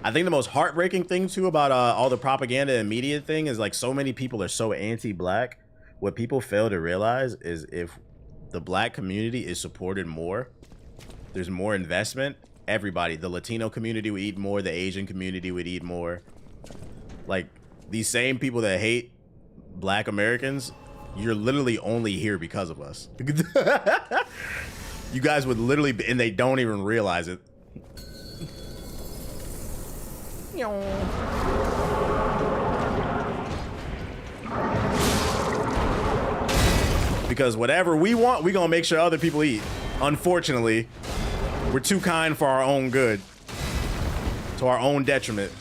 I think the most heartbreaking thing too about all the propaganda and media thing is, like, so many people are so anti-black. What people fail to realize is if the black community is supported more, there's more investment. Everybody, the Latino community would eat more, the Asian community would eat more. Like, these same people that hate black Americans, you're literally only here because of us. You guys would literally be, and they don't even realize it. Because whatever we want, we're gonna make sure other people eat. Unfortunately, we're too kind for our own good, to our own detriment.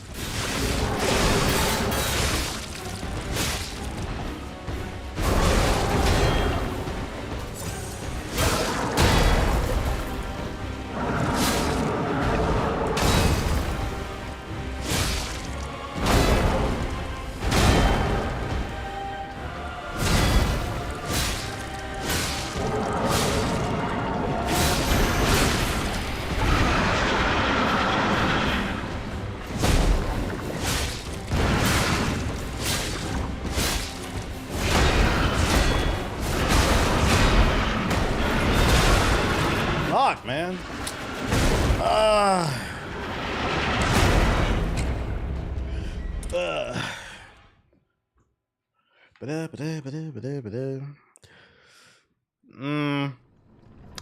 I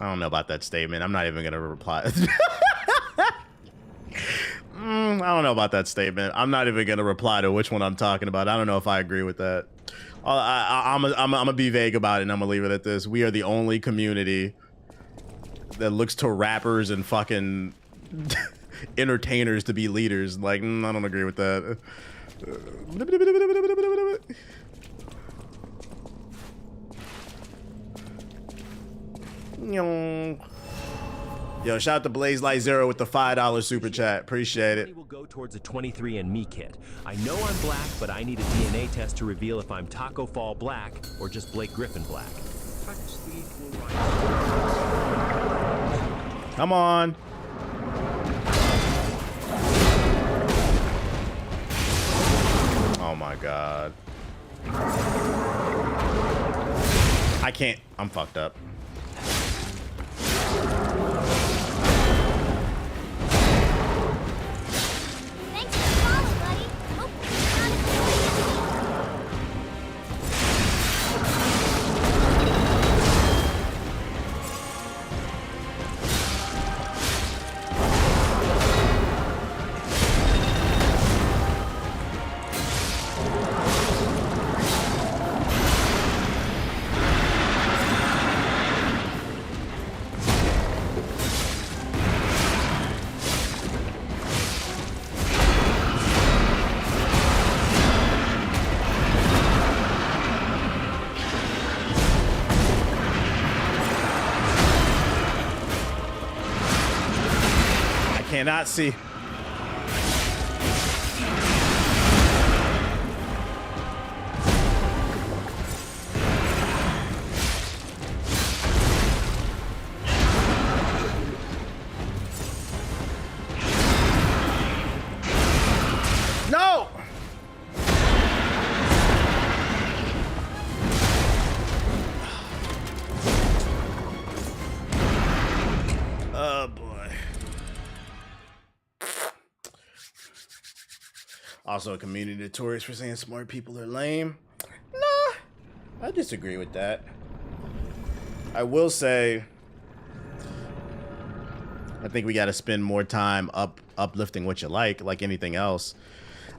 don't know about that statement. I'm not even gonna reply. I don't know about that statement. I'm not even gonna reply to which one I'm talking about. I don't know if I agree with that. I'm gonna be vague about it, and I'm gonna leave it at this. We are the only community that looks to rappers and fucking entertainers to be leaders. Like, I don't agree with that. Yo, shout out to Blaze Light Zero with the $5 super chat. Appreciate it. Will go towards a 23andMe kit. I know I'm black, but I need a DNA test to reveal if I'm Taco Fall black or just Blake Griffin black. Come on. Oh my God. I can't. I'm fucked up. Thanks for the follow, buddy. Hopefully it's not Cannot see. No! Oh boy. Also a community notorious for saying smart people are lame. Nah, I disagree with that. I will say, I think we got to spend more time uplifting what you like anything else.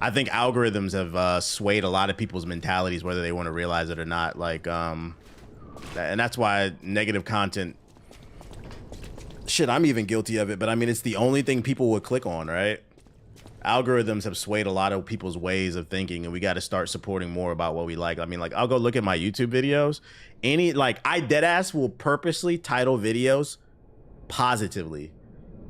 I think algorithms have swayed a lot of people's mentalities, whether they want to realize it or not. Like, and that's why negative content, shit, I'm even guilty of it, but I mean, it's the only thing people would click on, right? Algorithms have swayed a lot of people's ways of thinking, and we got to start supporting more about what we like. I mean, like, I'll go look at my YouTube videos. I deadass will purposely title videos positively.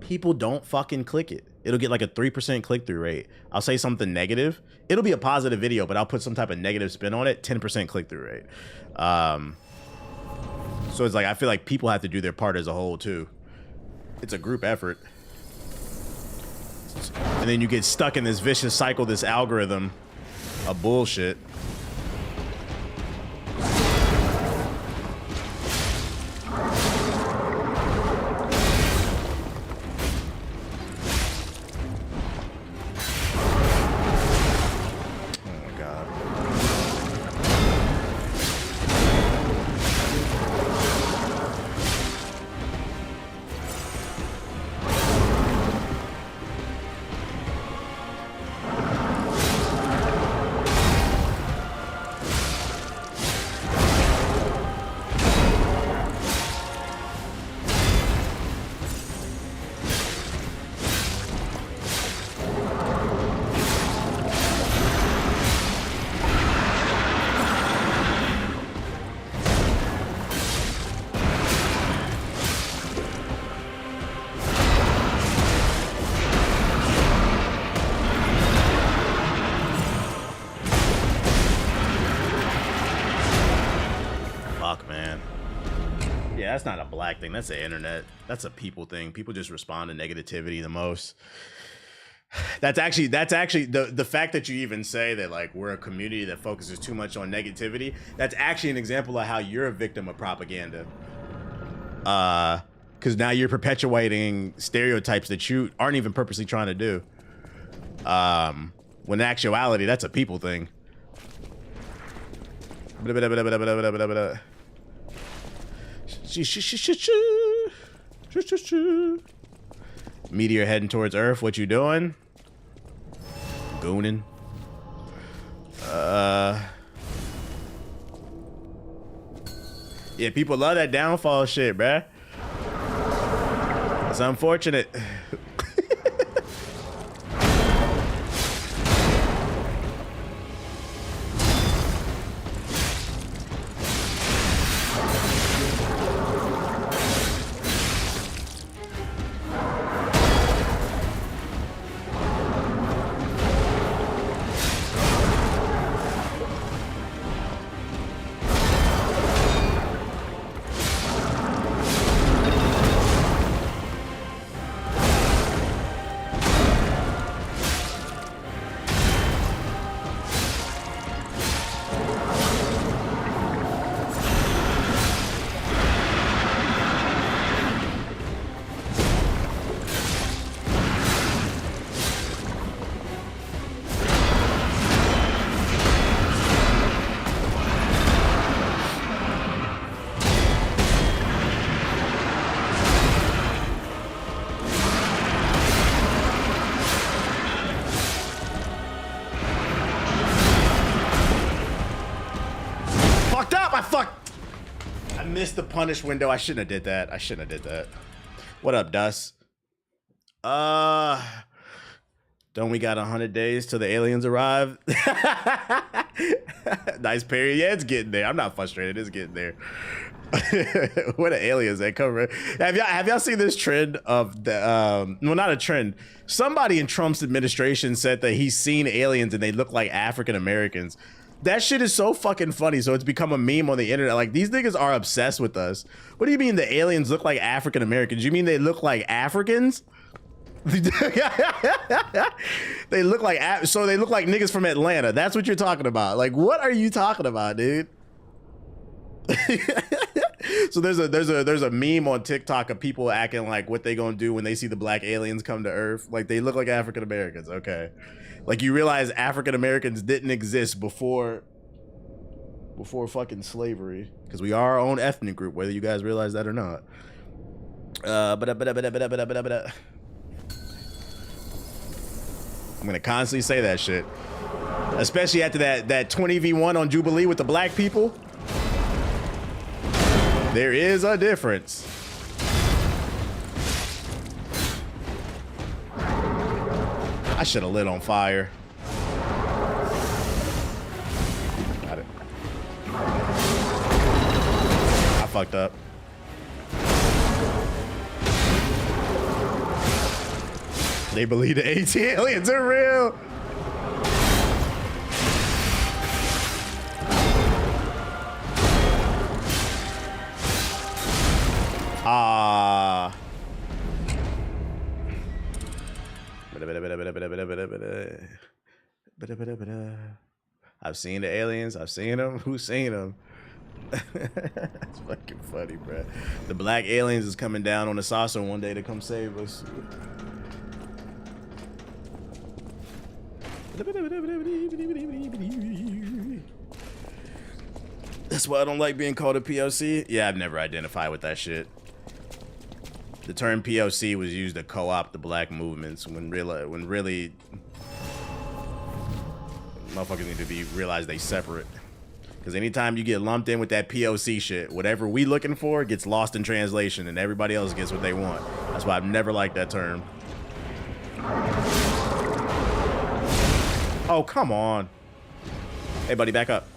People don't fucking click it. It'll get like a 3% click-through rate. I'll say something negative. It'll be a positive video, but I'll put some type of negative spin on it, 10% click-through rate. So it's like, I feel like people have to do their part as a whole too. It's a group effort. And then you get stuck in this vicious cycle, this algorithm of bullshit. That's not a black thing. That's the internet. That's a people thing. People just respond to negativity the most. That's actually the fact that you even say that, like, we're a community that focuses too much on negativity. That's actually an example of how you're a victim of propaganda. because now you're perpetuating stereotypes that you aren't even purposely trying to do. When in actuality, that's a people thing. Meteor heading towards Earth. What you doing? Gooning. Yeah, people love that downfall shit, bruh. It's unfortunate. The punish window. I shouldn't have did that. I shouldn't have did that. What up, Dust? Don't we got 100 days till the aliens arrive? Nice parry. Yeah, it's getting there. I'm not frustrated. It's getting there. What are aliens that cover? Have y'all seen this trend of the well, not a trend. Somebody in Trump's administration said that he's seen aliens and they look like African Americans. That shit is so fucking funny. So it's become a meme on the internet. Like, these niggas are obsessed with us. What do you mean the aliens look like African Americans? You mean they look like Africans? They look like, so they look like niggas from Atlanta. That's what you're talking about. Like, what are you talking about, dude? So there's a meme on TikTok of people acting like what they gonna do when they see the black aliens come to Earth. Like, they look like African Americans. Okay. Like, you realize African Americans didn't exist before fucking slavery, because we are our own ethnic group, whether you guys realize that or not. I'm gonna constantly say that shit, especially after that 20v1 on Jubilee with the black people. There is a difference. I should have lit on fire. Got it. I fucked up. They believe the AT aliens are real. I've seen the aliens. I've seen them. Who's seen them? It's fucking funny, bro. The black aliens is coming down on the saucer one day to come save us. That's why I don't like being called a POC. Yeah, I've never identified with that shit. The term POC was used to co-opt the black movements when really motherfuckers need to be realized they separate. Because anytime you get lumped in with that POC shit, whatever we looking for gets lost in translation and everybody else gets what they want. That's why I've never liked that term. Oh, come on. Hey, buddy, back up.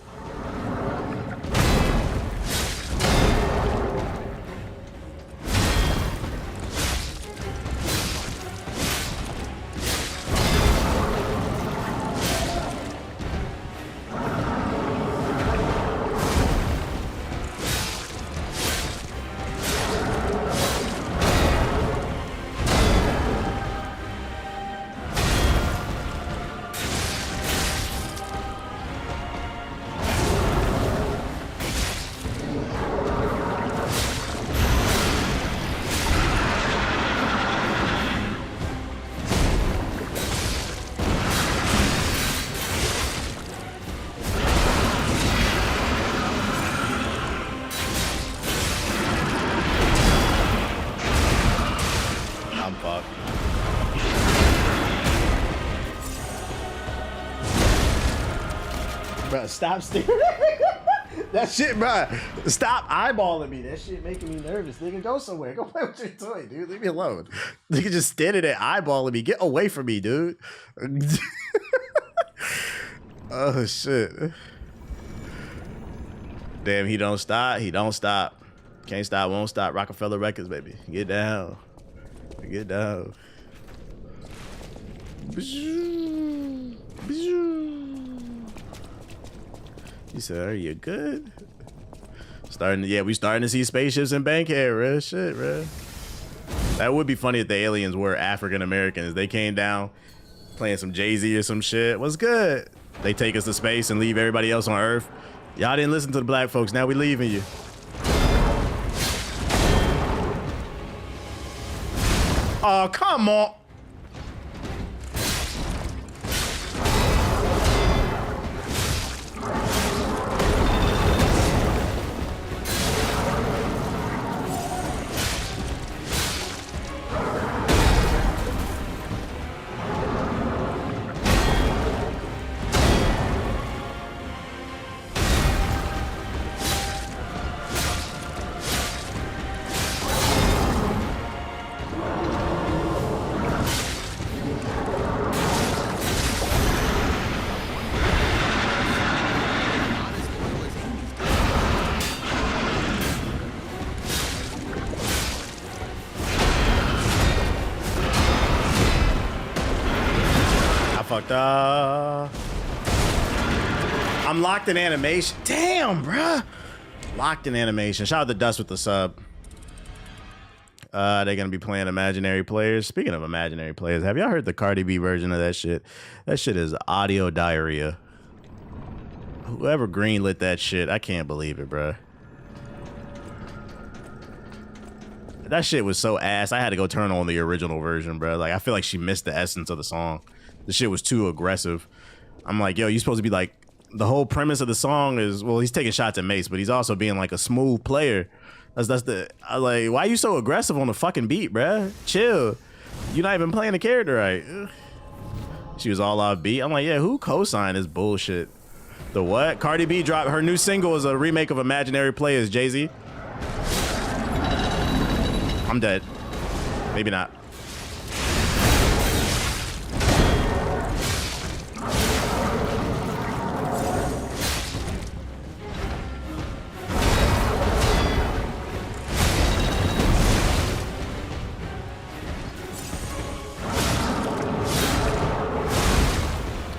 Bro, stop staring. That shit, bro. Stop eyeballing me. That shit making me nervous. Nigga, go somewhere. Go play with your toy, dude. Leave me alone. Nigga just standing there eyeballing me. Get away from me, dude. Oh, shit. Damn, he don't stop. He don't stop. Can't stop, won't stop. Rockefeller Records, baby. Get down. Get down. He said, are you good? We starting to see spaceships in Bankhead, real shit, bro. That would be funny if the aliens were African Americans. They came down playing some Jay-Z or some shit. What's good? They take us to space and leave everybody else on Earth. Y'all didn't listen to the black folks. Now we leaving you. Oh, come on. I'm locked in animation. Damn, bruh. Locked in animation. Shout out to Dust with the sub. They're gonna be playing Imaginary Players. Speaking of Imaginary Players, have y'all heard the Cardi B version of that shit? That shit is audio diarrhea. Whoever greenlit that shit, I can't believe it, bruh. That shit was so ass. I had to go turn on the original version, bruh. Like, I feel like she missed the essence of the song. The shit was too aggressive. I'm like, yo, you supposed to be like, the whole premise of the song is, well, he's taking shots at Mace, but he's also being like a smooth player. I was like, why are you so aggressive on the fucking beat, bruh? Chill. You're not even playing the character right. She was all off beat. I'm like, yeah, who co-signed this bullshit? The what? Cardi B dropped her new single is a remake of Imaginary Players, Jay-Z. I'm dead. Maybe not.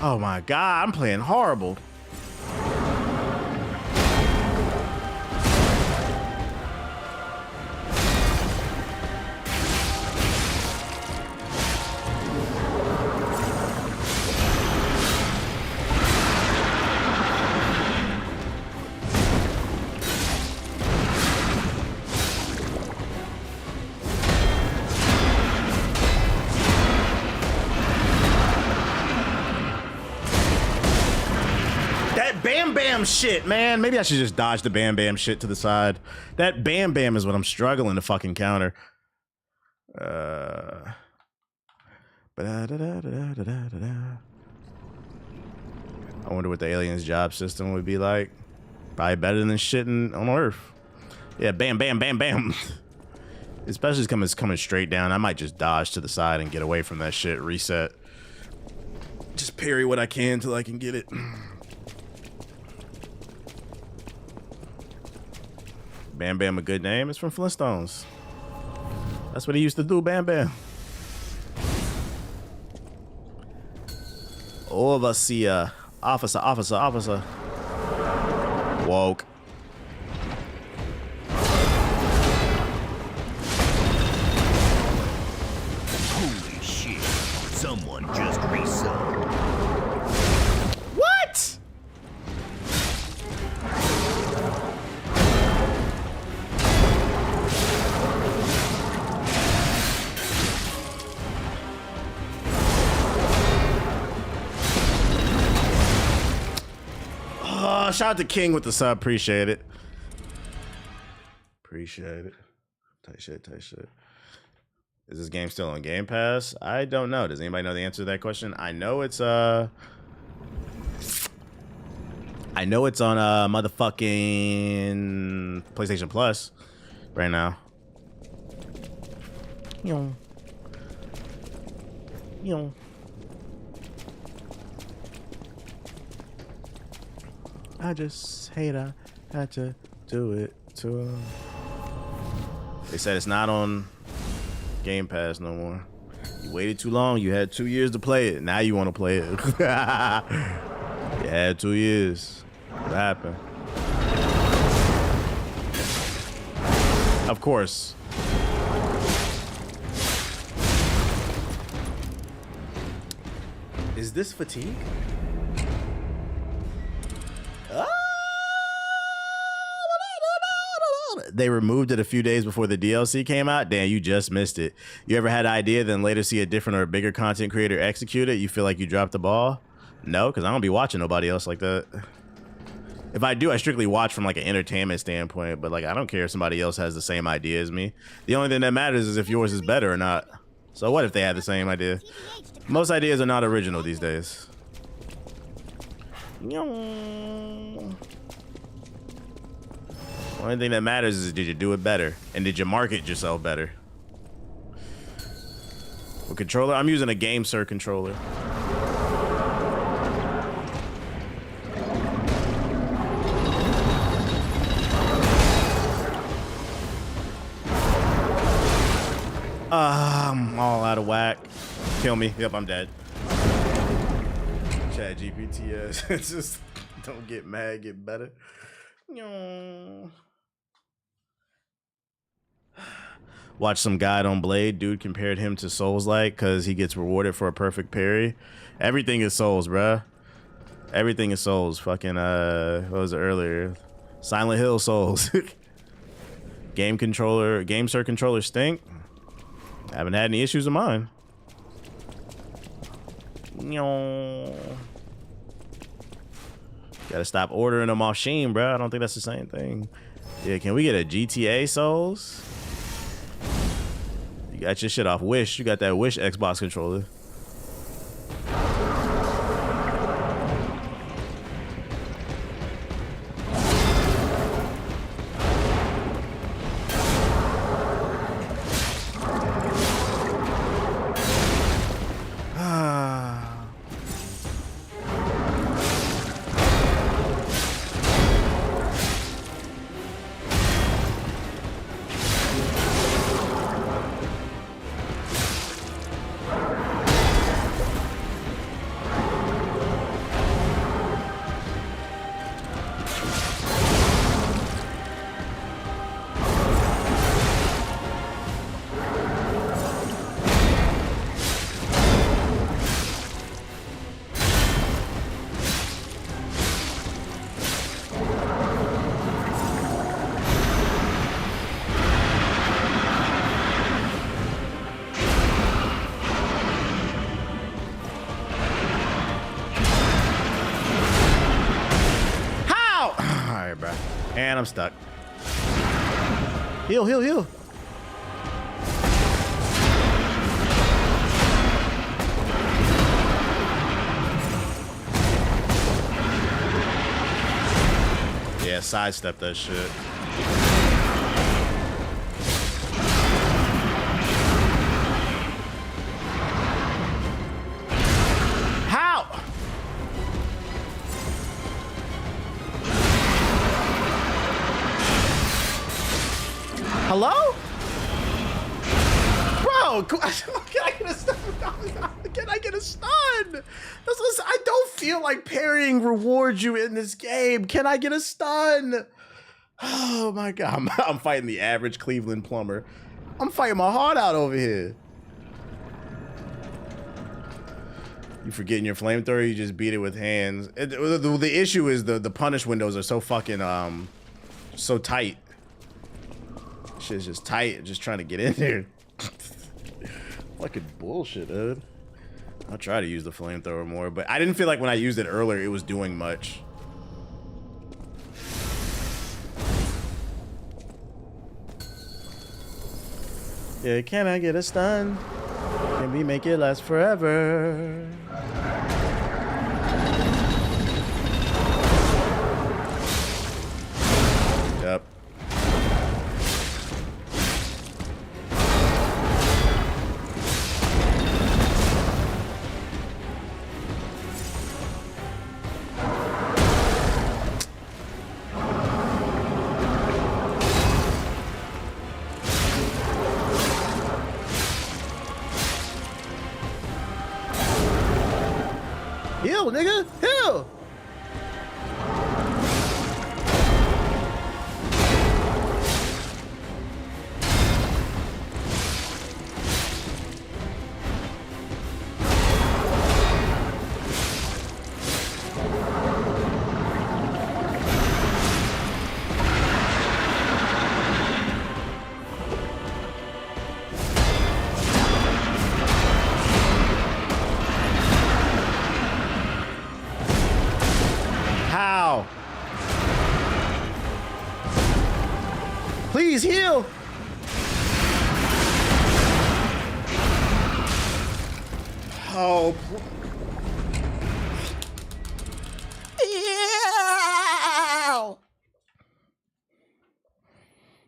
Oh my God, I'm playing horrible. Bam Bam shit, man. Maybe I should just dodge the Bam Bam shit to the side. That Bam Bam is what I'm struggling to fucking counter. I wonder what the aliens' job system would be like. Probably better than shitting on Earth. Yeah, bam, bam, bam, bam. Especially coming straight down. I might just dodge to the side and get away from that shit. Reset. Just parry what I can till I can get it. Bam Bam a good name? It's from Flintstones. That's what he used to do, Bam Bam. Overseer. Officer. Woke. Holy shit. Someone just resubbed. What? Shout out to King with the sub. Appreciate it. Tight shit. Is this game still on Game Pass? I don't know. Does anybody know the answer to that question? I know it's on motherfucking PlayStation Plus right now. Yo. I just hate I had to do it to him. They said it's not on Game Pass no more. You waited too long. You had 2 years to play it. Now you want to play it. You had 2 years. What happened? Of course. Is this fatigue? They removed it a few days before the DLC came out. Damn, you just missed it. You ever had an idea, then later see a different or a bigger content creator execute it? You feel like you dropped the ball? No, because I don't be watching nobody else like that. If I do, I strictly watch from like an entertainment standpoint, but like I don't care if somebody else has the same idea as me. The only thing that matters is if yours is better or not. So what if they had the same idea? Most ideas are not original these days. Only thing that matters is did you do it better? And did you market yourself better? With controller, I'm using a GameCareer controller. I'm all out of whack. Kill me. Yep, I'm dead. Chat GPT, it's just don't get mad, get better. Watch some guide on Blade. Dude compared him to Souls-like because he gets rewarded for a perfect parry. Everything is Souls, bruh. Everything is Souls. Fucking, what was it earlier? Silent Hill Souls. GameCareer controller stink. I haven't had any issues of mine. Gotta stop ordering them off Shein, bro. I don't think that's the same thing. Yeah, can we get a GTA Souls? You got your shit off Wish. You got that Wish Xbox controller. And I'm stuck. Heal, heal, heal. Yeah, sidestep that shit. Hello? Bro, can I get a stun? Can I get a stun? I don't feel like parrying rewards you in this game. Can I get a stun? Oh my God, I'm fighting the average Cleveland plumber. I'm fighting my heart out over here. You forgetting your flamethrower, you just beat it with hands. The issue is the punish windows are so fucking, so tight. Shit's just tight, just trying to get in there. Fucking bullshit, dude. I'll try to use the flamethrower more, but I didn't feel like when I used it earlier, it was doing much. Yeah, can I get a stun? Can we make it last forever? Yep. Heal, nigga, heal. How? Please heal. Oh. Yeah.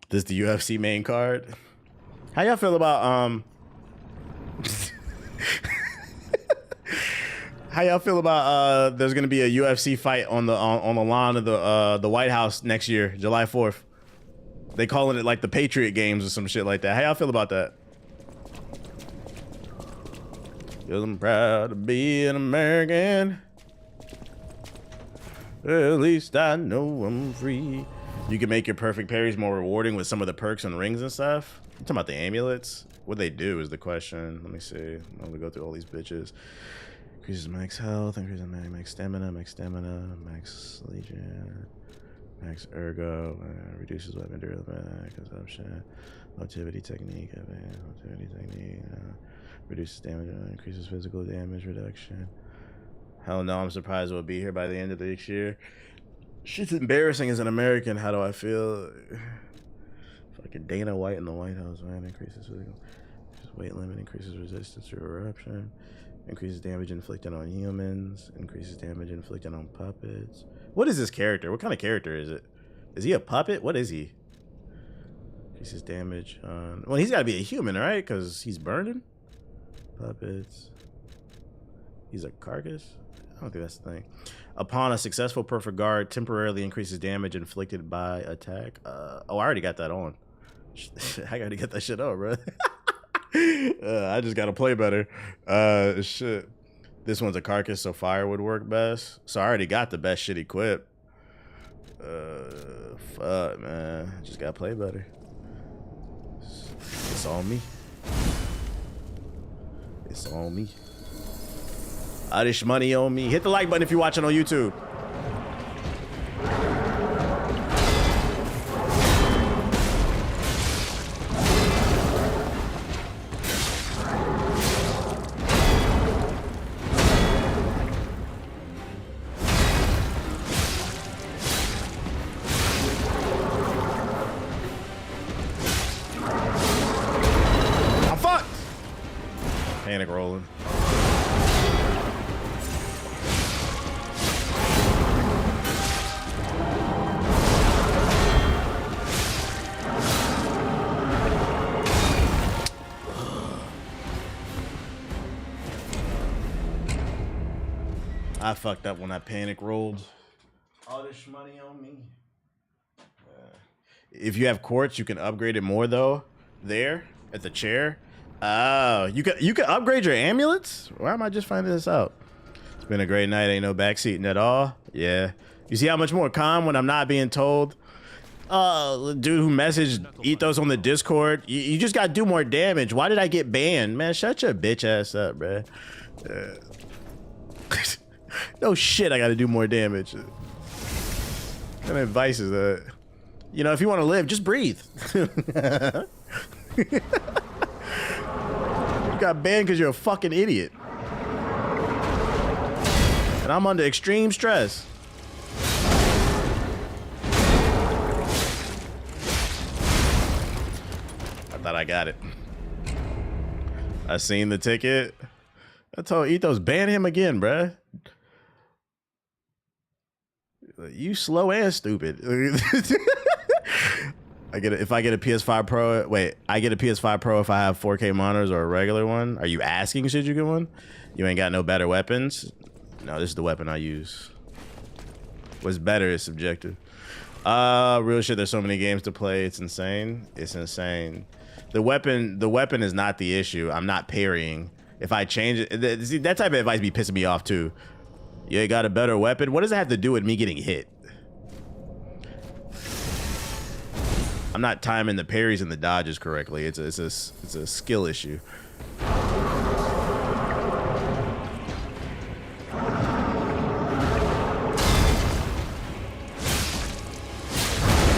This is the UFC main card. How y'all feel about How y'all feel about there's gonna be a UFC fight on the lawn of the White House next year, July 4th. They calling it like the Patriot Games or some shit like that. How y'all feel about that? 'Cause I'm proud to be an American. At least I know I'm free. You can make your perfect parries more rewarding with some of the perks and rings and stuff. I'm talking about the amulets. What they do is the question. Let me see. I'm gonna go through all these bitches. Increases max health, increases max stamina, max legion, max ergo, reduces weapon durability, consumption, motility technique, reduces damage, increases physical damage reduction. Hell no, I'm surprised we'll be here by the end of this year. Shit's embarrassing as an American. How do I feel? Fucking Dana White in the White House, man. Increases physical, weight limit, increases resistance to eruption. Increases damage inflicted on humans. Increases damage inflicted on puppets. What is this character? What kind of character is it? Is he a puppet? What is he? Increases damage on... Well, he's got to be a human, right? Because he's burning. Puppets. He's a carcass? I don't think that's the thing. Upon a successful perfect guard, temporarily increases damage inflicted by attack. Oh, I already got that on. I got to get that shit on, bro. I just gotta play better. Shit. This one's a carcass, so fire would work best. So I already got the best shit equipped. Fuck, man. Just gotta play better. It's on me. It's on me. All this money on me. Hit the like button if you're watching on YouTube. Panic rolling. I fucked up when I panic rolled. All this money on me. If you have quartz, you can upgrade it more though. There at the chair. Oh, you can upgrade your amulets? Why am I just finding this out? It's been a great night. Ain't no backseating at all. Yeah. You see how much more calm when I'm not being told? Dude who messaged Ethos on the Discord. You just got to do more damage. Why did I get banned? Man, shut your bitch ass up, bruh. No shit, I got to do more damage. What kind of advice is that? You know, if you want to live, just breathe. You got banned because you're a fucking idiot. And I'm under extreme stress. I thought I got it. I seen the ticket. I told Ethos, ban him again, bruh. You slow and stupid. If I get a PS5 Pro, wait, I get a PS5 Pro if I have 4K monitors or a regular one? Are you asking should you get one? You ain't got no better weapons? No, this is the weapon I use. What's better is subjective. Real shit, there's so many games to play, it's insane. It's insane. The weapon is not the issue. I'm not parrying. If I change it, see, that type of advice be pissing me off too. You got a better weapon? What does it have to do with me getting hit? I'm not timing the parries and the dodges correctly. It's a skill issue.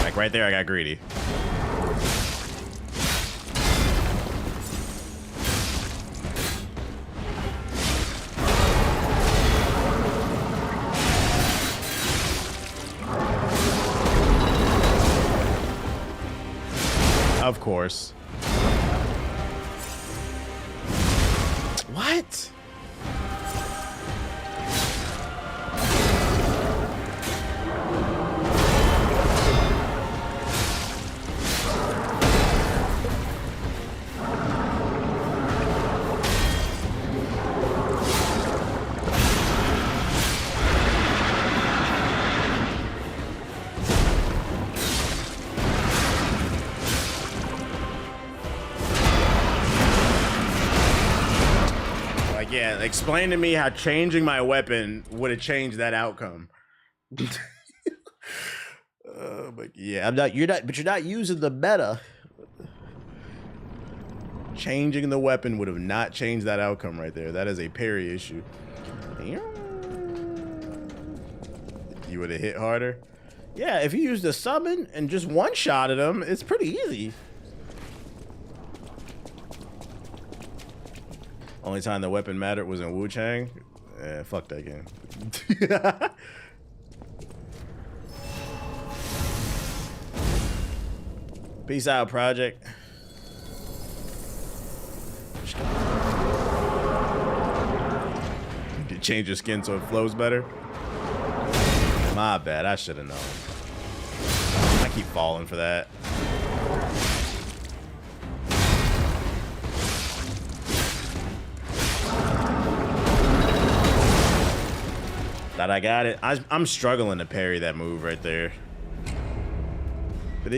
Like right there, I got greedy. Of course. What? Yeah, explain to me how changing my weapon would have changed that outcome. But yeah, you're not using the meta. Changing the weapon would have not changed that outcome right there. That is a parry issue. You would have hit harder. Yeah, if you used a summon and just one-shotted him, it's pretty easy. Only time the weapon mattered was in Wu Chang. Fuck that game. Peace out, project. You change your skin so it flows better. My bad, I should have known. I keep falling for that. That I got it. I'm struggling to parry that move right there. You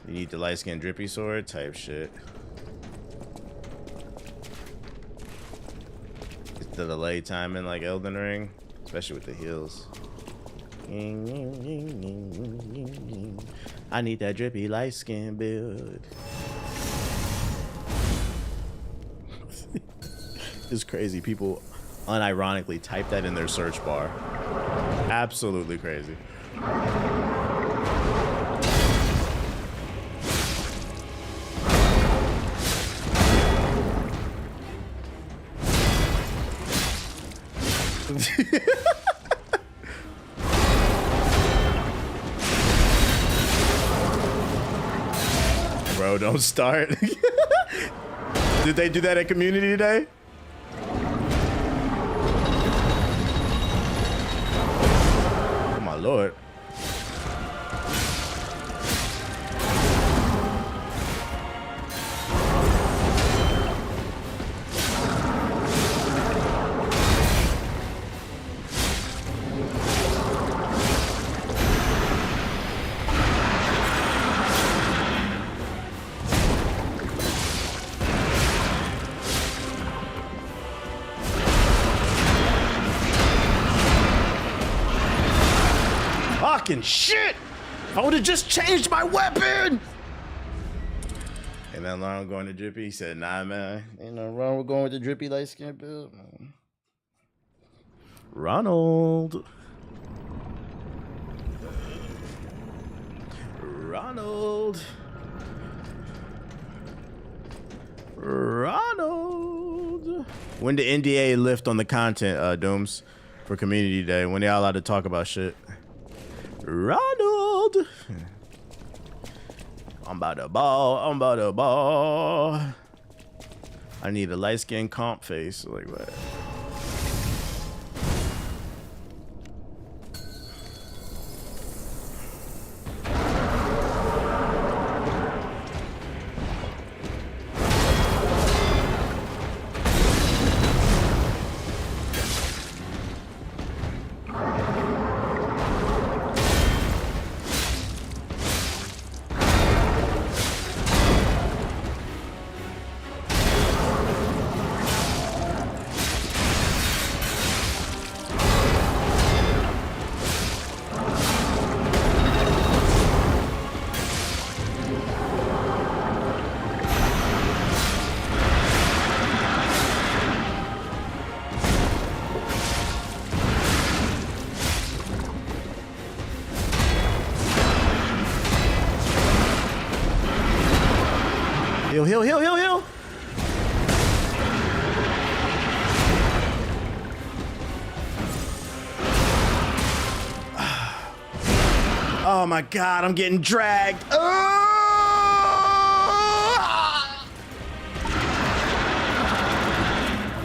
need the light skin drippy sword type shit. It's the delay timing like Elden Ring, especially with the heals. I need that drippy light skin build. It's crazy. People unironically type that in their search bar. Absolutely crazy. Bro, don't start. Did they do that at community today? Oh my lord. Shit! I would have just changed my weapon! And then Lauren going to Drippy, he said, nah, man. Ain't nothing wrong with going with the Drippy light skin build, man. Ronald. Ronald. When the NDA lift on the content, Dooms, for Community Day? When they all allowed to talk about shit? Ronald! I'm about to ball. I'm about to ball. I need a light-skinned comp face. Like what? Heal. Oh my god, I'm getting dragged.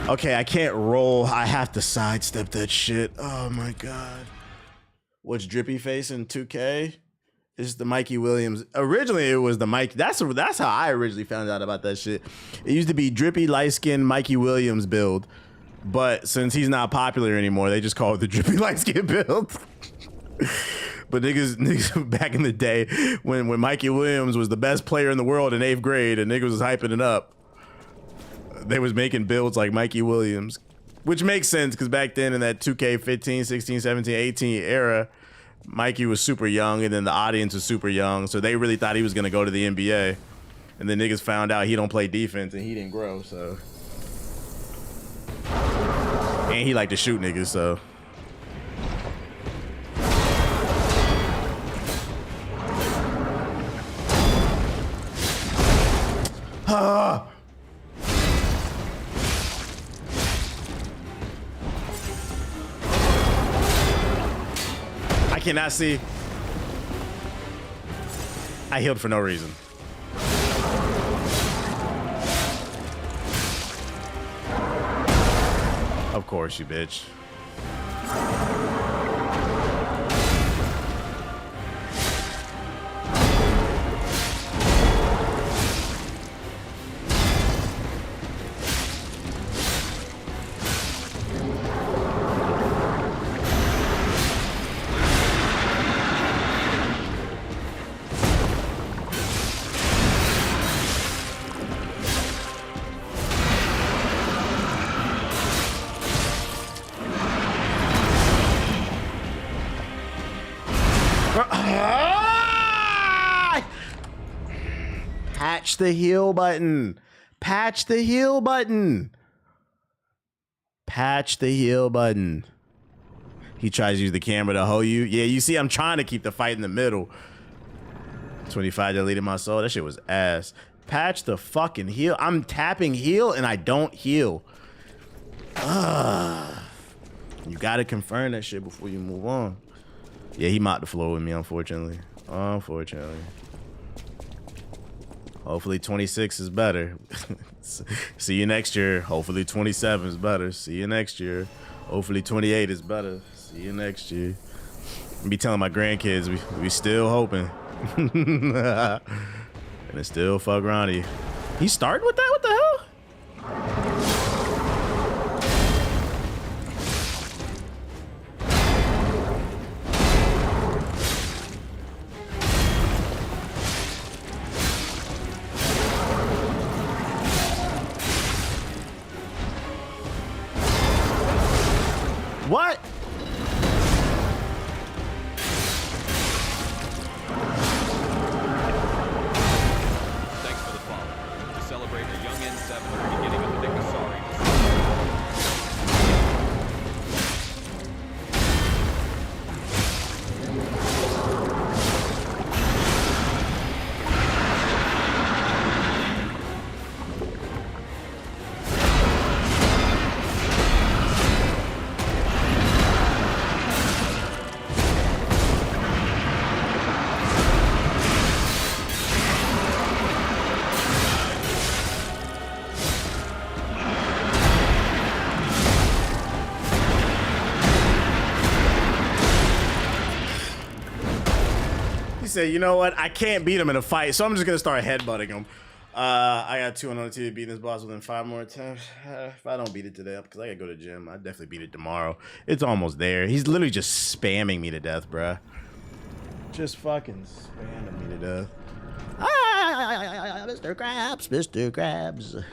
Okay, I can't roll. I have to sidestep that shit. Oh my god. What's Drippy Face in 2K? It's the Mikey Williams. Originally, it was the Mike. That's how I originally found out about that shit. It used to be Drippy Light-Skinned Mikey Williams build. But since he's not popular anymore, they just call it the Drippy Light-Skinned build. But niggas back in the day, when Mikey Williams was the best player in the world in 8th grade and niggas was hyping it up, they was making builds like Mikey Williams. Which makes sense, because back then in that 2K 15, 16, 17, 18 era, Mikey was super young, and then the audience was super young, so they really thought he was gonna go to the NBA. And then niggas found out he don't play defense and he didn't grow, so. And he liked to shoot niggas, so. I cannot see. I healed for no reason. Of course, you bitch. Patch the heal button. Patch the heal button. Patch the heal button. He tries to use the camera to hoe you. Yeah, you see, I'm trying to keep the fight in the middle. 25 deleted my soul. That shit was ass. Patch the fucking heal. I'm tapping heal and I don't heal. Ugh. You gotta confirm that shit before you move on. Yeah, he mopped the floor with me, unfortunately. Unfortunately. Hopefully 26 is better. See you next year. Hopefully 27 is better. See you next year. Hopefully 28 is better. See you next year. I be telling my grandkids we still hoping. And it's still fuck Ronnie. He started with that? What the hell? What? Thanks for the follow. To celebrate a young N7 at the beginning of the Nikasari. said, you know what? I can't beat him in a fight, so I'm just gonna start headbutting him. I got 2 on the TV beating this boss within 5 more attempts. If I don't beat it today, because I gotta go to the gym, I definitely beat it tomorrow. It's almost there. He's literally just spamming me to death, bruh. Just fucking spamming me to death. Mr. Krabs, Mr. Krabs.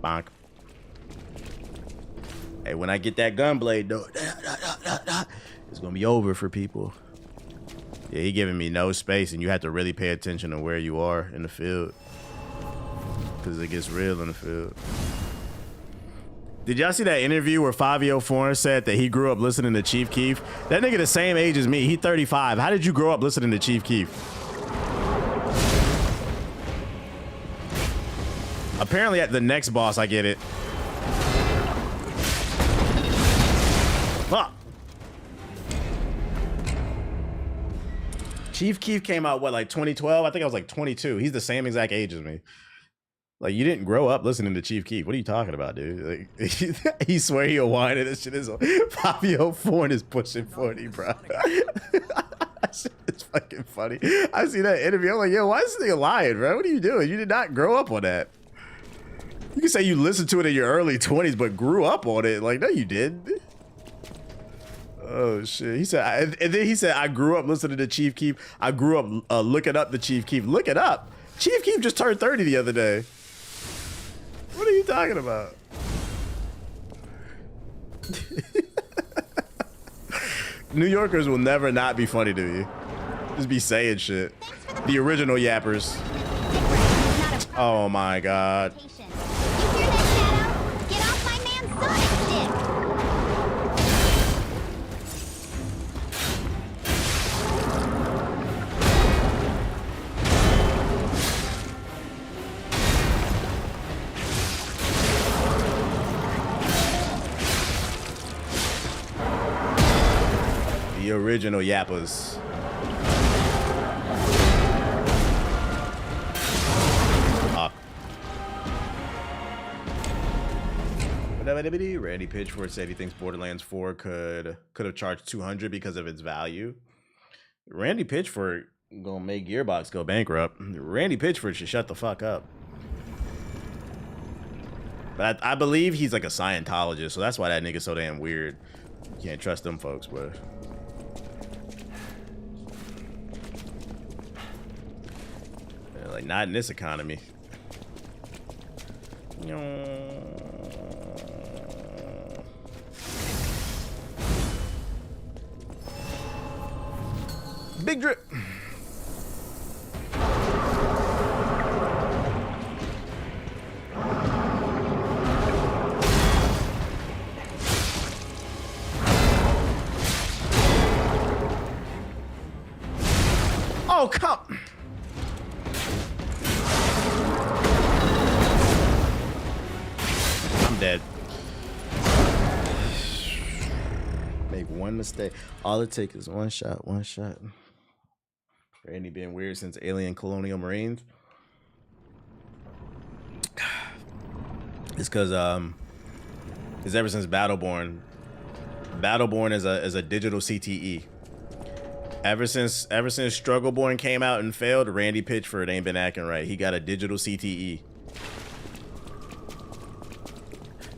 Bonk. Hey, when I get that gunblade, though, it's gonna be over for people. Yeah, he giving me no space, and you have to really pay attention to where you are in the field, because it gets real in the field. Did y'all see that interview where Fabio Foreign said that he grew up listening to Chief Keef? That nigga the same age as me. He 35. How did you grow up listening to Chief Keef? Apparently at the next boss, I get it. Fuck. Chief Keef came out, what, like 2012? I think I was like 22. He's the same exact age as me. Like, you didn't grow up listening to Chief Keef. What are you talking about, dude? Like, he swear he'll whine and this shit is Fabio Foreign is pushing 40, bro. It's fucking funny. I see that interview. I'm like, yo, why is this nigga lying, bro? What are you doing? You did not grow up on that. You can say you listened to it in your early 20s, but grew up on it. Like, no, you didn't. Oh shit. He said, and then he said, I grew up listening to Chief Keef. I grew up looking up the Chief Keef. Look it up. Chief Keef just turned 30 the other day. What are you talking about? New Yorkers will never not be funny to you. Just be saying shit. The original yappers. Oh my god. The original yappers. Randy Pitchford said he thinks Borderlands 4 could have charged $200 because of its value. Randy Pitchford gonna make Gearbox go bankrupt. Randy Pitchford should shut the fuck up. But I believe he's like a Scientologist, so that's why that nigga's so damn weird. You can't trust them folks, but like not in this economy. Big drip. Oh, come. I'm dead. Make one mistake. All it takes is one shot, one shot. Randy been weird since Alien Colonial Marines. It's because ever since Battleborn is a digital CTE. Ever since Struggleborn came out and failed, Randy Pitchford ain't been acting right. He got a digital CTE.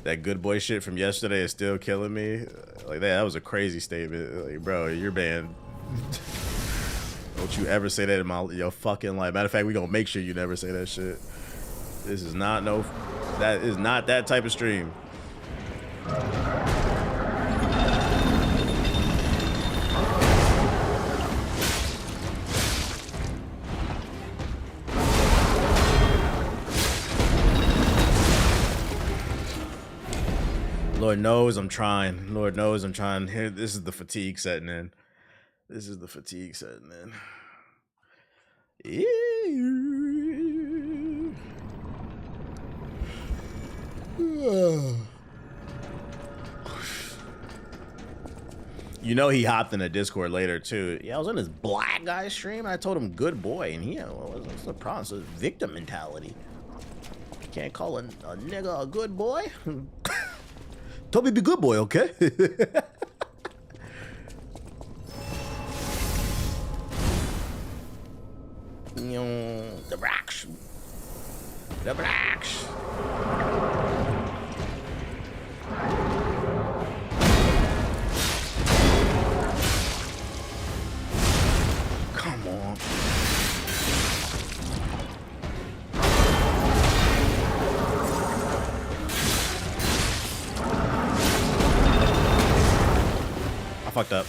That good boy shit from yesterday is still killing me. Like that was a crazy statement. Like, bro, you're banned. Don't you ever say that in your fucking life. Matter of fact, we gonna make sure you never say that shit. This is not that is not that type of stream. Lord knows I'm trying. Lord knows I'm trying. Here, this is the fatigue setting in. This is the fatigue setting in. You know he hopped in a Discord later too. Yeah, I was on this black guy stream. I told him good boy, and he what's the problem? So victim mentality. You can't call a nigga a good boy. Told me be good boy, okay? The blacks. The blacks. Come on. I fucked up.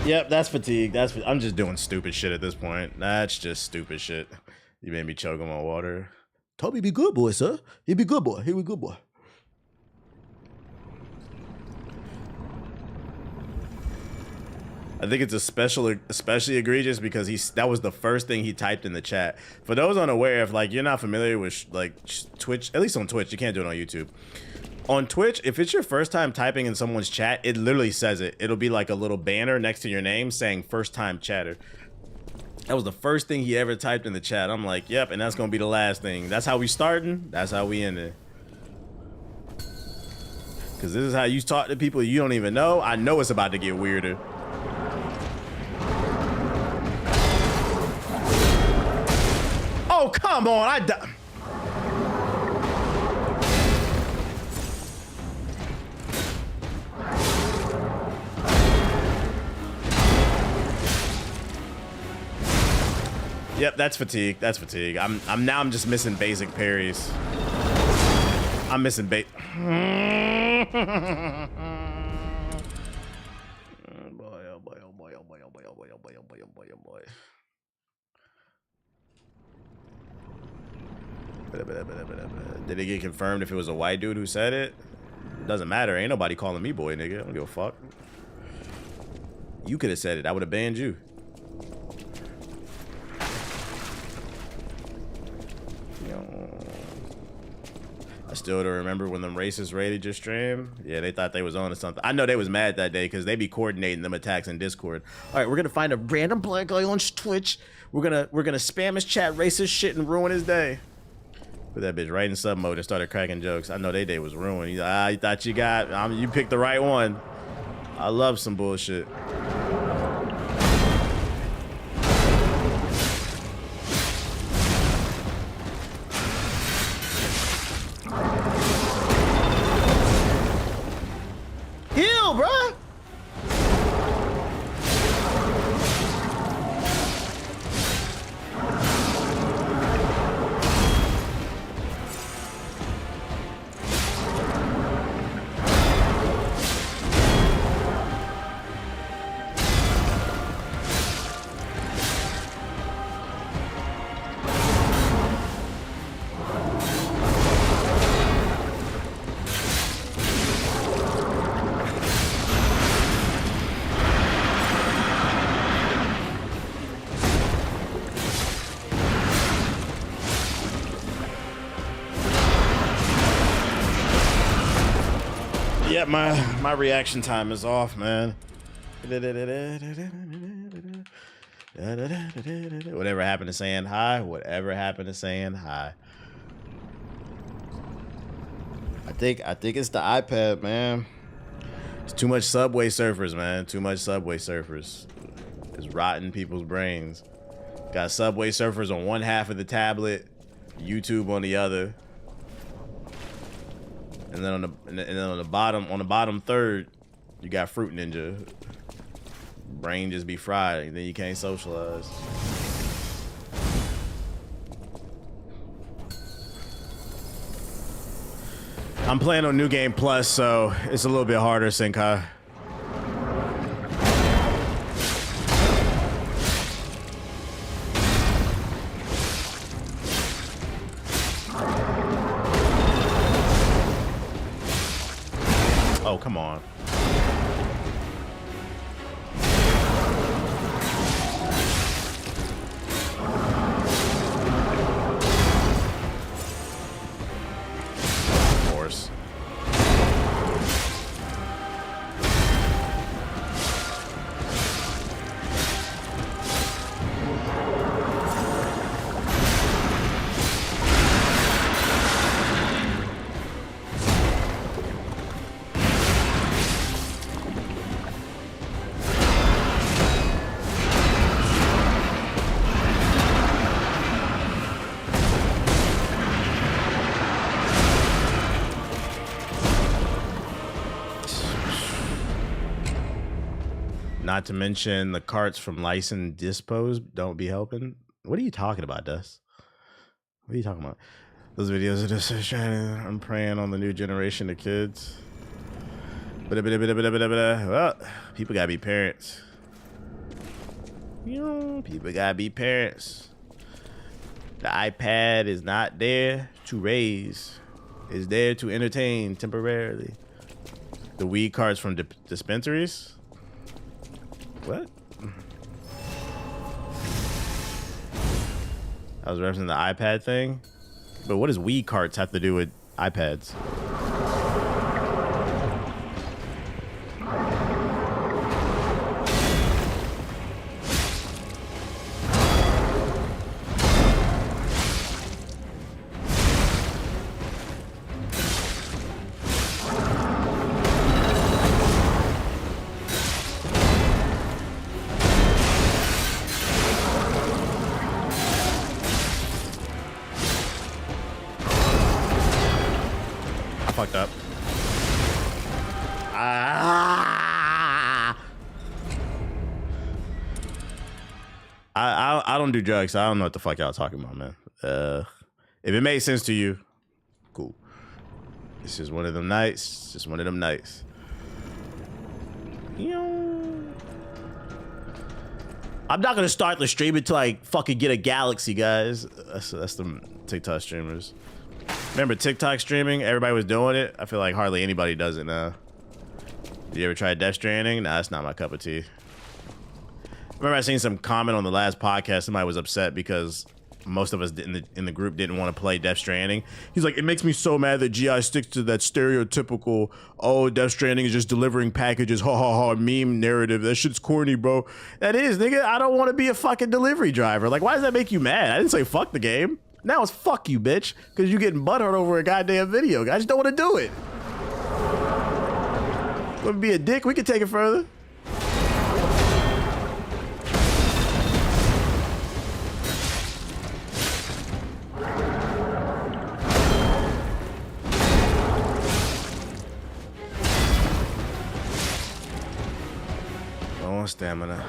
Yep, that's fatigue. I'm just doing stupid shit at this point. That's just stupid shit. You made me choke on my water. Toby be good boy, sir. He be good boy. He be good boy. I think it's especially egregious because that was the first thing he typed in the chat. For those unaware, if like you're not familiar with like Twitch, at least on Twitch, you can't do it on YouTube. On Twitch, if it's your first time typing in someone's chat, it literally says it. It'll be like a little banner next to your name saying first time chatter. That was the first thing he ever typed in the chat. I'm like, yep, and that's gonna be the last thing. That's how we starting, that's how we ending. Cause this is how you talk to people you don't even know. I know it's about to get weirder. Oh, come on, I died. Yep, that's fatigue. That's fatigue. I'm just missing basic parries. I'm missing bait. Did it get confirmed if it was a white dude who said it? Doesn't matter. Ain't nobody calling me boy, nigga. I don't give a fuck. You could have said it. I would have banned you. I still don't remember when them racists raided your stream. Yeah, they thought they was on to something. I know they was mad that day because they be coordinating them attacks in Discord. All right, we're gonna find a random black guy on Twitch. We're gonna spam his chat racist shit and ruin his day. Put that bitch right in sub mode and started cracking jokes. I know they day was ruined. He's like, you thought you got, you picked the right one. I love some bullshit. Heal, bruh. Yeah, my reaction time is off, man. Whatever happened to saying hi? Whatever happened to saying hi? I think it's the iPad, man. It's too much Subway Surfers, man. Too much Subway Surfers. It's rotting people's brains. Got Subway Surfers on one half of the tablet, YouTube on the other. And then on the bottom third, you got Fruit Ninja. Brain just be fried, and then you can't socialize. I'm playing on New Game Plus, so it's a little bit harder, Senkai. Oh, come on. Of course. Not to mention the carts from licensed dispos don't be helping. What are you talking about, Dust? What are you talking about? Those videos are just I'm preying on the new generation of kids. Well, people gotta be parents. People gotta be parents. The iPad is not there to raise. It's there to entertain temporarily. The weed cards from dispensaries? What? I was referencing the iPad thing. But what does weed carts have to do with iPads? Fucked up. I don't do drugs. So I don't know what the fuck y'all talking about, man. If it made sense to you, cool. It's just one of them nights. It's just one of them nights. I'm not gonna start the stream until I fucking get a Galaxy, guys. That's the TikTok streamers. Remember TikTok streaming? Everybody was doing it. I feel like hardly anybody does it now. Did you ever try Death Stranding? Nah, that's not my cup of tea. Remember I seen some comment on the last podcast. Somebody was upset because most of us in the group didn't want to play Death Stranding. He's like, it makes me so mad that GI sticks to that stereotypical, oh, Death Stranding is just delivering packages, ha ha ha, meme narrative. That shit's corny, bro. That is, nigga. I don't want to be a fucking delivery driver. Like, why does that make you mad? I didn't say fuck the game. Now it's fuck you, bitch, because you getting butthurt over a goddamn video. I just don't want to do it. Want to be a dick? We can take it further. Low on stamina.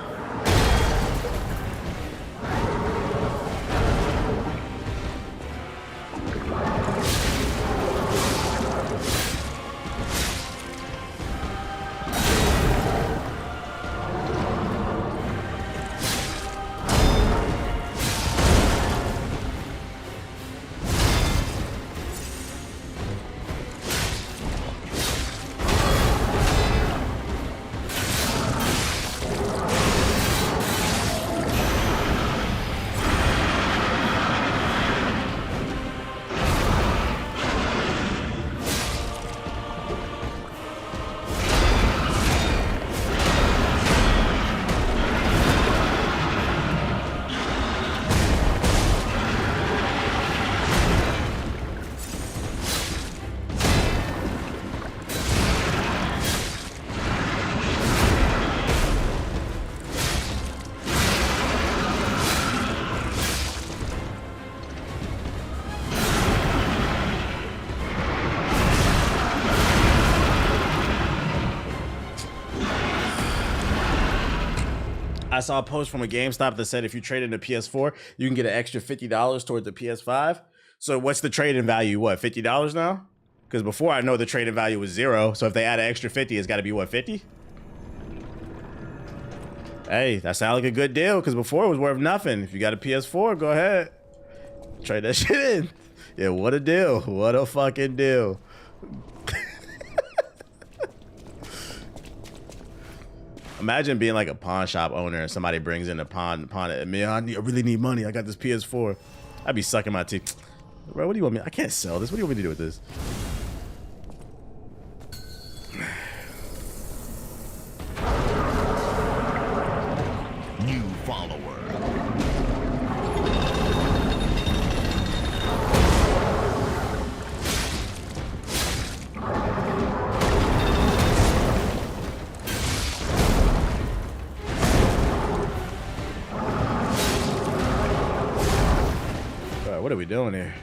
I saw a post from a GameStop that said if you trade in a PS4, you can get an extra $50 towards the PS5. So what's the trade-in value? What, $50 now? Because before I know the trade-in value was 0. So if they add an extra 50, it's got to be what, 50? Hey, that sounds like a good deal because before it was worth nothing. If you got a PS4, go ahead. Trade that shit in. Yeah, what a deal. What a fucking deal. Imagine being like a pawn shop owner and somebody brings in a pawn at me. I really need money. I got this PS4. I'd be sucking my teeth. Bro, what do you want me? I can't sell this. What do you want me to do with this? New follower. What are we doing here?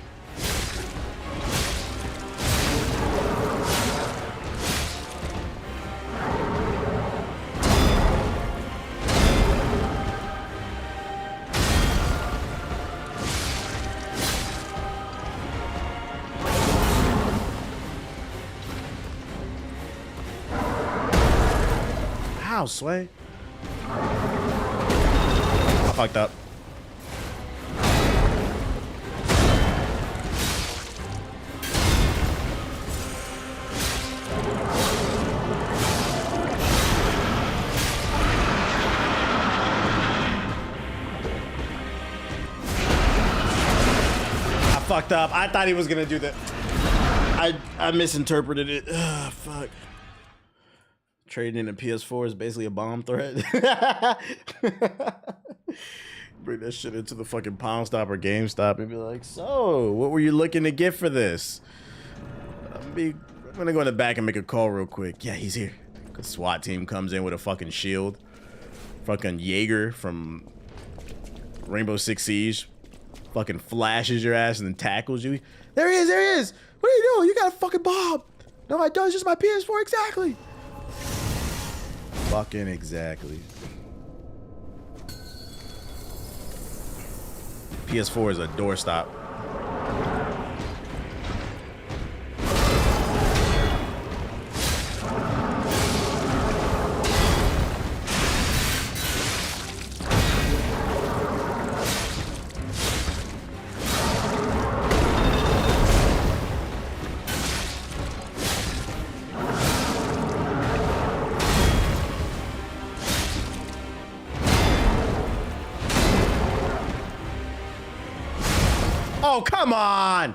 mouse, Sway. I fucked up. Fucked up. I thought he was gonna do that. I misinterpreted it. Ugh, fuck. Trading in a PS4 is basically a bomb threat. Bring that shit into the fucking Pawn Stop or GameStop and be like, so, what were you looking to get for this? I'm gonna go in the back and make a call real quick. Yeah, he's here. The SWAT team comes in with a fucking shield. Fucking Jaeger from Rainbow Six Siege. Fucking flashes your ass and then tackles you. There he is, there he is. What are you doing? You got a fucking bomb. No, I don't. It's just my PS4. Exactly. Fucking exactly. PS4 is a doorstop. Oh, come on!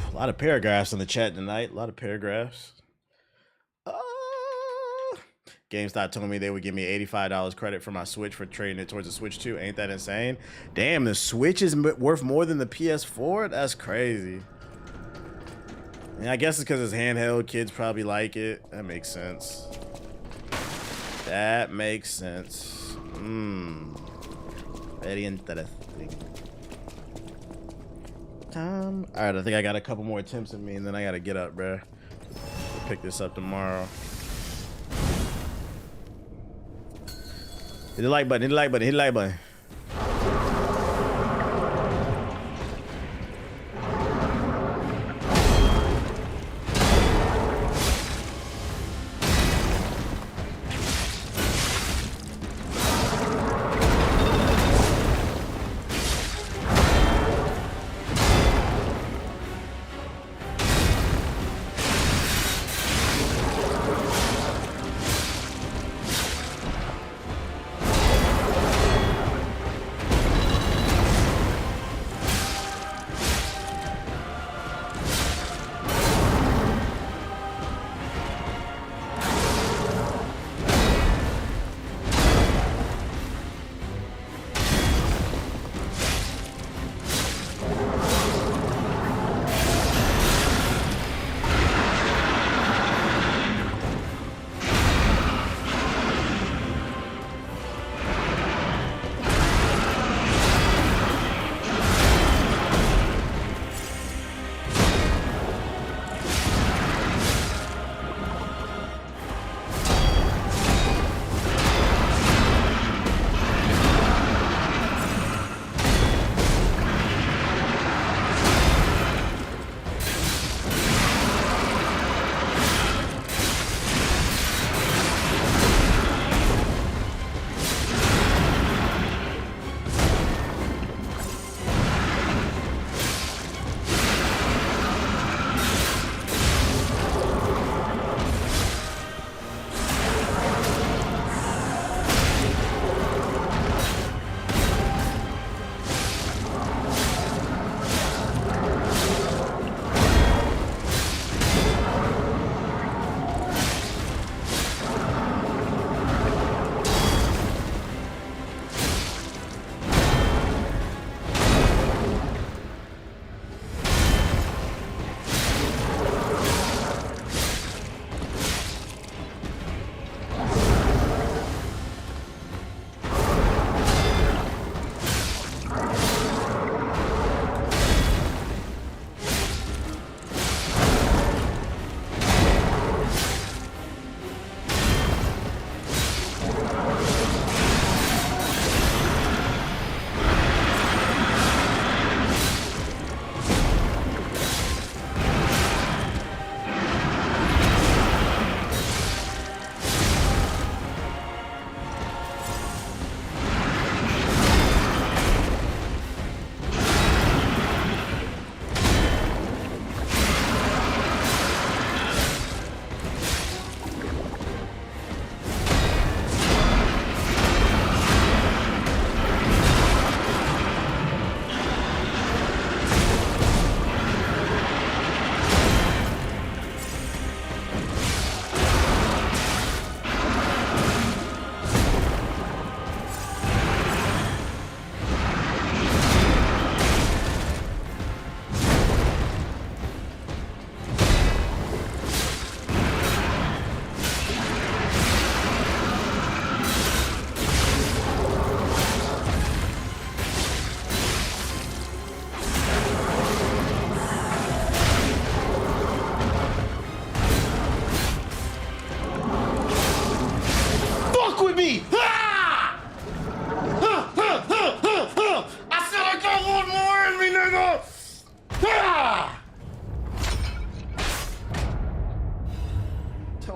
A lot of paragraphs in the chat tonight. A lot of paragraphs. GameStop told me they would give me $85 credit for my Switch for trading it towards the Switch 2. Ain't that insane? Damn, the Switch is worth more than the PS4? That's crazy. Yeah, I guess it's because it's handheld. Kids probably like it. That makes sense. That makes sense. Very interesting. All right, I think I got a couple more attempts at me, and then I gotta get up, bruh. Pick this up tomorrow. Hit the like button, hit the like button, hit the like button.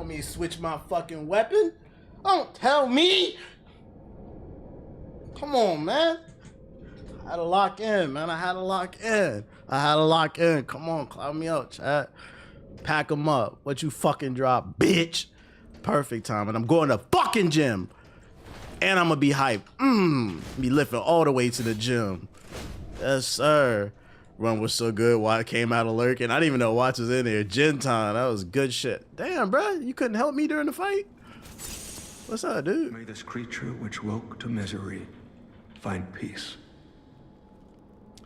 me to switch my fucking weapon. Don't tell me. Come on, man. I had to lock in, man. I had to lock in. Come on, cloud me out, chat. Pack them up. What you fucking drop, bitch? Perfect time. And I'm going to fucking gym. And I'm gonna be hyped. Be lifting all the way to the gym. Yes, sir. Run was so good. Why it came out of lurking. I didn't even know Watch was in there. Gin time. That was good shit. Damn, bro. You couldn't help me during the fight? What's up, dude? May this creature which woke to misery find peace.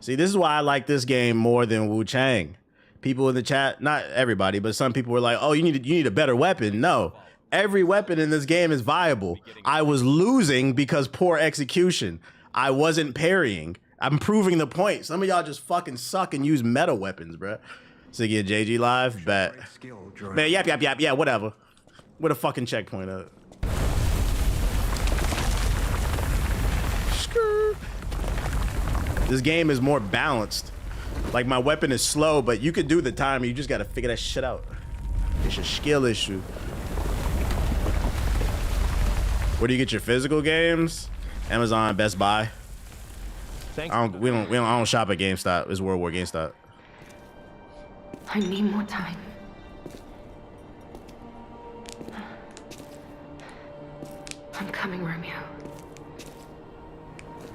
See, this is why I like this game more than Wu Chang. People in the chat, not everybody, but some people were like, oh, you need a better weapon. No. Every weapon in this game is viable. I was losing because poor execution. I wasn't parrying. I'm proving the point. Some of y'all just fucking suck and use meta weapons, bro. So get JG live, bet. Man, yap, yeah, whatever. With a fucking checkpoint up. This game is more balanced. Like, my weapon is slow, but you could do the time. You just gotta figure that shit out. It's a skill issue. Where do you get your physical games? Amazon, Best Buy. I don't shop at GameStop. It's World War GameStop. I need more time. I'm coming, Romeo.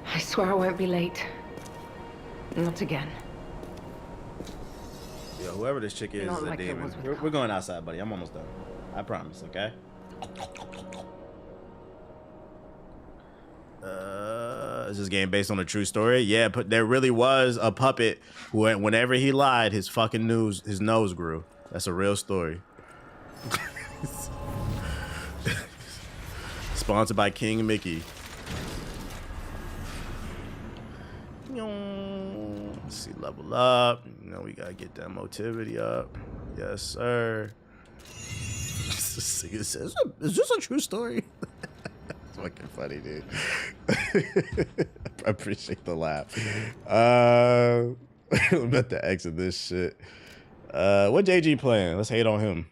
I swear I won't be late. Not again. Yo, whoever this chick is Not a like it demon. was with We're going outside, buddy. I'm almost done. I promise, okay? Is this game based on a true story? Yeah, but there really was a puppet who, whenever he lied, his nose grew. That's a real story. Sponsored by King Mickey. Let's see, level up. You know, we gotta get that motivity up. Yes, sir. Is this a true story? It's fucking funny, dude. I appreciate the laugh. I'm about to exit this shit. What JG playing? Let's hate on him.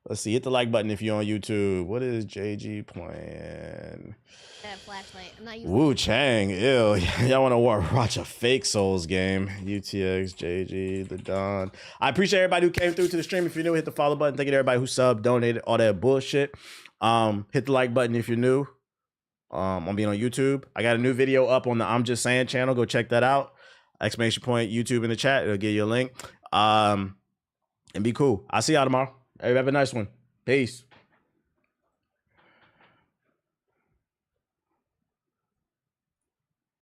Let's see. Hit the like button if you're on YouTube. What is JG playing? That flashlight. I'm not using Wu Chang. Ew. Y'all want to watch a fake Souls game? UTX, JG, The Don. I appreciate everybody who came through to the stream. If you're new, hit the follow button. Thank you to everybody who subbed, donated, all that bullshit. Hit the like button if you're new. I'm being on YouTube. I got a new video up on the I'm Just Saying channel. Go check that out. Exclamation point YouTube in the chat. It'll give you a link. And be cool. I'll see y'all tomorrow. Everybody have a nice one. Peace.